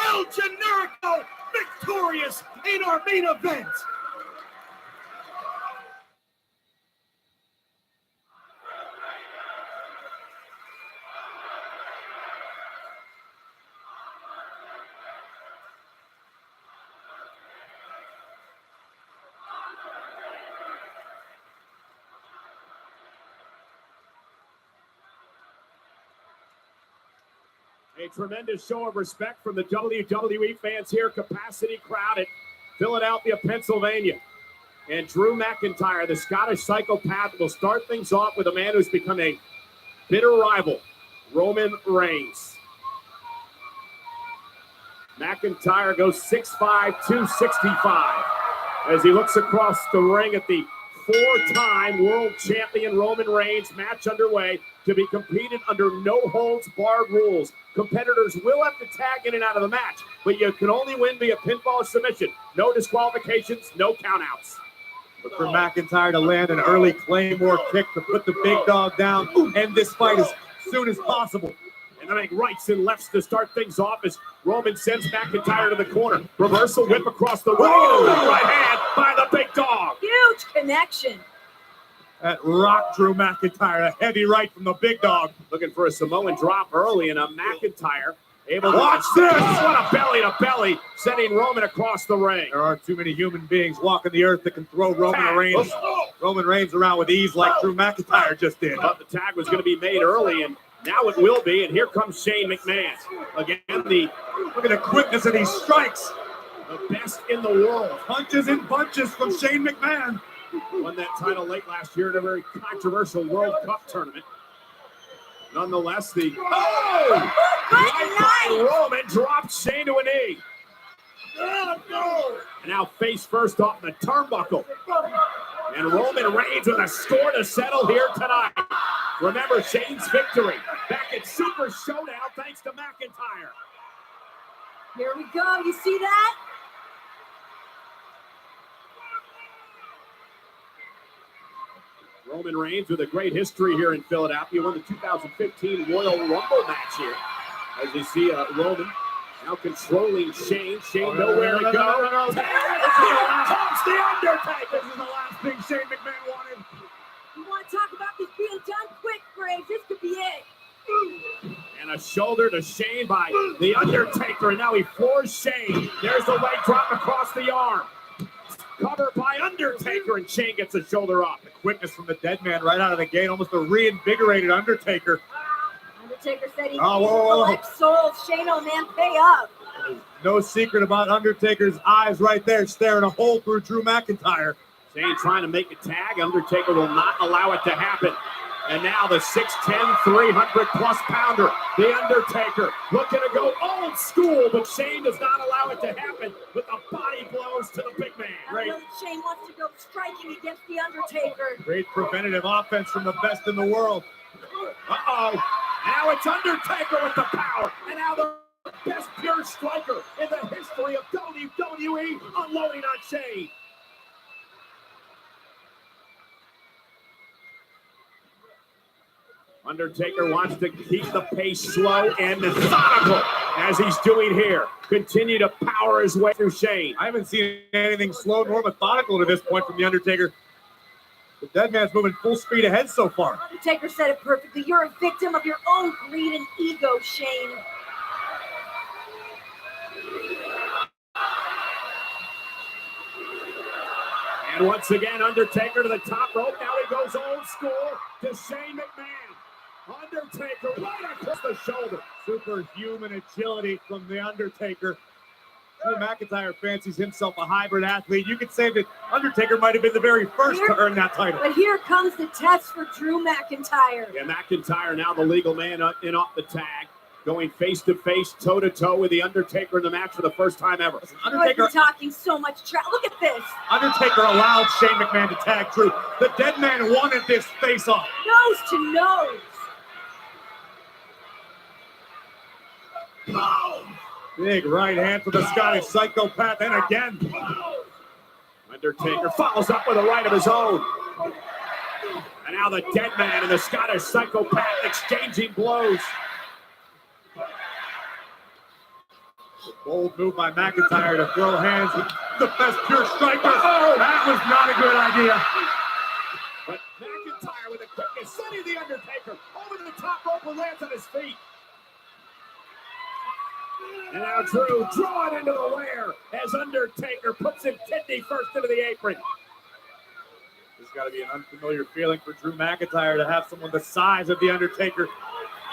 El Generico victorious in our main event. A tremendous show of respect from the WWE fans here. Capacity crowd at Philadelphia, Pennsylvania. And Drew McIntyre, the Scottish psychopath, will start things off with a man who's become a bitter rival, Roman Reigns. McIntyre goes 6'5", 265 as he looks across the ring at the 4-time world champion Roman Reigns. Match underway to be competed under no-holds-barred rules. Competitors will have to tag in and out of the match, but you can only win via pinfall submission. No disqualifications, no countouts. Look for McIntyre to land an early Claymore kick to put the big dog down, end this fight as soon as possible. And they make rights and lefts to start things off as Roman sends McIntyre to the corner. Reversal whip across the ring. And a big right hand by the big dog. Huge connection. That rock Drew McIntyre, a heavy right from the big dog. Looking for a Samoan drop early, and a McIntyre able to watch this. What a belly to belly, sending Roman across the ring. There aren't too many human beings walking the earth that can throw Roman Reigns around with ease like Drew McIntyre just did. But the tag was going to be made early, and now it will be. And here comes Shane McMahon. Again, look at the quickness of these strikes. The best in the world. Punches and bunches from Shane McMahon. Won that title late last year in a very controversial World Cup tournament. Nonetheless, the Roman drops Shane to a knee. And now face first off the turnbuckle. And Roman Reigns with a score to settle here tonight. Remember Shane's victory back at Super Showdown thanks to McIntyre. Here we go. You see that? Roman Reigns with a great history here in Philadelphia. Won the 2015 Royal Rumble match here. As you see Roman Now controlling Shane. Shane nowhere to go. Comes the Undertaker. This is the last thing Shane McMahon wanted. You want to talk about this being done quick, Graves? This could be it. And a shoulder to Shane by the Undertaker. And now he floors Shane. There's the leg drop across the arm. Covered by Undertaker, and Shane gets a shoulder up. The quickness from the dead man right out of the gate. Almost a reinvigorated Undertaker. Undertaker said he whoa. collects souls. Shane, oh man, pay up. No secret about Undertaker's eyes right there, staring a hole through Drew McIntyre. Shane trying to make a tag. Undertaker will not allow it to happen. And now the 6'10", 300-plus pounder, the Undertaker, looking to go old school, but Shane does not allow it to happen with the body blows to the big man. I know that Shane wants to go striking against the Undertaker. Great preventative offense from the best in the world. Uh-oh. Now it's Undertaker with the power. And now the best pure striker in the history of WWE unloading on Shane. Undertaker wants to keep the pace slow and methodical, as he's doing here. Continue to power his way through Shane. I haven't seen anything slow nor methodical to this point from the Undertaker. The dead man's moving full speed ahead so far. Undertaker said it perfectly. You're a victim of your own greed and ego, Shane. And once again, Undertaker to the top rope. Now he goes old school to Shane McMahon. Undertaker right across the shoulder. Superhuman agility from the Undertaker. Drew McIntyre fancies himself a hybrid athlete. You could say that Undertaker might have been the very first to earn that title. But here comes the test for Drew McIntyre. Yeah, McIntyre now the legal man in off the tag. Going face-to-face, toe-to-toe with the Undertaker in the match for the first time ever. Undertaker talking so much trash. Look at this. Undertaker allowed Shane McMahon to tag Drew. The dead man wanted this face-off. Nose to nose. Big right hand for the Scottish Psychopath, and again. Undertaker follows up with a right of his own. And now the dead man and the Scottish Psychopath exchanging blows. A bold move by McIntyre to throw hands with the best pure striker. Oh, that was not a good idea. But McIntyre with a quickness, sending the Undertaker over the top rope and lands on his feet. And now Drew drawn into the lair as Undertaker puts him kidney first into the apron. There's got to be an unfamiliar feeling for Drew McIntyre to have someone the size of the Undertaker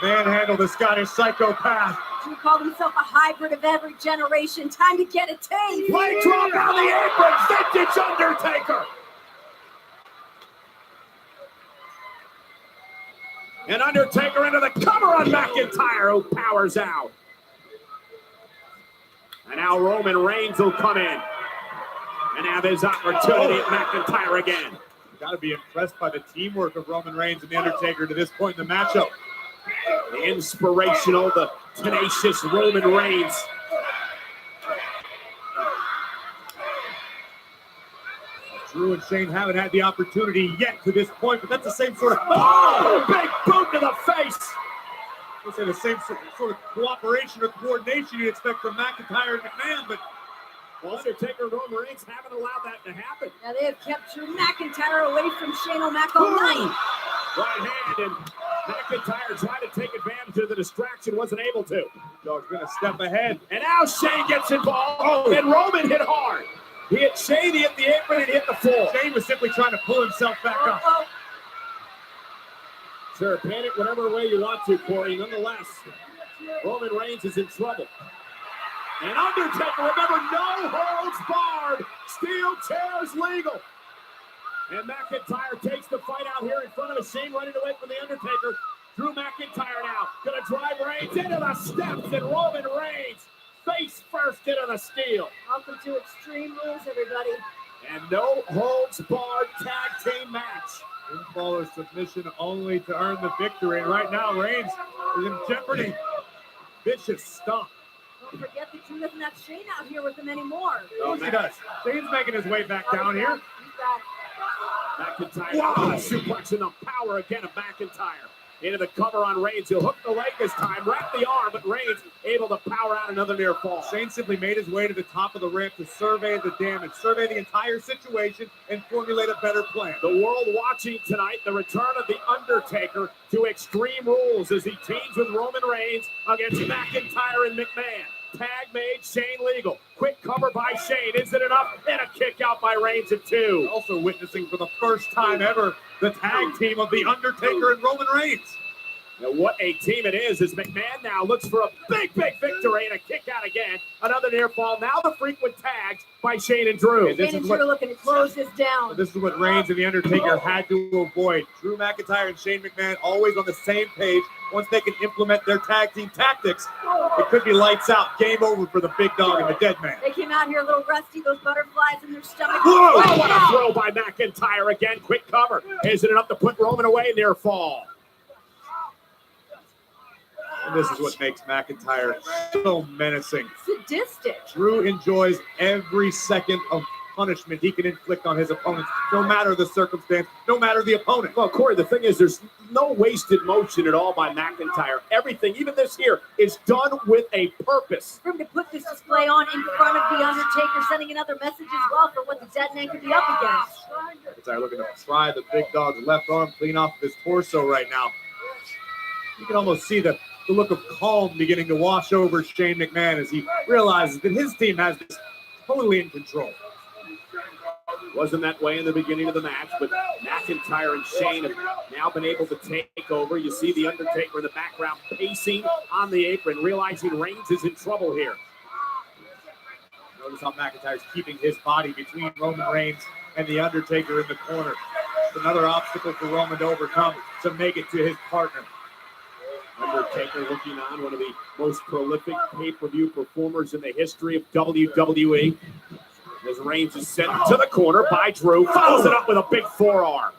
manhandle the Scottish Psychopath. Drew called himself a hybrid of every generation. Time to get a taste. Leg drop on the apron. Vintage Undertaker. And Undertaker into the cover on McIntyre, who powers out. And now Roman Reigns will come in and have his opportunity at McIntyre again. You've got to be impressed by the teamwork of Roman Reigns and The Undertaker to this point in the matchup. The inspirational, the tenacious Roman Reigns. Drew and Shane haven't had the opportunity yet to this point, but that's the same sort of... Oh, big boot to the face. I'll say the same sort of cooperation or coordination you'd expect from McIntyre and McMahon, but Undertaker and Roman Reigns haven't allowed that to happen. Now they have kept Drew McIntyre away from Shane O'Mac all night. Right hand, and McIntyre tried to take advantage of the distraction, wasn't able to. Dog's going to step ahead. And now Shane gets involved, and Roman hit hard. He hit Shane, he hit the apron, and he hit the floor. Shane was simply trying to pull himself back up. Sure, panic whatever way you want to, Corey. Nonetheless, Roman Reigns is in trouble. And Undertaker, remember, no holds barred. Steel chairs legal. And McIntyre takes the fight out here in front of us. Shane running away from the Undertaker. Drew McIntyre now going to drive Reigns into the steps, and Roman Reigns face first into the steel. Welcome to Extreme Rules, everybody. And no holds barred tag team match. Pinfall or submission only to earn the victory. And right now, Reigns is in jeopardy. Vicious stomp. Don't forget that Drew doesn't have Shane out here with him anymore. Of course he does. Shane's making his way back down here. He's back. McIntyre, suplexing the power again of McIntyre. Into the cover on Reigns. He'll hook the leg this time, wrap the arm, but Reigns able to power out another near fall. Shane simply made his way to the top of the ramp to survey the damage, survey the entire situation, and formulate a better plan. The world watching tonight, the return of The Undertaker to Extreme Rules as he teams with Roman Reigns against McIntyre and McMahon. Tag made, Shane legal. Quick cover by Shane. Is it enough? And a kick out by Reigns at 2. We're also witnessing for the first time ever the tag team of The Undertaker and Roman Reigns. Now what a team it is as McMahon now looks for a big victory and a kick out again. Another near fall. Now the frequent tags by Shane and Drew. Shane and Drew looking to close this down. This is what Reigns and The Undertaker had to avoid. Drew McIntyre and Shane McMahon always on the same page. Once they can implement their tag team tactics, it could be lights out. Game over for the big dog and the dead man. They came out here a little rusty, those butterflies in their stomach. Whoa! Oh, what a throw by McIntyre again. Quick cover. Is it enough to put Roman away? Near fall. And this is what makes McIntyre so menacing. Sadistic. Drew enjoys every second of punishment he can inflict on his opponents, no matter the circumstance, no matter the opponent. Well, Corey, the thing is there's no wasted motion at all by McIntyre. Everything, even this here, is done with a purpose. For him to put this display on in front of The Undertaker, sending another message as well for what the dead man could be up against. McIntyre looking to pry the big dog's left arm clean off of his torso right now. You can almost see the look of calm beginning to wash over Shane McMahon as he realizes that his team has this totally in control. Wasn't that way in the beginning of the match, but McIntyre and Shane have now been able to take over. You see The Undertaker in the background pacing on the apron, realizing Reigns is in trouble here. Notice how McIntyre's keeping his body between Roman Reigns and The Undertaker in the corner. It's another obstacle for Roman to overcome to make it to his partner. Undertaker looking on, one of the most prolific pay-per-view performers in the history of WWE. As Reigns is sent to the corner by Drew, follows it up with a big forearm.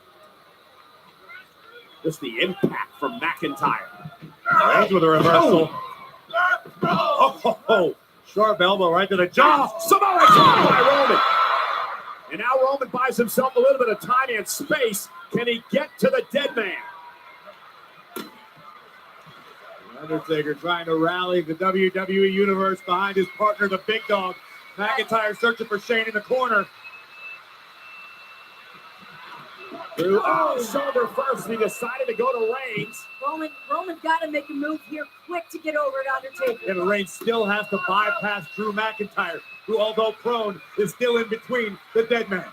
Just the impact from McIntyre. Reigns with a reversal. Oh, sharp elbow right to the jaw. Samoa Joe by Roman. And now Roman buys himself a little bit of time and space. Can he get to the dead man? Undertaker trying to rally the WWE Universe behind his partner, the Big Dog. McIntyre searching for Shane in the corner. Drew, shoulder first. He decided to go to Reigns. Roman's got to make a move here quick to get over to Undertaker. Yeah, but Reigns still has to bypass Drew McIntyre, who, although prone, is still in between the dead man.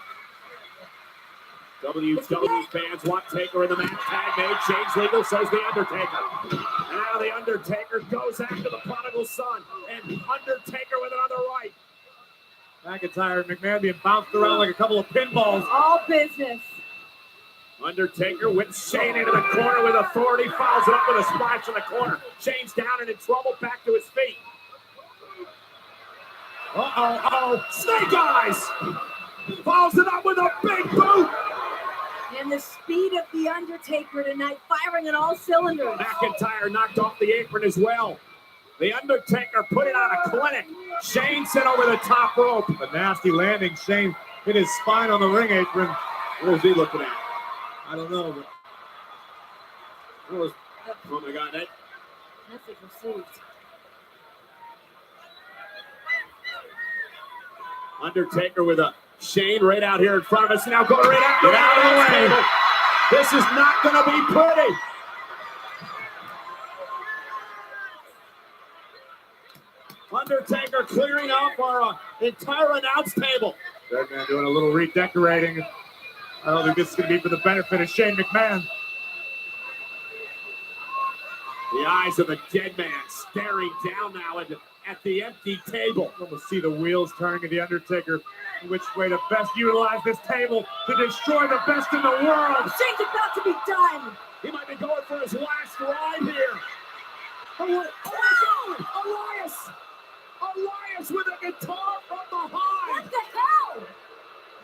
WWE fans want Taker in the match. Tag made. Shane's legal, so's The Undertaker. And now The Undertaker goes after the prodigal son. And Undertaker with another right. McIntyre and McMahon being bounced around like a couple of pinballs. All business. Undertaker whips Shane into the corner with authority. Follows it up with a splash in the corner. Shane's down and in trouble. Back to his feet. Snake Eyes! Follows it up with a big boot. And the speed of The Undertaker tonight, firing on all cylinders. McIntyre knocked off the apron as well. The Undertaker put it on a clinic. Shane sent over the top rope. A nasty landing. Shane hit his spine on the ring apron. What was he looking at? I don't know. But oh my God, that's received. Undertaker with a Shane right out here in front of us. Now going right out. Get out of the way. This is not going to be pretty. Undertaker clearing off our entire announce table. Dead man doing a little redecorating. I don't think this is going to be for the benefit of Shane McMahon. The eyes of the dead man staring down now at the empty table. Almost see the wheels turning of The Undertaker. Which way to best utilize this table to destroy the best in the world. Shane's about to be done. He might be going for his last ride here. Oh my God! Elias with a guitar from behind. What the hell?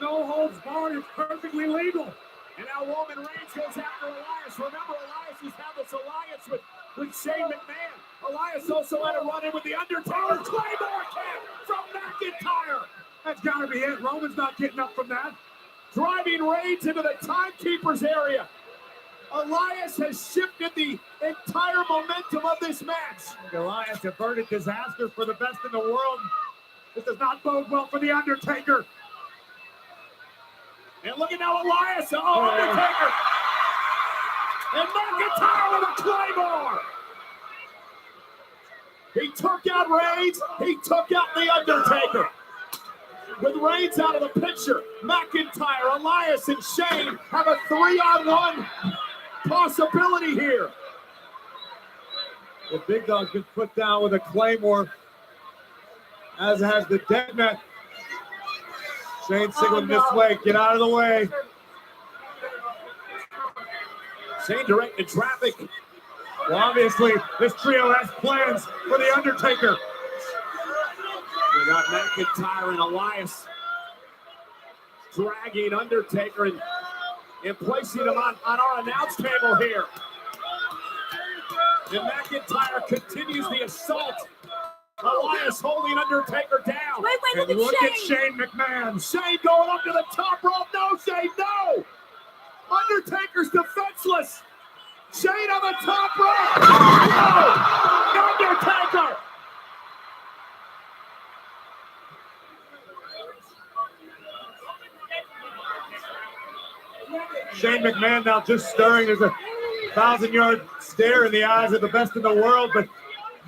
No holds barred is perfectly legal. And now Roman Reigns goes after Elias. Remember, Elias has had this alliance with Shane McMahon. Elias also had a run-in with The Undertaker. Claymore kick from McIntyre. That's got to be it. Roman's not getting up from that. Driving Reigns into the timekeeper's area. Elias has shifted the entire momentum of this match. Elias averted disaster for the best in the world. This does not bode well for The Undertaker. And look at now Elias. Oh, Undertaker. And McIntyre with a Claymore. He took out Reigns. He took out The Undertaker. With Reigns out of the picture, McIntyre, Elias, and Shane have a 3-on-1 possibility here. The Big Dog's been put down with a Claymore, as has the Deadman. Shane signaling this way. Get out of the way. Shane directing traffic. Well, obviously, this trio has plans for The Undertaker. We got McIntyre and Elias dragging Undertaker and placing him on our announce table here. And McIntyre continues the assault. Elias holding Undertaker down. Wait, And look at Shane McMahon. Shane going up to the top rope. No, Shane, no! Undertaker's defenseless. Shane on the top rope. No! Undertaker! Shane McMahon now just stirring. There's a 1,000-yard stare in the eyes of the best in the world, but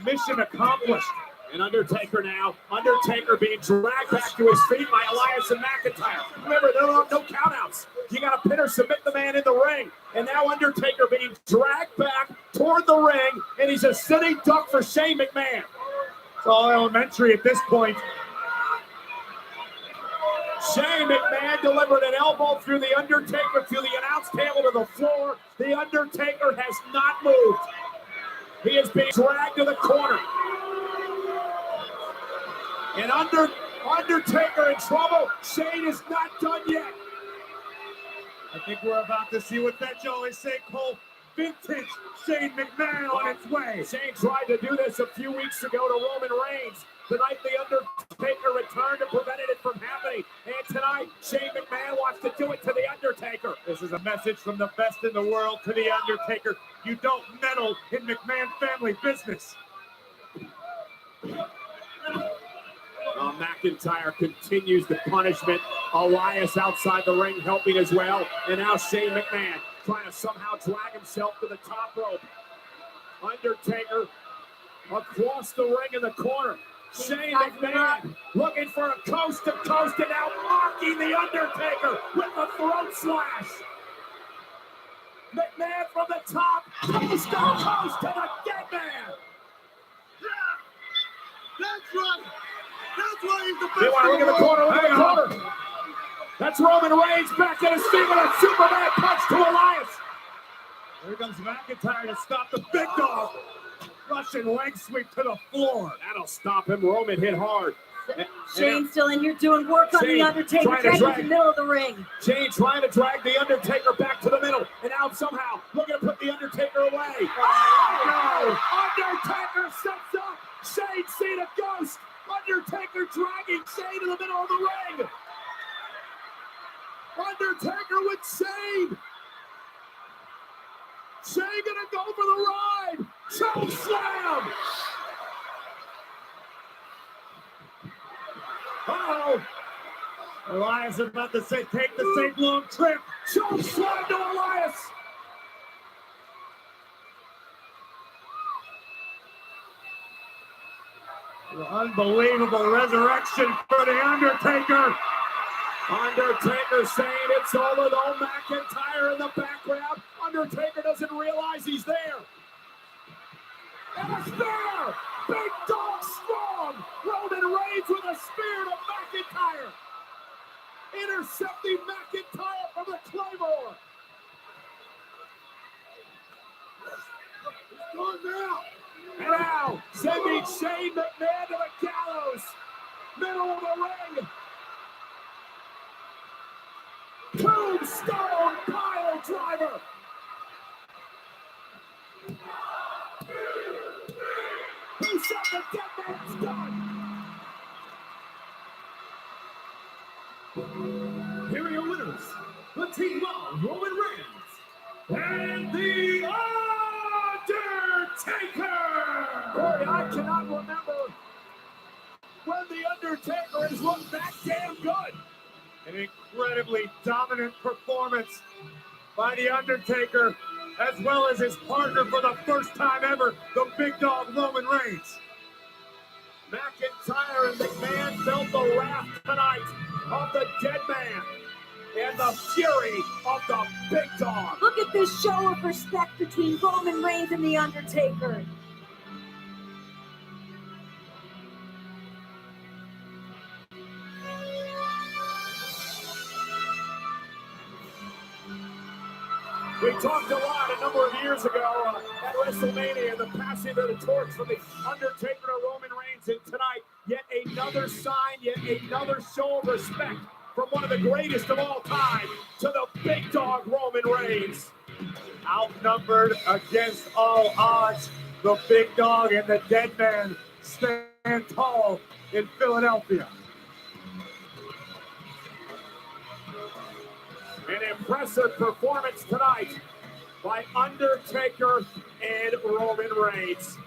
mission accomplished. And Undertaker now. Undertaker being dragged back to his feet by Elias and McIntyre. Remember, there are no countouts. You got to pin or submit the man in the ring. And now Undertaker being dragged back toward the ring, and he's a sitting duck for Shane McMahon. It's all elementary at this point. Shane McMahon delivered an elbow through the Undertaker to the announce table to the floor. The Undertaker has not moved. He is being dragged to the corner. And Undertaker in trouble. Shane is not done yet. I think we're about to see what that you always say, Cole. Vintage Shane McMahon on its way. Shane tried to do this a few weeks ago to Roman Reigns. Tonight, The Undertaker returned and prevented it from happening. And tonight, Shane McMahon wants to do it to The Undertaker. This is a message from the best in the world to The Undertaker. You don't meddle in McMahon family business. McIntyre continues the punishment. Elias outside the ring helping as well. And now Shane McMahon trying to somehow drag himself to the top rope. Undertaker across the ring in the corner. Shane McMahon looking for a coast to coast and now mocking The Undertaker with a throat slash. McMahon from the top, coast to coast to the dead man. That's right. That's why he's the best. They want to look at the corner, look at the corner. That's Roman Reigns back at his feet with a Superman punch to Elias. Here comes McIntyre to stop the Big Dog. Russian leg sweep to the floor. That'll stop him. Roman hit hard. Shane's still in here doing work on The Undertaker, dragging to the middle of the ring. Shane trying to drag The Undertaker back to the middle, and now somehow looking to put The Undertaker away. Oh, no! Undertaker sets up. Shane seen a ghost. Undertaker dragging Shane to the middle of the ring. Undertaker with Shane. Shane gonna go for the ride. Choke slam. Uh-oh. Elias is about to take the same long trip. Choke slam to Elias. Unbelievable resurrection for The Undertaker. Undertaker saying it's over though. McIntyre in the background. Undertaker doesn't realize he's there. And a spear! Big Dog strong! Roman Reigns with a spear to McIntyre. Intercepting McIntyre from the Claymore. It's going now. And now, sending Shane McMahon to the gallows. Middle of the ring. Tombstone pile driver. He said the dead man's done. Here are your winners. The Team of Roman Reigns. and The Undertaker. Corey, I cannot remember when The Undertaker has looked that damn good. An incredibly dominant performance by The Undertaker, as well as his partner for the first time ever, the big dog Roman Reigns. McIntyre and McMahon felt the wrath tonight of the dead man and the fury of the big dog. Look at this show of respect between Roman Reigns and The Undertaker. We talked a lot a number of years ago at WrestleMania, the passing of the torch from The Undertaker to Roman Reigns, and tonight, yet another sign, yet another show of respect from one of the greatest of all time to the big dog Roman Reigns. Outnumbered against all odds, the big dog and the dead man stand tall in Philadelphia. An impressive performance tonight by Undertaker and Roman Reigns.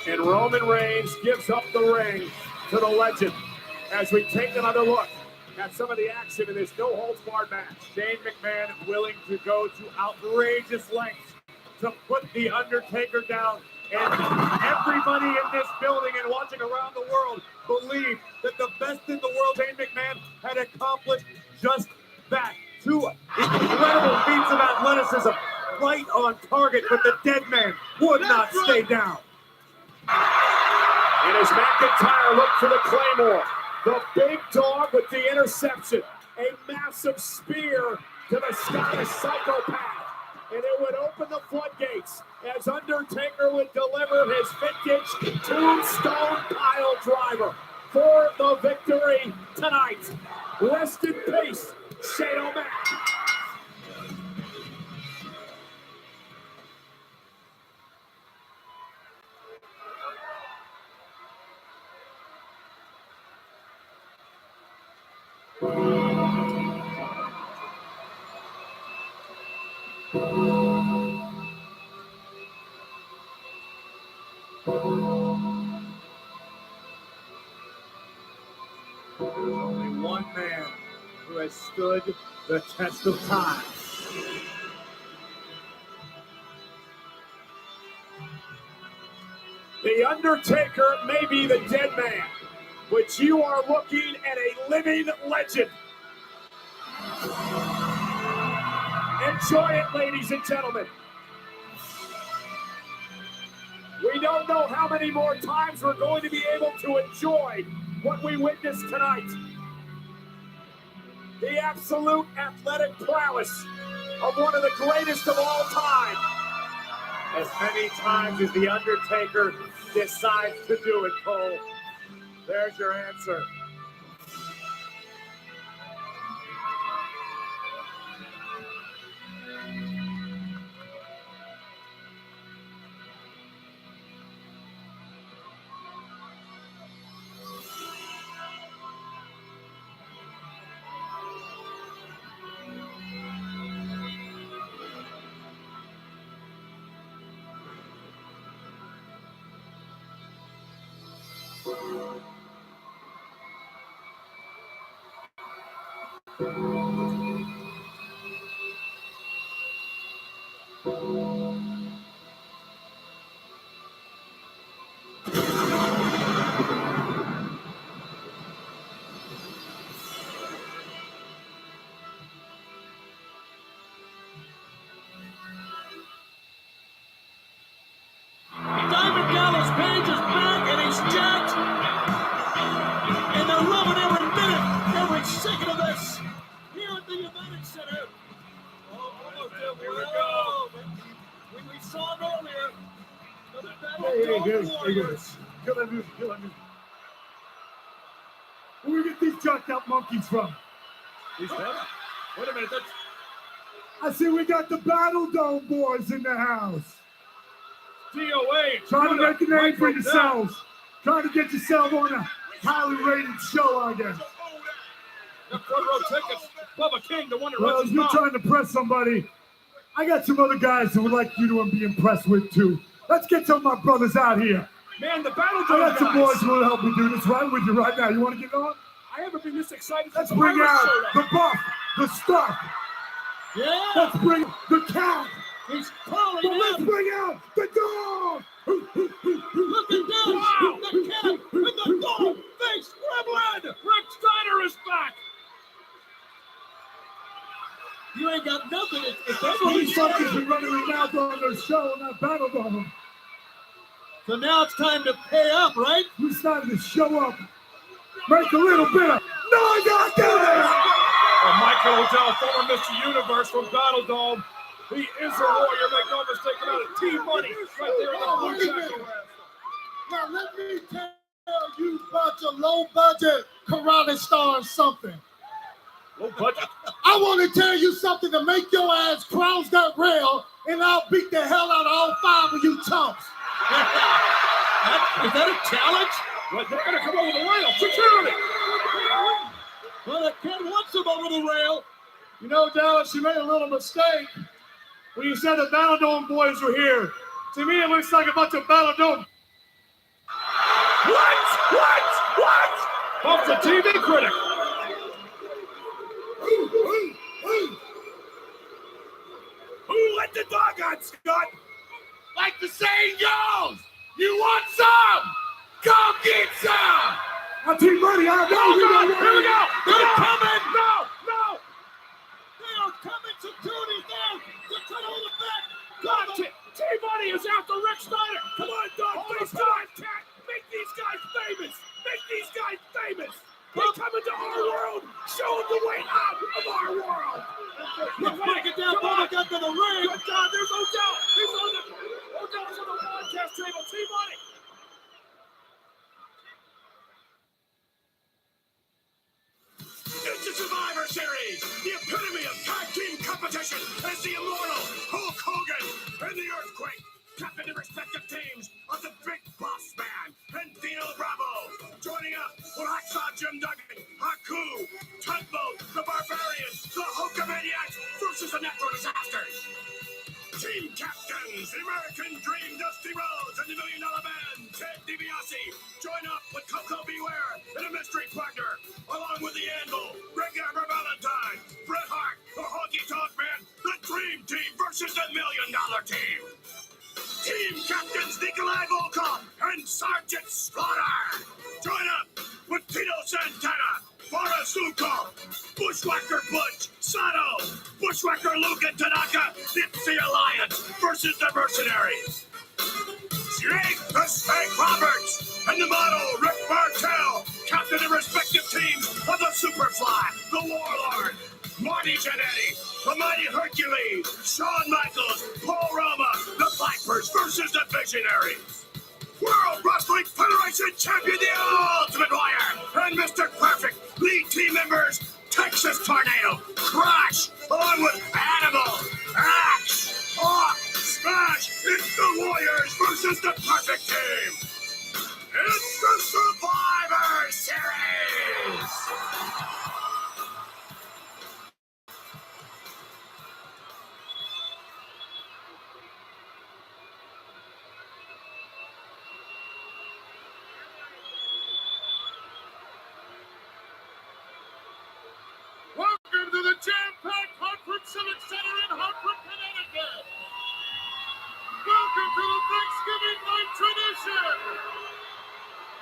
And Roman Reigns gives up the ring to the legend as we take another look at some of the action in this no-holds-barred match. Shane McMahon willing to go to outrageous lengths to put The Undertaker down. And everybody in this building and watching around the world believe that the best in the world, Shane McMahon, had accomplished just that. Two incredible feats of athleticism right on target, but the dead man would not stay down. And as McIntyre looked for the Claymore, the big dog with the interception, a massive spear to the Scottish psychopath. And it would open the floodgates as Undertaker would deliver his vintage tombstone pile driver for the victory tonight. Rest in peace, Shane O'Mac. There's only one man who has stood the test of time. The Undertaker may be the dead man, but you are looking at a living legend. Enjoy it, ladies and gentlemen. We don't know how many more times we're going to be able to enjoy what we witnessed tonight. The absolute athletic prowess of one of the greatest of all time. As many times as The Undertaker decides to do it, Cole. There's your answer. Diamond Dallas Page is back and he's jacked. And they're loving every minute, every second of this here at the United Center. Oh, almost there. Here we go. We saw it earlier. The Battle Warriors. Kill that music. Where do we get these jacked up monkeys from? Wait a minute, I see we got the Battle Dome boys in the house. DOA. Trying to make a name for yourselves. Trying to get yourself on a highly rated show, I guess. The front row tickets. Bubba King, the one that Well, runs if his you're mouth. trying to press somebody, I got some other guys who would like you to be impressed with too. Let's get some of my brothers out here. Man, the Battle I Dome got some guys. boys who will help me do this right with you right now. You want to get on? I haven't been this excited. Let's since bring the out Irish the showed up. buff, the stuff. Yeah. Let's bring the cat. He's calling But out. let's bring out the dog. Look at this. Wow. The cat and the dog. They scribbling. Rick Steiner is back. You ain't got nothing. It's These fuckers been running their mouth on their show on that Battle Dome. So now it's time to pay up, right? We started to show up. Make a little bit of noise out there. Michael Odell, former Mr. Universe from Battle Dome. He is a warrior. Make no mistake about it. T-Money right there in the blue jacket. Now let me tell you about your low-budget karate stars something. Low budget? I want to tell you something to make your ass cross that rail, and I'll beat the hell out of all 5 of you chumps. Is that a challenge? Well, they're going to come over the rail. Security! Well, the kid wants him over the rail. You know, Dallas, you made a little mistake when you said the Battle Dome boys were here. To me, it looks like a bunch of Battle Dome. What? Off the TV critic. Who let the dog out, Scott? Like the saying goes, you want some? Come get some! T-Money, I know you Here don't we want go! They're coming! No! They are coming! Security's there! They're trying to hold it back! God, T-Money is after Rick Steiner! Come on, dog! FaceTime, cat! Make these guys famous! They come into our world! Show them the way out of our world! Let's break it down! Bubba got to the ring! Good God, there's Odell! Odell's on the broadcast table! T-Money! It's the Survivor Series, the epitome of tag team competition, as the immortal Hulk Hogan and the Earthquake captain the respective teams of the Big Boss Man and Dino Bravo. Joining up were Hacksaw Jim Duggan, Haku, Tugboat, the Barbarian, the Hulkamaniacs versus the Natural Disasters. Team captains, the American Dream, Dusty Rhodes, and the $1 Million Man, Ted DiBiase, join up with Coco Beware and a mystery partner, along with the Anvil, Greg Amber Valentine, Bret Hart, the Honky Tonk Man, the Dream Team versus the $1 Million Team. Team captains Nikolai Volkov and Sergeant Slaughter. Join up with Tito Santana, Boris Zuko, Bushwhacker Butch, Sato, Bushwhacker Luke and Tanaka, Dipsy Alliance versus the Mercenaries. Jake the Snake Roberts and the model Rick Martel captain the respective teams of the Superfly, the Warlord, Marty Jannetty, the Mighty Hercules, Shawn Michaels, Paul Roma, the Vipers versus the Visionaries. World Wrestling Federation Champion, the Ultimate Warrior, and Mr. Perfect, lead team members, Texas Tornado, Crush, along with Animal, Axe, Hawk, Smash, it's the Warriors versus the Perfect Team. It's the Survivor Series. Welcome to the Jam-Packed Hartford Civic Center in Hartford, Connecticut. Welcome to the Thanksgiving night tradition.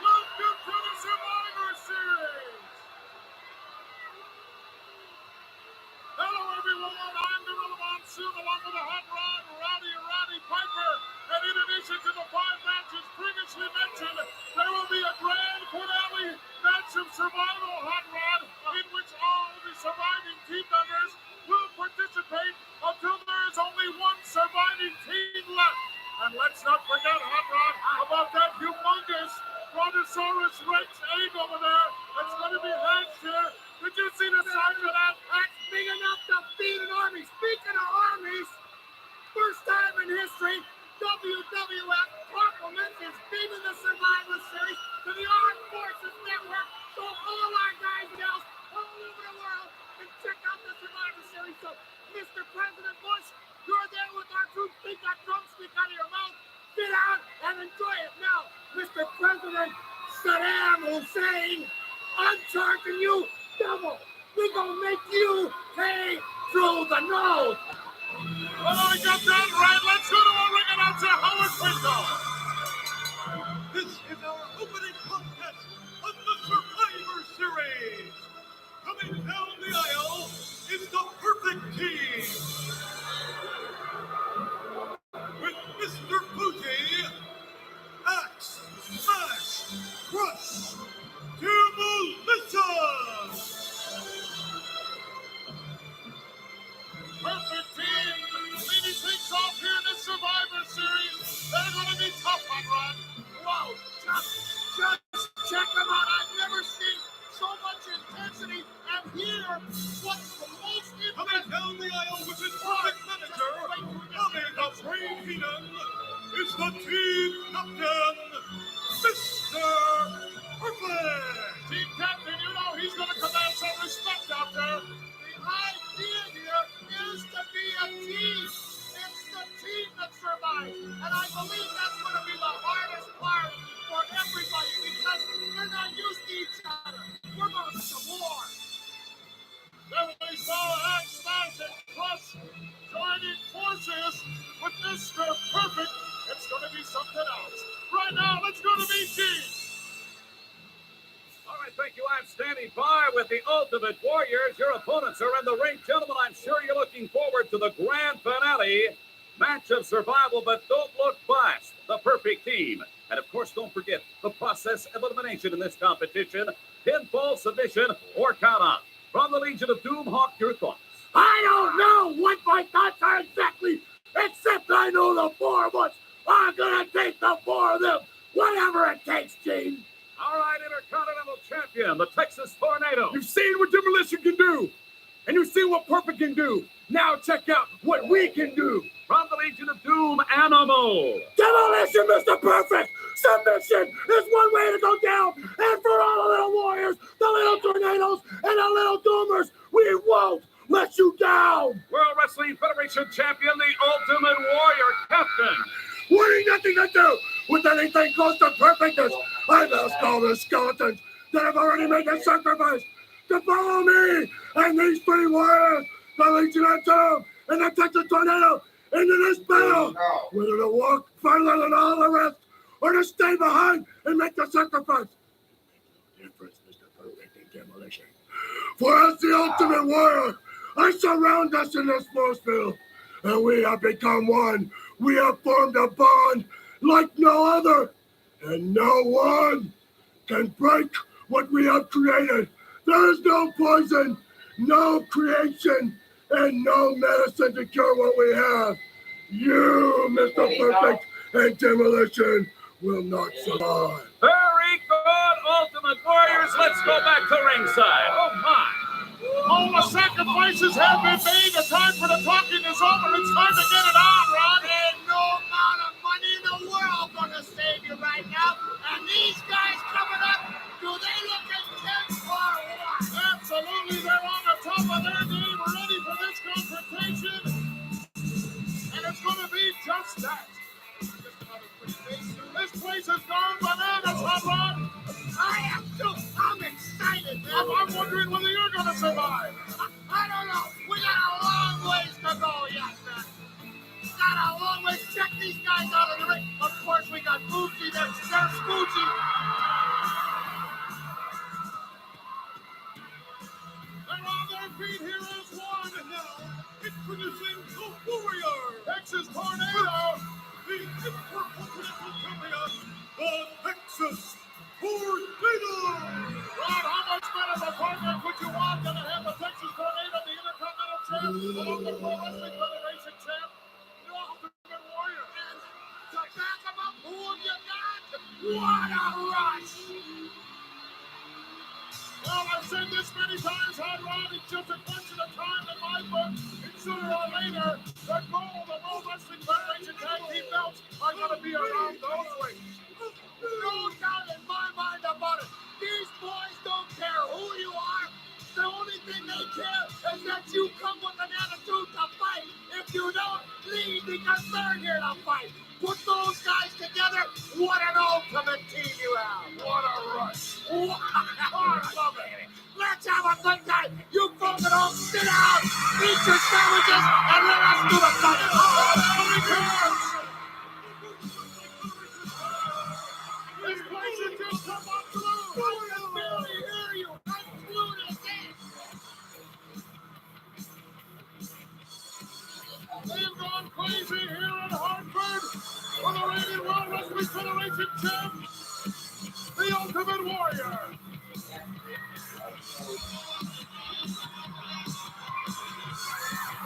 Welcome to the Survivor Series. Hello, everyone. I'm Gorilla Monsoon, along with the Hot Rod, Roddy Piper. And in addition to the 5 matches previously mentioned, there will be a grand finale match of Survival Hot Rod, in which all the surviving team members will participate until there is only one surviving team left. And let's not forget, Hot Rod, about that humongous Brontosaurus Rex egg over there that's going to be hatched here. Did you see the size of that? That's big enough to feed an army. Speaking of in history, WWF compliments is beaming the Survivor Series to the Armed Forces Network, so all our guys and gals all over the world can check out the Survivor Series. So, Mr. President Bush, you're there with our troops. Speak our drums, speak out of your mouth. Sit down and enjoy it. Now, Mr. President Saddam Hussein, I'm charging you double. We're gonna make you pay through the nose. Well, I got that right. Let's go to our ring announcer, Howard Quinto. This is our opening contest of the Survivor Series. Coming down the aisle is the Perfect Team. With Mr. Fuji, Axe, Smash, Crush, Melissa. Perfect team leading things off here in the Survivor Series. They're going to be tough on Rod. Whoa, just check them out. I've never seen so much intensity. And here, what's the most Coming down the aisle with his perfect manager, Bobby the Brain Heenan, is the team captain, Mr. Perfect. Team captain, you know he's going to command some respect out there. The idea here is to be a team. It's the team that survives. And I believe that's going to be the hardest part for everybody because they're not used to each other. We're going to war. Then we saw Axe, Smash, and Crush joining forces with Mr. Perfect. It's going to be something else. Right now, let's go to BG. All right, thank you. I'm standing by with the Ultimate Warriors. Your opponents are in the ring. Gentlemen, I'm sure you're looking forward to the grand finale match of survival, but don't look past the Perfect Team. And, of course, don't forget the process of elimination in this competition. Pinfall, submission, or count-out. From the Legion of Doom, Hawk, your thoughts. I don't know what my thoughts are exactly, except I know the four of us are going to take the four of them, whatever it takes, Gene. All right, Intercontinental Champion, the Texas Tornado. You've seen what Demolition can do, and you've seen what Perfect can do. Now check out what we can do. From the Legion of Doom, Animal. Demolition, Mr. Perfect. Submission is one way to go down. And for all the little warriors, the little tornadoes, and the little doomers, we won't let you down. World Wrestling Federation Champion, the Ultimate Warrior Captain. Wanting nothing to do with anything close to perfectness, I've asked all the skeletons that have already made the sacrifice to follow me and these three warriors, the Legion of Doom and the Texas Tornado, into this battle, whether to walk further than all the rest or to stay behind and make the sacrifice. Difference, Mr. Perfect and Demolition. For as the Ultimate Warrior, I surround us in this force field, and we have become one. We have formed a bond like no other, and no one can break what we have created. There is no poison, no creation, and no medicine to cure what we have. You, Mr. Perfect and Demolition, will not survive. Very good, Ultimate Warriors. Let's go back to ringside. Oh, my. All the sacrifices have been made. The time for the talking is over. It's time to get it on, Ron. Ain't no amount of money in the world gonna save you right now. And these guys coming up, do they look intense or what? Absolutely, they're on the top of their game, ready for this confrontation. And it's gonna be just that. This place is gone bananas, huh, Ron? I am too. I'm excited, man. I'm wondering whether you're going to survive. I don't know. We got a long ways to go yet, man. Got a long ways. Check these guys out of the ring. Of course, we got Fuji. There's Fuji. They're on their feet here as one. And now, introducing the Warrior. Texas Tornado. The Intercontinental Champion, the Texas Tornado! Ron, how much better of a partner would you want than to have the Texas Tornado, the Intercontinental Champ, along the Pro Wrestling Federation Champ, the Ultimate Warrior? And to back him up, who have you got? What a rush! Well, I've said this many times, Ron, it's just a question of time in my book. And sooner or later, the goal of the World Wrestling Federation tag team belts are going to be around those rings. No doubt in my mind about it. These boys don't care who you are. The only thing they care is that you come with an attitude to fight. If you don't, leave because they're here to fight. Put those guys together. What an ultimate team you have. What a rush. What I love it. Let's have a good time. You folks at home, sit down, eat your sandwiches, and let us do the fighting. This place is just come on through. I can barely hear you. I'm glued as this. They've gone crazy here in Hartford for the reigning World Wrestling Federation champ, the Ultimate Warrior.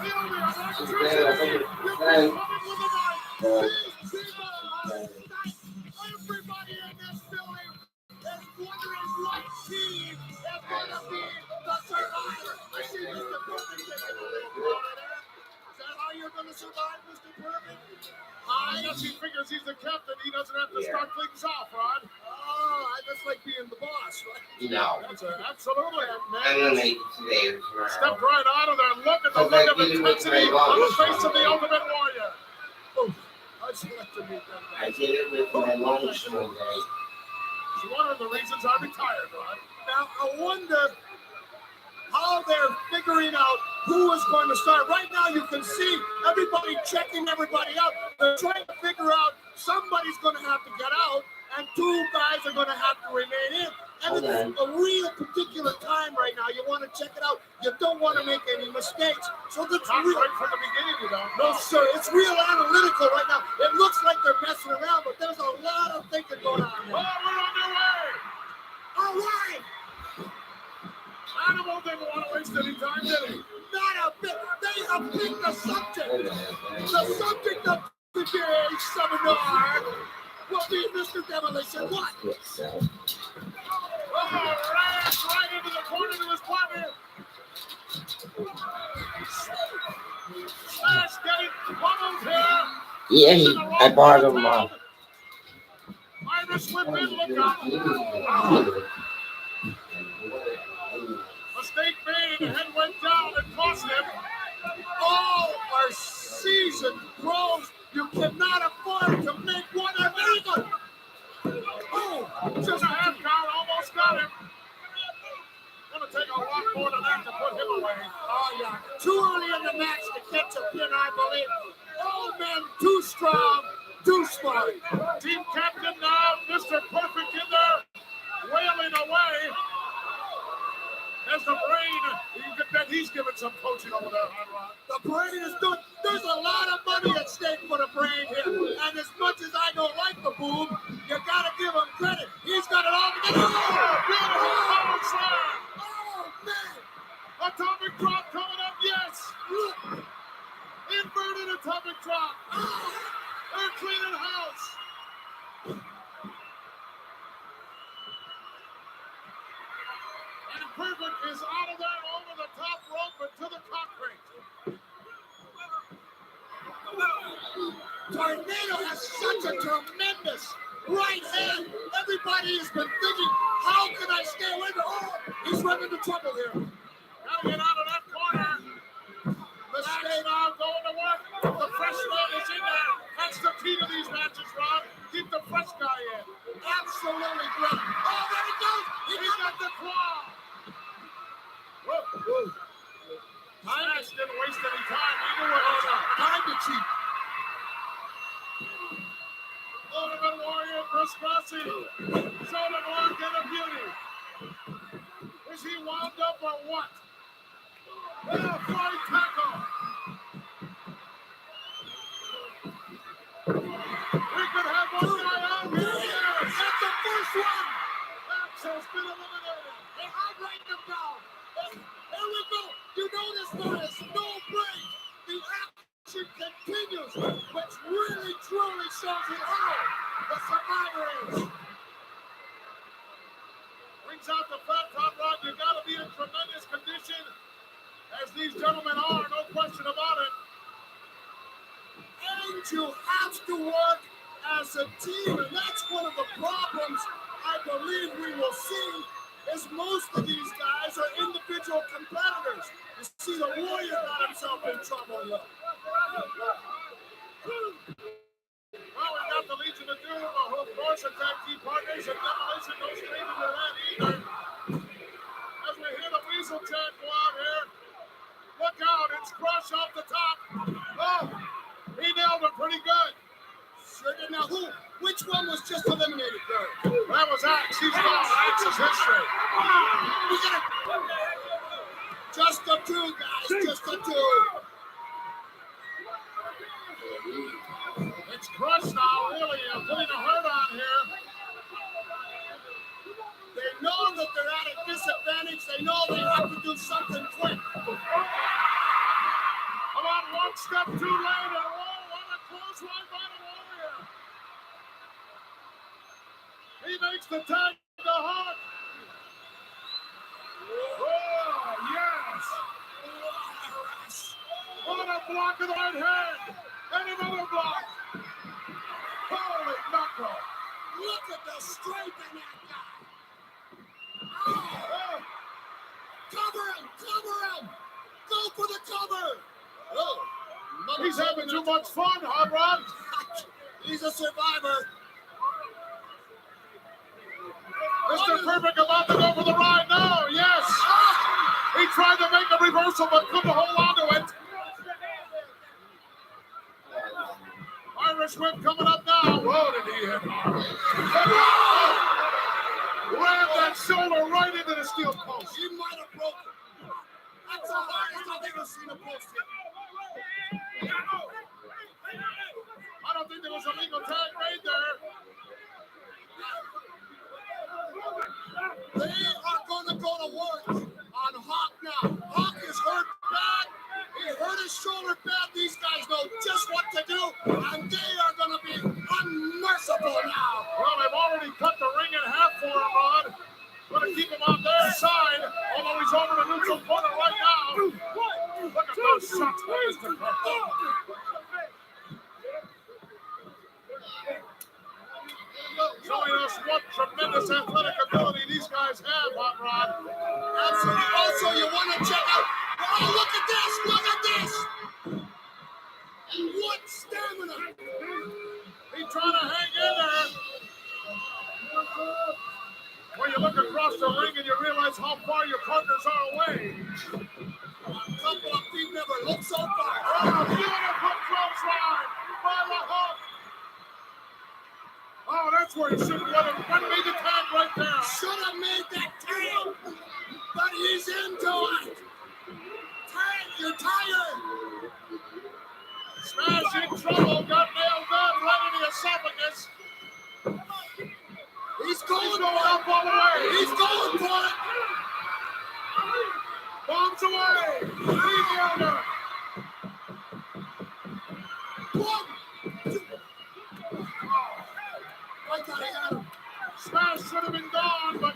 The only electricity you can come in with the night. These people are nice. Everybody in this building is wondering what team is going to be the survivor. I see Mr. Perfect taking a little corner there. Is that how you're going to survive, Mr. Perfect? I guess he figures he's the captain. He doesn't have to start things off, Rod. Oh, I just like being the boss, right? No. That's absolutely. MMA today. Stepped right out of there. Look at the look of intensity on the face of the Ultimate Warrior. Oof. I'd like to meet that guy. I did it with my lunch one day. It's one of the reasons I retired, Rod. Now, I wonder how they're figuring out who is going to start. Right now, you can see everybody checking everybody out. They're trying to figure out somebody's going to have to get out, and two guys are going to have to remain in. And it's a real particular time right now. You want to check it out. You don't want to make any mistakes. So that's real. Right from the beginning, you don't. No, sir. It's real analytical right now. It looks like they're messing around, but there's a lot of thinking going on there. Oh, we're on their way. All right. Animal didn't want to waste any time, did he? Not a bit. They have picked the subject. The subject of today's seminar will be Mr. Demolition. What? Oh, right into the corner to his body. Smash getting pummeled here. Yeah, I bought him off. Irish whip in, look out. Mistake made, the head went down and cost him. All our seasoned pros, you cannot afford to make one illegal. Oh, just a half count, almost got him. Gonna take a lot more than that to put him away. Oh, yeah. Too early in the match to catch a pin, I believe. All men too strong, too smart. Team captain now, Mr. Perfect in there, wailing away. As the brain, you can bet he's giving some coaching over there, Hot Rod. The brain is doing, there's a lot of money at stake for the brain here. And as much as I don't like the boom, you gotta give him credit. He's got it all together. Oh, beautiful power slam. Oh, man. Atomic drop coming up, yes. Inverted atomic drop. They're cleaning house. And Perfect is out of there over the top rope and to the concrete. Tornado has such a tremendous right hand. Everybody has been thinking, how can I stay away from? Oh, he's running into trouble here. Gotta get out of that corner. The stay now going to work. The fresh man is in there. That's the key to these matches, Rob. Keep the fresh guy in. Absolutely great. Oh, there he goes. He got the claw. Whoa, whoa. Time didn't waste any time. Either way, time to cheat. Ultimate Warrior Chris Rossi showed him look and a beauty. Is he wound up or what? Well, flying tackle. We could have one guy out here. Yes, that's the first one. Axel's been eliminated. They are writing him down. Here we go. You notice there is no break. The action continues, which really, truly shows you how the survivor is. Brings out the fat top rod. You got to be in tremendous condition, as these gentlemen are, no question about it. And means you have to work as a team, and that's one of the problems I believe we will see, is most of these guys are individual competitors. You see, the Warrior got himself in trouble here. Well, we got the Legion of Doom, of course, are tag team partners, and Demolition no stranger to that either. As we hear the Weasel chant go out here, look out, it's Crush off the top. Oh, he nailed him pretty good. Sure did. Now, which one was just eliminated there? That was Axe. He's lost Axe's history. We got just the two, guys, just the two. It's Crush now, really, putting a hurt on here. They know that they're at a disadvantage. They know they have to do something quick. About one step too late, and what a close line by the Warrior. He makes the tag to Hawk. Oh, yes. What a block of the right hand. And another block. Holy knuckle. Look at the strength in that guy. Oh. Cover him, cover him. Go for the cover. Oh, he's having too much fun, Hot Rod. He's a survivor. Mr. Perfect about to go for the ride now. Yes. He tried to make a reversal, but couldn't hold on to it. Irish whip coming up now. Whoa, did he hit hard? Rammed that shoulder right into the steel post. He might have broken. That's the hardest I've ever seen a post hit. I don't think there was a legal tag made there. They are going to go to work on Hawk now. Hawk is hurt bad. He hurt his shoulder bad. These guys know just what to do, and they are going to be unmerciful now. Well, they've already cut the ring in half for him, Rod. Going to keep him on their side, although he's over the neutral corner right now. Look at those shots by Mr. Perfect. Showing us what tremendous athletic ability these guys have, Hot Rod. Absolutely. Also, you want to check out. Oh, look at this! Look at this! And what stamina! He's trying to hang in there. When you look across the ring and you realize how far your partners are away. A couple of feet never looked so far. Oh, beautiful close line by the Hawk. Oh, that's where he should have made the tag right there. Should have made that tag, but he's into it. Tag, you're tired. Smash in trouble, got nailed down right in the esophagus. He's going up all the way. He's going for it. Bombs away. Leave the under. 1, 2. I thought he had him. Smash should have been gone, but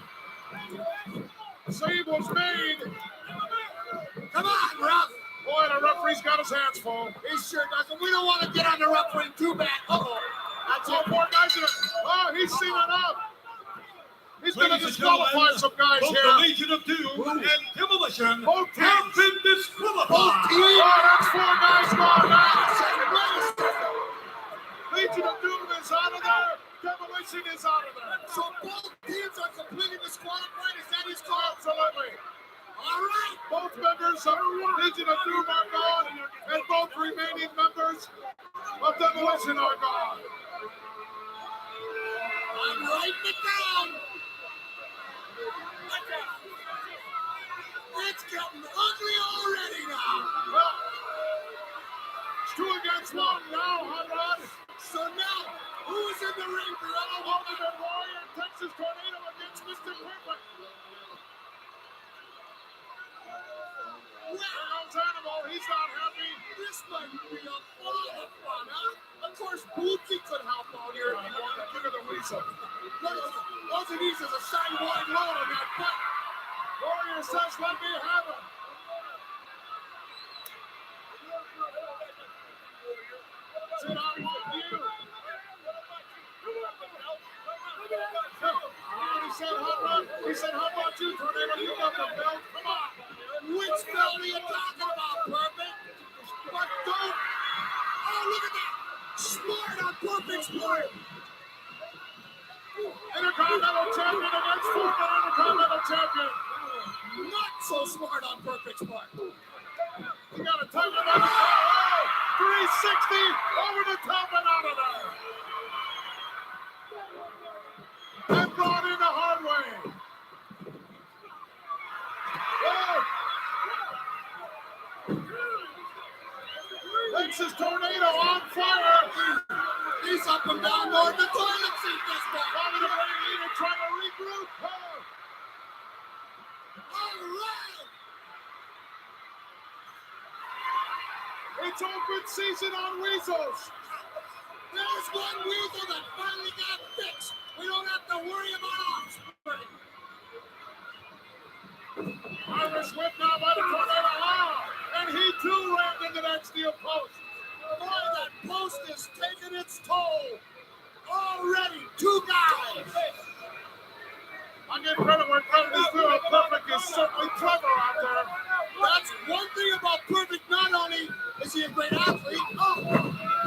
save was made. Come on, Ruff. Boy, the referee's got his hands full. He sure does. We don't want to get on the referee too bad. Uh-oh. That's all four guys in it. Oh, he's seen it up. He's going to disqualify some guys both here. The Legion of Doom and Demolition both have been disqualified. Oh, that's four guys gone now. Legion of Doom is out of there. Demolition is out of there. So both teams are completely disqualified. Is that his call? Absolutely. All right. Both members of Legion of Doom are gone, and both remaining members of Demolition are gone. I'm writing it down. It's getting ugly already now. Well, it's 2 against 1 now, Hot Rod. So now, who's in the ring for Ultimate Warrior, Texas Tornado against Mr. Perfect. There goes Animal, he's not happy. This might be a lot of fun, huh? Of course, Bootsy could help out here if you want to give it a Weasel. All he needs is a shine wide low on that butt. Warrior says, let me have it. That's it. I want you. He said, how about you, Tornado? You got the belt. Come on. Which belt are you talking about, Perfect? But don't. Oh, look at that. Smart on Perfect's part. Intercontinental champion against former Intercontinental champion. Not so smart on Perfect's part. You got to tighten it up. Oh, 360 over the top and out of there. And brought in the hard way. Oh. Texas Tornado on fire. He's up and down more than the toilet seat this time. Bobby the Brain Eater trying to regroup. Oh. All right. It's open season on Weasels. There's one Weasel that finally got fixed. We don't have to worry about offspring. Irish whip now by the Tornado. Oh, and he too rammed into that steel post. Boy, that post is taking its toll. Already, 2 guys. I give credit where credit is due. Perfect is certainly clever out there. That's one thing about Perfect. Not only is he a great athlete,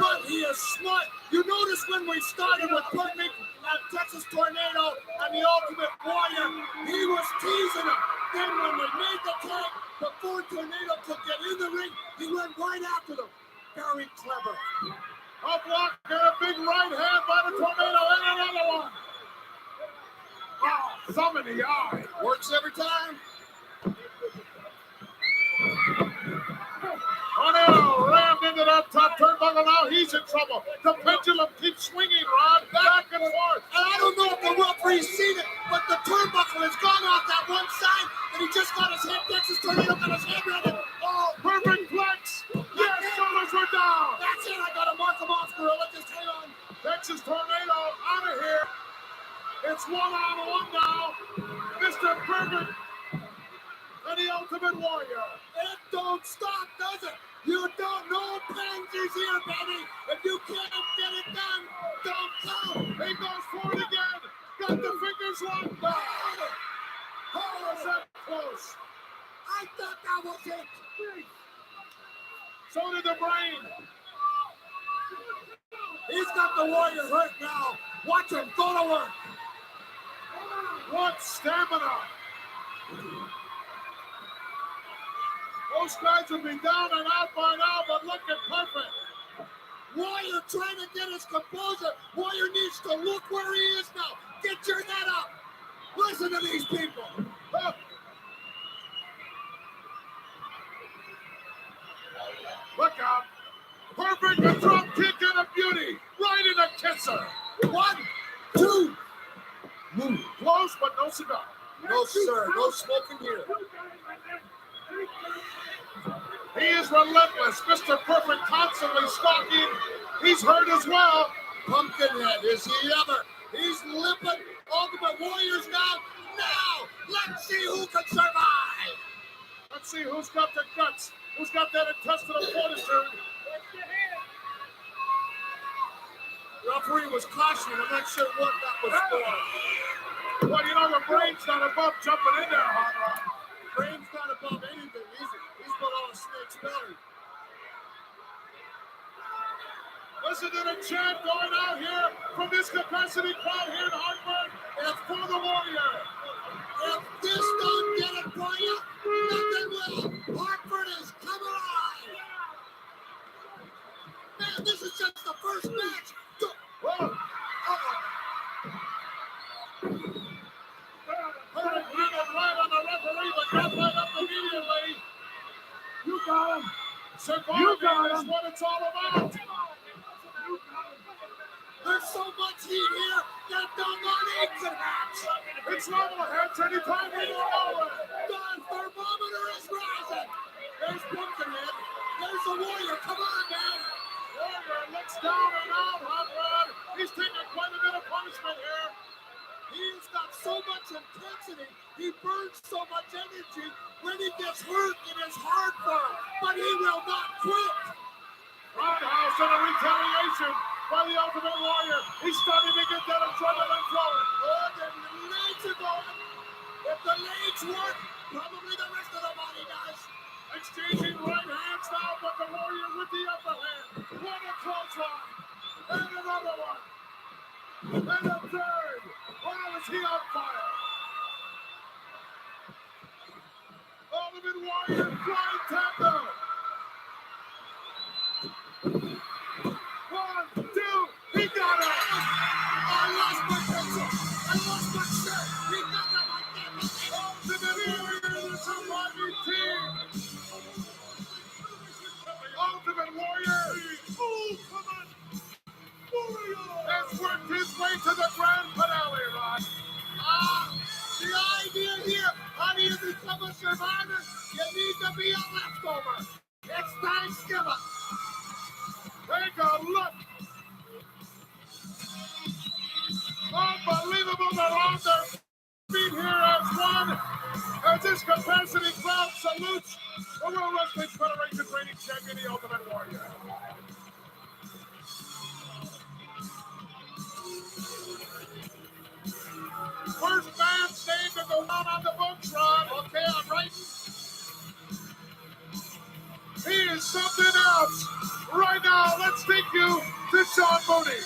but he is smart. You notice when we started with Perfect at Texas Tornado and the Ultimate Warrior, he was teasing him. Then when we made the tag, before Tornado could get in the ring, he went right after them. Very clever. Up block and a big right hand by the Tornado and another one. Oh, thumb in the eye. Works every time. Tornado rammed into that top turnbuckle. Now he's in trouble. The pendulum keeps swinging, Rod, back and forth. And I don't know if the referee's seen it, but the turnbuckle has gone off that one side, and he just got his head. Texas Tornado got his head around it. Oh, Perfect flex. Yes, shoulders were down. That's it. I got to mark him off, Gorilla. Just hang on. Texas Tornado out of here. It's 1-on-1 now. Mr. Perfect and the Ultimate Warrior. It don't stop, does it? You don't know pansies here, baby. If you can't get it done, don't come. He goes for it again. Got the fingers locked. How was that close? I thought that was it. So did the Brain. He's got the Warrior hurt now. Watch him go to work. What stamina. Most guys would be down and out by now, but look at Perfect. Warrior trying to get his composure. Warrior needs to look where he is now. Get your head up. Listen to these people. Look out. Perfect, a drop kick and a beauty. Right in a kisser. 1, 2. Move. Close, but no cigar. No, sir. No smoking here. He is relentless. Mr. Perfect constantly stalking. He's hurt as well. Pumpkinhead, is he ever? He's limping. Ultimate Warrior's down. Now, let's see who can survive. Let's see who's got the guts. Who's got that intestinal fortitude. The referee was cautioning. I'm not sure what that was for. Well, you know, the Brain's not above jumping in there, Hot Rod. Brain's not above anything. He's below a snake's belly. Listen to the chant going out here from this capacity crowd here in Hartford. It's for the Warrior. If this don't get it for you, nothing will. Hartford is coming alive. Man, this is just the first match. Whoa. Right on the referee, but got right up immediately. You got him. Surviving is what it's all about. There's so much heat here that doggone eggs in match. It's level heads anytime we go nowhere. The thermometer is rising. There's Pumpkinhead. There's the Warrior. Come on, man. Warrior looks down and out, Hot Rod. He's taking quite a bit of punishment here. He's got so much intensity. He burns so much energy. When he gets hurt, it is hard for him. But he will not quit. Roundhouse reversal and retaliation by the Ultimate Warrior. He's starting to get that adrenaline flowing. Oh, the legs are going. If the legs work, probably the rest of the body does. Exchanging right hands now, but the Warrior with the upper hand. What a close one. And another one. And a third. Wow, is he on fire? Ultimate Warrior flying tackle. 1, 2, he got it. I lost my pencil. I lost my shirt. He got it. Ultimate Warrior, the surviving team. Ultimate Warrior. Has worked his way to the grand finale, Rod. The idea here, how do you become a survivor? You need to be a leftover. It's Thanksgiving. Take a look. Unbelievable, they're on their feet here as one. As this capacity crowd salutes the World Wrestling Federation reigning champion, the Ultimate Warrior. First man's name to go out on the books, Ron. Okay, I'm right. He is something else. Right now, let's take you to Sean Mooney.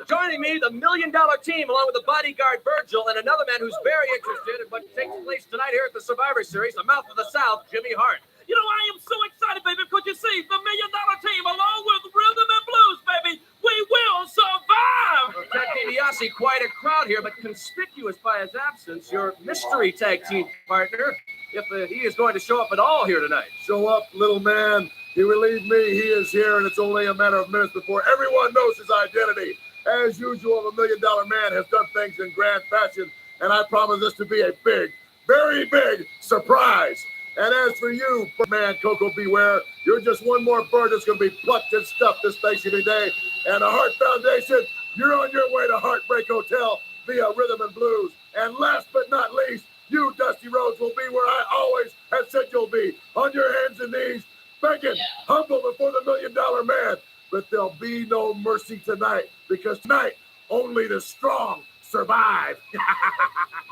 Joining me, the $1 Million Team, along with the bodyguard Virgil, and another man who's very interested in what takes place tonight here at the Survivor Series, the Mouth of the South, Jimmy Hart. You know, I am so excited, baby, because you see, the $1 Million Team, along with Rhythm and Blues, baby, we will survive! Ted DiBiase, quite a crowd here, but conspicuous by his absence, your mystery tag team partner, if he is going to show up at all here tonight. Show up, little man. You relieve me. He is here, and it's only a matter of minutes before everyone knows his identity. As usual, the $1 Million Man has done things in grand fashion, and I promise this to be a big, very big surprise. And as for you, man, Coco Beware, you're just one more bird that's going to be plucked and stuffed this Thanksgiving Day. And the Hart Foundation, you're on your way to Heartbreak Hotel via Rhythm and Blues. And last but not least, you, Dusty Rhodes, will be where I always have said you'll be, on your hands and knees, begging, humble before the $1 Million Man. But there'll be no mercy tonight, because tonight, only the strong survive.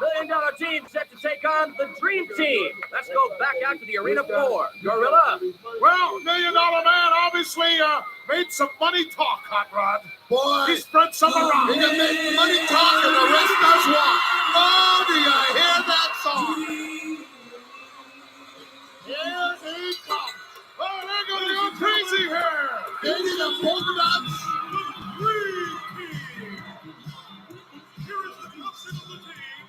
$1 Million Team set to take on the Dream Team. Let's go back out to the arena floor. Gorilla. Well, $1 Million Man obviously made some money talk, Hot Rod. Boy, he spread some around. He can make money talk and the rest does walk. Oh, do you hear that song? Here he comes. Oh, they're going to go crazy here. They need a polka dots. Here is the captain of the team,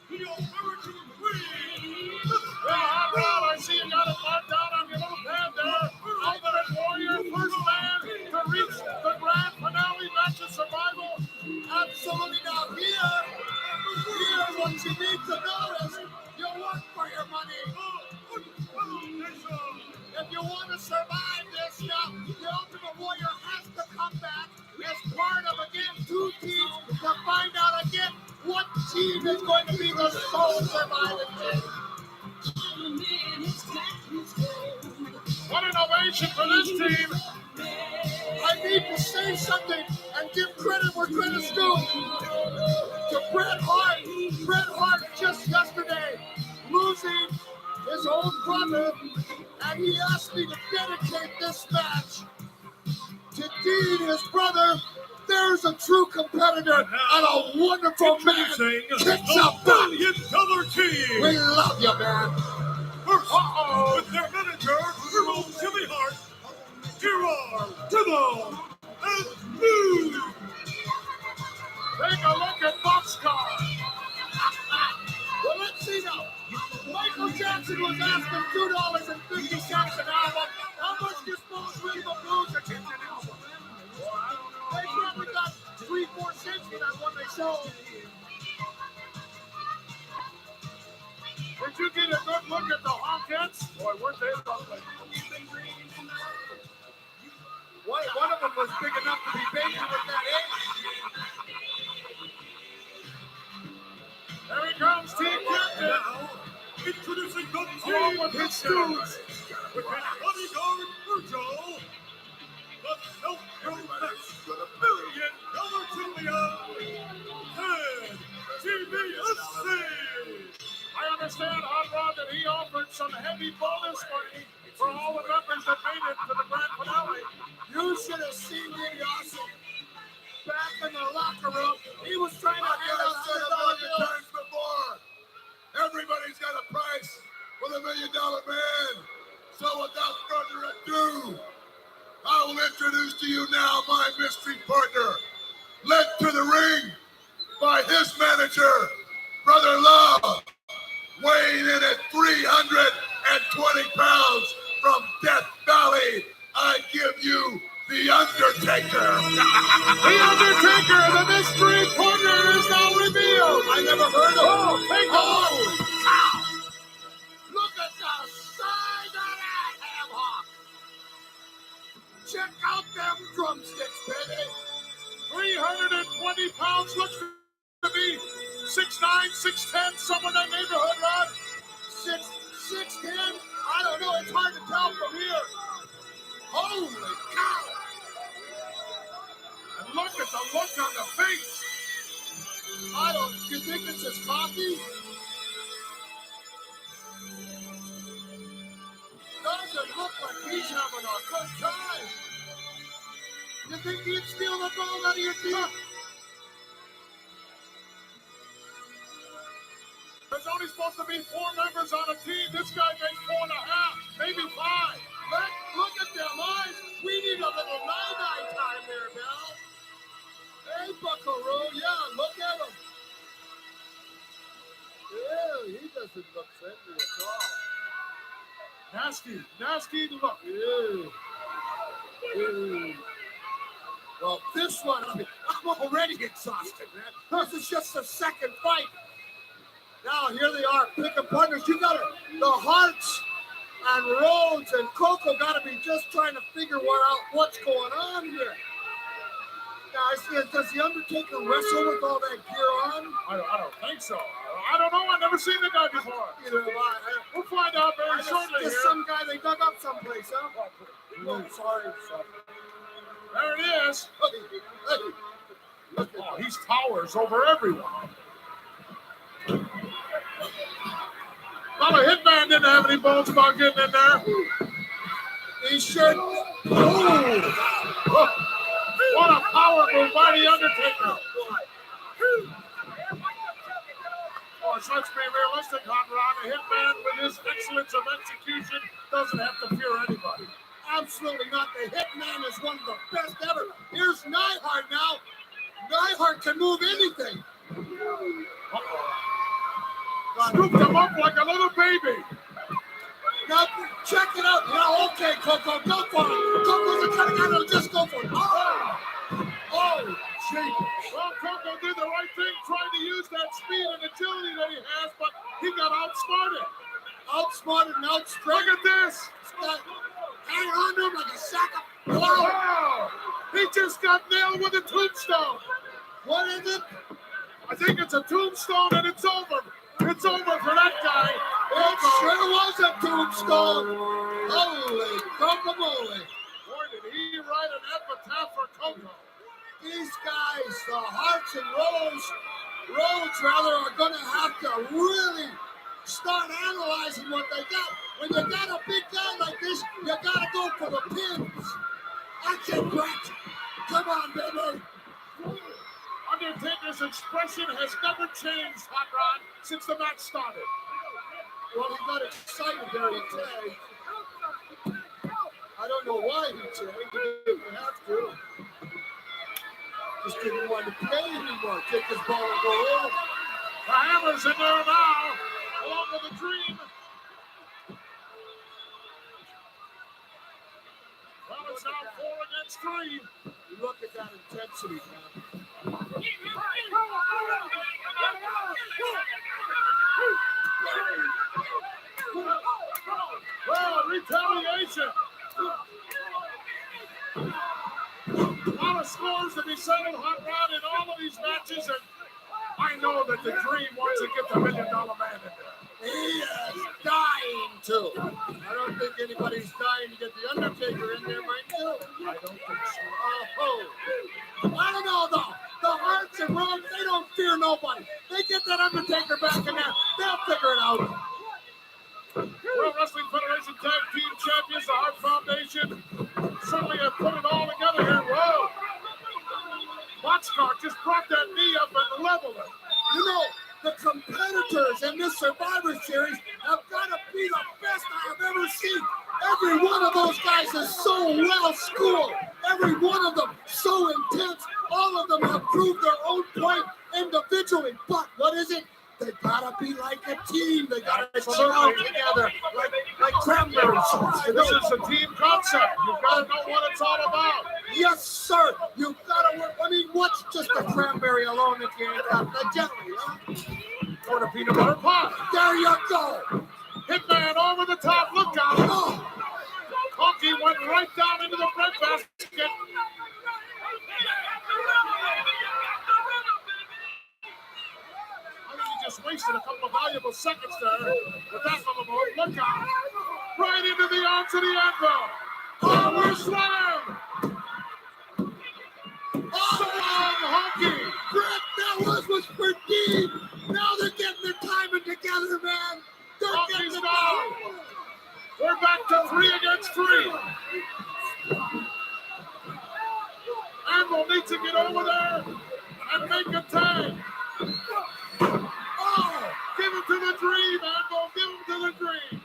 the American Queen. Hot Rod, I see you got it marked out on your little pad there. Ultimate Warrior, first man to reach the grand finale match of Survival. Absolutely not. Here, what you need to know is you work for your money. If you want to survive this now, the Ultimate Warrior has to come back as part of, again, 2 teams to find out, again, what team is going to be the sole surviving team. What an ovation for this team. I need to say something and give credit where credit's due to Bret Hart. Bret Hart just yesterday losing his own brother, and he asked me to dedicate this match to Dean, his brother. There's a true competitor and a wonderful man. Kicks up $1 Million Team. We love you, man. First, with their manager, Colonel Jimmy Hart, here are Rhythm and Blues. Take a look at Boxcar. Well, let's see now. Michael Jackson was asking $2.50 an album. How much does most Rhythm and Blues are taking an album? They probably got 3-4 cents for that one they sold. Did you get a good look at the Hawkettes? Boy, weren't they lovely. One of them was big enough to be baby with that age. There he comes, team captain. Introducing the Along team with his captain, dudes. with his bodyguard Virgil, the self-professed $1 million champion, Ted DiBiase. I understand, Hot Rod, that he offered some heavy bonus money for all the members that made it to the grand finale. You should have seen DiBiase back in the locker room. He was trying to hand out $100 bills. before. Everybody's got a price for the $1 million man. So without further ado, I will introduce to you now my mystery partner, led to the ring by his manager, Brother Love, weighing in at 320 pounds from Death Valley. I give you The Undertaker. The Undertaker, the mystery partner, is now revealed. I never heard of him. Oh, take Holy cow! Look at the size of that ham hock. Check out them drumsticks, baby. 320 pounds, looks to be 6'9", 6'10", somewhere in that neighborhood, Rod. 6'10"? I don't know. It's hard to tell from here. Holy cow! And look at the look on the face. You think it's his coffee? Doesn't look like he's having a good time. You think he'd steal the gold out of your team? There's only supposed to be 4 members on a team. This guy makes 4.5, maybe 5. Look at them eyes. We need a little night time there, Bill. Hey, Buckaroo. Yeah, look at him. Ew, he doesn't look friendly at all. Nasty look. Ew. Ew. Well, this one, I'm already exhausted, man. This is just the second fight. Now, here they are, picking partners. You got the Hearts and Rhodes and Coco got to be just trying to figure out what's going on here. Guys, does The Undertaker wrestle with all that gear on? I don't think so. I don't know. I've never seen the guy before. We'll find out very shortly here. Just some guy they dug up someplace, huh? Oh, sorry. There it is. Oh, he towers over everyone. Well, the Hitman didn't have any bones about getting in there. He sure. Oh, what a power move by The Undertaker. Oh, so let's be realistic, Hot Rod. The Hitman, with his excellence of execution, doesn't have to fear anybody. Absolutely not. The Hitman is one of the best ever. Here's Neidhart now. Neidhart can move anything. Scooped him up like a little baby. Now, check it out. Yeah, okay, Coco, go for it. Coco's the kind of guy that'll just go for it. Oh, gee. Well, Coco did the right thing, trying to use that speed and agility that he has, but he got outsmarted. Outsmarted and outstripped. Look at this. Hang on to him like a sack of wow. He just got nailed with a tombstone. What is it? I think it's a tombstone, and it's over. It's over for that guy. It sure was a tombstone. Holy guacamole. Boy, did he write an epitaph for Coco. These guys, the Hearts and Rhodes rather, are going to have to really start analyzing what they got. When you got a big guy like this, you got to go for the pins. That's it, Brett. Come on, baby. Undertaker's expression has never changed, Hot Rod, since the match started. Well, he got excited there, he tagged. I don't know why he tagged. He didn't have to. Just didn't want to play anymore. Take his ball and go in. The Hammer's in there now, along with the Dream. Well, it's now 4 against 3. You look at that intensity, man. Well, retaliation. A lot of scores to be settled, Hot Rod, in all of these matches, and I know that the Dream wants to get the $1 million man in there. He is dying to. I don't think anybody's dying to get the Undertaker in there, mind you. I don't think so. Oh, I don't know though. The Hearts and Rocks, they don't fear nobody. They get that Undertaker back in there, they'll figure it out. World Wrestling Federation Tag Team Champions, the Hart Foundation, certainly have put it all together here. Whoa! Boxcar just brought that knee up and leveled it. You know, the competitors in this Survivor Series have got to be the best I have ever seen. Every one of those guys is so well schooled. Every one of them so intense. All of them have proved their own point individually. But what is it? They gotta be like a team. They gotta gel together, like cranberry sauce. This is a team concept. You've got to know what it's all about. Yes, sir. You've got to work. I mean, what's just a cranberry alone if you ain't got the jelly, huh? Or the peanut butter pie. There you go. Hitman over the top. Look out. Oh. Honky went right down into the bread basket. Just wasted a couple of valuable seconds there with that little move. Look out. Right into the arms of the anvil. Power slam. Honky. Brett, that was for deep. Now they're getting their timing together, man. They're Honky's getting down. We're back to 3 against 3. Anvil needs to get over there and make a tag. Oh, give him to the dream, Anvil. Give him to the dream.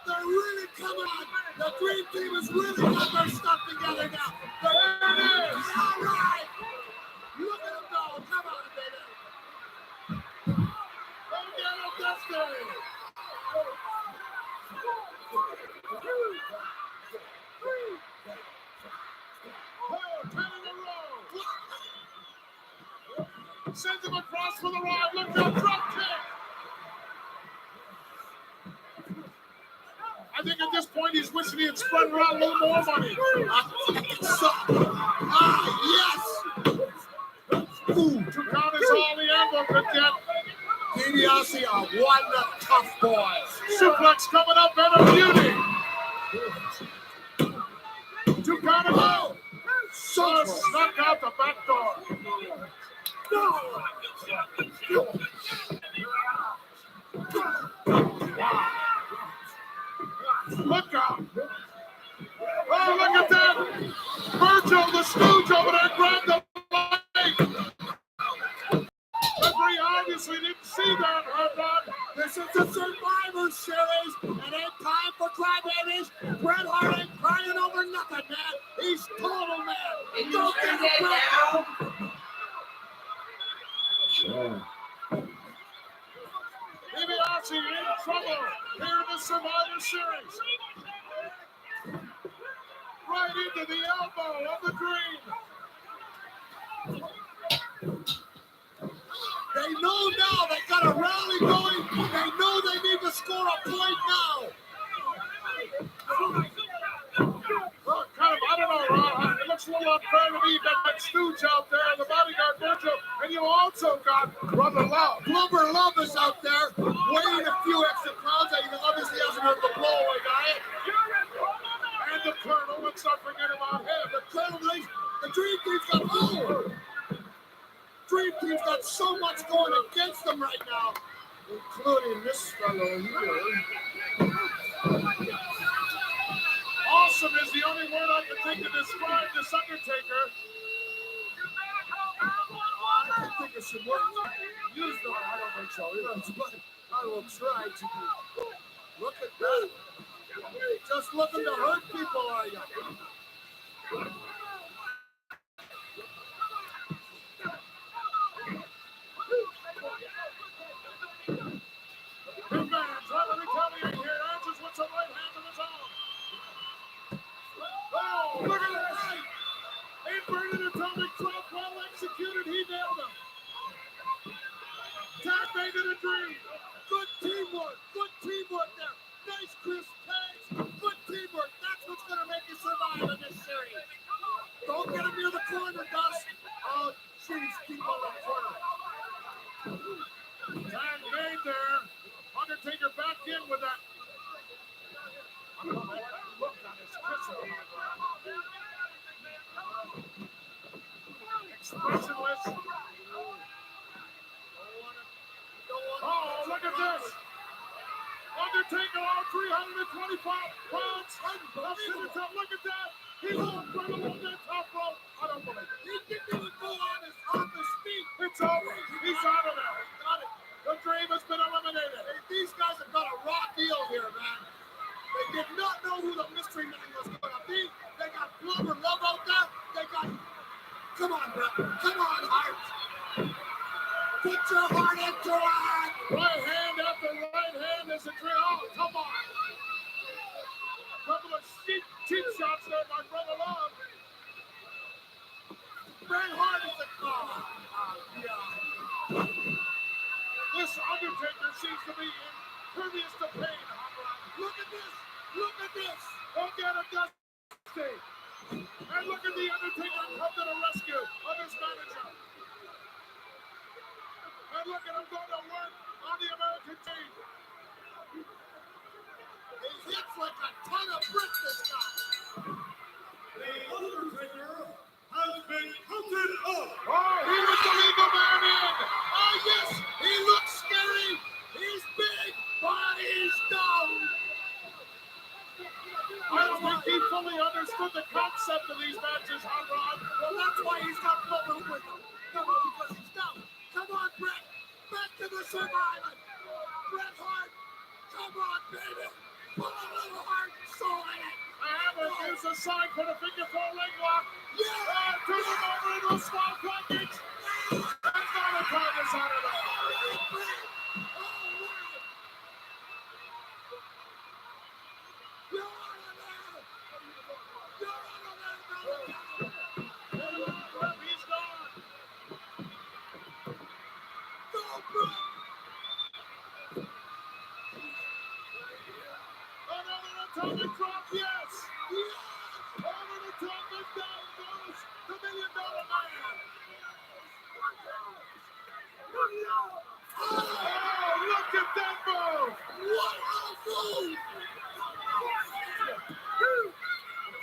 They're really coming on. The Dream Team has really got their stuff together now. There it is. All right. Look at them go. Come on, baby. Go get him, Destiny. Oh, 10 in a row. Sends him across for the ride. Look out, drop kick. I think at this point he's wishing he had spread around a little more money. Yes. Ooh, 2 count is all the Anvil could get. DiBiase are one tough boys. Suplex coming up and a beauty. 2 count is all. So snuck out the back door. Look out! Oh, look at that! Virgil, the Stooge over there, grabbed the leg. Referee obviously didn't see that, Hard. This is a Survivor Series. It ain't time for crybabies. Bret Hart ain't crying over nothing, man. He's total, man. Don't get it, Bret. DiBiase in trouble here in the Survivor Series. Right into the elbow of the Dream. They know now they got a rally going. They know they need to score a point now. Well, kind of, I don't know, Ron. It looks a little unfair to me that Stooge out there, the bodyguard Virgil, and you also got Brother Love. Brother Love is out there weighing a few extra pounds. He obviously hasn't heard the blowaway diet. And the Colonel, let's not forget about him. The Colonel, the Dream Team's got Dream Team's got so much going against them right now, including this fellow here. Awesome is the only word I can think to describe this Undertaker. I think it should work. Use them. I don't think so. But I will try to do. Look at that. Just looking to hurt people, are you? Big man trying to retaliate here. Answers with some right hand of his own. Oh, look at this. Inverted atomic drop, well executed. He nailed him. Tag made it a Dream. Good teamwork. Good teamwork there. Nice crisp tags. Good teamwork. That's what's going to make you survive in this series. 325 pounds. Look at that. He walked right along that top rope. I don't believe it. He didn't even go on his feet. It's over. He's out of there. Got it. The dream has been eliminated. Hey, these guys have got a raw deal here, man. They did not know who the mystery man was going to be. They got Glover Love out there. They got... Come on, bro. Come on, Hart. Put your heart into it. Right hand after right hand is a drill. Oh, come on. Couple of cheap shots there by Brother Love. Bret Hart is a call. Yeah. This Undertaker seems to be impervious to pain. Look at this. Look at this. Look at him, Dusty. And look at the Undertaker come to the rescue of his manager. And look at him go to work on the American team. He hits like a ton of bricks, this guy. The Undertaker has been counted up. Oh, he was the legal man in. Oh, yes, he looks scary. He's big, but he's dumb. I don't think he fully understood the concept of these matches, Hot Rod. Well, that's why he's got Glover with him. No, because he's dumb. Come on, Bret. Back to the survivor. Bret Hart. Come on, baby. Put a little heart and soul in it. Abbott gives a sign for the figure four leg lock. Yeah. Turn him over into a small package. And Valentine is out of there. You're out of there. You're out of there, Valentine. He's gone. Go, Bret. Another atomic drop, yes! Yes! Over the top and down goes the $1 Million Man! Oh, look at that move! What a move!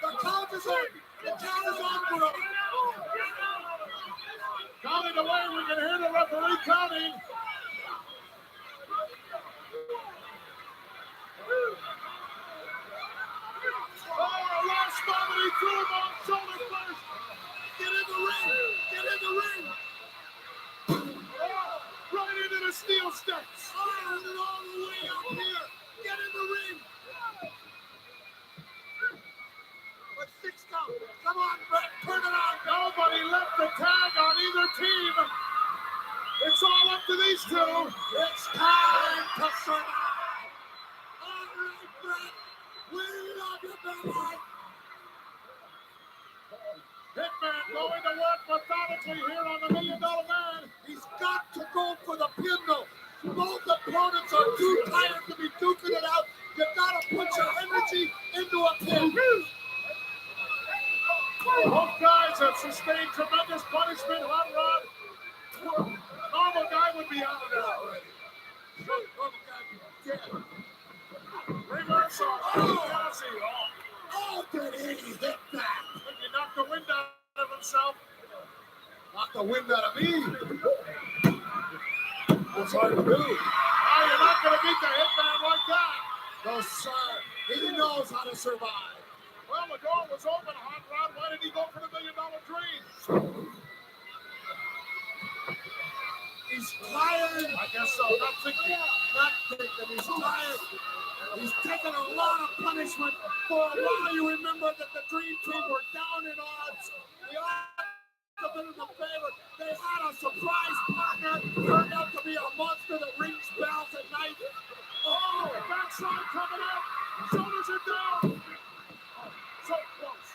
The count is on! The count is on for him! Counting away, we can hear the referee counting! Oh, last moment, he threw him on shoulder first. Get in the ring. Get in the ring. Oh, right into the steel steps. Oh, and all the way up here. Get in the ring. With 6 count. Come on, Bret. Turn it on. Nobody left the tag on either team. It's all up to these two. It's time to survive. All right, Bret. We love you, baby. Hitman going to work methodically here on the $1 Million Man. He's got to go for the pinnacle. Both opponents are too tired to be duking it out. You got to put your energy into a pin. Both guys have sustained tremendous punishment. Hot Rod. Normal guy would be out of there already. Normal guy would be dead. Reversal. Oh, oh, did he hit that? And he knocked the wind out of himself. Knocked the wind out of me. That's hard to do. Oh, you're not going to beat the Hitman like that. No, sir. He knows how to survive. Well, the door was open, Hot Rod. Why did he go for the $1 Million Dream? He's tired. I guess so. Not thinking. He's tired. He's taken a lot of punishment. For a while, you remember that the Dream Team were down in odds. The odds have been in the favor. They had a surprise partner. Turned out to be a monster that rings bells at night. Oh, backside coming out. Shoulders are down. Oh, so close.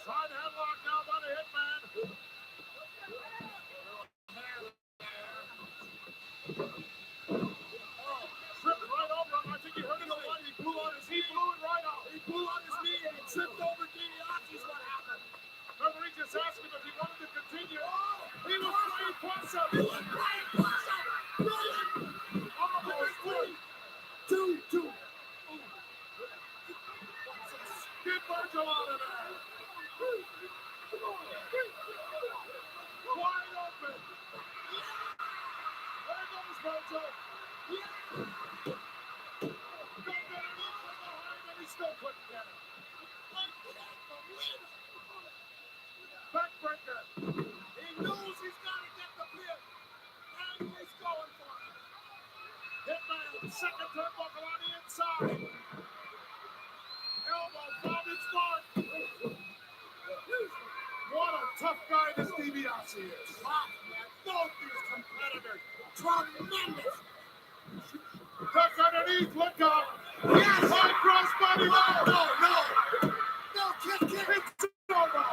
Side headlock now by the Hitman. Tripped right over him. I think he hurt him a lot. He blew on his knee. He blew it right off. He blew on his knee and he tripped over DiBiase's. What happened? Referee just asked him if he wanted to continue. He was playing push-up. He was playing push-up. Brilliant. A He still couldn't get it. Backbreaker. He knows he's got to get the pin. And he's going for it. Hitman, second turnbuckle on the inside. Elbow found its mark. What a tough guy this DiBiase is. Tough, man. Both these competitors. Tremendous. Duck underneath, look up. Yes! High crossbody. No. No, kick. It's over.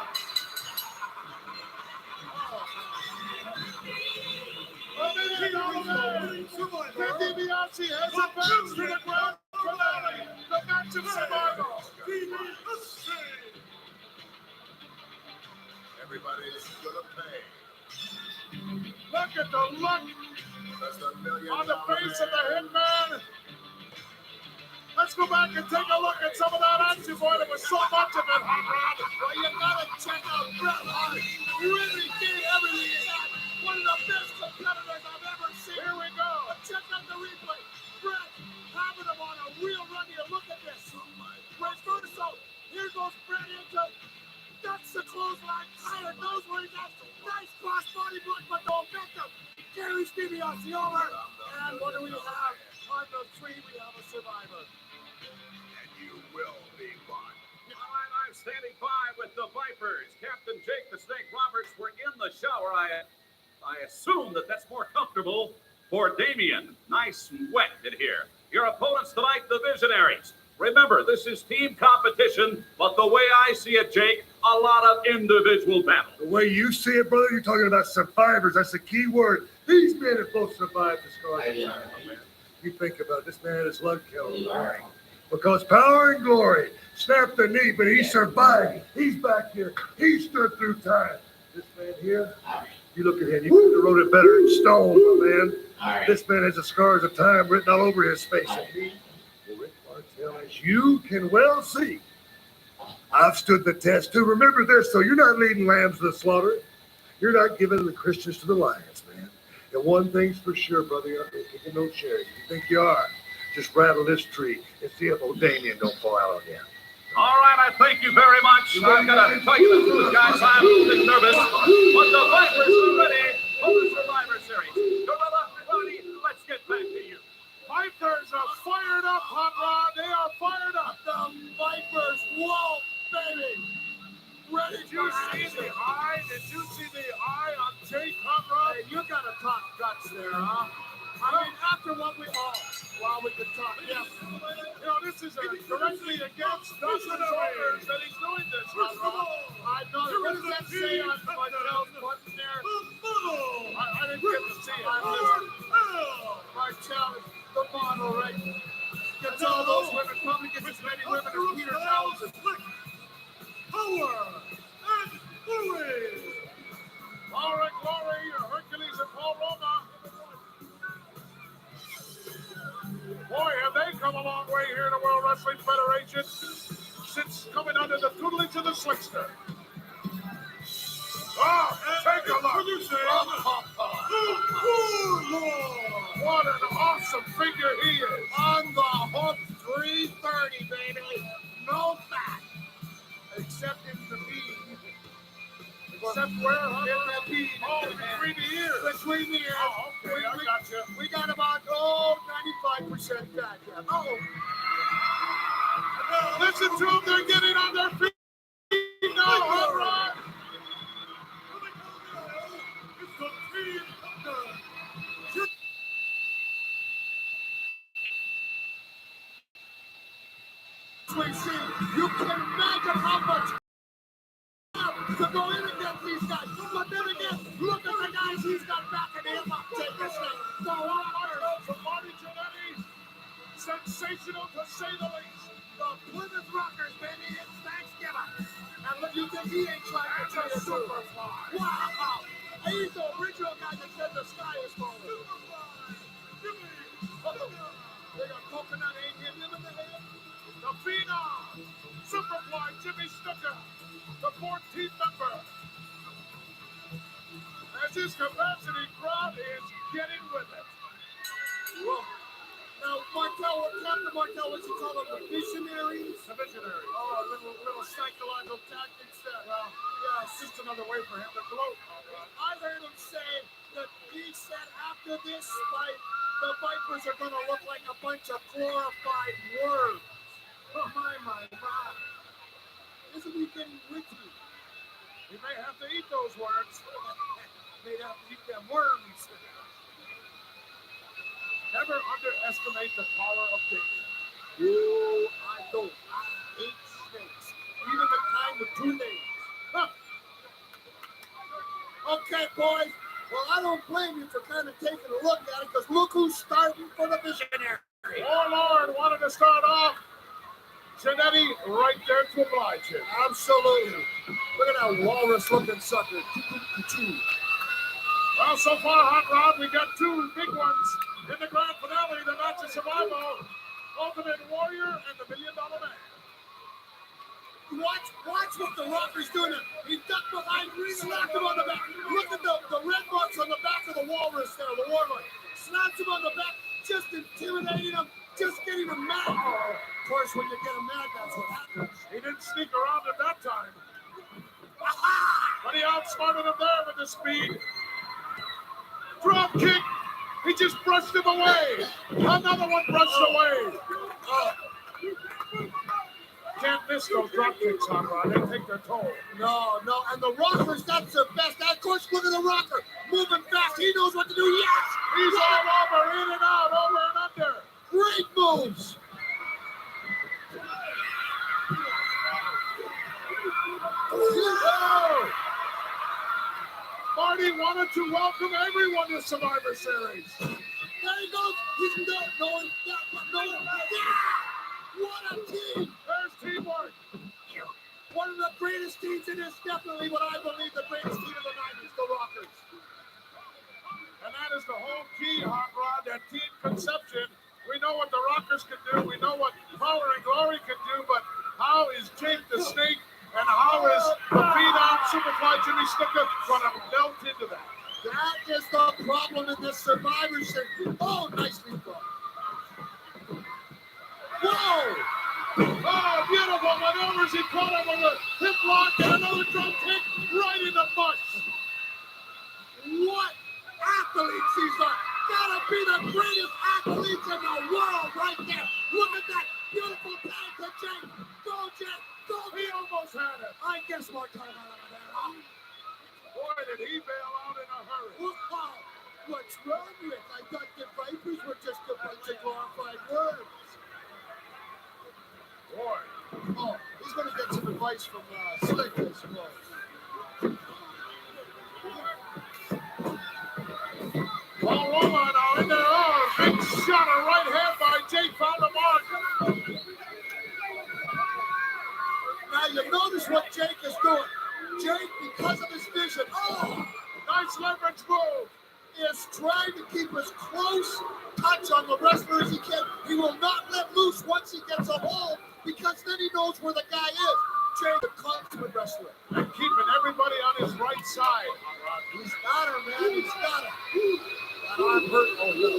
DiBiase has advanced to the ground finale. The match of survival. Everybody's gonna pay. Look at the look on the face of the Hitman. Let's go back and take a look at some of that action, boy. There was so much of it, Hot Rod. Well, you gotta check out Bret Hart. He really gave everything he had. One of the best competitors I've ever seen. Here we go. Check out the replay. Bret having him on a real run here. Look at this. Reversal. Here goes Bret into. That's the clothesline. Tyler knows where he's at. Nice crossbody block, but no victim. Carries DiBiase over. And what do we have? On the tree, we have a survivor. And you will be one. All right, I'm standing by with the Vipers. Captain Jake the Snake Roberts were in the shower. I assume that's more comfortable for Damien. Nice and wet in here. Your opponents tonight, the Visionaries. Remember, this is team competition, but the way I see it, Jake, a lot of individual battle. The way you see it, brother, you're talking about survivors. That's the key word. These men have both survived the scars of time, man. You think about it, this man is love killed. Because power and glory snapped the knee, but he survived. He's back here. He stood through time. This man here, you look at him, you could have wrote it better in stone, man. This man has the scars of time written all over his face. And he, Rick Martel, as you can well see, I've stood the test too. Remember this, though, you're not leading lambs to the slaughter. You're not giving the Christians to the lions, man. And one thing's for sure, brother, you're not taking no cherries. You think you are, just rattle this tree and see if old Damien don't fall out on you. All right, I thank you very much. I'm going to tell you the truth, guys. I'm a bit nervous, but the Vipers are ready for the Survivor Series. Gorilla, Ronnie, let's get back to you. Vipers are fired up, Hot Rod. They are fired up. The Vipers, whoa, baby. Ready. Did you see the eye? Did you see the eye on Jake, Hot Rod? Hey, you got to talk guts there, huh? I mean, after what we all, while we could talk, yes. You know, this is directly against Dustin Shoulders that he's doing this, Hot Rod. I know. What does that say on my tail's button there? I didn't get to see it. My tail is the model, right? Gets all those women, probably gets as many women as Peter Townsend. Power and Louis. Laura Glory, Hercules, and Paul Roma. Boy, have they come a long way here in the World Wrestling Federation since coming under the tutelage of the Slickster. Oh, take a look. What you say? What an awesome figure he is. On the hook, 330, baby. No fat. Except in the bead. Except where? In the bead. Oh, between the ears. Between the ears. Oh, okay, I got you. We got about, 95% fat. Yeah. Oh. Listen to them. They're getting on their feet now. All right. It's the team of the... We see, you can imagine how much to go in against these guys. But then again, look at the guys he's got backing him up. Take this thing. The Rockers from Marty Jannetty. Sensational to say the least. The Plymouth Rockers, baby, it's Thanksgiving. And look, you think he ain't trying to tell you Superfly. Wow. He's the original guy that said the sky is falling. Superfly. They got coconut ain't him in the head. The Phenom, Superfly, Jimmy Snuka, the 14th member. As his capacity crowd is getting with it. Whoa. Martel, what Captain Martel, what's he call them? The visionaries? The visionaries. Oh, little psychological tactics there. Well, yeah, it's just another way for him to gloat. I heard him say that he said after this fight, the Vipers are going to look like a bunch of glorified worms. Oh, my. Isn't he getting witty? He may have to eat those worms. They'd have to eat them worms. Never underestimate the power of bacon. Oh, I don't. I hate snakes. Even the kind with two names. Huh. Okay, boys. Well, I don't blame you for kind of taking a look at it, because look who's starting for the visionary. Lord wanted to start off. Janetti right there to oblige him. Absolutely. Look at that walrus-looking sucker. Well, so far, Hot Rod, we got two big ones in the grand finale, the match of survival. Ultimate Warrior and the $1 Million Man. Watch what the Rocker's doing. He ducked behind, slapped him on the back. Look at the red marks on the back of the walrus there, the warlord. Slapped him on the back, just intimidating him, just getting him mad. Of course, when you get him mad, that's what happens. He didn't sneak around at that time. But he outsmarted him there with the speed. Drop kick. He just brushed him away. Another one brushed away. Can't miss those drop kicks, Hot Rod. They take their toll. No. And the Rockers, that's their best. Of course, look at the Rocker. Moving fast. He knows what to do. Yes! He's all over, in and out, over and under. Great moves. Oh! Marty wanted to welcome everyone to Survivor Series. There he goes. He's knowing that. Yeah! What a team. There's teamwork. One of the greatest teams in this, definitely what I believe the greatest team of the 90s, the Rockers. And that is the whole key, Hot Rod, that team conception. We know what the Rockers can do. We know what Power and Glory can do, but how is Jake the Snake and how is the Phenom Superfly Jimmy Snuka going to melt into that? That is the problem in this Survivor Series. Oh, nicely done. Whoa! Oh, beautiful maneuvers. He caught him with a hip lock and another drop kick right in the butt. What athletes these are. Gotta be the greatest athletes in the world right there. Look at that beautiful tag to Jake. Go, Jake. Go. He almost had it. I guess Martel got out of there. Boy, did he bail out in a hurry. What's wrong, Rick? I thought the Vipers were just a bunch of glorified worms. Boy. Oh, he's going to get some advice from Slick, I suppose. Paul Roma now in there. Oh, big shot, a right hand by Jake, found the mark. Now you notice what Jake is doing. Jake, because of his vision, nice leverage move, is trying to keep as close touch on the wrestler as he can. He will not let loose once he gets a hold, because then he knows where the guy is. Jake, the consummate wrestler. And keeping everybody on his right side. He's got her, man. He's got her. That arm hurt. Oh, no.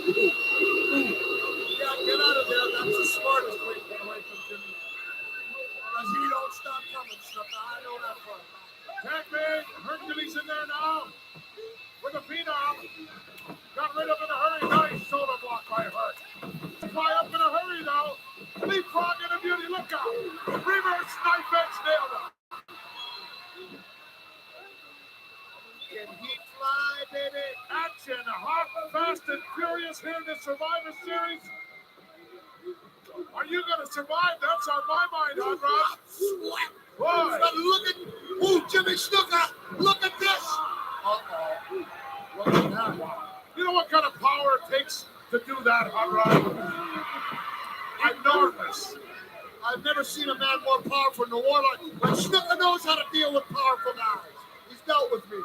Yeah, get out of there. That's the smartest way to get away from Jimmy. Because he don't stop coming, stuff. I know that part. Tag big. Hercules in there now. With the Phenom. Got rid of in a hurry. Nice shoulder block by Hurt. Fly up in a hurry, though. Leapfrog in a beauty. Look out. Reverse knife edge nailed him. Can he fly, baby? Action. Hot, fast, and furious here in the Survivor Series. Are you going to survive? That's on my mind, Hot Rod. Sweat. Boy. Look at Jimmy Snuka. Look at this. Uh-oh. Look at that. You know what kind of power it takes to do that, Hot Rod? Enormous. I've never seen a man more powerful in the warlord, but Snuka knows how to deal with powerful guys. He's dealt with me.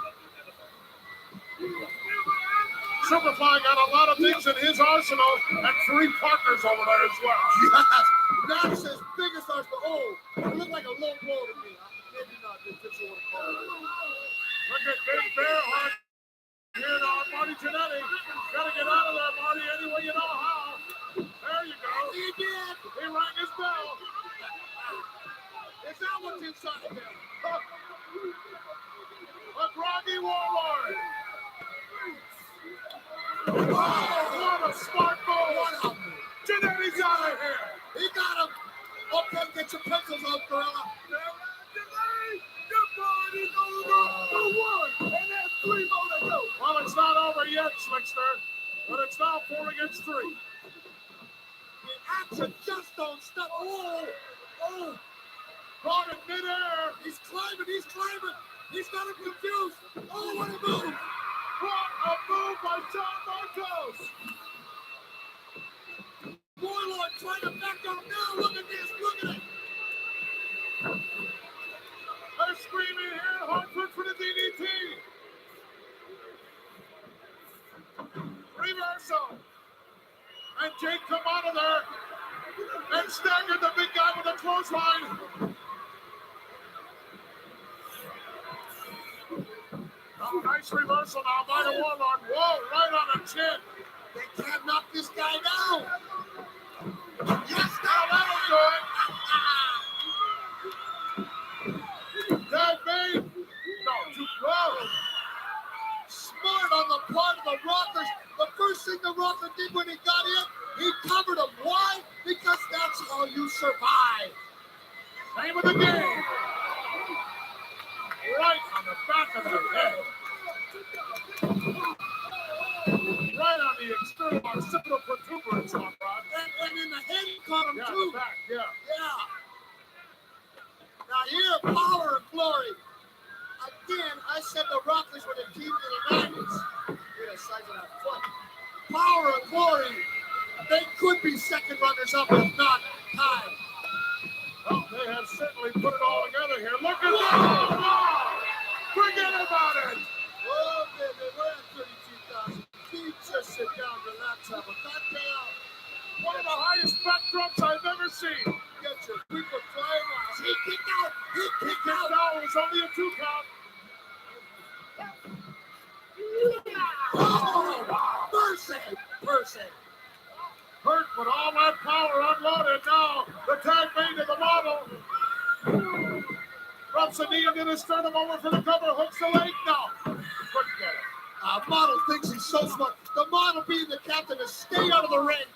Superfly got a lot of things in his arsenal and 3 partners over there as well. Yes, that's his biggest arsenal. Oh, it looked like a low blow to me. Maybe not. The official would have called it. Look at Big Bear Hug here now, Marty Jannetty. Got to get out of there, Marty, any way you know how. There you go. rang his bell. Is that what's inside there? A groggy warlord. Oh, what a smart move. Jannetty's out of here. He got him. Okay, get your pencils out, Gorilla. The party's over for one, and there's 3 more to go. Well, it's not over yet, Slickster, but it's now 4 against 3. The action just don't stop. Oh, oh. Caught in midair. He's climbing, he's climbing. He's got him confused. Oh, what a move. What a move by Shawn Michaels. Warlord trying to back up now. Look at this, look at it. They're screaming here, Hartford for the DDT. Reversal. And Jake come out of there and staggered the big guy with a clothesline. Oh, nice reversal now by the Warlord. Whoa, right on the chin. They can't knock this guy down. Yes, now that'll do it. Tag made. No, too close. Smart on the part of the Rockers. The first thing the Rocker did when he got in, he covered him. Why? Because that's how you survive. Name of the game. Right on the back of the head. Right on the external occipital protuberance, Rod. And in the head, he caught him too. The back, yeah. Now here, power and glory. Again, I said the Rockers were the team of the 90s. Look at the size of that foot. Power and glory. They could be second runners up, if not tied. Well, they have certainly put it all together here. Look at that! Oh, forget about it! Oh, baby, we're at 32,000. Please just sit down, relax, have a cocktail. One of the highest backdrops I've ever seen. Get your people flying out. He kicked out! He kicked out! It was only a 2 count. Oh, mercy! Hurt with all that power unloaded now. The tag made to the model. Drops a knee into the sternum over for the cover. Hooks the leg now. Couldn't get it. Model thinks he's so smart. The model being the captain to stay out of the ring.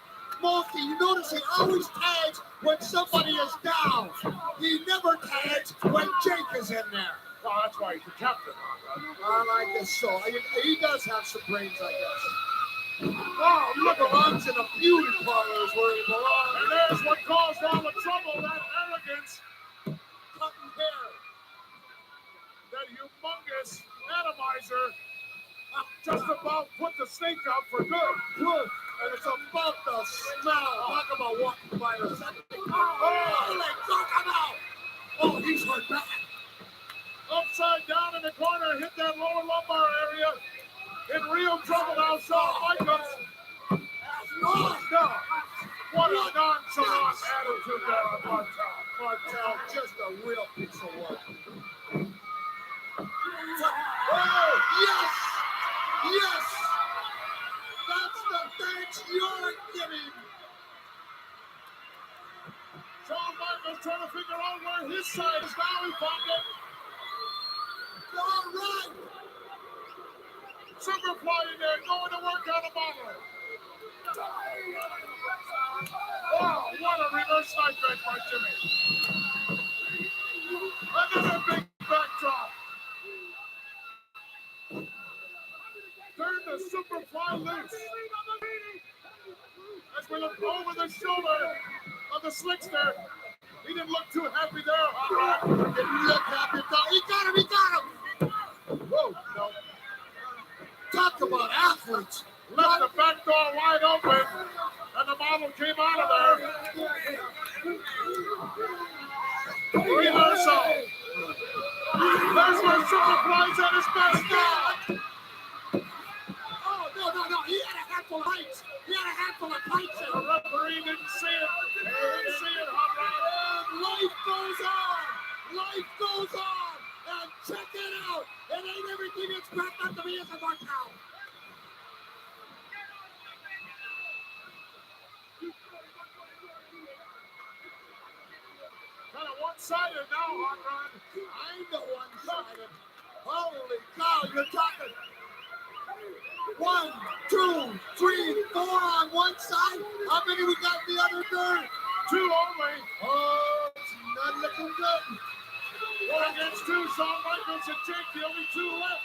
Mulkey, you notice he always tags when somebody is down. He never tags when Jake is in there. Well, that's why he's the captain. I guess so. He does have some brains, I guess. Oh, look, belongs in a beauty parlor is where he belongs. And there's what caused all the trouble, that arrogance. Cutting hair. That humongous atomizer just about put the snake out for good. And it's about to smell. Talk about walking by a second. Oh, talk about. Oh, he's hurt back. Upside down in the corner, hit that lower lumbar area. In real trouble now, Shawn Michaels. Oh, no. What a nonchalant attitude there on Martel. Martel, just a real piece of work. Oh, yes! Yes! That's the thanks you're giving. Shawn Michaels trying to figure out where his side is now. He found it. All right. Superfly in there, going to work on a model. Oh, what a reverse knife edge by Jimmy. Another big backdrop. Turn the Superfly loose. As we look over the shoulder of the Slickster. He didn't look too happy there. Didn't look happy. He got him, he got him. Whoa, no. Talk about athletes. Left the back door wide open, and the model came out of there. Reversal. There's where Superfly's at his best now. Oh, no. He had a handful of heights. He had a handful of heights. The referee didn't see it. He didn't see it, and life goes on. Life goes on. And check it out. It ain't everything it's cracked up to be as a Martel. one-sided now, Hot Rod. I know one-sided. Holy cow, you're talking 1, 2, 3, 4 on one side. How many we got in the other third? 2 only. Oh, it's not looking good. 1 against 2, Shawn Michaels and Jake, the only 2 left.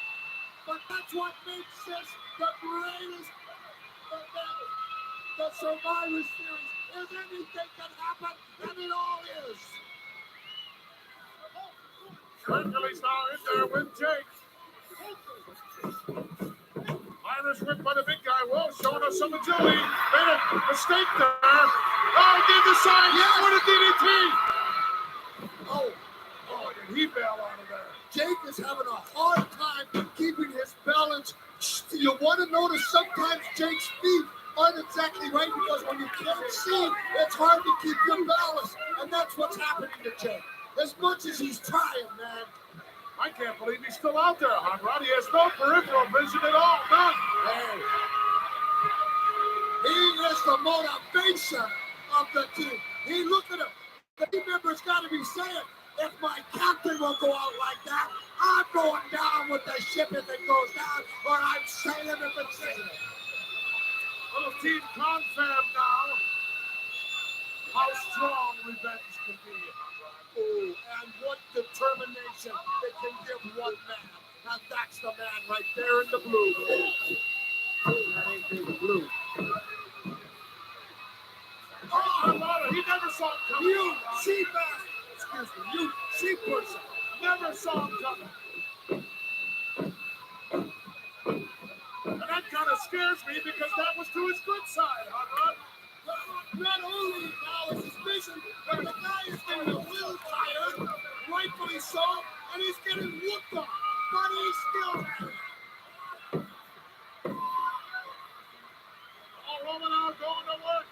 But that's what makes this the greatest event. The Survivor Series is anything can happen, and it all is. Hercules now in there with Jake. Irish whip by the big guy. Whoa, showing us some agility. Made a mistake there. Oh, did the sign. Yes. What a DDT. Oh, did he bail out of there? Jake is having a hard time keeping his balance. You want to notice sometimes Jake's feet aren't exactly right because when you can't see, it's hard to keep your balance. And that's what's happening to Jake. As much as he's trying, man. I can't believe he's still out there, Hot Rod. He has no peripheral vision at all. None. Hey. He is the motivation of the team. He look at him. The team members got to be saying, if my captain will go out like that, I'm going down with the ship if it goes down, or I'm sailing if it's sailing. Little team confab now. How strong revenge can be. Ooh, and what determination they can give one man. And that's the man right there in the blue. That ain't the blue. Oh, he never saw him coming. You sheep ass. Excuse me. You sheep person. Never saw him coming. And that kind of scares me because that was to his good side, Hot Rod. Not only now is his vision, but the guy is getting a little tired, rightfully so, and he's getting whooped on. But he's still there. All Roman out going to work.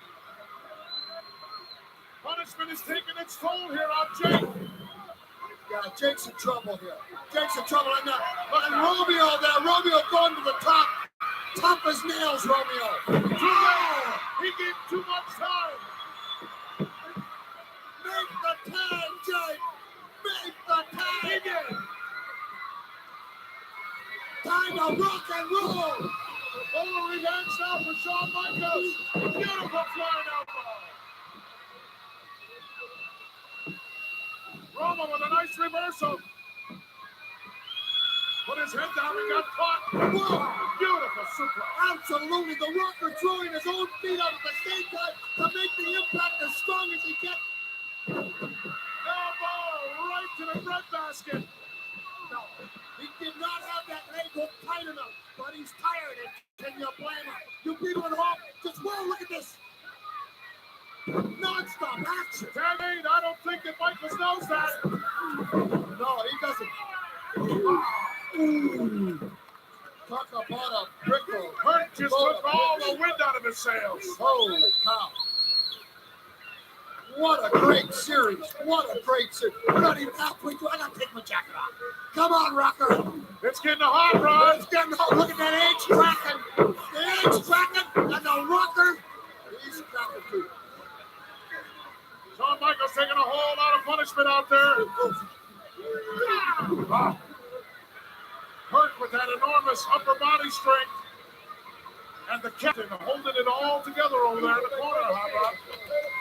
Punishment is taking its toll here on Jake. Yeah, Jake's in trouble here. Jake's in trouble right now. And Romeo there, Romeo going to the top. Tough as nails, Romeo. He gave too much time. Make the time, Jake. Make the time. He did. Time to rock and roll. Oh, revenge now for Shawn Michaels. Beautiful flying elbow. Roma with a nice reversal. Put his head down and got caught. Whoa. Beautiful suplex. Absolutely. The Rocker throwing his own feet out at the same time to make the impact as strong as he can. Elbow right to the breadbasket. No, he did not have that leg hook tight enough, but he's tired, and can you blame him? You people at home, just whoa, look at this. Non-stop action. Tag 8, I don't think that Michaels knows that. No, he doesn't. Ooh. Talk about a prickle. Hurt just took all the wind out of his sails. Holy cow. What a great series. What a great series. We're not even halfway through. I got to take my jacket off. Come on, Rocker. It's getting a hot rod. It's getting hot. Look at that age tracking. The age tracking and the Rocker. He's tracking too. Shawn Michaels taking a whole lot of punishment out there. Hurt with that enormous upper body strength. And the captain holding it all together over there in the corner, Hot Rod.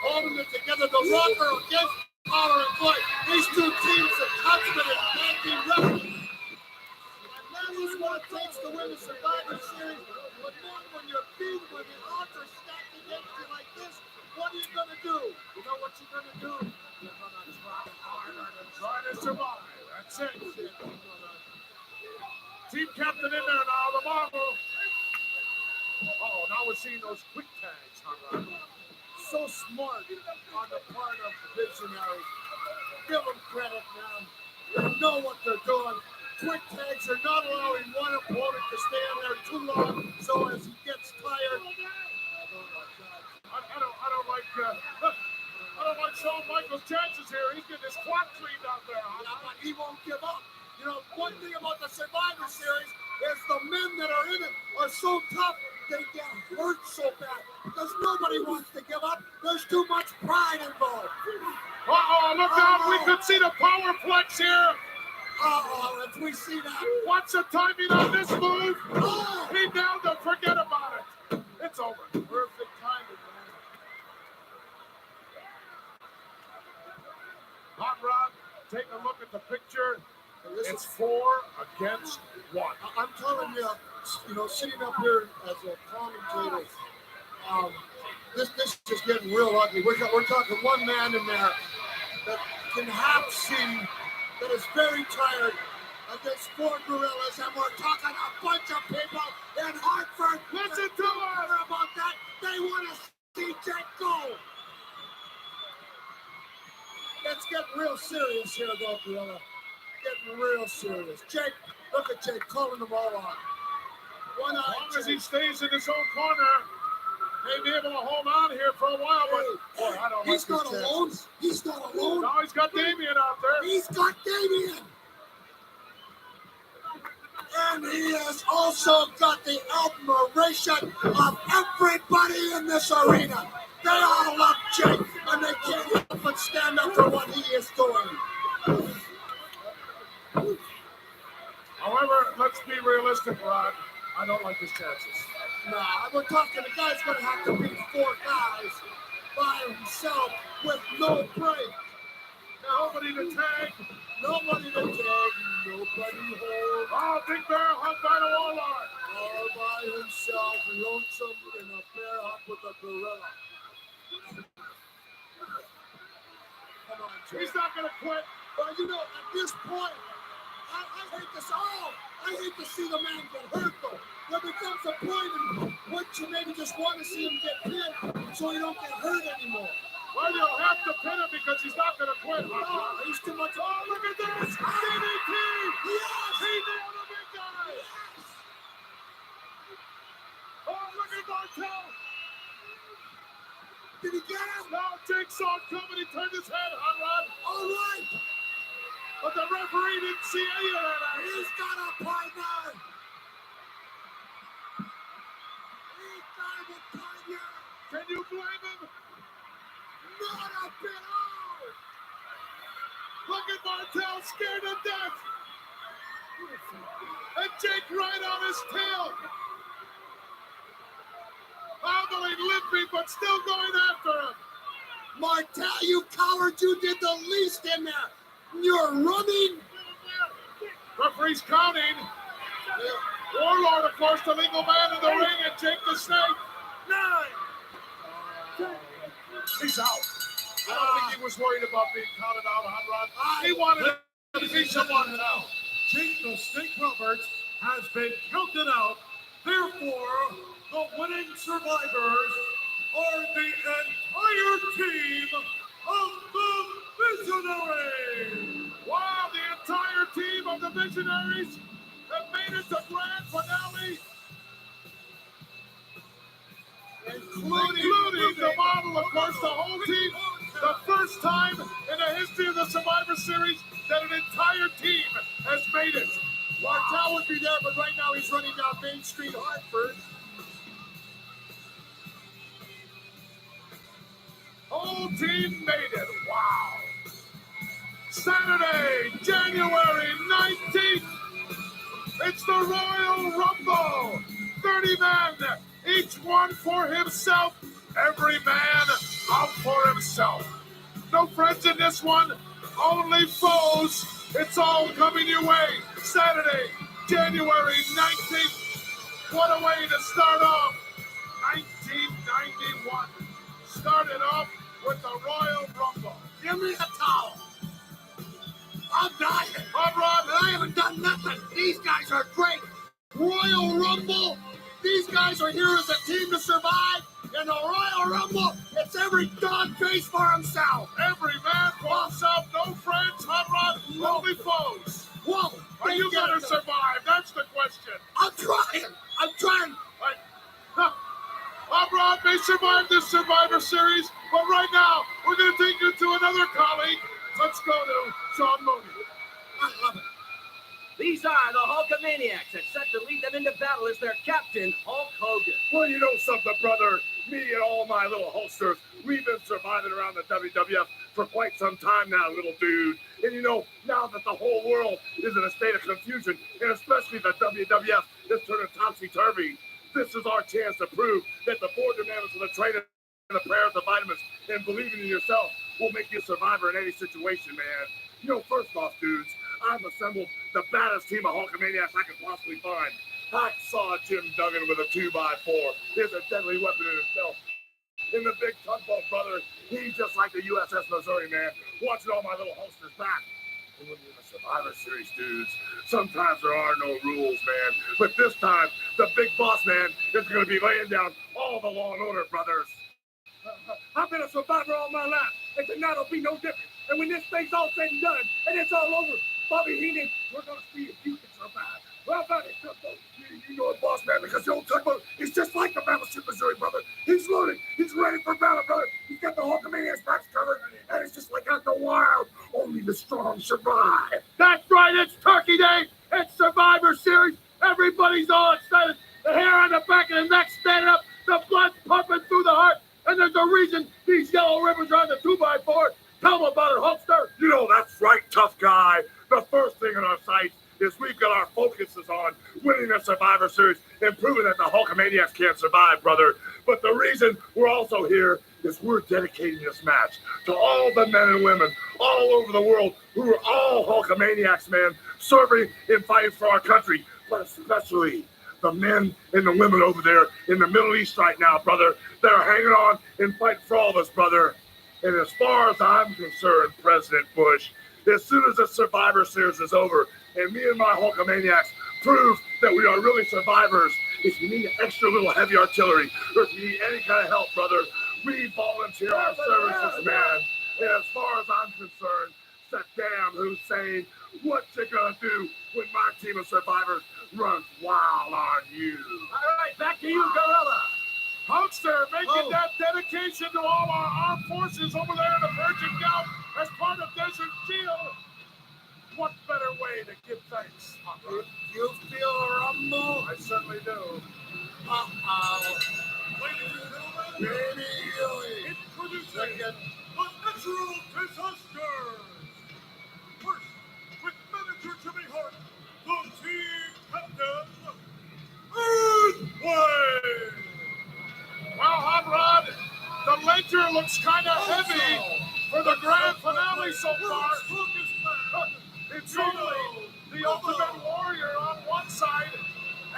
Holding it together, the Rocker against Power and Floyd. These two teams are constant and anti wrestling. And that is what it takes to win the Survivor Series. But then when you're beat, when the odds are stacked against you like this, what are you going to do? You know what you're going to do? You're going to try harder to try to survive. That's it. Team captain in there now, the Marvel. Oh, now we're seeing those quick tags, Hot Rod. So smart on the part of visionaries. Give them credit, man. They know what they're doing. Quick tags are not allowing one opponent to stand there too long, so as he gets tired. I don't like Shawn Michaels' chances here. He's getting his clock cleaned out there. Yeah, but he won't give up. You know, one thing about the Survivor Series is the men that are in it are so tough, they get hurt so bad because nobody wants to give up. There's too much pride involved. Uh-oh, look out. We could see the power flex here. Uh-oh, if we see that. What's the timing on this move? He down to forget about it. It's over. Perfect timing, man. Hot Rod, take a look at the picture. It's 4 against 1. I'm telling you, sitting up here as a commentator, this is getting real ugly. We're talking one man in there that can half see, that is very tired against 4 gorillas, and we're talking a bunch of people in Hartford. Listen to us about that. They want to see Jake go. It's getting real serious here, though, Gorilla. Getting real serious. Jake, look at Jake calling them all on. As long as he stays in his own corner, may be able to hold on here for a while, but boy, I don't he's like not his alone. chances. He's not alone. No, he's got Damien out there. He's got Damien. And he has also got the admiration of everybody in this arena. They all love Jake, and they can't help but stand up for what he is doing. However, let's be realistic, Rod. I don't like his chances. Nah, we're talking the guy's going to have to beat 4 guys by himself with no break. Nobody to tag. Nobody to tag. Nobody hold. Oh, Big Bear hung by the wall line. All by himself, lonesome in a bear hut with a gorilla. Come on, Jake. He's not going to quit. But at this point, I hate this all. I hate to see the man get hurt, though. There becomes a point in which you maybe just want to see him get pinned so he don't get hurt anymore. Well, you'll have to pin him because he's not going to quit. Oh, he's too much. Oh, look at this. DDT. Yes. He nailed the big guy. Yes. Oh, look at Martel. Did he get him? No, Jake saw it coming. He turned his head, Hot Rod. All right. But the referee didn't see any of that. He's got a partner. He's got a partner. Can you blame him? Not a bit out. Look at Martel scared to death. And Jake right on his tail. Hobbling, limping, but still going after him. Martel, you coward, you did the least in there. You're running. Referee's counting. Warlord, of course, the legal man in the ring, and Jake the Snake. 9. He's out. I don't think he was worried about being counted out, Hot Rod. He wanted to see someone out. Jake the Snake Roberts has been counted out. Therefore, the winning survivors are the entire team of the Visionaries. Wow, the entire team of the Visionaries have made it to grand finale. Including the model, of course, the whole team. The first time in the history of the Survivor Series that an entire team has made it. Martel would be there, but right now he's running down Main Street, Hartford. Whole team made it. Wow. Saturday, January 19th. It's the Royal Rumble. 30 men, each one for himself. Every man out for himself. No friends in this one, only foes. It's all coming your way. Saturday, January 19th. What a way to start off 1991. Started off with the Royal Rumble. Give me a towel. I'm dying. Hot Rod, I haven't done nothing. These guys are great. Royal Rumble. These guys are here as a team to survive. In the Royal Rumble, it's every dog face for himself. Every man for himself. No friends, Hot Rod, only foes. Whoa. Are you going to survive? That's the question. I'm trying. Hot Rod may survive this Survivor Series, but right now, we're going to take you to another colleague. Let's go to Sean Mooney. I love it. These are the Hulkamaniacs that set to lead them into battle as their captain, Hulk Hogan. Well, you know something, brother? Me and all my little holsters, we've been surviving around the WWF for quite some time now, little dude. And you know, now that the whole world is in a state of confusion, and especially the WWF is turning topsy-turvy, this is our chance to prove that the board dynamics of the training and the prayers, the vitamins, and believing in yourself will make you a survivor in any situation, man. You know, first off, dudes, I've assembled the baddest team of Hulkamaniacs I could possibly find. I saw Jim Duggan with a 2x4. It's a deadly weapon in itself. In the big tugboat, brother, he's just like the USS Missouri, man. Watching all my little holsters back. And when you're in a Survivor Series, dudes, sometimes there are no rules, man. But this time, the big boss man is going to be laying down all the law and order, brothers. I've been a survivor all my life, and tonight will be no different. And when this thing's all said and done, and it's all over, Bobby Heenan, we're going to see if you can survive. Well, about it, tugboat. You know it, boss man, because the old tugboat is just like the Battleship Missouri, brother. He's loaded. He's ready for battle, brother. He's got the Hulkamaniacs backs covered, and it's just like out the wild. Only the strong survive. That's right. It's Turkey Day. It's Survivor Series. Everybody's all excited. The hair on the back of the neck standing up. The blood's pumping through the heart. And there's a reason these yellow ribbons are on the 2x4. Tell them about it, Hulkster. You know, that's right, tough guy. The first thing in our sights is we've got our focuses on winning the Survivor Series and proving that the Hulkamaniacs can't survive, brother. But the reason we're also here is we're dedicating this match to all the men and women all over the world who are all Hulkamaniacs, man, serving and fighting for our country, but especially the men and the women over there in the Middle East right now, brother. They're hanging on and fighting for all of us, brother. And as far as I'm concerned, President Bush, as soon as the Survivor Series is over and me and my Hulkamaniacs prove that we are really survivors, if you need extra little heavy artillery or if you need any kind of help, brother, we volunteer our services, man. And as far as I'm concerned, Saddam Hussein, what you gonna do when my team of survivors runs wild on you? All right, back to you, Gorilla. Hulkster making that dedication to all our armed forces over there in the Virgin Gulf as part of Desert Shield. What better way to give thanks? You feel a rumble? I certainly do. Ladies and gentlemen, Baby Huey. introducing the natural disasters. First, with manager Jimmy Hart, the team captain, Earthquake. Well, Hot Rod, the ledger looks kind of heavy for the grand finale so far. It's only the Ultimate Warrior on one side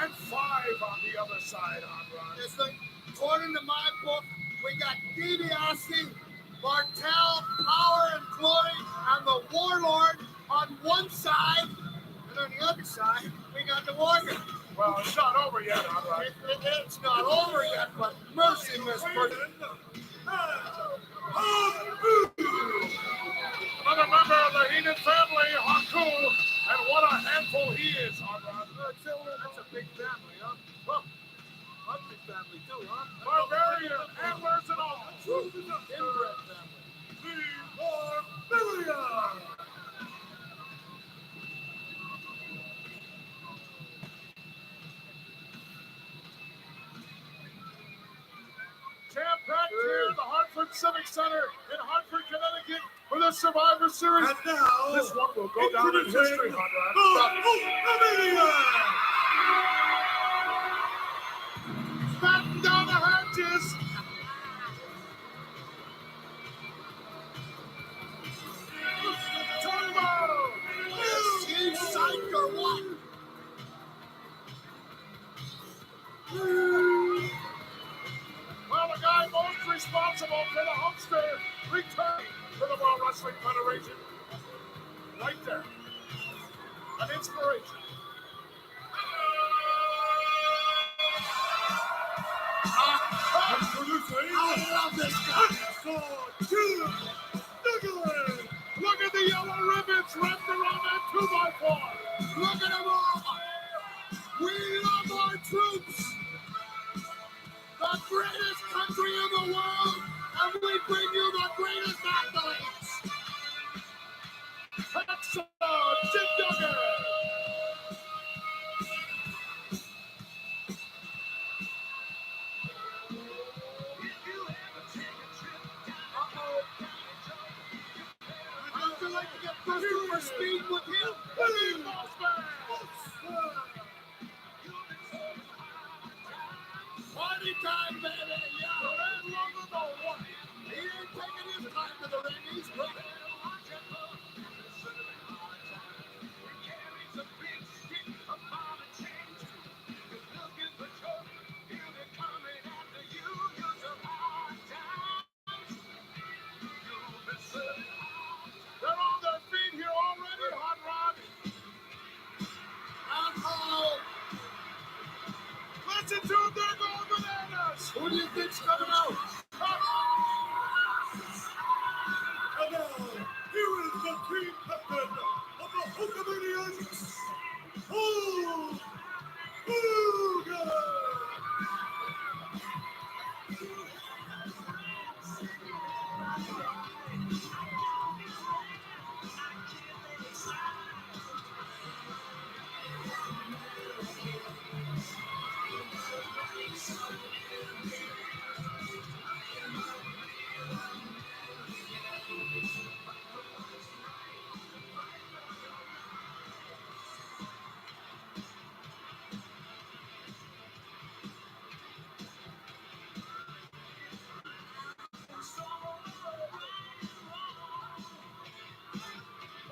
and 5 on the other side, Hot Rod. It's like, according to my book, we got DiBiase, Martel, Power, and Glory, and the Warlord on one side, and on the other side, we got the Warrior. Well, it's not over yet, Hot Rod. It's not over yet, but mercy, Miss Person. Another member of the Heenan family, Haku, and what a handful he is, Hot Rod. That's a big family, huh? Well, ugly family too, huh? Barbarian, antlers and all. Inbred family. The Barbarian. Jam-packed here at the Hartford Civic Center in Hartford, Connecticut for the Survivor Series. And now, this one will go down in history, Hot Rod. Batten down the hatches. Turbo! You psyched or what? Well, the guy most responsible for the Hulkster returning to the World Wrestling Federation. Right there. An inspiration. Introducing, I love this guy. Look at the yellow ribbons wrapped around that 2x4. Look at them all. We love our troops. The greatest country in the world, and we bring you the greatest athletes. That's Jim Duggan. speed with him. Party time, baby. Yeah, red logo, no one. He ain't taking his time to the ring. He's ready. They're on their feet here already, Hot Rod. Uh-oh. Listen to them, they're going bananas. Who do you think's coming out? And now, here is the team captain of the Hulkamanians, Hulk Hogan!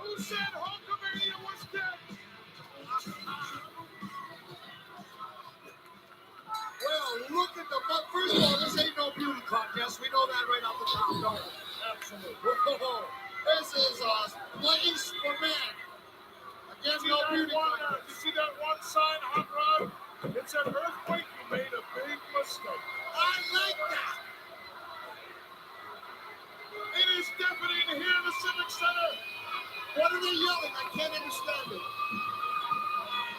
Who said Hulkamania was dead? Well, look at the... First of all, this ain't no beauty contest. We know that right off the top, don't we? Absolutely. Whoa. This is a place for men. Again, no beauty contest. You see that one sign, Hot Rod? It said earthquake, you made a big mistake. I like that. It is deafening here in the Civic Center. What are they yelling? I can't understand it.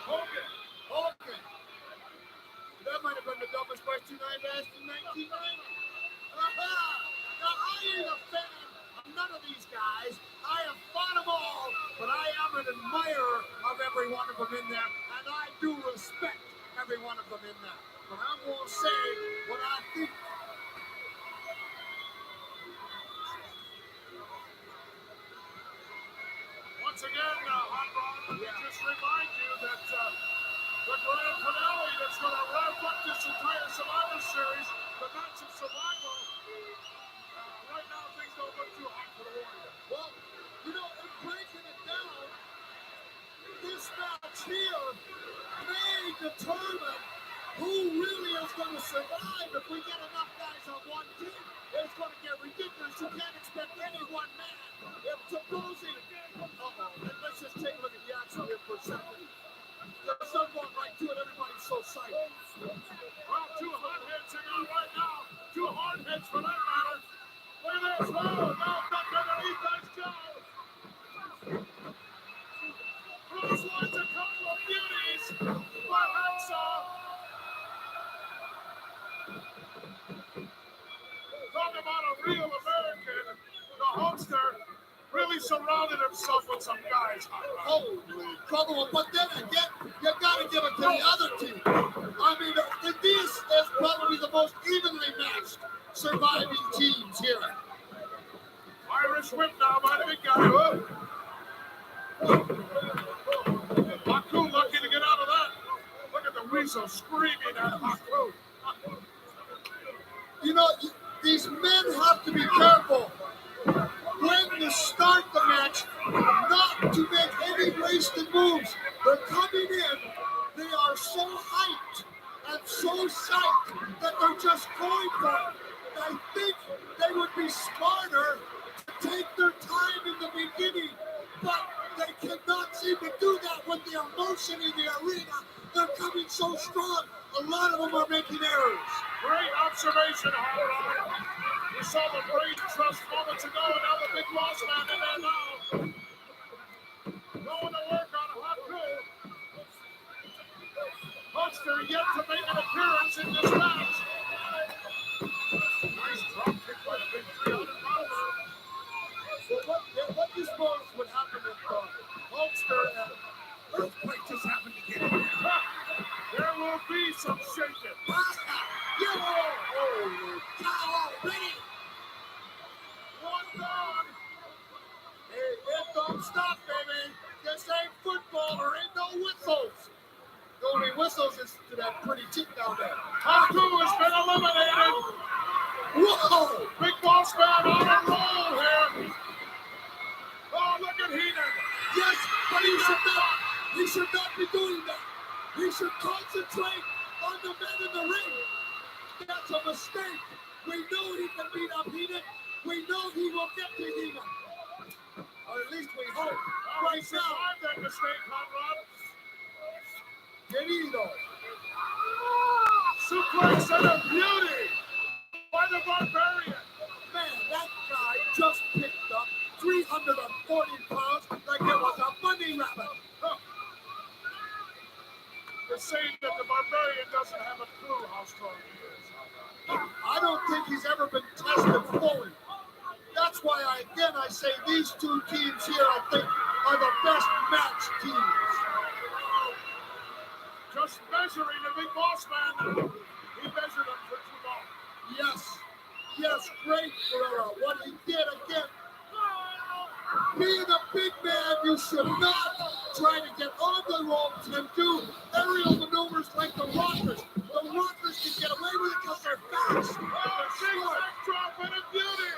Hogan. That might have been the dumbest question I've asked in 1990. Now, I ain't a fan of none of these guys. I have fought them all, but I am an admirer of every one of them in there, and I do respect every one of them in there. But I'm going to say what I think. Once again, Hot Rod, let me just remind you that the grand finale that's going to wrap up this entire Survivor Series, the match of survival, right now things don't look too hot for the Warriors. Well, you know, in breaking it down, this match here may determine who really is going to survive. If we get enough guys on one team, it's going to get ridiculous. You can't expect any one man. If supposing, let's just take a look at the action here for a second. There's some going right to it. Everybody's so psyched. Well, two hotheads in there right now. Two hardheads for that matter. Look at this. Oh, now duck underneath those jaws. Clotheslines a couple of beauties. By Hacksaw. Talk about a real American. The Hulkster really surrounded himself with some guys. Holy trouble. But then again, you got to give it to the other team. I mean, this is probably the most evenly matched surviving teams here. Irish whip now by the big guy. Haku lucky to get out of that. Look at the weasel screaming at Haku. You know, these men have to be careful when to start the match, not to make any wasted moves. They're coming in, they are so hyped and so psyched that they're just going for it. I think they would be smarter to take their time in the beginning, but they cannot seem to do that with the emotion in the arena. They're coming so strong, a lot of them are making errors. Great observation, Howard. We saw the brain trust moments ago, and now the big boss man in there now. Going to work on Haku. Hulkster yet to make an appearance in this match. Nice drop kick by the big 300 pounder. So what do you suppose would happen if Hulkster and Earthquake just happened to get in there? There will be some shaking. Holy cow already! One down. Hey, it don't stop, baby. This ain't football. There ain't no whistles. The only whistles is to that pretty chick down there. Haku has been eliminated. Whoa! Big Boss Man on a roll here. Oh, look at Heenan. Yes, but he should not be doing that. He should concentrate on the men in the ring. That's a mistake. We know he can beat up Heenan. We know he will get to Heenan. Or at least we hope. Right now. Survived that mistake, Conrad. Querido. Suplex and a beauty by the Barbarian. Man, that guy just picked up 340 pounds like it was a bunny rabbit. Huh. They're saying that the Barbarian doesn't have a clue how strong he is. I don't think he's ever been tested fully. That's why I say these two teams here, I think, are the best match teams. Just measuring the Big Boss Man now. He measured him for too long. Yes, great, Guerrero. What he did again. Being a big man, you should not try to get on the ropes and do aerial maneuvers like the Rockers. The Rockers can get away with it because they're fast. Zigzag drop and a beauty.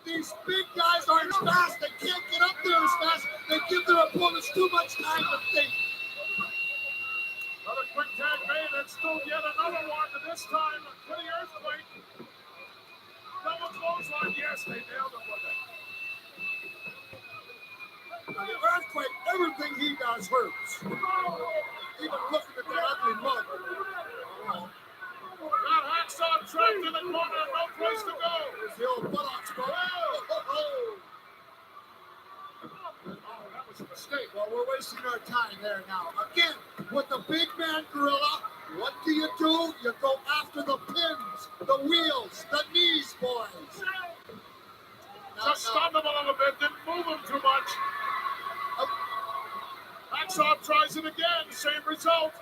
These big guys aren't fast. They can't get up there as fast. They give their opponents too much time to think. Another quick tag made and still yet another one, and this time for the earthquake. Double clothesline. Yes, they nailed him with it. The earthquake, everything he does hurts. Even looking at that ugly mug. Got Hacksaw trapped in the corner, no place to go. There's the old buttocks, bro. Oh, that was a mistake. Well, we're wasting our time there now. Again, with the big man gorilla, what do? You go after the pins, the wheels, the knees, boys. Just stunned him a little bit, didn't move him too much. Hacksaw tries it again, same result.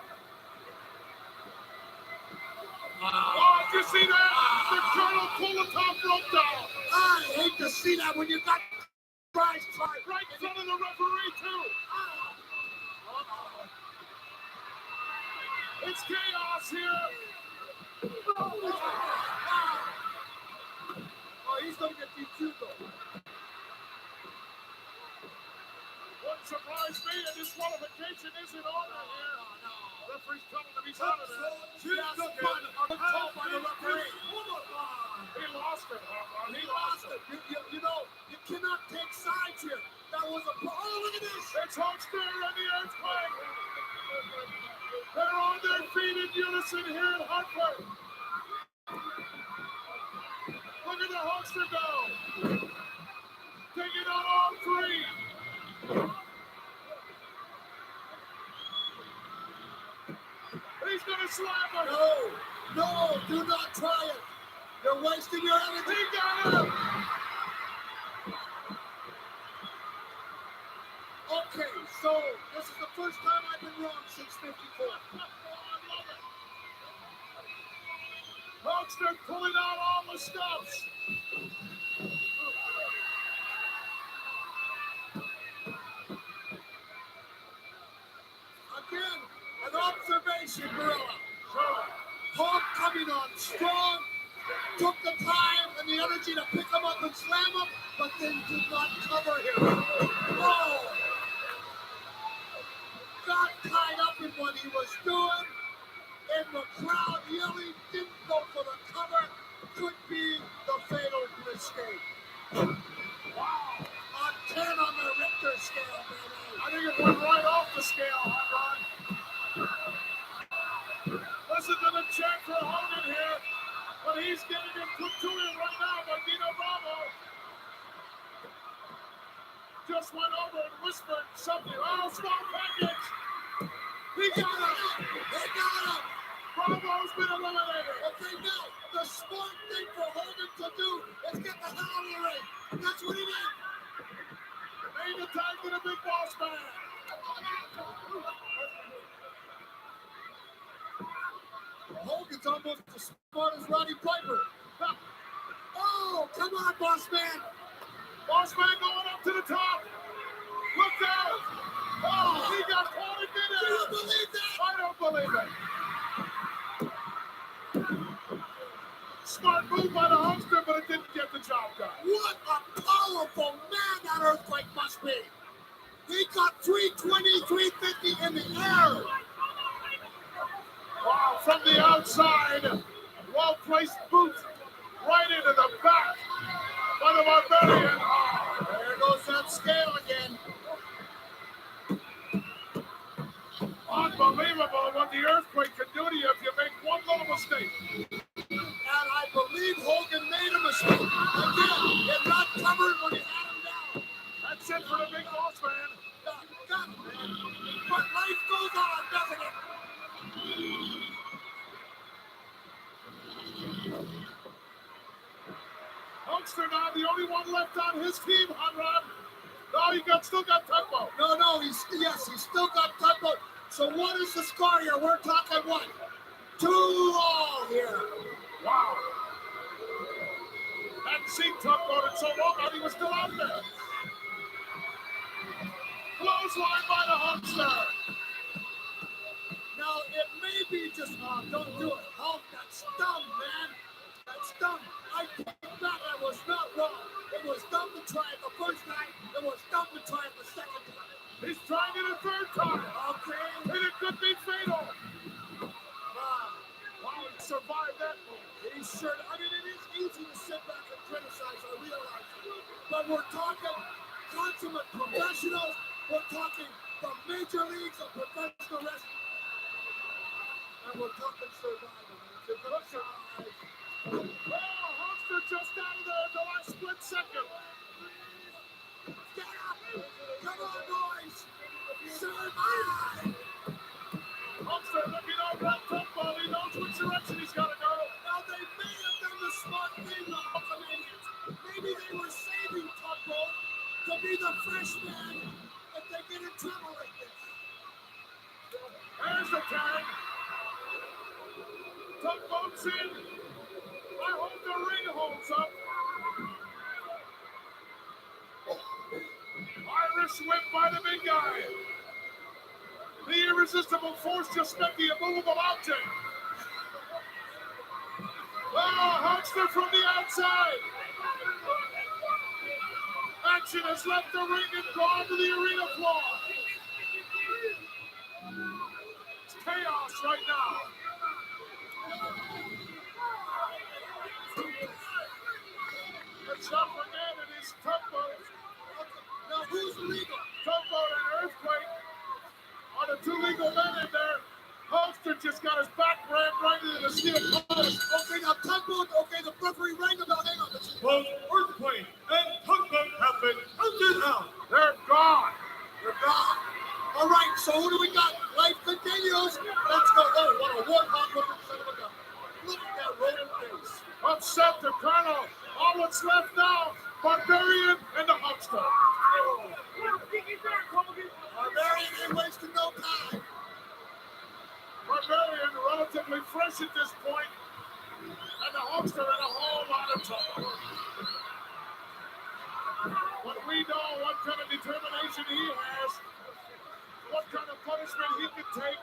Oh, did you see that? The Colonel pulled the top rope down. I hate to see that when you got prize fight right in front of the referee, too. It's chaos here. Oh, he's going to get DQ'd, though. Wouldn't surprise me, a disqualification isn't on here. Referee's telling him he's out of there. He lost it. He lost it. You know, you cannot take sides here. That was a... Oh, look at this. It's Hulkster and the earthquake. They're on their feet in unison here in Hartford. Look at the Hulkster go. Taking on all three. He's gonna slam him. No, do not try it. You're wasting your energy. He got him. Okay, so this is the first time I've been wrong since 54. Hulkster pulling out all the stops. Again, an observation, Gorilla. Hulk coming on strong, took the time and the energy to pick him up and slam him, but then did not cover him. Oh! Got tied up in what he was doing, and the crowd yelling, didn't go for the cover, could be the fatal mistake. Wow! A 10 on the Richter scale, baby. I think it went right off the scale, Hot Rod. Listen to the chant for Hogan here, but he's getting it put to him right now by Dino Bravo. Just went over and whispered something. Oh, small package. He got him. He got him. Bravo's been eliminated. Okay, now, the smart thing for Hogan to do is get the hell out of the ring. That's what he did. Made the tag to the Big Boss Man. Hogan's almost as smart as Roddy Piper. Oh, come on, Boss Man. Boss Man going up to the top. Look out! Oh, he got pointed in. Do you believe that? I don't believe it. Smart move by the Huckster, but it didn't get the job done. What a powerful man that Earthquake must be. He got 320, 350 in the air. Wow, from the outside, well-placed boot right into the back by the Barbarian. There goes that scale again. Unbelievable what the Earthquake can do to you if you make one little mistake. And I believe Hogan made a mistake. Again, it not covered when he had him down. That's it for the big boss man. Got it, man. But life goes on, doesn't it? Huckster now the only one left on his team, Hot Rod. No, still got Tugboat. No, he's still got Tugboat. So what is the score here? We're talking what? 2-2 here. Wow. Hadn't seen Tugboat in so long, and he was still out there. Clothesline by the Huckster. Now, it may be just, don't do it. Oh, that's dumb, man. That's dumb. I think that was not wrong. It was dumb to try it the first time. It was dumb to try it the second time. He's trying it a third time. Okay. And it could be fatal. Wow, he survived that move. He sure, I mean, it is easy to sit back and criticize, I realize. But we're talking consummate professionals. We're talking the major leagues of professional wrestling. And we're talking survival. If you're going to survive. Oh, Huckster just out of there at the last split second. Get up! Come on, boys! Survive! Huckster looking over at Tugboat. He knows which direction he's got to go. Now, they may have done the smart thing, the Hulkamanians. Maybe they were saving Tugboat to be the freshman if they get in trouble like this. There's the tag. Tugboat's in. I hope the ring holds up. Irish whip by the big guy. The irresistible force just met the immovable mountain. Oh, Huckster from the outside. Action has left the ring and gone to the arena floor. It's chaos right now. Let's not forget it is Tugboat. Now, who's legal? Tugboat and Earthquake are the two legal men in there. Huckster just got his back rammed right into the steel post. Okay, now Tugboat, okay, the referee rang the bell. Hang on. Both Earthquake and Tugboat have been counted out. They're gone. They're gone. All right, so who do we got? Life continues. Let's go. Oh, what a warthog looking son of a gun. Look at that rolling face. Upset the Colonel. All that's left now, Barbarian and the Huckster. Barbarian ain't wasting no time. Barbarian relatively fresh at this point, and the Huckster in a whole lot of trouble. But we know what kind of determination he has, what kind of punishment he can take,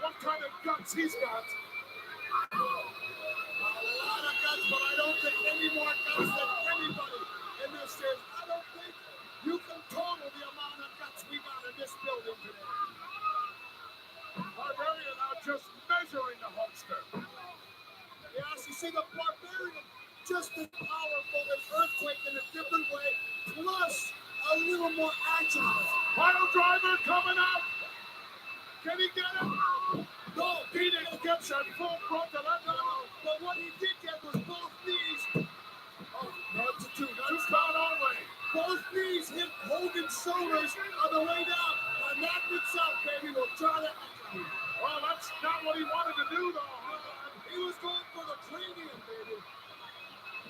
what kind of guts he's got. A lot of guts, but I don't think any more guts than anybody in this is. I don't think you can total the amount of guts we got in this building today. Barbarian now just measuring the Huckster. Yes, you see the Barbarian just as powerful as Earthquake in a different way, plus a little more agile. Pile driver coming up. Can he get him? No, he didn't get that full frontal. No, but what he did get was both knees. Oh, no, it's a two. That's not only. Both knees hit Hogan's shoulders on the way down. And that itself, baby, will draw that. Well, that's not what he wanted to do, though. He was going for the cranium, baby.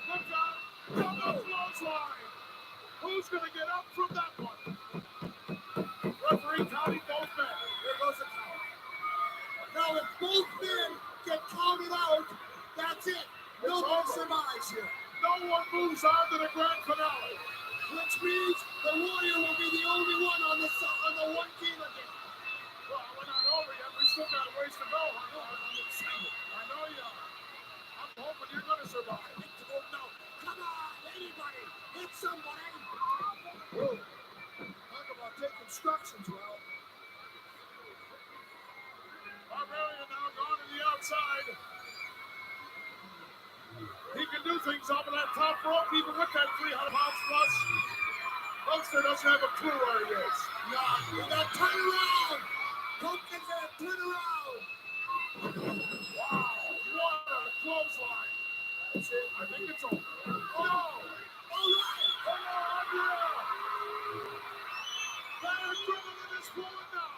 Look out. Double clothesline. Who's going to get up from that one? Referee counting both men. There goes the count. Now, if both men get counted out, that's it. Nobody survives here. No one moves on to the grand finale. which means the Warrior will be the only one on the one team again. Well, we're not over yet. We still got a ways to go. I'm excited. I know you are. I'm hoping you're going to survive. Oh, no. Come on, anybody. Hit somebody. Whoa. Talk about taking instructions, well. Barbarian now gone to the outside. He can do things off of that top rope, even with that 300 pounds plus. Hulkster doesn't have a clue where he is. No, you got to turn around. Pumpkin's going to turn around. Wow, what a clothesline. That's it. I think it's over. Oh, all right. Oh, yeah. That adrenaline is flowing now.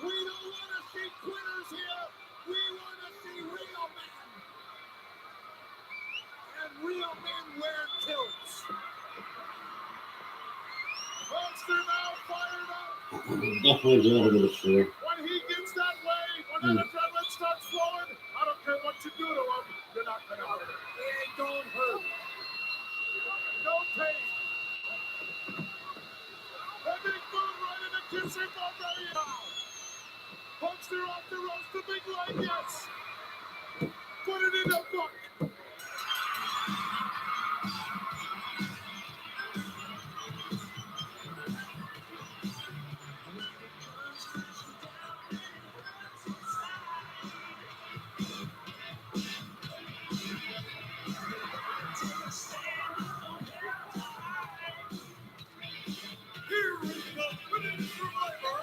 We don't want to see quitters here. We want to see real men. And real men wear kilts. Hulkster now fired up. Definitely doing a bit of shit. When he gets that way, when that adrenaline starts flowing, I don't care what you do to him, you're not going to hurt him. It ain't going to hurt. No pain. A big move right into kissing Barbarian now. Hulkster off the ropes, the big leg, yes. Put it in the book. Here is the winning survivor.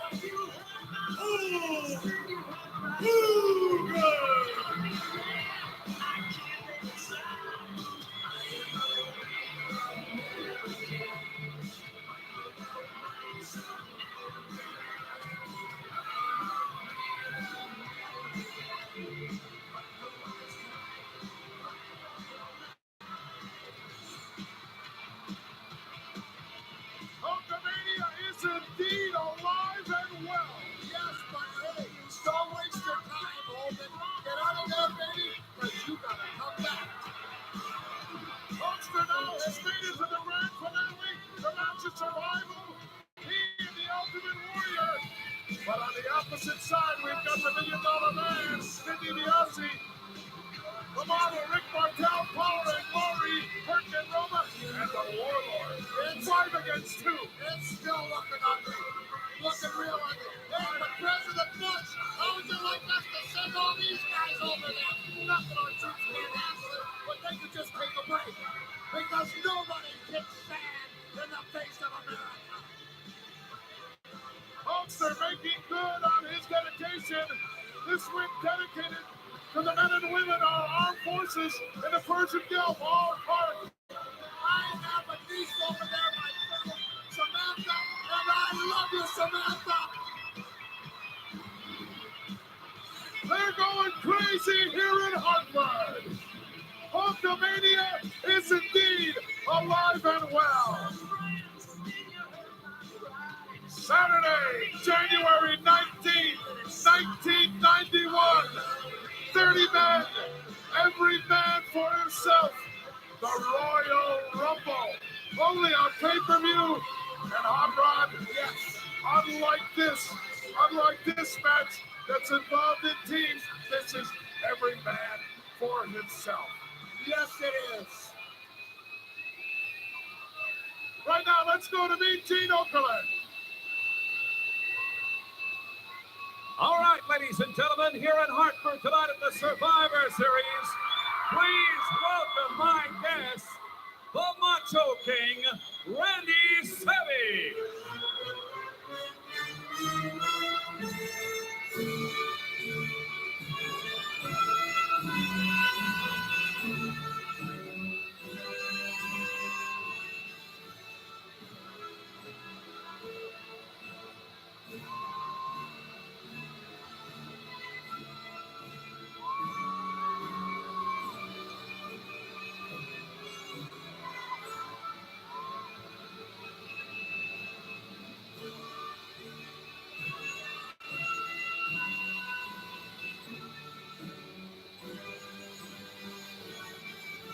Hulkamania is indeed alive and well. Yes, but hey, don't waste your time, Holden. Get out of there, baby, because you got to come back. Hulkster now has made it to the grand finale, the match of survival. He and the Ultimate Warrior. But on the opposite side, we've got the $1 Million Man, Sidney DiBiase, the model Rick Martel, Power and Glory, Herc and Roma, and the Warlord. It's 5 against 2. It's still looking ugly. Looking real ugly. Hey, but President Bush, how would you like us to send all these guys over there? Not that our troops can't handle it, but they could just take a break. Because nobody kicks sand in the face of America. Hulkster making good on his dedication. This win dedicated to the men and women of our armed forces in the Persian Gulf, all part. I have a niece over there, my friend, Samantha, and I love you, Samantha. They're going crazy here in Hartford. Hulkamania is indeed alive and well. Saturday, January 19th, 1991. 30 men, every man for himself. The Royal Rumble, only on pay-per-view. And Hot Rod, yes, unlike this match that's involved in teams, this is every man for himself. Yes, it is. Right now, let's go to meet Gene Okerlund. All right, ladies and gentlemen, here in Hartford tonight at the Survivor Series, please welcome my guest, the Macho King, Randy Savage.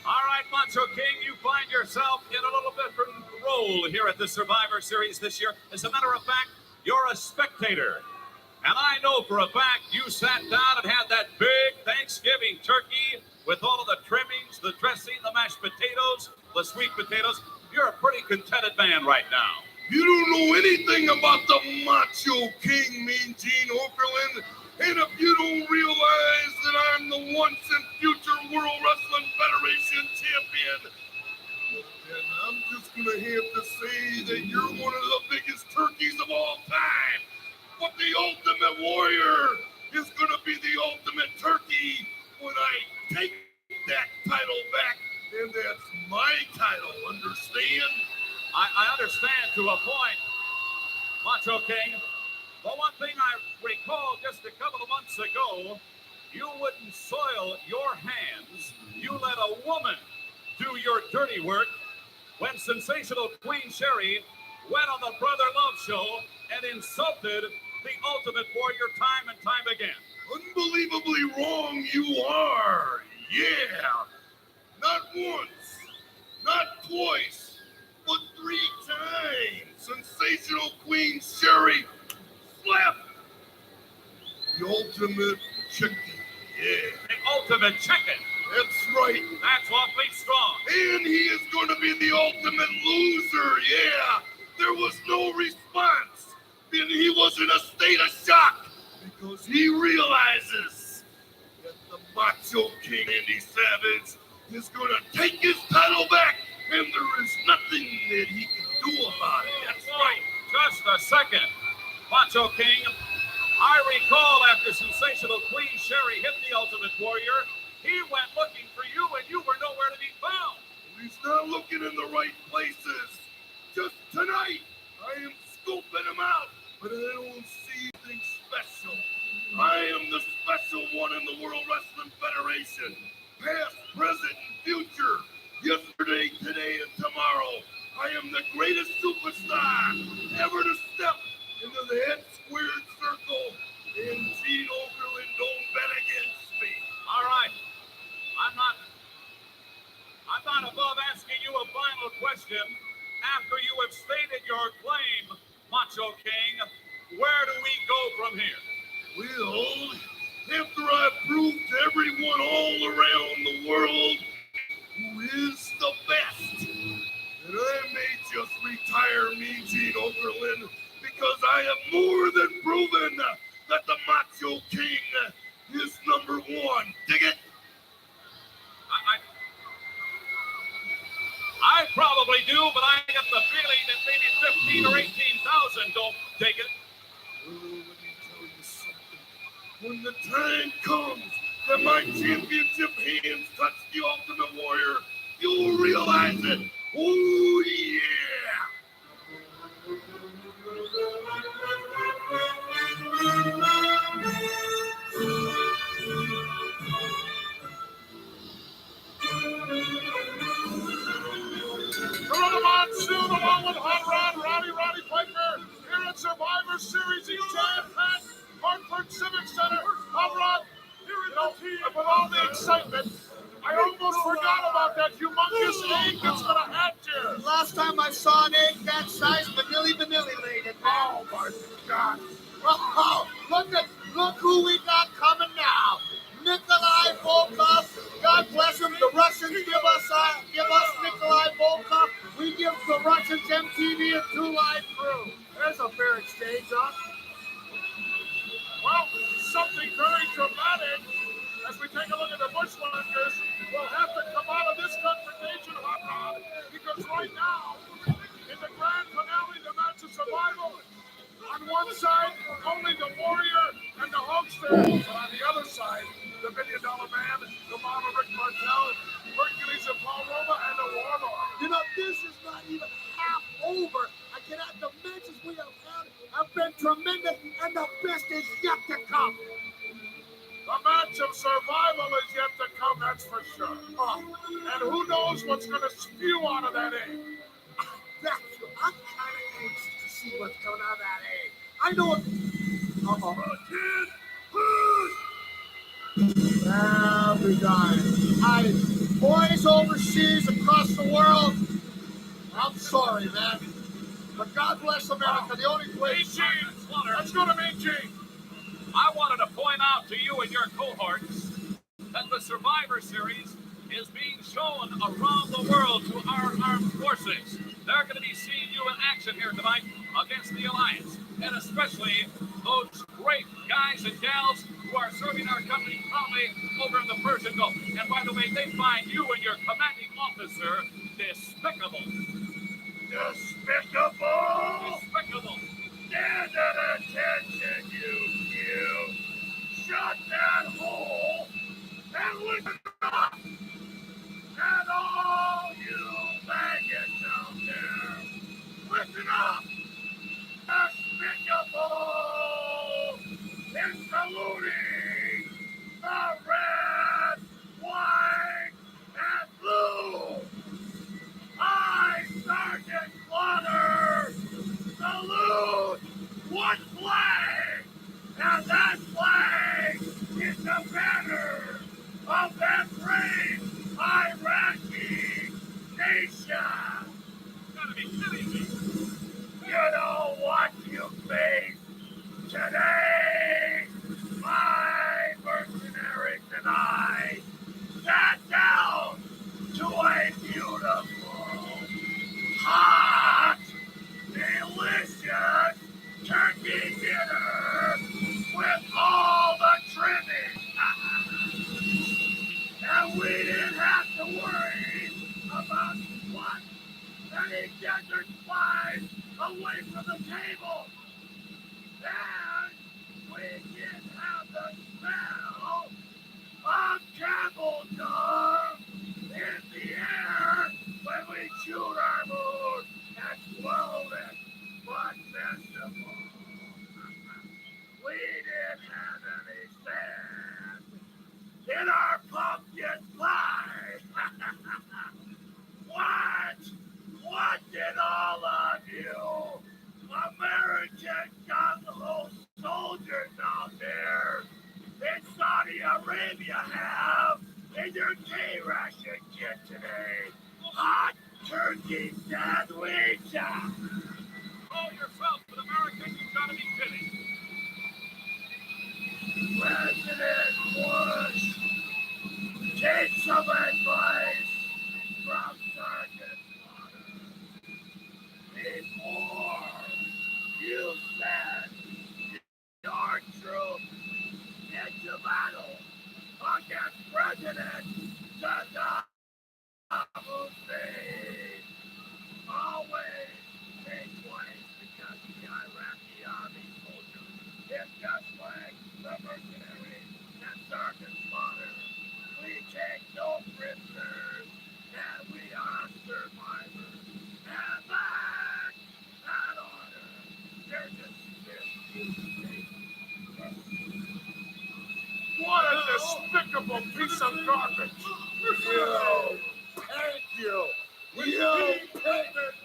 All right, Macho King, you find yourself in a little different role role here at the Survivor Series this year. As a matter of fact, you're a spectator. And I know for a fact you sat down and had that big Thanksgiving turkey with all of the trimmings, the dressing, the mashed potatoes, the sweet potatoes. You're a pretty contented man right now. You don't know anything about the Macho King, Mean Gene Okerlund. And if you don't realize that I'm the once and future World Wrestling Federation champion, then I'm just going to have to say that you're one of the biggest turkeys of all time. But the Ultimate Warrior is going to be the ultimate turkey when I take that title back. And that's my title, understand? I understand to a point, Macho King. But one thing I recall just a couple of months ago, you wouldn't soil your hands. You let a woman do your dirty work when sensational Queen Sherry went on the Brother Love Show and insulted the Ultimate Warrior time and time again. Unbelievably wrong you are. Yeah. Not once, not twice, but 3 times. Sensational Queen Sherry slapped the Ultimate Chicken. Yeah. The Ultimate Chicken. That's right. That's awfully strong. And he is going to be the ultimate loser. Yeah. There was no response. And he was in a state of shock because he realizes that the Macho King Andy Savage is going to take his title back, and there is nothing that he can do about it. That's right. Just a second. Macho King, I recall after sensational Queen Sherry hit the Ultimate Warrior, he went looking for you, and you were nowhere to be found. He's not looking in the right places. Just tonight, I am scooping him out, but I don't see anything special. I am the special one in the World Wrestling Federation. Past, present, and future. Yesterday, today, and tomorrow. I am the greatest superstar ever to step into the head squared circle. And Gene Okerlund don't bet against me. All right. I'm not above asking you a final question. After you have stated your claim, Macho King, where do we go from here? Well, after I proved to everyone all around the world who is the best, that I may just retire me, Gene Okerlund, because I have more than proven that the Macho King is number 1. Dig it? I probably do, but I get the feeling that maybe 15 or 18,000 don't take it. Well, let me tell you something. When the time comes that my championship hands touch the Ultimate Warrior, you'll realize it. Oh, yeah. Corona Monsoon along with Hot Rod, Roddy Piper here at Survivor Series in Giant Pat, Hartford Civic Center. Hot Rod, with all the excitement, I almost forgot about that humongous egg that's going to hatch here. Last time I saw an egg that size, Vanilli laid it. Oh, my God. Oh, look who we got coming now. Nikolai Volkov, God bless him. The Russians give us Nikolai Volkov. We give the Russians MTV and 2 Live Crew. There's a fair exchange, huh? Well, something very dramatic as we take a look at the Bushwhackers. We'll have to come out of this confrontation, Hot Rod, because right now, in the grand finale, the match of survival, on one side, only the Warrior and the Hulkster, but on the other side, the $1 Million Man, the Mama Rick Martel, Hercules and Paul Roma, and the Warlord. You know, this is not even half over. I cannot, the matches we have been tremendous, and the best is yet to come. The match of survival is yet to come, that's for sure. And who knows what's going to spew out of that egg? That's true. I'm kind of anxious to see what's coming out of that egg. I know it. Well, we got it. Boys overseas, across the world, I'm sorry, man. But God bless America, the only place. Let's go to Mean I wanted to point out to you and your cohorts that the Survivor Series is being shown around the world to our armed forces. They're going to be seeing you in action here tonight against the Alliance, and especially those great guys and gals who are serving our country proudly over in the Persian Gulf. And by the way, they find you and your commanding officer despicable. Despicable! Despicable! Stand at attention, you! Shut that hole and listen up! And all you maggots out there, listen up! Despicable! It's saluting the red, white, and blue! I, Sergeant Slaughter, salute one flag, and that flag is the banner of that great Iraqi nation. Gotta be kidding me. You know what you face today? My mercenaries and I sat down to a beautiful, hot, delicious turkey dinner with all the trimming. And we didn't have to worry about what any desert spies away from the table. And we didn't have the smell of camel dung in the air when we chewed our food and swallowed it. But best of all, we didn't have any sand in our pumpkin pie. What did all of you American gung-ho soldiers out there in Saudi Arabia have in your K-ration kit today? Hot turkey sandwich! Call yourself an American, you've got to be kidding. President Bush, take some advice from Sergeant Slaughter. Before you send your troops into battle against President Saddam Hussein, always think twice because the Iraqi army soldiers is just like the mercenaries and Sergeant Slaughter. We take no prisoners, and we are survivors. And back that order, there's a What a despicable piece of garbage. Thank you.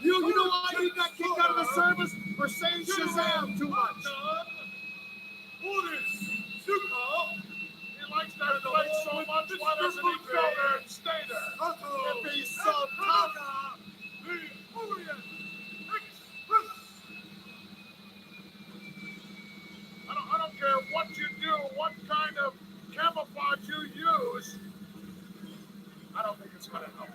You know why you got kicked out of the service? For saying Shazam too much. He likes that place so much, why doesn't he go there and stay there? If he's so tough. I don't care what you do, what kind of camouflage you use. I don't think it's going to help.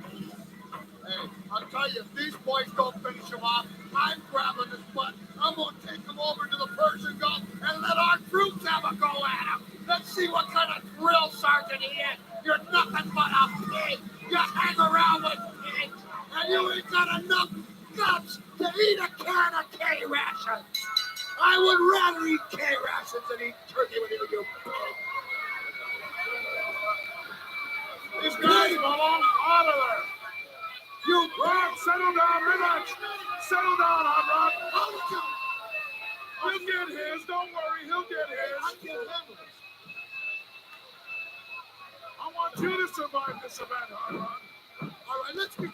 Hey, I'll tell you, if these boys don't finish him off, I'm grabbing his butt. I'm going to take him over to the Persian Gulf and let our troops have a go at him. Let's see what kind of drill sergeant he is. You're nothing but a pig. You hang around with pigs, and you ain't got enough guts to eat a can of K-rations. I would rather eat K-rations than eat turkey with you, you pig. These guys belong out of there. You Rock, settle down, relax. Settle down, Hot Rod. He'll get his, don't worry, he'll get his. I can't handle this. I want you to survive this event, Hot Rod. All right, let's get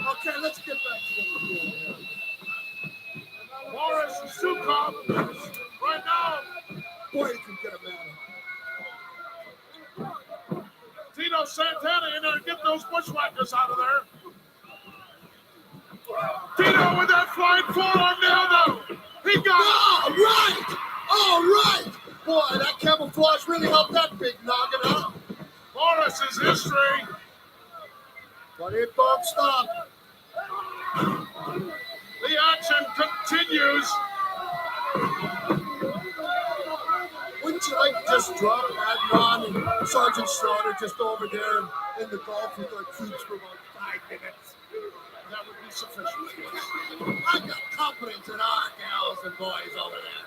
Okay, let's get back to what we're doing here. Morris and Sukov, right now. Boy, you can get a man. Tito Tito Santana in there and get those bushwhackers out of there. Tito with that flying forearm nail though. He got it. All right. Boy, that camouflage really helped that big noggin out. Morris's history. But it don't stop. The action continues. Wouldn't you like to just drop Adnan and Sergeant Slaughter just over there in the golf with our cubes for about 5 minutes? That would be sufficient. I got confidence in our gals and boys over there.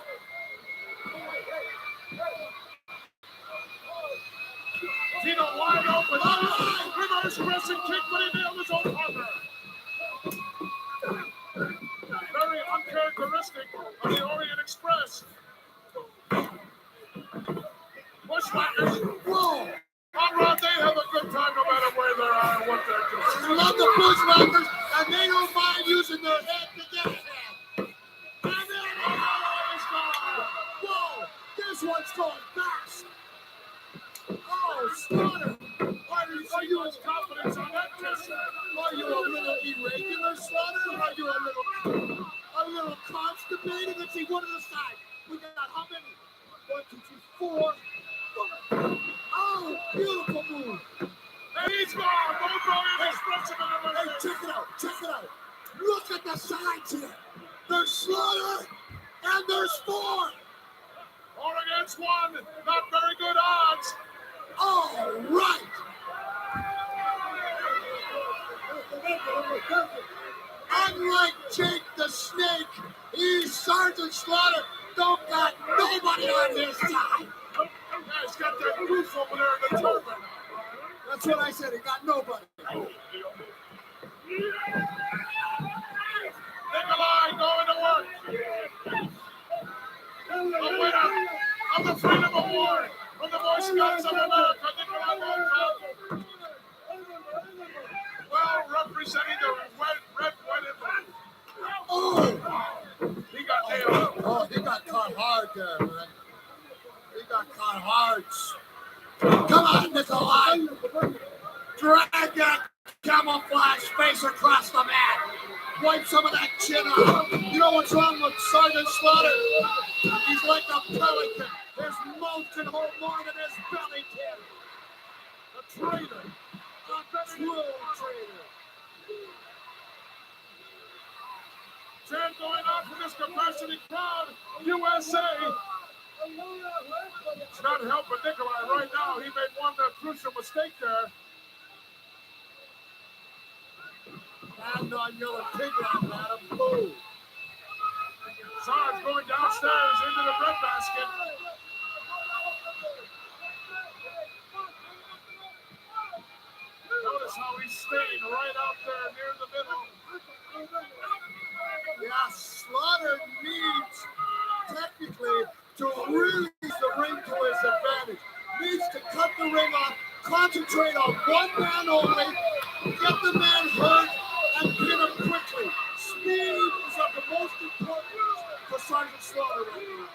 Tito wide open. Reverse pressing kick, but he nailed his own partner. Very uncharacteristic of the Orient Express. Bushwhackers. Whoa! All right, they have a good time no matter where they are and what they're doing. They love the bushwhackers, and they don't mind using their head to get ahead. And then, whoa! This one's going fast. Oh, Slaughter! Why do you see much confidence on that kiss? Are you a little irregular, Slaughter? Are you a little constipated? Let's see, one on the side. We got how many? 1, 2, 3, 4. Oh, beautiful move. And he's gone. Both Orient Express are going to Hey, check it out. Look at the sides here. There's Slaughter, and there's 4. 4 against 1. Not very good odds. All right. Unlike Jake the Snake, he's Sergeant Slaughter. Don't got nobody on his side. Yeah, he's got that roof over there in the turban. That's what I said. He got nobody. Nikolai going to work. The winner of the Freedom Award from the Boy Scouts of America, Nikolai Volkov. Well, representing the red, white, and blue. Oh! He got nailed. Oh, he got caught hard there, man. He got caught hard. Come on, Nikolai. Drag that camouflage face across the mat. Wipe some of that chin off. You know what's wrong with Sergeant Slaughter? He's like a pelican. His mouth can hold more than his belly can. A traitor. A true traitor. Chant going on for this capacity crowd. USA. It's not helping Nikolai right now. He made one crucial mistake there. And on yellow pig line, Adam. Blue. Sarge going downstairs into the breadbasket. Notice how he's staying right out there near the middle. Yeah, Slaughter needs, technically, to really use the ring to his advantage. Needs to cut the ring off, concentrate on one man only, get the man hurt, and pin him quickly. Speed is of the most importance for Sergeant Slaughter right now.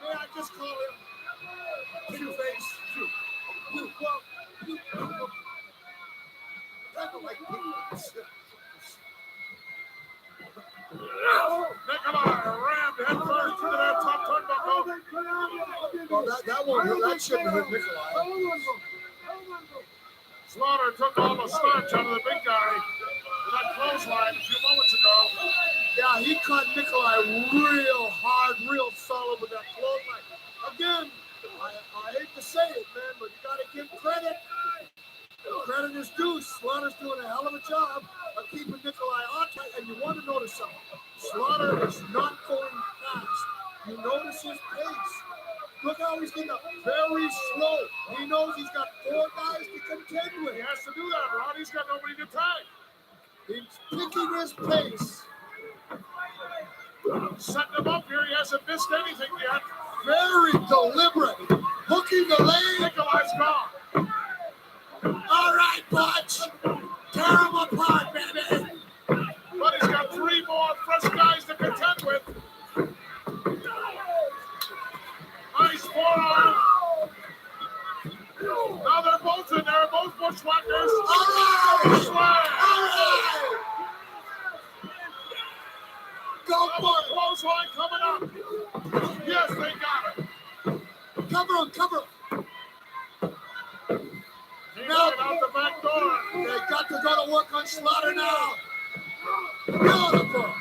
May I just call him Two-Face? Well, I don't like Nikolai rammed headfirst into that top turnbuckle. Oh, that shouldn't hit Nikolai. Slaughter took all the starch out of the big guy with that clothesline a few moments ago. Yeah, he cut Nikolai real hard, real solid with that clothesline. Again, I hate to say it, man, but you got to give credit. Credit is due. Slaughter's doing a hell of a job of keeping Nikolai on track. And you want to notice something. Slaughter is not going fast. You notice his pace. Look how he's getting up very slow. He knows he's got 4 guys to contend with. He has to do that, Rod. He's got nobody to tag. He's picking his pace. Setting him up here. He hasn't missed anything yet. Very deliberate. Hooking the leg. Nikolai's gone. All right, Butch. Tear him apart, baby. But he's got 3 more fresh guys to contend with. Nice forearm. the back door. They got to go to work on Slaughter now. Beautiful.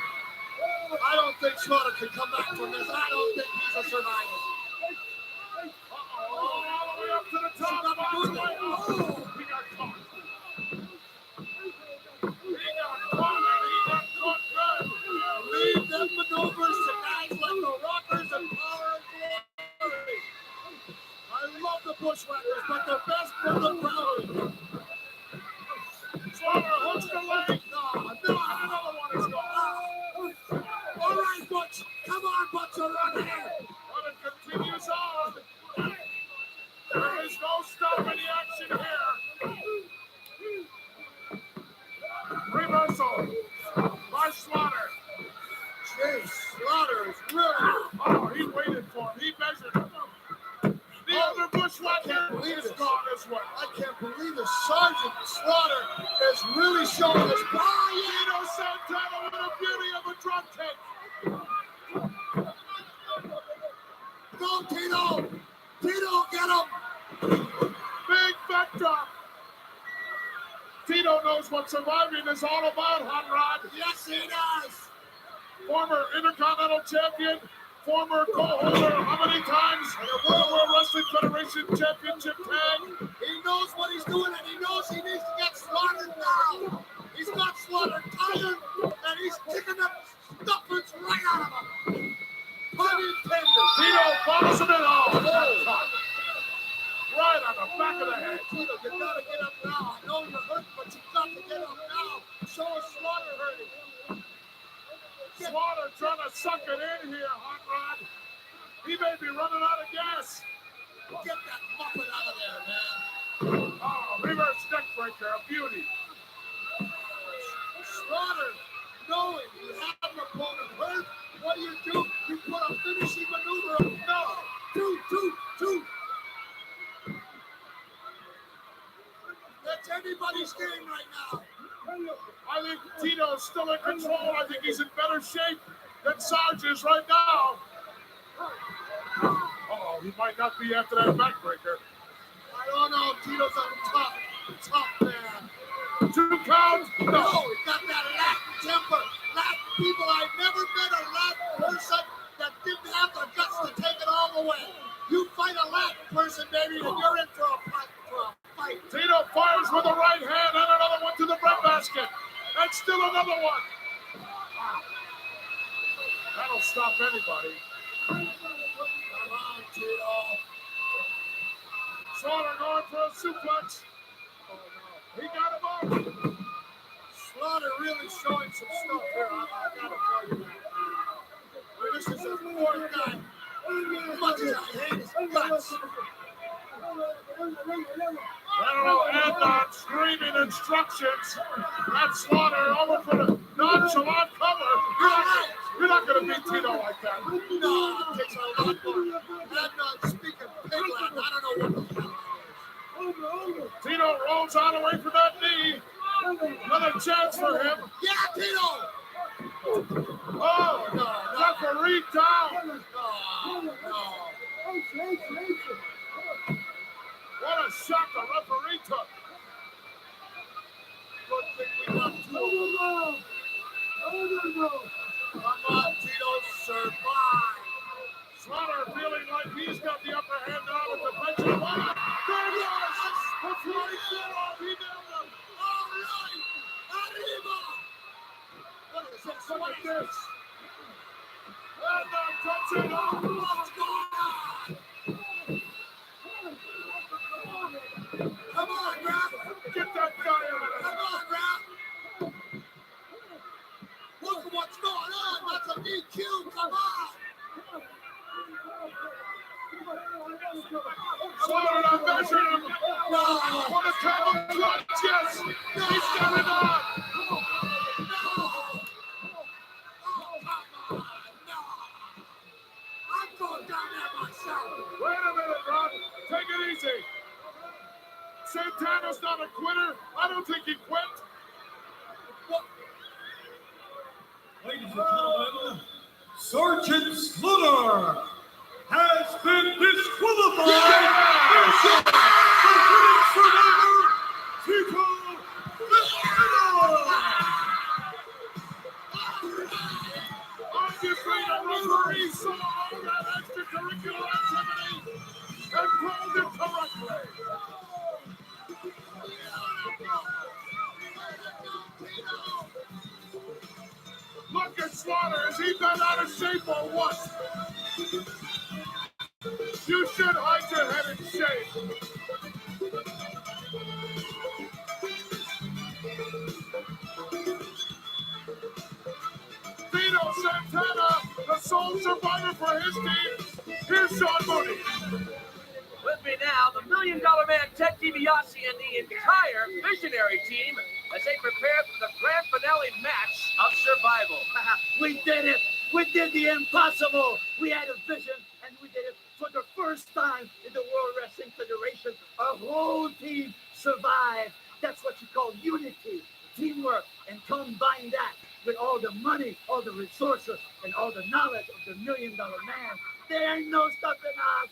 I don't think Slaughter can come back from this. I don't think he's a survivor. All the way up to the top. He got He got caught. He got caught good. Leave them maneuvers to guys like the Rockers and Power and Glory. I love the Bushwhackers, but they're best for the crowd. Slaughter hooks the leg. No, Another one is gone. all right, Butch. Come on, Butch, around here. But it continues on. There is no stopping the action here. Reversal by Slaughter. Jeez, Slaughter is really. Oh, he waited for him. He measured him. The other Bushwhacker is gone as well. I can't believe this. Sergeant Slaughter is really showing us. Tito Santana with the beauty of a drum kick. Go, Tito! Tito, get him! Big back drop. Tito knows what surviving is all about, Hot Rod. Yes, he does. Former Intercontinental Champion, former co-holder, how many times? World Wrestling Federation Championship tag. He knows what he's doing, and he knows he needs to get slaughtered now. He's got Slaughter tired, and he's kicking the stuffers right out of him. Pun intended. Tito follows him in all. Right on the back of the head. Tito, you gotta get up now. I know you're hurt, but you got to get up now. Show us Slaughter hurting. Slaughter trying to suck it in here, Hot Rod. He may be running out of gas. Get that muppet out of there, man. Oh, reverse neck breaker, a beauty. Slaughter, knowing you have an opponent hurt, what do? You put a finishing maneuver on. No. Two. That's anybody's game right now. I think Tito's still in control. I think he's in better shape than Sarge is right now. Oh, he might not be after that backbreaker. I don't know. Tito's a tough man. 2 counts. No, he got that Latin temper. Latin people, I've never met a Latin person that didn't have the guts to take it all the way. You fight a Latin person, baby, and you're in for a fight. Tito fires with the right hand and another one to the breadbasket. And still another one. That'll stop anybody. Come on, Tito. Slaughter going for a suplex. Oh, no. He got him up. Slaughter really showing some stuff here. I gotta tell you that. This is a fourth guy. As much as I hate his guts. General Adnan screaming instructions. That's Slaughter over for the nonchalant cover. You're not going to beat Tito like that. No, it takes a lot more. Adnan speaking pigland. I don't know what the hell. Tito rolls out away from that knee. Another chance for him. Yeah, Tito! Oh, no. Referee down. No. What a shot the referee took. Good thing we got 2 of them. Come on, Tito, survive. Slaughter feeling like he's got the upper hand now with the pension. There it was. That's what he said. He nailed him. All right. Arriba. What is this? Look at this. And now cuts it off. What's going on? Come on, Rap. Get that guy out of there. Come on, Rap. Look at what's going on. That's a DQ. Come on. Slaughter not measuring him. No. For the count of clutch, yes. He's got it on. I'm going down there myself. Wait a minute, Ron. Take it easy. Santana's not a quitter. I don't think he quit. Ladies and gentlemen, Sergeant Slaughter has been disqualified for winning Survivor Tito. Obviously, the referee saw all that extracurricular activity and called it correctly. Look at Slaughter. Has he been out of shape or what? You should hide your head in shame. Vito Santana, the sole survivor for his team. Here's Sean Mooney. With me now, the $1 Million Man Ted DiBiase and the entire Visionary team as they prepare for the grand finale match of Survival. We did it. We did the impossible. We had a vision, and we did it for the first time in the World Wrestling Federation. Our whole team survived. That's what you call unity, teamwork, and combine that with all the money, all the resources, and all the knowledge of the $1 Million Man. There ain't no stopping us.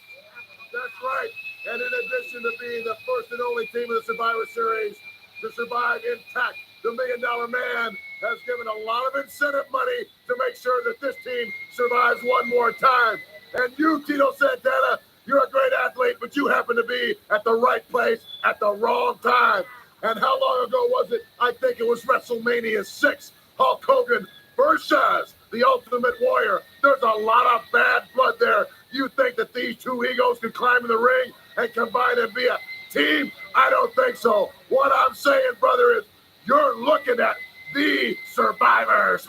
That's right. And in addition to being the first and only team in the Survivor Series to survive intact, the $1 Million Man has given a lot of incentive money to make sure that this team survives one more time. And you, Tito Santana, you're a great athlete, but you happen to be at the right place at the wrong time. And how long ago was it? I think it was WrestleMania 6. Hulk Hogan versus the Ultimate Warrior. There's a lot of bad blood there. You think that these two egos can climb in the ring and combine and be a team? I don't think so. What I'm saying, brother, is you're looking at the survivors.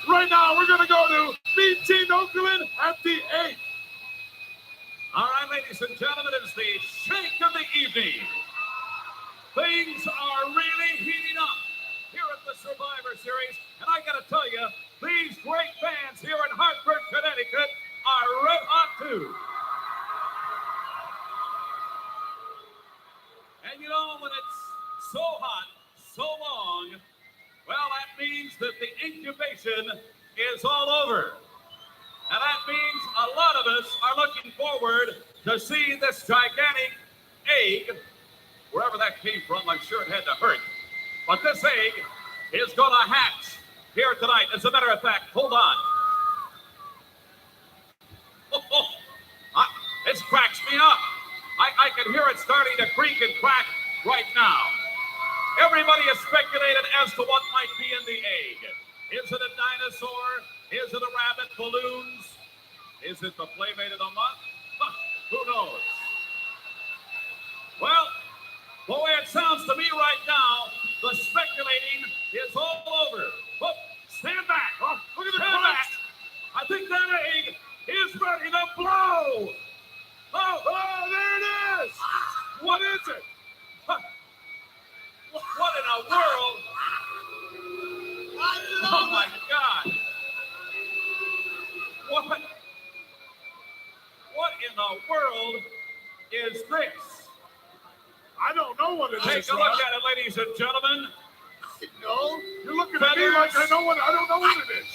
Right now, we're going to go to BT Oakland at the 8th. All right, ladies and gentlemen, it's the shake of the evening. Things are really heating up here at the Survivor Series. And I got to tell you, these great fans here in Hartford, Connecticut are red hot too. And you know, when it's so hot, so long, well, that means that the incubation is all over. And that means a lot of us are looking forward to see this gigantic egg. Wherever that came from, I'm sure it had to hurt. But this egg is going to hatch here tonight. As a matter of fact, hold on. This cracks me up. I can hear it starting to creak and crack right now. Everybody has speculated as to what might be in the egg. Is it a dinosaur? Is it a rabbit? Balloons? Is it the Playmate of the Month? Who knows? Well, the way it sounds to me right now, the speculating is all over. Oh, stand back. Oh, look at the crunch. I think that egg is ready to blow. Oh, there it is. What is it? What in the world? Oh, my God. What in the world is this? I don't know what it is. Take a look at it, ladies and gentlemen. No, you're looking at me like I don't know what it is.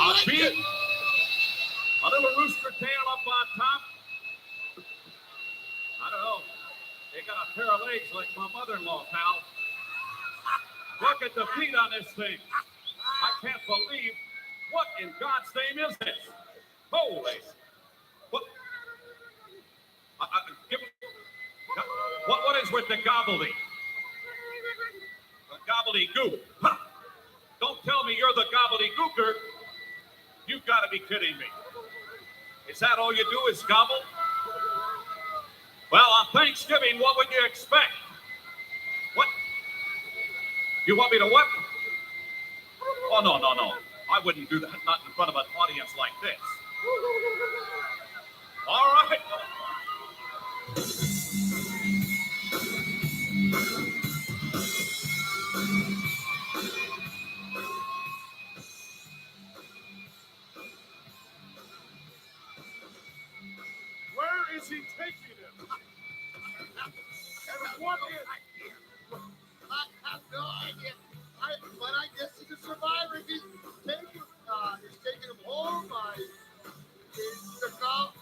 A beak, a little rooster tail up on top. I don't know. They got a pair of legs like my mother-in-law, pal. Look at the feet on this thing. I can't believe. What in God's name is this? Holy. What? What is with the gobbledygook? The gobbledygook. Huh. Don't tell me you're the gobbledygooker. You've got to be kidding me. Is that all you do is gobble? Well, on Thanksgiving, what would you expect? What? You want me to what? Oh, no. I wouldn't do that, not in front of an audience like this. All right. Where is he taking him? And what is... I have no idea. But I guess he's a survivor. He's taking him home.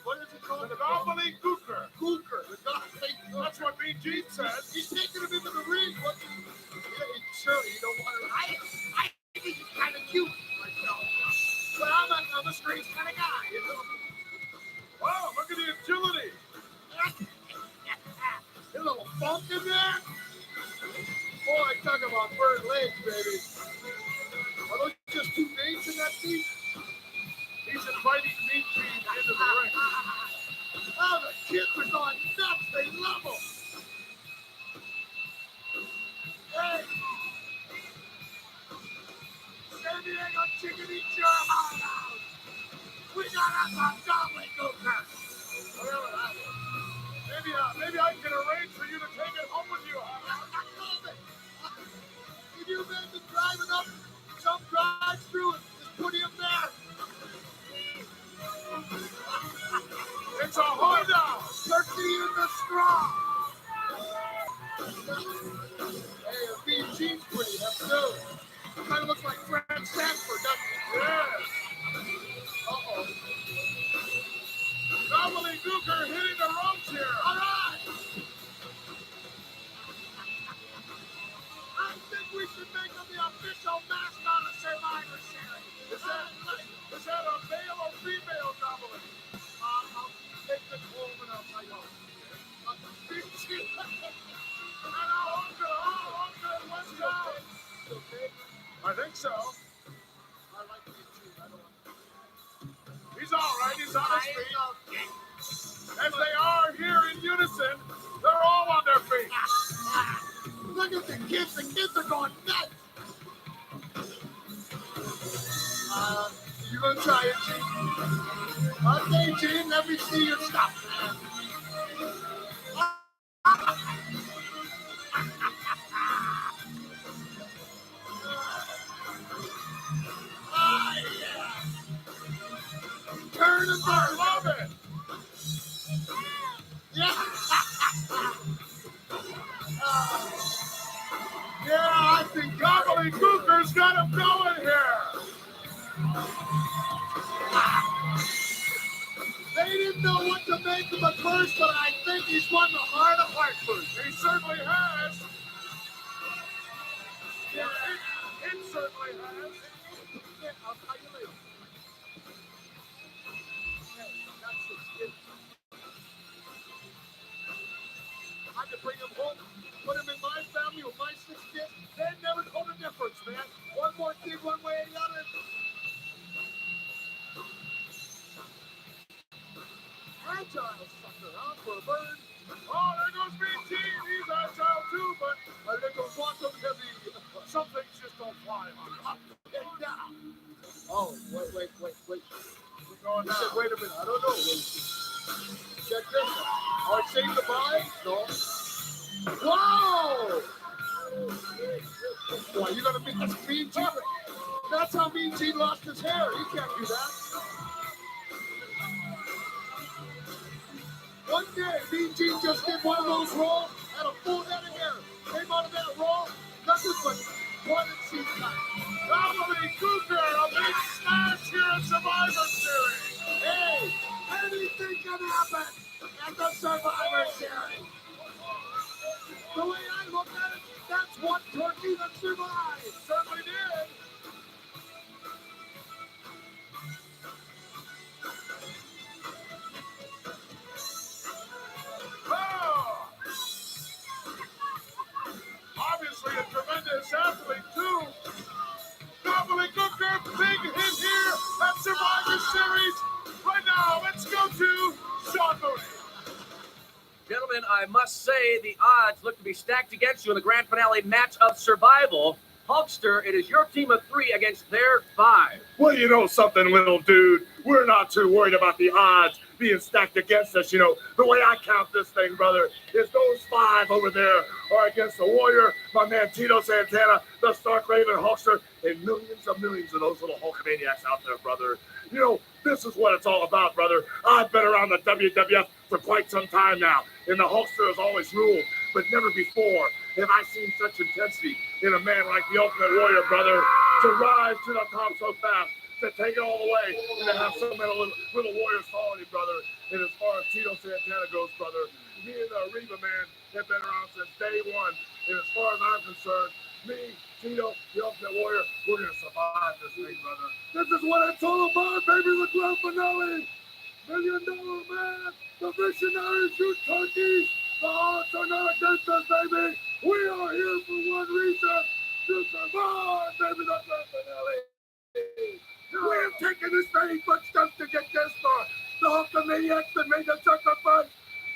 What is it called? The gobbledygooker. Gooker. The gobbledygooker. That's what Mean Gene says. He's taking him into the ring. Surely you don't want to. I think he's kind of cute myself. But I'm a strange kind of guy, you know. Wow, look at the agility. A little funk in there. Boy, talk about bird legs, baby. Are those just two names in that piece? He's inviting Mean Gene into the ring. Oh, the kids are going nuts. They love him. Hey. San Diego chicken, eat your heart out. We got us a gobbledygooker. Whatever that is. Maybe I can arrange for you to take it home with you. Can you imagine driving up some drive-through and just put him there? It's a Honda! Turkey in the straw! Hey, Mean Gene's pretty hip, too. Kind of looks like Fred Sanford, doesn't it? Yes! Uh-oh. Gobbledygooker hitting the ropes here. All right! I think we should make him the official mascot of Survivor Series. Is that a male or female gobbler? I'll take the home and I'll tell you. I think so. I like Mean Gene. He's all right. He's on his feet. As they are here in unison, they're all on their feet. Look at the kids. The kids are going nuts. You gonna try it, Gene? Okay, Gene. Let me see your stuff. Turn and burn. I love it. Yeah. Yeah, I think Gobbledygooker's got him going here. They didn't know what to make of the first, but I think he's won the heart of Hartford. He certainly has. Yeah, it certainly has. Yeah, I'll tell you later. I could bring him home, put him in my family with my 6 kids. They'd never know the difference, man. One more kid, one way or the other. Agile sucker, huh, for a bird? Oh, there goes Mean Gene. He's agile too, but a little quantum heavy. Some things just don't fly. Oh, wait. We're going now. Wait a minute. I don't know. Check this out. Are you saying goodbye? No. Wow! Why, you gonna be that's Mean Gene? That's how Mean Gene lost his hair. He can't do that. One day, Mean Gene just did one of those rolls, had a full head of hair. Came out of that roll, nothing but toilet seat time. Gobbledygooker, a big smash here at Survivor Series. Hey, anything can happen at the Survivor Series. The way I look at it, that's one turkey that survived. Certainly did. Oh! Obviously a tremendous athlete, too. Gobbledygooker, big hit here at Survivor Series. Right now, let's go to Sean Mooney. Gentlemen, I must say the odds look to be stacked against you in the grand finale match of survival. Hulkster, it is your team of 3 against their 5. Well, you know something, little dude. We're not too worried about the odds being stacked against us. You know, the way I count this thing, brother, is those 5 over there are against the Warrior, my man Tito Santana, the Stark Raven Hulkster, and millions of those little Hulkamaniacs out there, brother. You know, this is what it's all about, brother. I've been around the WWF for quite some time now, and the Hulkster has always ruled, but never before have I seen such intensity in a man like the Ultimate Warrior, brother, to rise to the top so fast. to take it all the way and to have some little warriors following him, brother. And as far as Tito Santana goes, brother, me and the Reba man have been around since day one. And as far as I'm concerned, me, Tito, the Ultimate Warrior, we're going to survive this thing, brother. This is what it's all about, baby, the grand finale. $1 Million Man, the visionaries, you turkeys. The odds are not against us, baby. We are here for one reason, to survive, baby, the grand finale. We have taken this many footsteps to get this far. The Hulkamaniacs that made the sacrifice,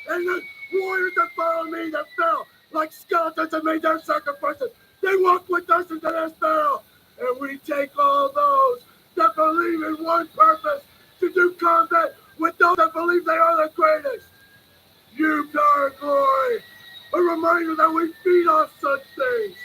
and the warriors that follow me that fell like skeletons that made their sacrifices. They walk with us into this barrel, and we take all those that believe in one purpose, to do combat with those that believe they are the greatest. You, power and glory, a reminder that we feed off such things.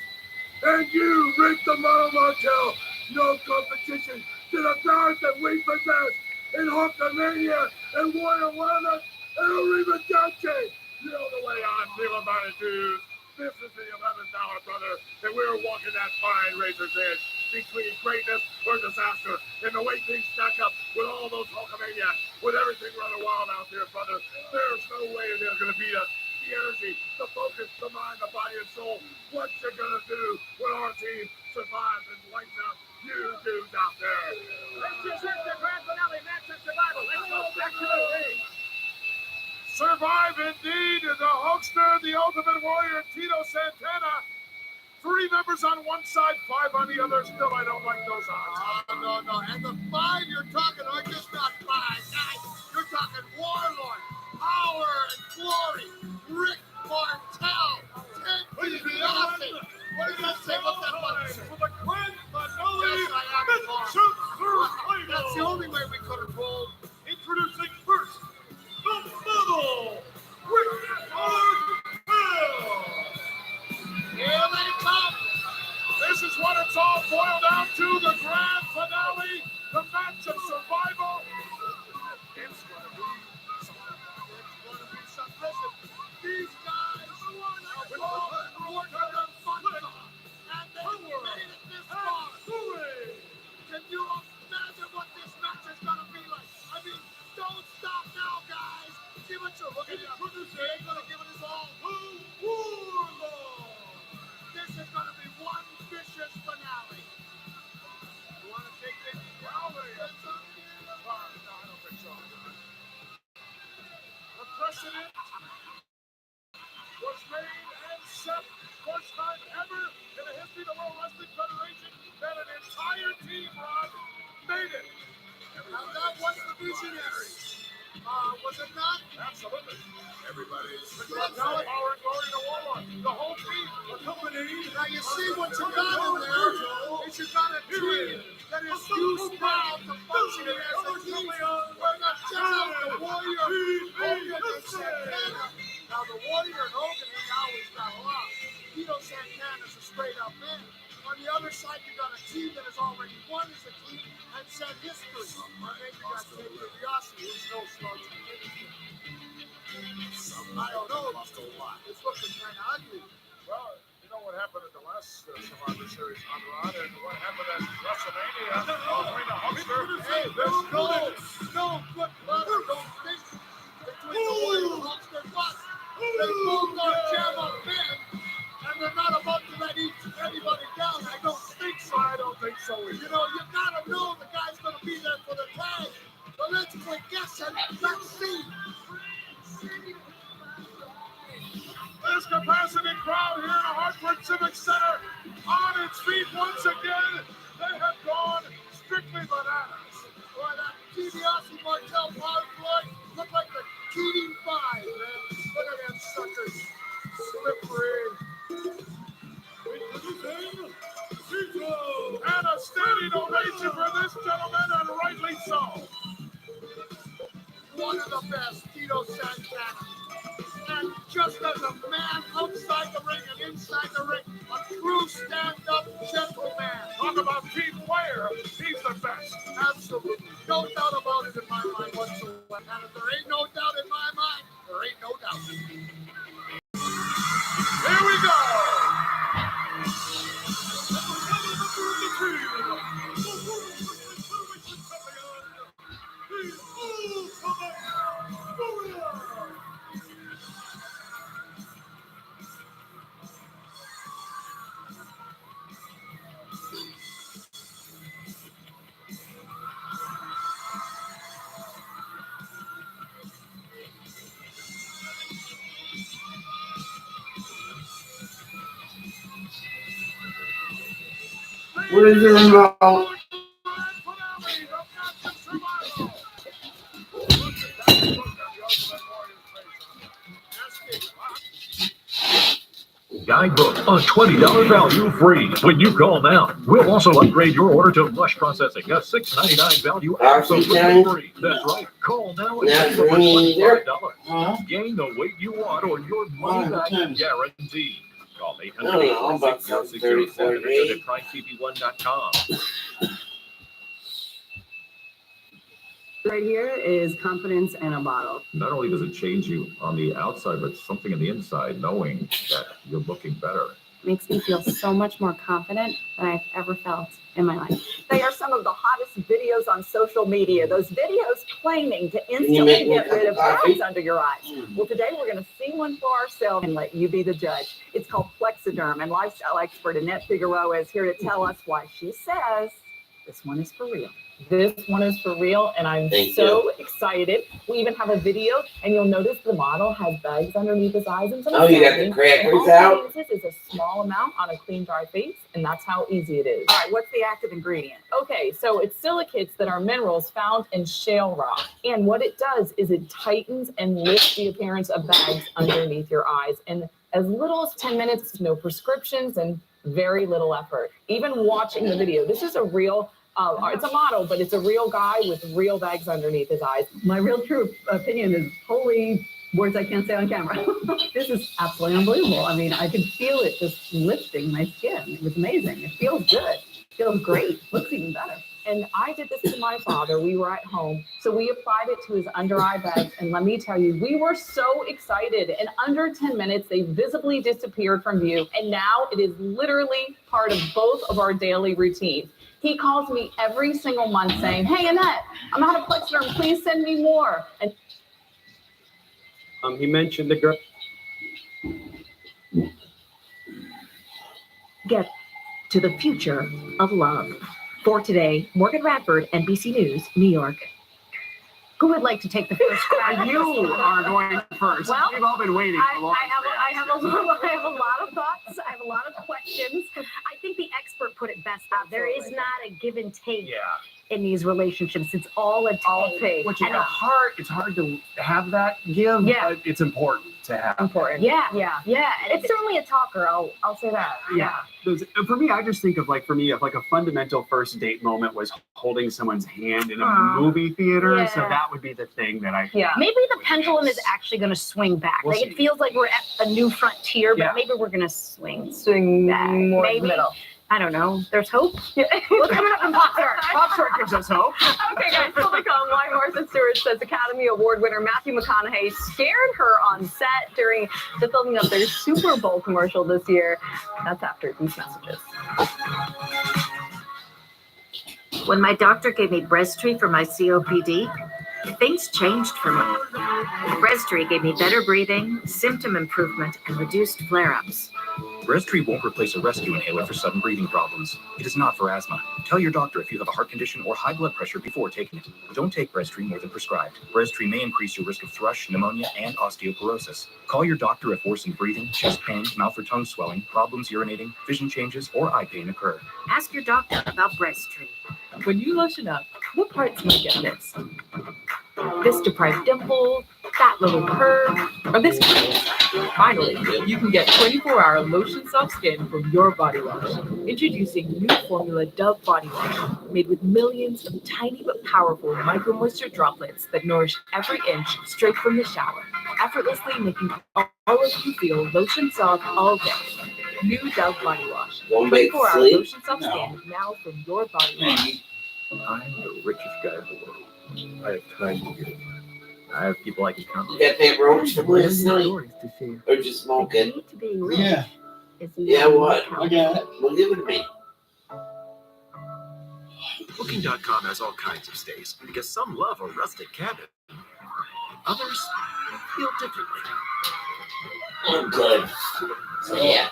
And you, Rick the Model Martel, no competition to the powers that we possess in Hulkamania and Warrior Wellness and Arriba Dante. You know the way I feel about it, dude. This is the $11, brother, and we're walking that fine razor's edge between greatness or disaster. And the way things stack up with all those Hulkamaniacs, with everything running wild out there, brother, there's no way they're going to beat us. The energy, the focus, the mind, the body, and soul. What you're going to do when our team survives and wipes out you dudes out there. This is it, the grand finale match of survival. Let's go back to the ring. Survive indeed, the Hulkster, the Ultimate Warrior, Tito Santana. 3 members on one side, 5 on the other. Still, I don't like those odds. No. And the 5 you're talking are just not 5, guys. You're talking Warlord, Power and Glory, Rick Martel, Ted DiBiase. What did I say? What's that button? For the grand finale, Yes, I am matchup That's the only way we could have rolled. Introducing first, the Model Rick Martel. Here they come. This is what it's all boiled down to, the grand finale, the match of survival. It's going to be something. Listen, these guys have all been working their butts off, and they made it this far. Can you imagine what this match is going to be like? I mean, don't stop now, guys. Give it your look at it. They ain't going to give it his all. This is going to be one vicious finale. You want to take it? No, I don't think so. The precedent was made and set first time ever in the history of the World Wrestling Federation that an entire team, Rod, made it. Now that was the visionaries. Was it not? Absolutely. Everybody's. Power and Glory to Warlord. The whole team accompanied. Now you see what you got in there is you got a team that is used now to functioning as a team. We're not just out the Warrior, Hogan, and Santana. Now the Warrior and Hogan, he always got lost. Tito Santana's a straight up man. On the other side, you got a team that has already won as a team and set history. And then you got Ted DiBiase, who's no slouch in anything. I don't know. It's looking kind of ugly. Well, you know what happened at the last Survivor Series on Rod and what happened at WrestleMania between the Hulkster. Hey, there's no good blood or no think between the Warrior and Hulkster, but they both are jam up men, and they're not about to let anybody down. I don't think so. I don't think so either. You know, you gotta know the guy's gonna be there for the tag. But let's quit guessing. Let's see. This capacity crowd here in the Hartford Civic Center on its feet once again. They have gone strictly bananas. Boy, that DiBiase Martel Power Floyd look like the Keating Five, man. Look at them suckers. Slippery. And a standing ovation for this gentleman, and rightly so. One of the best, Tito Santana. And just as a man outside the ring and inside the ring, a true stand-up gentleman. Talk about team player, he's the best. Absolutely. No doubt about it in my mind whatsoever. And if there ain't no doubt in my mind, there ain't no doubt. Here we go. Where's the remote? Guidebook, a $20 value free when you call now. We'll also upgrade your order to mush processing, a $6.99 value absolutely free. That's right. Call now and save over $25. Gain the weight you want or your money back guaranteed. Call 800-846-0607 and visit PrimeTV1.com. Right here is confidence in a bottle. Not only does it change you on the outside, but something on the inside, knowing that you're looking better. Makes me feel so much more confident than I've ever felt in my life. They are some of the hottest videos on social media. Those videos claiming to instantly get rid of bags under your eyes. Well, today we're going to see one for ourselves and let you be the judge. It's called Plexiderm, and lifestyle expert Annette Figueroa is here to tell us why she says this one is for real. This one is for real, and I'm so excited. We even have a video, and you'll notice the model has bags underneath his eyes and some you got the crackers out? All it is a small amount on a clean, dry face, and that's how easy it is. All right, what's the active ingredient? Okay, so it's silicates that are minerals found in shale rock, and what it does is it tightens and lifts the appearance of bags underneath your eyes in as little as 10 minutes, no prescriptions, and very little effort. Even watching the video, this is a real it's a model, but it's a real guy with real bags underneath his eyes. My real true opinion is holy words I can't say on camera. This is absolutely unbelievable. I mean, I could feel it just lifting my skin. It was amazing. It feels good. It feels great. Looks even better. And I did this to my father. We were at home, so we applied it to his under eye bags. And let me tell you, we were so excited. In under 10 minutes, they visibly disappeared from view. And now it is literally part of both of our daily routines. He calls me every single month saying, "Hey, Annette, I'm out of Plexiderm. Please send me more." And he mentioned the girl. Get to the future of love. For today, Morgan Radford, NBC News, New York. Who would like to take the first crack? You are going first. Well, We've all been waiting for long. I have a lot of thoughts. I have a lot of questions. I think the expert put it best. There is not a give and take in these relationships. It's all a take. Which is it's hard to have that give, but it's important to have. Yeah. It's certainly a talker. I'll say that. Yeah. For me, I just think of like a fundamental first date moment was holding someone's hand in a movie theater. Yeah. So that would be the thing that I. Yeah. Maybe the pendulum is actually going to swing back. We'll like see. It feels like we're at a new frontier, but maybe we're going to swing back. more Maybe. middle. I don't know. There's hope. What's coming up in Pop Tart? Pop Tart gives us hope. Okay, guys, still to come. Why Martha Stewart says Academy Award winner Matthew McConaughey scared her on set during the filming of their Super Bowl commercial this year. That's after these messages. When my doctor gave me Breztri for my COPD, things changed for me. Breztri gave me better breathing, symptom improvement, and reduced flare-ups. Breztri won't replace a rescue inhaler for sudden breathing problems. It is not for asthma. Tell your doctor if you have a heart condition or high blood pressure before taking it. Don't take Breztri more than prescribed. Breztri may increase your risk of thrush, pneumonia, and osteoporosis. Call your doctor if worsened breathing, chest pain, mouth or tongue swelling, problems urinating, vision changes, or eye pain occur. Ask your doctor about Breztri. When you lotion up, what parts might get missed? This deprived dimple, that little curve, or this curve. Finally, you can get 24-hour lotion soft skin from your body wash. Introducing new formula Dove Body Wash, made with millions of tiny but powerful micro moisture droplets that nourish every inch straight from the shower, effortlessly making all of you feel lotion soft all day. New Dove Body Wash. 24-hour lotion soft skin now from your body wash. I'm the richest guy in the world. I have time to give. I have people I can count on. You got that roach from last night? Or just smoking? Yeah. Yeah, what? I got it. Well, give it to me. Booking.com has all kinds of stays because some love a rustic cabin. Others feel differently. I'm good. So yeah.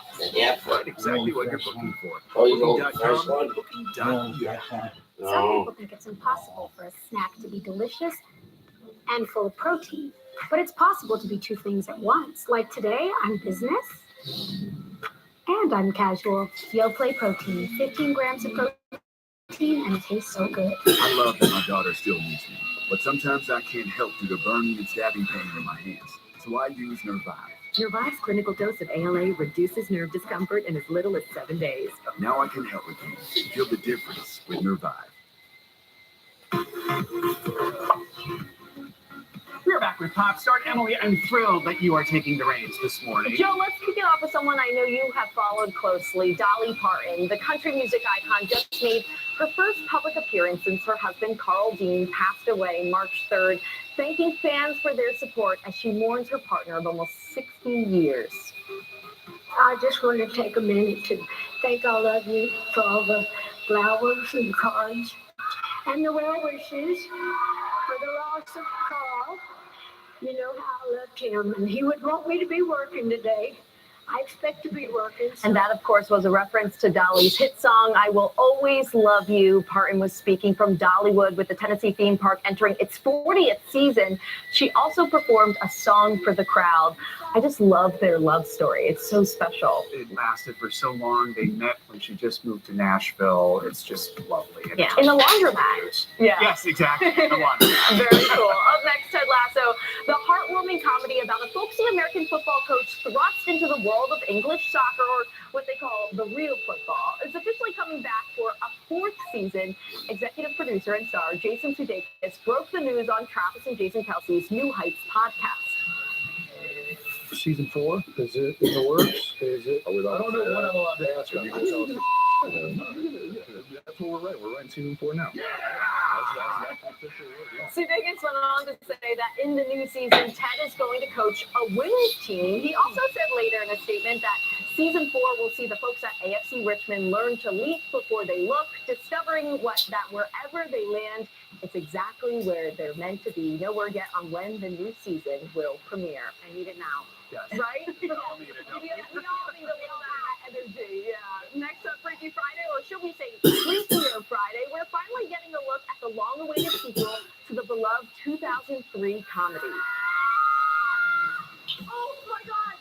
Find exactly what you're looking for. Oh, you go first one? Booking.com. Some people think it's impossible for a snack to be delicious and full of protein, but it's possible to be two things at once. Like today, I'm business And I'm casual. Yoplait protein, 15 grams of protein, and it tastes so good. I love that my daughter still needs me, but sometimes I can't help due to burning and stabbing pain in my hands. So I use Nervive. Nervive's clinical dose of ALA reduces nerve discomfort in as little as 7 days. Now I can help with you. Feel the difference with Nervive. We're back with Pop Star. Emily, I'm thrilled that you are taking the reins this morning. Joe, let's kick it off with someone I know you have followed closely, Dolly Parton. The country music icon just made her first public appearance since her husband, Carl Dean, passed away March 3rd, thanking fans for their support as she mourns her partner of almost 60 years. I just want to take a minute to thank all of you for all the flowers and cards and the well wishes for the loss of Carl. You know how I loved him, and he would want me to be working today. I expect to be working. And that, of course, was a reference to Dolly's hit song, I Will Always Love You. Parton was speaking from Dollywood with the Tennessee theme park entering its 40th season. She also performed a song for the crowd. I just love their love story. It's so special. It lasted for so long. They met when she just moved to Nashville. It's just lovely. And Yeah, in the laundromat. Yeah. Yes, exactly. The laundromat. Very cool. Up next, Ted Lasso, the heartwarming comedy about a folksy American football coach thrust into the world of English soccer, or what they call the real football. It's officially coming back for a 4th season. Executive producer and star Jason Sudeikis broke the news on Travis and Jason Kelsey's New Heights podcast. Season 4? Is it in the works? Is it? I don't know what I'm allowed to answer. You can tell us. That's what we're writing. We're writing season 4 now. Sudeikis went on to say that in the new season, Ted is going to coach a winning team. He also said later in a statement that season 4 will see the folks at AFC Richmond learn to leap before they look, discovering that wherever they land, it's exactly where they're meant to be. No word yet on when the new season will premiere. I need it now. Yes. Right? We all need a little energy. Yeah. Next up, Freaky Friday, or should we say Freakier Friday, we're finally getting a look at the long-awaited sequel to the beloved 2003 comedy. Oh my God!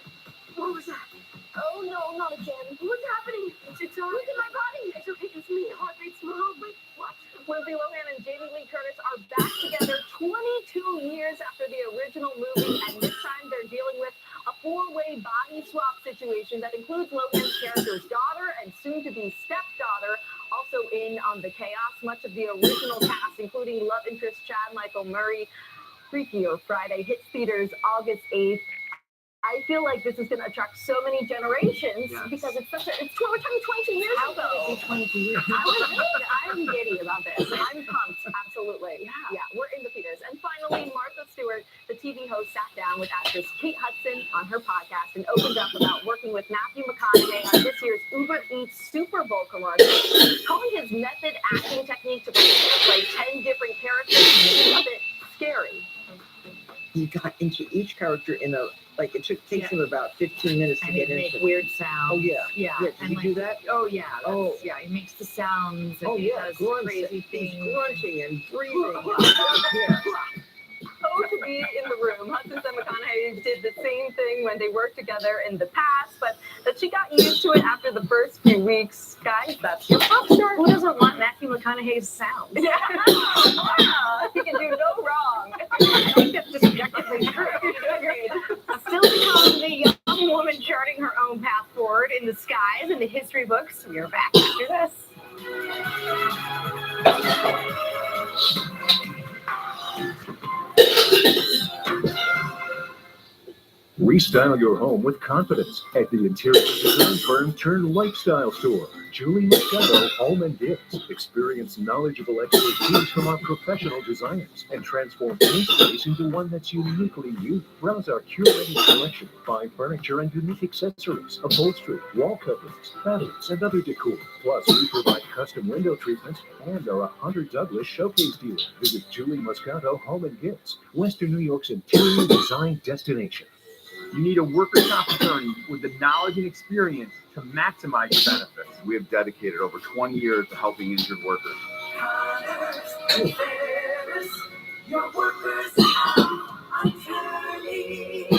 What was that? Oh no, not again. What's happening? It's all in my body. It's okay, it's me. Heart rate small. Wait, what? Lindsay Lohan and Jamie Lee Curtis are back together 22 years after the original movie, and this time they're dealing with a 4-way body swap situation that includes Lohan's character's daughter and soon-to-be stepdaughter also in on the chaos. Much of the original cast, including love interest Chad Michael Murray. Freakier Friday hits theaters August 8th. I feel like this is going to attract so many generations because we're talking 22 years ago. 22 years. I'm giddy about this. I'm pumped. Absolutely. Yeah, we're in the theaters. And finally, Martha Stewart, the TV host, sat down with actress Kate Hudson on her podcast and opened up about working with Matthew McConaughey on this year's Uber Eats Super Bowl commercial, calling his method acting technique to play 10 different characters a bit scary. You got into each character in a, like, it takes him about 15 minutes to get into. Weird sounds. Oh, yeah. Yeah. Did you do that? Oh, yeah. Yeah, he makes the sounds and he does crazy things. He's grunting and breathing. To be in the room. Hudson and McConaughey did the same thing when they worked together in the past, but that she got used to it after the first few weeks. Guys, that's your pop star. Who doesn't want Matthew McConaughey's sound? Yeah. He can do no wrong. I think that's just objectively true. Agreed. Still to come, the young woman charting her own path forward in the skies in the history books. We are back after this. Restyle your home with confidence at the interior design firm turned lifestyle store, Julie Moscato Home and Gifts. Experience knowledgeable expertise from our professional designers and transform any space into one that's uniquely you. Browse our curated collection, fine furniture and unique accessories, upholstery, wall coverings, fabrics, and other decor. Plus, we provide custom window treatments and are a Hunter Douglas showcase dealer. Visit Julie Moscato Home and Gifts, Western New York's interior design destination. You need a workers' comp attorney with the knowledge and experience to maximize your benefits. We have dedicated over 20 years to helping injured workers. Your workers are attorneys.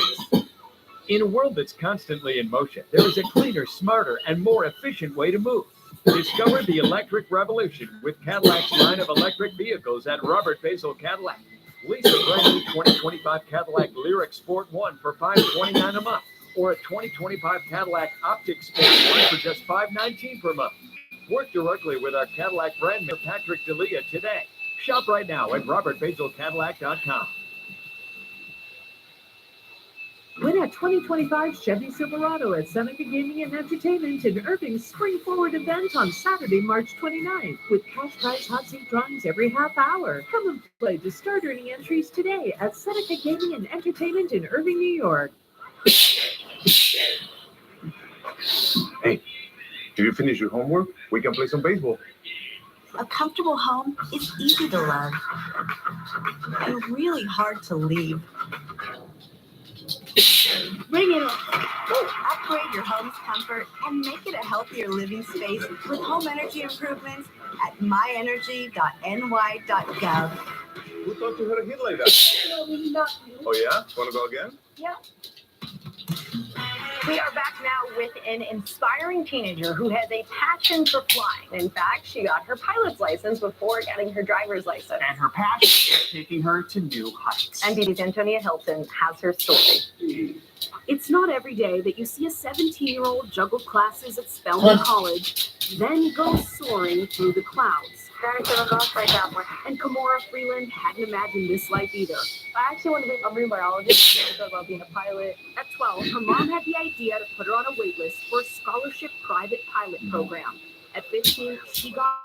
In a world that's constantly in motion, there is a cleaner, smarter, and more efficient way to move. Discover the electric revolution with Cadillac's line of electric vehicles at Robert Basil Cadillac. Lease a brand new 2025 Cadillac Lyriq Sport 1 for $529 a month, or a 2025 Cadillac Optic Sport 1 for just $519 per month. Work directly with our Cadillac brand manager, Patrick D'Elia, today. Shop right now at robertbasilcadillac.com. Win a 2025 Chevy Silverado at Seneca Gaming and Entertainment in Irving's Spring Forward event on Saturday, March 29th, with cash prize hot seat drawings every half hour. Come and play to start earning entries today at Seneca Gaming and Entertainment in Irving, New York. Hey, did you finish your homework? We can play some baseball. A comfortable home is easy to love and really hard to leave. Bring it on. Upgrade your home's comfort and make it a healthier living space with home energy improvements at myenergy.ny.gov. Who taught you how to hit like that? No, not you. Oh, yeah? Want to go again? Yeah. We are back now with an inspiring teenager who has a passion for flying. In fact, she got her pilot's license before getting her driver's license. And her passion is taking her to new heights. And BB's Antonia Hilton has her story. It's not every day that you see a 17-year-old juggle classes at Spelman College, then go soaring through the clouds. And Kamora Freeland hadn't imagined this life either. I actually want to be a marine biologist. I thought about being a pilot. At 12, her mom had the idea to put her on a wait list for a scholarship private pilot program. At 15, she got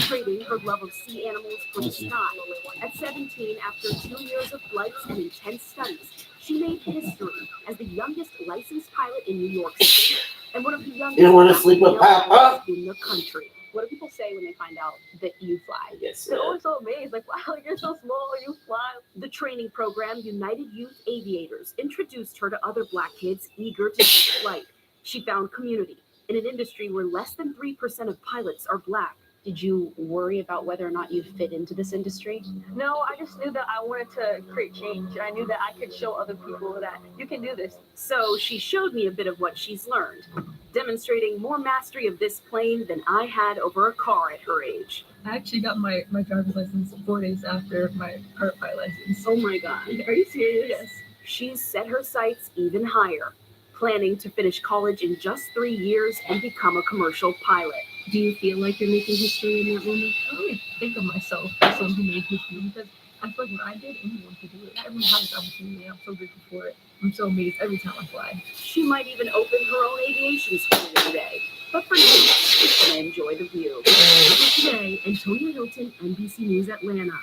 trading her love of sea animals for the sky. At 17, after 2 years of flights and intense studies, she made history as the youngest licensed pilot in New York State and one of the youngest You don't want to sleep with Papa? in the country. What do people say when they find out that you fly? Yes, They're always so amazed, like, wow, you're so small, you fly. The training program, United Youth Aviators, introduced her to other Black kids eager to take flight. She found community in an industry where less than 3% of pilots are Black. Did you worry about whether or not you fit into this industry? No, I just knew that I wanted to create change. And I knew that I could show other people that you can do this. So she showed me a bit of what she's learned, demonstrating more mastery of this plane than I had over a car at her age. I actually got my driver's license 4 days after my pilot license. Oh my God. Are you serious? Yes. She's set her sights even higher, planning to finish college in just 3 years and become a commercial pilot. Do you feel like you're making history in that moment? I don't really think of myself as someone who made history because I feel like what I did, anyone could do it. Everyone has this opportunity. I'm so grateful for it. I'm so amazed every time I fly. She might even open her own aviation school one day. But for now, she's going to enjoy the view. Today, Antonia Hilton, NBC News Atlanta.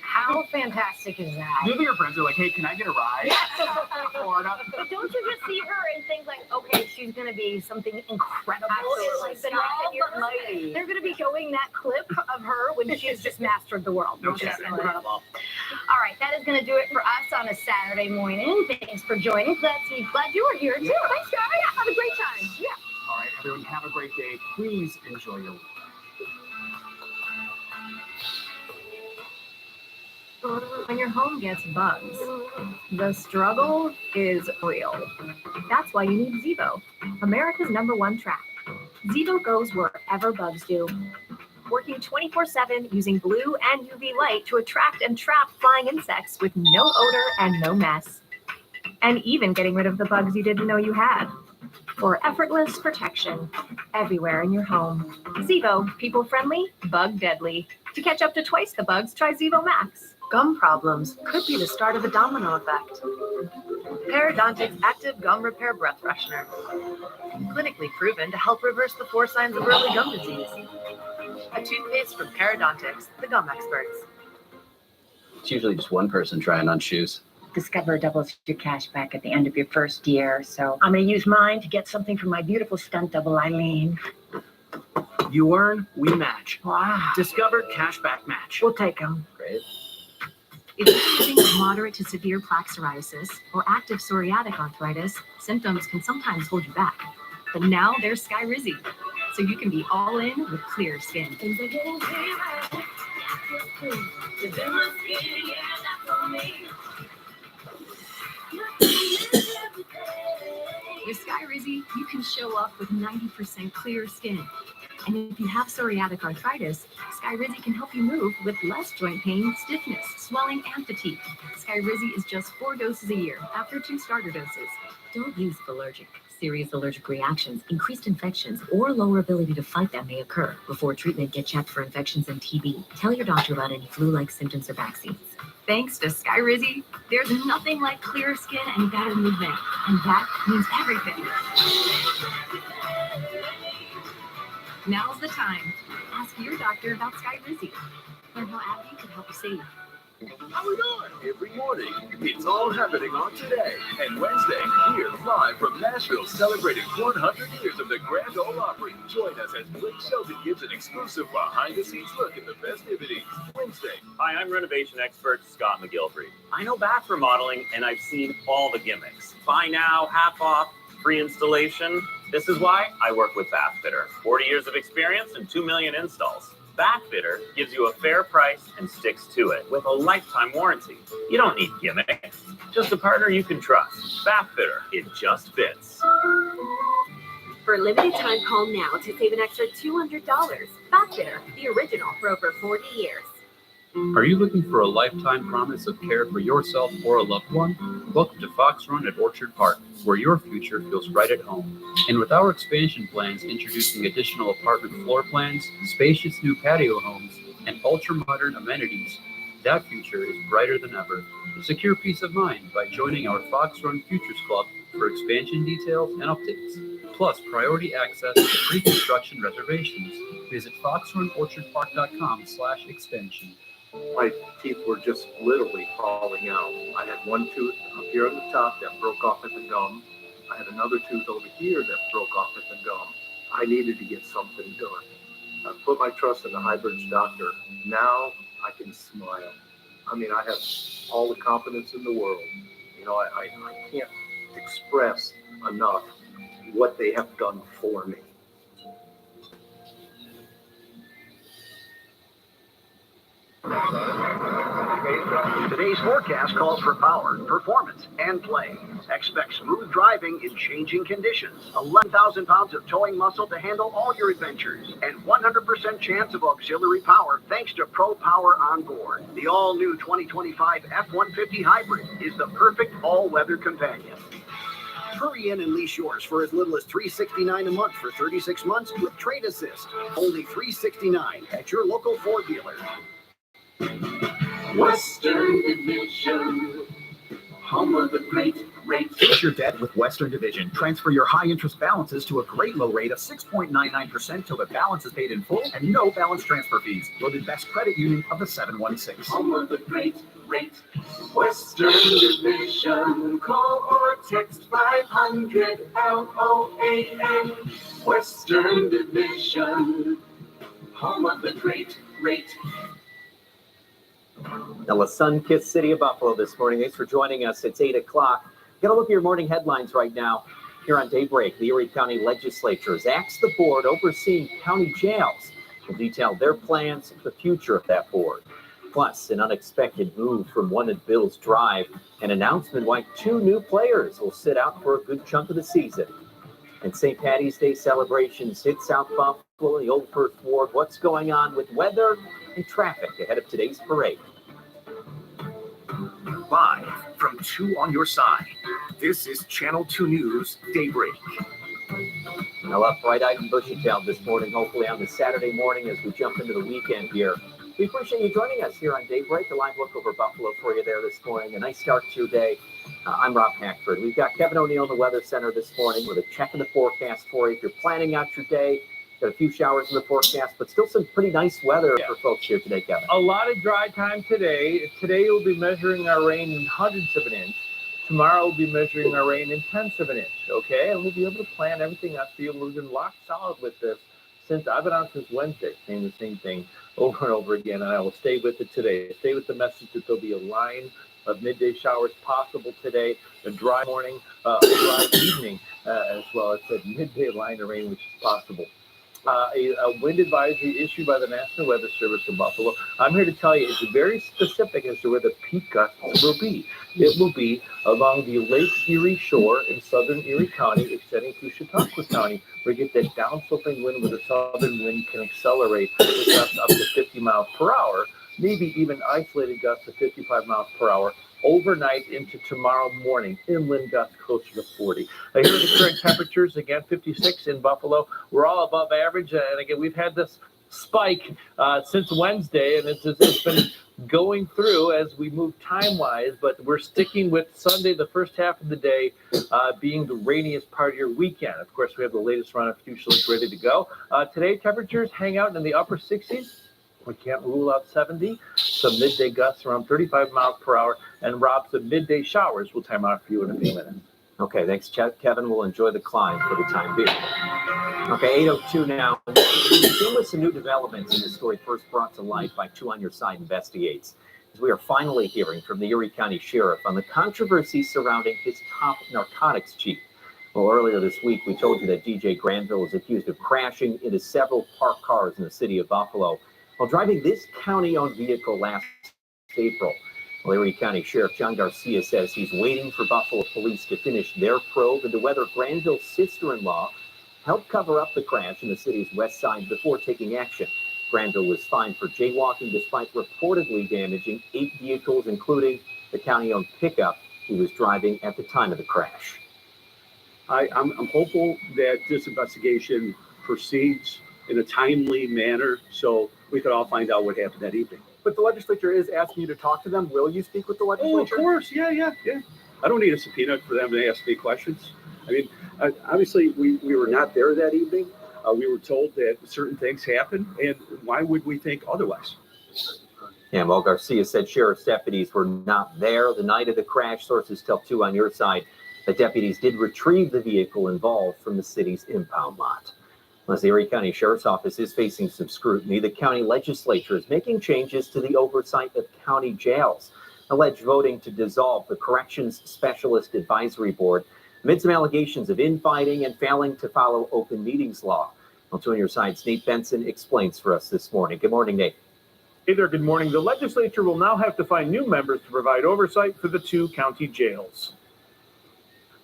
How fantastic is that? Maybe your friends are like, hey, can I get a ride? Florida. But don't you just see her and think like, okay, she's going to be something incredible. Absolutely. It's like the fact that you're mighty. They're going to be showing that clip of her when she has just mastered the world, which is incredible. All right, that is going to do it for us on a Saturday morning. Thanks for joining. Glad you were here too. Thanks, guys. Have a great time. Yeah. All right, everyone, have a great day. Please enjoy your week. When your home gets bugs, the struggle is real. That's why you need Zevo, America's #1 trap. Zevo goes wherever bugs do, working 24/7 using blue and UV light to attract and trap flying insects with no odor and no mess. And even getting rid of the bugs you didn't know you had. For effortless protection everywhere in your home. Zevo, people friendly, bug deadly. To catch up to twice the bugs, try Zevo Max. Gum problems could be the start of a domino effect. Periodontics Active Gum Repair Breath Freshener. Clinically proven to help reverse the 4 signs of early gum disease. A toothpaste from Periodontics, the gum experts. It's usually just one person trying on shoes. Discover doubles your cash back at the end of your first year, so I'm going to use mine to get something for my beautiful stunt double, Eileen. You earn, we match. Wow. Discover Cashback Match. We'll take them. Great. If you're having moderate to severe plaque psoriasis or active psoriatic arthritis, symptoms can sometimes hold you back. But now there's Skyrizi, so you can be all in with clear skin. Things are getting clearer. It's in my skin, yeah, that's on me. With Skyrizi, you can show up with 90% clear skin. And if you have psoriatic arthritis, Skyrizi can help you move with less joint pain, stiffness, swelling, and fatigue. Skyrizi is just 4 doses a year after 2 starter doses. Don't use if allergic. Serious allergic reactions, increased infections, or lower ability to fight them may occur. Before treatment, get checked for infections and TB. Tell your doctor about any flu-like symptoms or vaccines. Thanks to Skyrizi, there's nothing like clear skin and better movement. And that means everything. Now's the time. Ask your doctor about Skyrizi. Learn how AbbVie can help you save. How we doing? Every morning, it's all happening on Today and Wednesday. Here live from Nashville, celebrating 100 years of the Grand Ole Opry. Join us as Blake Shelton gives an exclusive behind-the-scenes look at the festivities. Wednesday. Hi, I'm renovation expert Scott McGilvery. I know bath remodeling, and I've seen all the gimmicks. Buy now, half off, free installation. This is why I work with Bathfitter. 40 years of experience and 2 million installs. Bathfitter gives you a fair price and sticks to it with a lifetime warranty. You don't need gimmicks, just a partner you can trust. Bathfitter, it just fits. For a limited time, call now to save an extra $200. Bathfitter, the original for over 40 years. Are you looking for a lifetime promise of care for yourself or a loved one? Welcome to Fox Run at Orchard Park, where your future feels right at home. And with our expansion plans introducing additional apartment floor plans, spacious new patio homes, and ultra-modern amenities, that future is brighter than ever. Secure peace of mind by joining our Fox Run Futures Club for expansion details and updates, plus priority access to pre-construction reservations. Visit foxrunorchardpark.com/extension. My teeth were just literally falling out. I had one tooth up here on the top that broke off at the gum. I had another tooth over here that broke off at the gum. I needed to get something done. I put my trust in the Highbridge doctor. Now I can smile. I mean, I have all the confidence in the world. You know, I can't express enough what they have done for me. Today's forecast calls for power, performance, and play. Expect smooth driving in changing conditions, 11,000 pounds of towing muscle to handle all your adventures, and 100% chance of auxiliary power thanks to Pro Power on board. The all-new 2025 F-150 Hybrid is the perfect all-weather companion. Hurry in and lease yours for as little as $369 a month for 36 months with Trade Assist. Only $369 at your local Ford dealer. Western Division, home of the great rate. Fix your debt with Western Division. Transfer your high-interest balances to a great low rate of 6.99% till the balance is paid in full and no balance transfer fees. Voted best credit union of the 716. Home of the great rate. Western Division, call or text 500 LOAN. Western Division, home of the great rate. Now, a sun-kissed city of Buffalo this morning. Thanks for joining us. It's 8 o'clock. Get a look at your morning headlines right now. Here on Daybreak, the Erie County Legislature has axed the board overseeing county jails. We'll detail their plans for the future of that board. Plus, an unexpected move from one of Bill's Drive. An announcement why 2 new players will sit out for a good chunk of the season. And St. Patty's Day celebrations hit South Buffalo, the Old First Ward. What's going on with weather and traffic ahead of today's parade? Live from 2 on your side, this is Channel 2 News Daybreak. Now up bright-eyed and bushy-tailed this morning, hopefully on this Saturday morning as we jump into the weekend here. We appreciate you joining us here on Daybreak, a live look over Buffalo for you there this morning. A nice start to your day. I'm Rob Hackford. We've got Kevin O'Neill in the Weather Center this morning with a check of the forecast for you. If you're planning out your day, got a few showers in the forecast, but still some pretty nice weather for folks here today, Kevin. A lot of dry time today. Today we'll be measuring our rain in hundredths of an inch. Tomorrow we'll be measuring our rain in tenths of an inch, okay? And we'll be able to plan everything out for you. We've been locked solid with this since I've been on since Wednesday, saying the same thing over and over again, and I will stay with it today. Stay with the message that there'll be a line of midday showers possible today, a dry morning, a dry evening as well. It's a midday line of rain, which is possible. a wind advisory issued by the National Weather Service in Buffalo. I'm here to tell you it's very specific as to where the peak gusts will be. It will be along the Lake Erie shore in southern Erie County, extending through Chautauqua County, where you get that downsloping wind where the southern wind can accelerate with gusts up to 50 miles per hour, maybe even isolated gusts of 55 miles per hour overnight into tomorrow morning. Inland gusts closer to 40. Here are the current temperatures, again, 56 in Buffalo. We're all above average, and again, we've had this spike since Wednesday, and it's been going through as we move time-wise, but we're sticking with Sunday, the first half of the day, being the rainiest part of your weekend. Of course, we have the latest run of future look ready to go. Today, temperatures hang out in the upper 60s. We can't rule out 70. Some midday gusts around 35 miles per hour, and Rob, some midday showers will time out for you in a few minutes. Okay, thanks, Kevin. We'll enjoy the climb for the time being. Okay, 8:02 now. Here with some new developments in this story first brought to light by Two on Your Side Investigates. As we are finally hearing from the Erie County Sheriff on the controversy surrounding his top narcotics chief. Well, earlier this week, we told you that DJ Granville is accused of crashing into several parked cars in the city of Buffalo while driving this county-owned vehicle last April. Well, Erie County Sheriff John Garcia says he's waiting for Buffalo police to finish their probe into whether Granville's sister-in-law helped cover up the crash in the city's west side before taking action. Granville was fined for jaywalking despite reportedly damaging 8 vehicles, including the county-owned pickup he was driving at the time of the crash. I'm hopeful that this investigation proceeds in a timely manner so we could all find out what happened that evening. But the legislature is asking you to talk to them. Will you speak with the legislature? Oh, of course. Yeah. I don't need a subpoena for them to ask me questions. I mean, obviously, we were not there that evening. We were told that certain things happened, and why would we think otherwise? Yeah, well, Garcia said sheriff's deputies were not there the night of the crash. Sources tell Two on Your Side that deputies did retrieve the vehicle involved from the city's impound lot. As the Erie County Sheriff's Office is facing some scrutiny, the county legislature is making changes to the oversight of county jails. Alleged voting to dissolve the Corrections Specialist Advisory Board amid some allegations of infighting and failing to follow open meetings law. Well, Two on Your Side's Nate Benson explains for us this morning. Good morning, Nate. Hey there, good morning. The legislature will now have to find new members to provide oversight for the 2 county jails.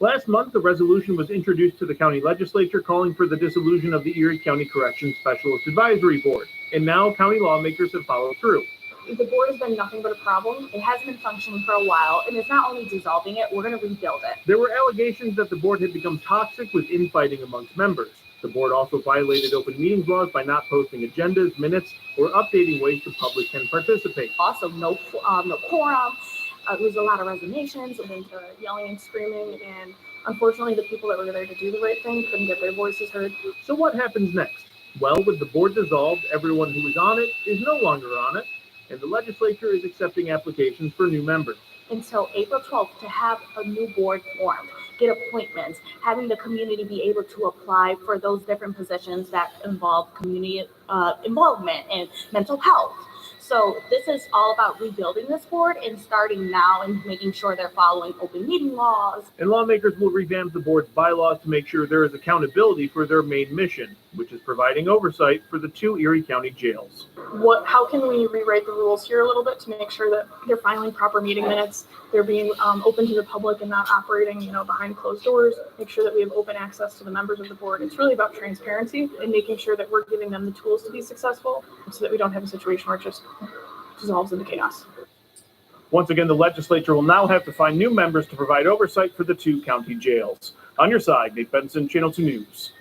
Last month, the resolution was introduced to the county legislature calling for the dissolution of the Erie County Corrections Specialist Advisory Board, and now county lawmakers have followed through. The board has been nothing but a problem. It hasn't been functioning for a while, and it's not only dissolving it, we're going to rebuild it. There were allegations that the board had become toxic with infighting amongst members. The board also violated open meetings laws by not posting agendas, minutes, or updating ways the public can participate. Also, no quorum. There was a lot of resignations and yelling and screaming, and unfortunately the people that were there to do the right thing couldn't get their voices heard. So what happens next? Well, with the board dissolved, everyone who was on it is no longer on it, and the legislature is accepting applications for new members. Until April 12th to have a new board formed, get appointments, having the community be able to apply for those different positions that involve community involvement and mental health. So this is all about rebuilding this board and starting now and making sure they're following open meeting laws. And lawmakers will revamp the board's bylaws to make sure there is accountability for their main mission, which is providing oversight for the 2 Erie County jails. How can we rewrite the rules here a little bit to make sure that they're filing proper meeting minutes, they're being open to the public and not operating, behind closed doors, make sure that we have open access to the members of the board. It's really about transparency and making sure that we're giving them the tools to be successful so that we don't have a situation where it just dissolves into chaos. Once again, the legislature will now have to find new members to provide oversight for the 2 county jails. On Your Side, Nate Benson, Channel 2 News.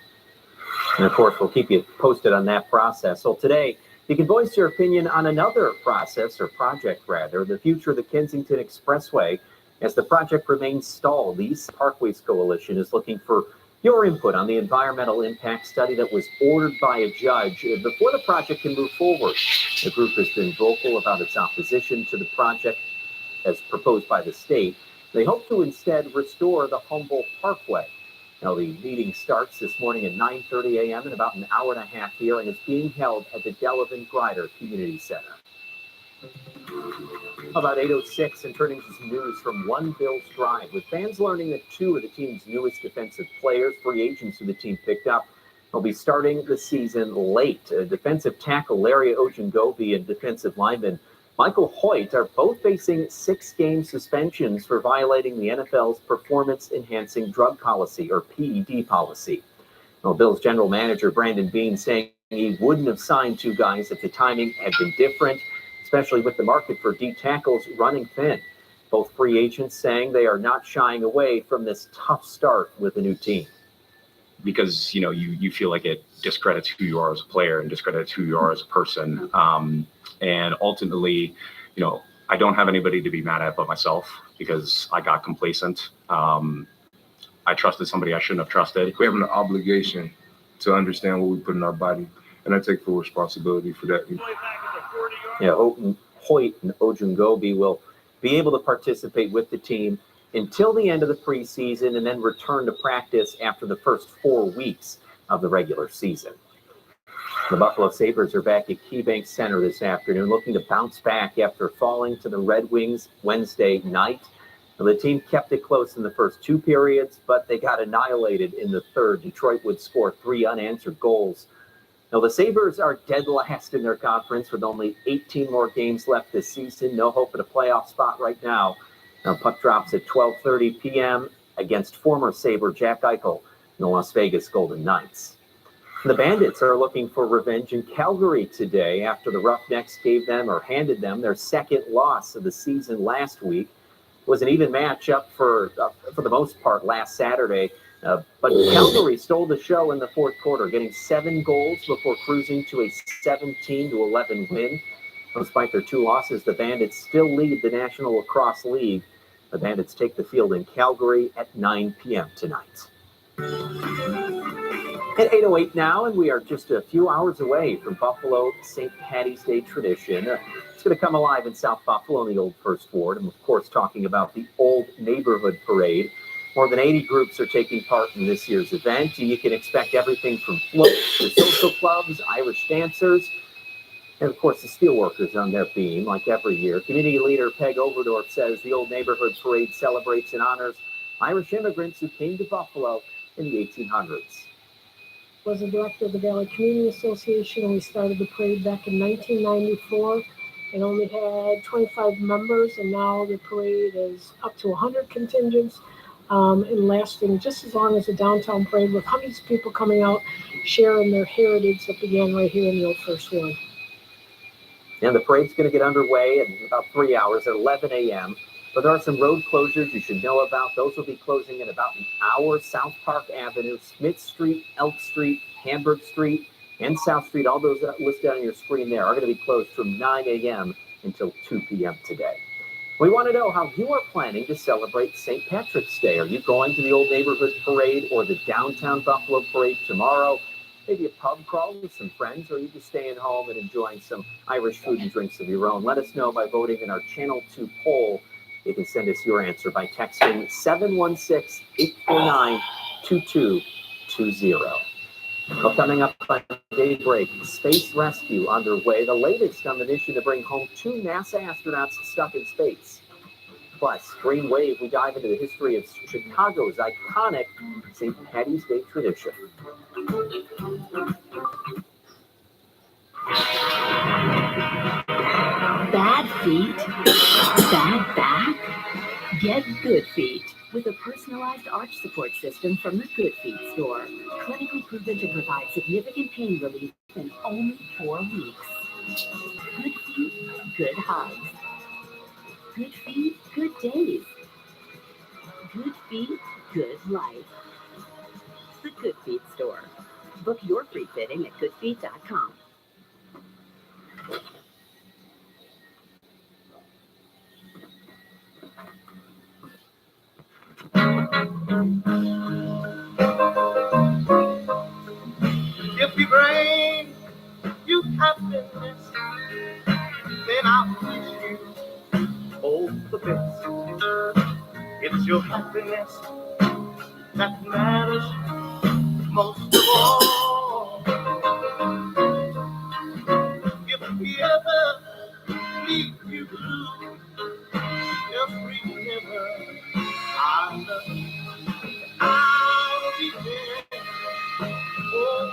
And of course, we'll keep you posted on that process. So today, you can voice your opinion on another project, the future of the Kensington Expressway. As the project remains stalled, the East Parkways Coalition is looking for your input on the environmental impact study that was ordered by a judge before the project can move forward. The group has been vocal about its opposition to the project as proposed by the state. They hope to instead restore the Humboldt Parkway. Now, the meeting starts this morning at 9:30 a.m. in about an hour and a half here, and it's being held at the Delavan Grider Community Center. About 8:06 and turning to some news from One Bills Drive, with fans learning that 2 of the team's newest defensive players, free agents who the team picked up, will be starting the season late. Defensive tackle Larry Ogungobi and defensive lineman Michael Hoyt are both facing 6-game suspensions for violating the NFL's performance-enhancing drug policy, or PED policy. Well, Bills general manager Brandon Beane saying he wouldn't have signed 2 guys if the timing had been different, especially with the market for D tackles running thin. Both free agents saying they are not shying away from this tough start with a new team. Because, you feel like it discredits who you are as a player and discredits who you are as a person. And ultimately, I don't have anybody to be mad at but myself because I got complacent. I trusted somebody I shouldn't have trusted. We have an obligation to understand what we put in our body, and I take full responsibility for that. Hoyt and Ogungobi will be able to participate with the team until the end of the preseason and then return to practice after the first 4 weeks of the regular season. The Buffalo Sabres are back at KeyBank Center this afternoon, looking to bounce back after falling to the Red Wings Wednesday night. Now, the team kept it close in the first 2 periods, but they got annihilated in the third. Detroit would score 3 unanswered goals. Now, the Sabres are dead last in their conference with only 18 more games left this season. No hope at a playoff spot right now. Now, puck drops at 12:30 p.m. against former Sabre Jack Eichel and the Las Vegas Golden Knights. The Bandits are looking for revenge in Calgary today after the Roughnecks handed them their second loss of the season last week. It was an even matchup for the most part last Saturday, but Calgary stole the show in the fourth quarter, getting 7 goals before cruising to a 17-11 win. Despite their 2 losses, the Bandits still lead the National Lacrosse League. The Bandits take the field in Calgary at 9 p.m. tonight. At 8:08 now, and we are just a few hours away from Buffalo St. Patty's Day tradition. It's going to come alive in South Buffalo in the Old First Ward. And, of course, talking about the Old Neighborhood Parade. More than 80 groups are taking part in this year's event. You can expect everything from floats to social clubs, Irish dancers, and, of course, the steelworkers on their beam, like every year. Community leader Peg Overdorf says the Old Neighborhood Parade celebrates and honors Irish immigrants who came to Buffalo in the 1800s. Was a director of the Valley Community Association, and we started the parade back in 1994 and only had 25 members, and now the parade is up to 100 contingents and lasting just as long as the downtown parade, with hundreds of people coming out sharing their heritage that began right here in the Old First Ward. And the parade's going to get underway in about 3 hours at 11 a.m. But there are some road closures you should know about. Those will be closing in about an hour. South Park Avenue, Smith Street, Elk Street, Hamburg Street, and South Street, all those listed on your screen there, are going to be closed from 9 a.m. until 2 p.m. today. We want to know how you are planning to celebrate St. Patrick's Day. Are you going to the Old Neighborhood Parade or the Downtown Buffalo Parade tomorrow? Maybe a pub crawl with some friends, or are you just staying home and enjoying some Irish food and drinks of your own? Let us know by voting in our Channel 2 poll. You can send us your answer by texting 716-849-2220. Well, coming up on Daybreak, space rescue underway, the latest on the mission to bring home 2 NASA astronauts stuck in space. Plus, Green Wave, we dive into the history of Chicago's iconic St. Patty's Day tradition. Bad feet? Bad back? Get Good Feet with a personalized arch support system from the Good Feet store. Clinically proven to provide significant pain relief in only 4 weeks. Good feet, good hugs. Good feet, good days. Good feet, good life. The Good Feet store. Book your free fitting at goodfeet.com. If you bring you happiness, then I wish you all the best. It's your happiness that matters most of all. If we ever leave you blue, just remember I love you. I'll be there. Oh,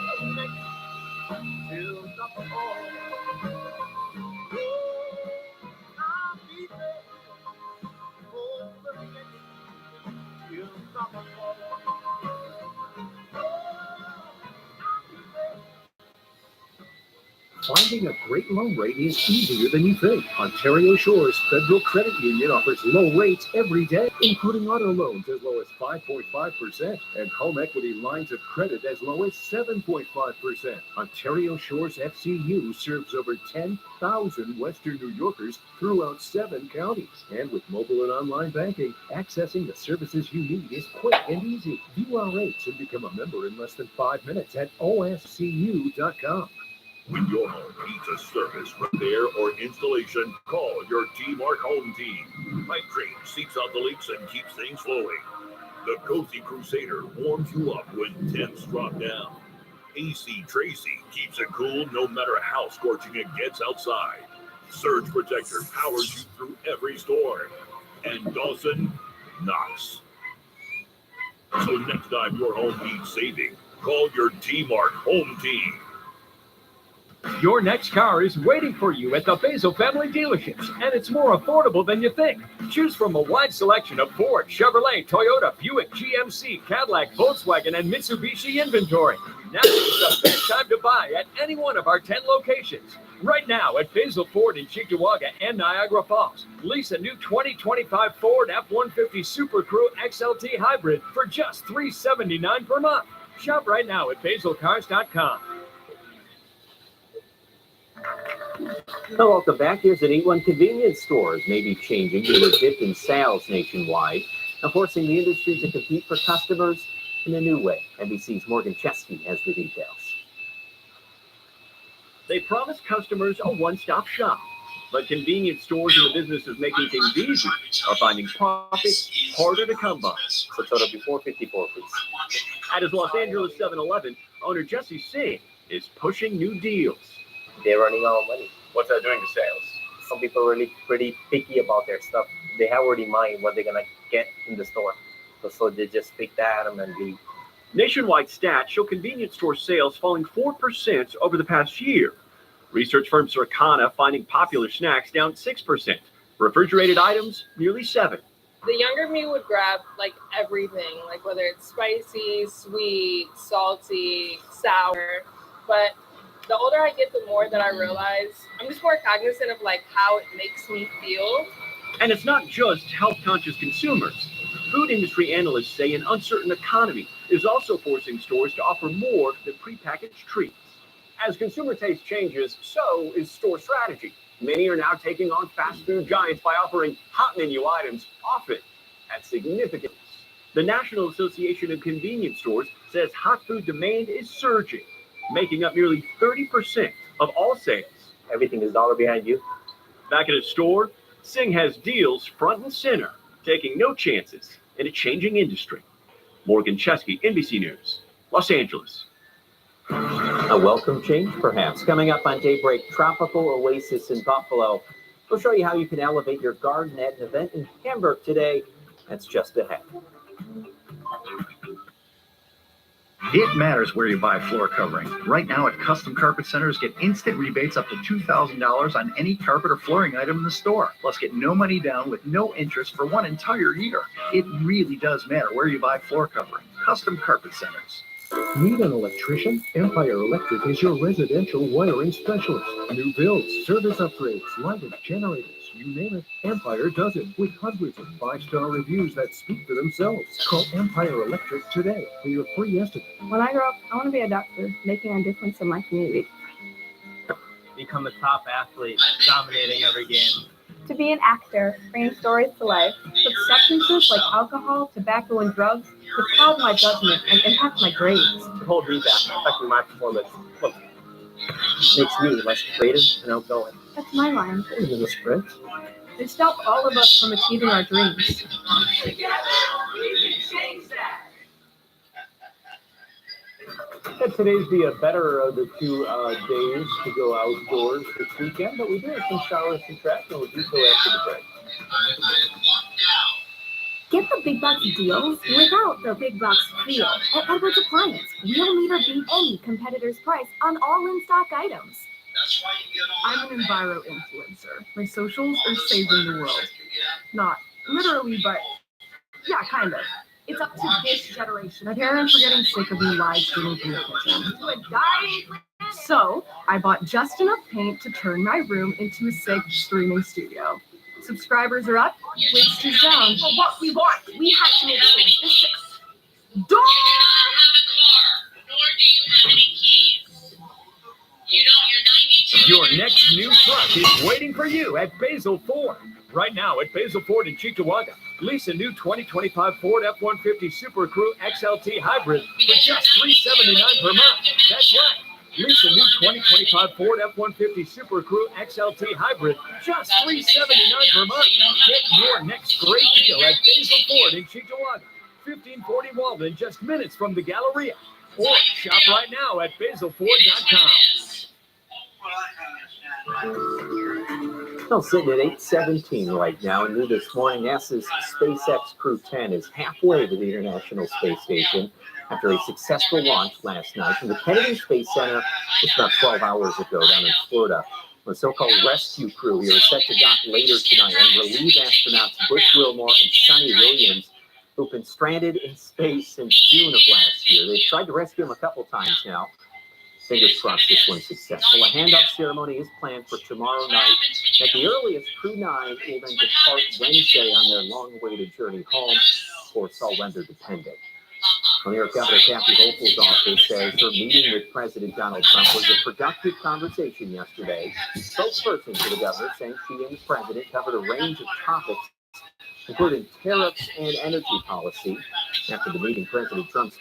Finding a great loan rate is easier than you think. Ontario Shores Federal Credit Union offers low rates every day, including auto loans as low as 5.5% and home equity lines of credit as low as 7.5%. Ontario Shores FCU serves over 10,000 Western New Yorkers throughout 7 counties. And with mobile and online banking, accessing the services you need is quick and easy. View our rates and become a member in less than 5 minutes at oscu.com. When your home needs a service, repair, or installation, call your T-Mark Home Team. Pipe Train seeps out the leaks and keeps things flowing. The Cozy Crusader warms you up when temps drop down. AC Tracy keeps it cool no matter how scorching it gets outside. Surge Protector powers you through every storm. And Dawson knocks. So next time your home needs saving, call your T-Mark Home Team. Your next car is waiting for you at the Basil Family Dealerships, and it's more affordable than you think. Choose from a wide selection of Ford, Chevrolet, Toyota, Buick, GMC, Cadillac, Volkswagen, and Mitsubishi inventory. Now is the best time to buy at any one of our 10 locations. Right now at Basil Ford in Cheektowaga and Niagara Falls, lease a new 2025 Ford F-150 Super Crew XLT Hybrid for just $379 per month. Shop right now at basilcars.com. Welcome back. Here's at 81 convenience stores may be changing due to a dip in sales nationwide, and forcing the industry to compete for customers in a new way. NBC's Morgan Chesky has the details. They promise customers a one-stop shop, but convenience stores in the business of making things easy are finding profits harder to come by. So total before 54, please. At his Los Angeles 7-Eleven, owner Jesse Singh is pushing new deals. They're running out of money. What's that doing to sales? Some people are really pretty picky about their stuff. They have already in mind what they're gonna get in the store. So they just pick that item and leave. Nationwide stats show convenience store sales falling 4% over the past year. Research firm Circana finding popular snacks down 6%. Refrigerated items, nearly 7%. The younger me would grab like everything, like whether it's spicy, sweet, salty, sour. But the older I get, the more that I realize I'm just more cognizant of like how it makes me feel. And it's not just health-conscious consumers. Food industry analysts say an uncertain economy is also forcing stores to offer more than prepackaged treats. As consumer taste changes, so is store strategy. Many are now taking on fast food giants by offering hot menu items, often at significant. The National Association of Convenience Stores says hot food demand is surging, making up nearly 30% of all sales. Everything is dollar behind you. Back at his store, Singh has deals front and center, taking no chances in a changing industry. Morgan Chesky, NBC News, Los Angeles. A welcome change, perhaps. Coming up on Daybreak, Tropical Oasis in Buffalo. We'll show you how you can elevate your garden at an event in Hamburg today. That's just ahead. It matters where you buy floor covering. Right now at Custom Carpet Centers, get instant rebates up to $2,000 on any carpet or flooring item in the store. Plus, get no money down with no interest for one entire year. It really does matter where you buy floor covering. Custom Carpet Centers. Need an electrician? Empire Electric is your residential wiring specialist. New builds, service upgrades, lighting, generators, you name it, Empire does it with hundreds of 5-star reviews that speak for themselves. Call Empire Electric today for your free estimate. When I grow up, I want to be a doctor, making a difference in my community. Become a top athlete, dominating every game. To be an actor, bringing stories to life. But substances like alcohol, tobacco, and drugs could cloud my judgment and impact my grades. To hold me back, affecting my performance. Look, makes me less creative and outgoing. That's my line. In the sprint. They stop all of us from achieving our dreams. Together, we can change that. And today's the better of the 2 days to go outdoors this weekend, but we do have some showers to track, and we'll do so after the break. Get the big box deals without the big box feel at Edwards Appliance. We'll meter beat any competitor's price on all in-stock items. I'm an enviro influencer. My socials are saving the world. Not literally, but yeah, kind of. It's up to this generation. My parents were getting sick of me live streaming from the kitchen. To a dying planet. So I bought just enough paint to turn my room into a sick streaming studio. Subscribers are up, waste is down. For what we want, we have to make this door! Your next new truck is waiting for you at Basil Ford. Right now at Basil Ford in Cheektowaga, lease a new 2025 Ford F-150 Super Crew XLT Hybrid for just $379 per month. That's right. Lease a new 2025 Ford F-150 Super Crew XLT Hybrid, just $379 per month. Get your next great deal at Basil Ford in Cheektowaga, 1540 Walden, just minutes from the Galleria. Or shop right now at basilford.com. Well, sitting at 8:17 right now, and new this morning, NASA's SpaceX Crew 10 is halfway to the International Space Station after a successful launch last night from the Kennedy Space Center just about 12 hours ago down in Florida. The so-called rescue crew here is set to dock later tonight and relieve astronauts Butch Wilmore and Sonny Williams, who've been stranded in space since June of last year. They've tried to rescue them a couple times now. Fingers crossed this one's successful. A handoff ceremony is planned for tomorrow night. At the earliest, Crew 9 will then depart Wednesday on their long-awaited journey home, of course, all weather dependent. New York Governor Kathy Hochul's office says her meeting with President Donald Trump was a productive conversation yesterday. Spokesperson for the governor saying she and the president covered a range of topics, including tariffs and energy policy. After the meeting, President Trump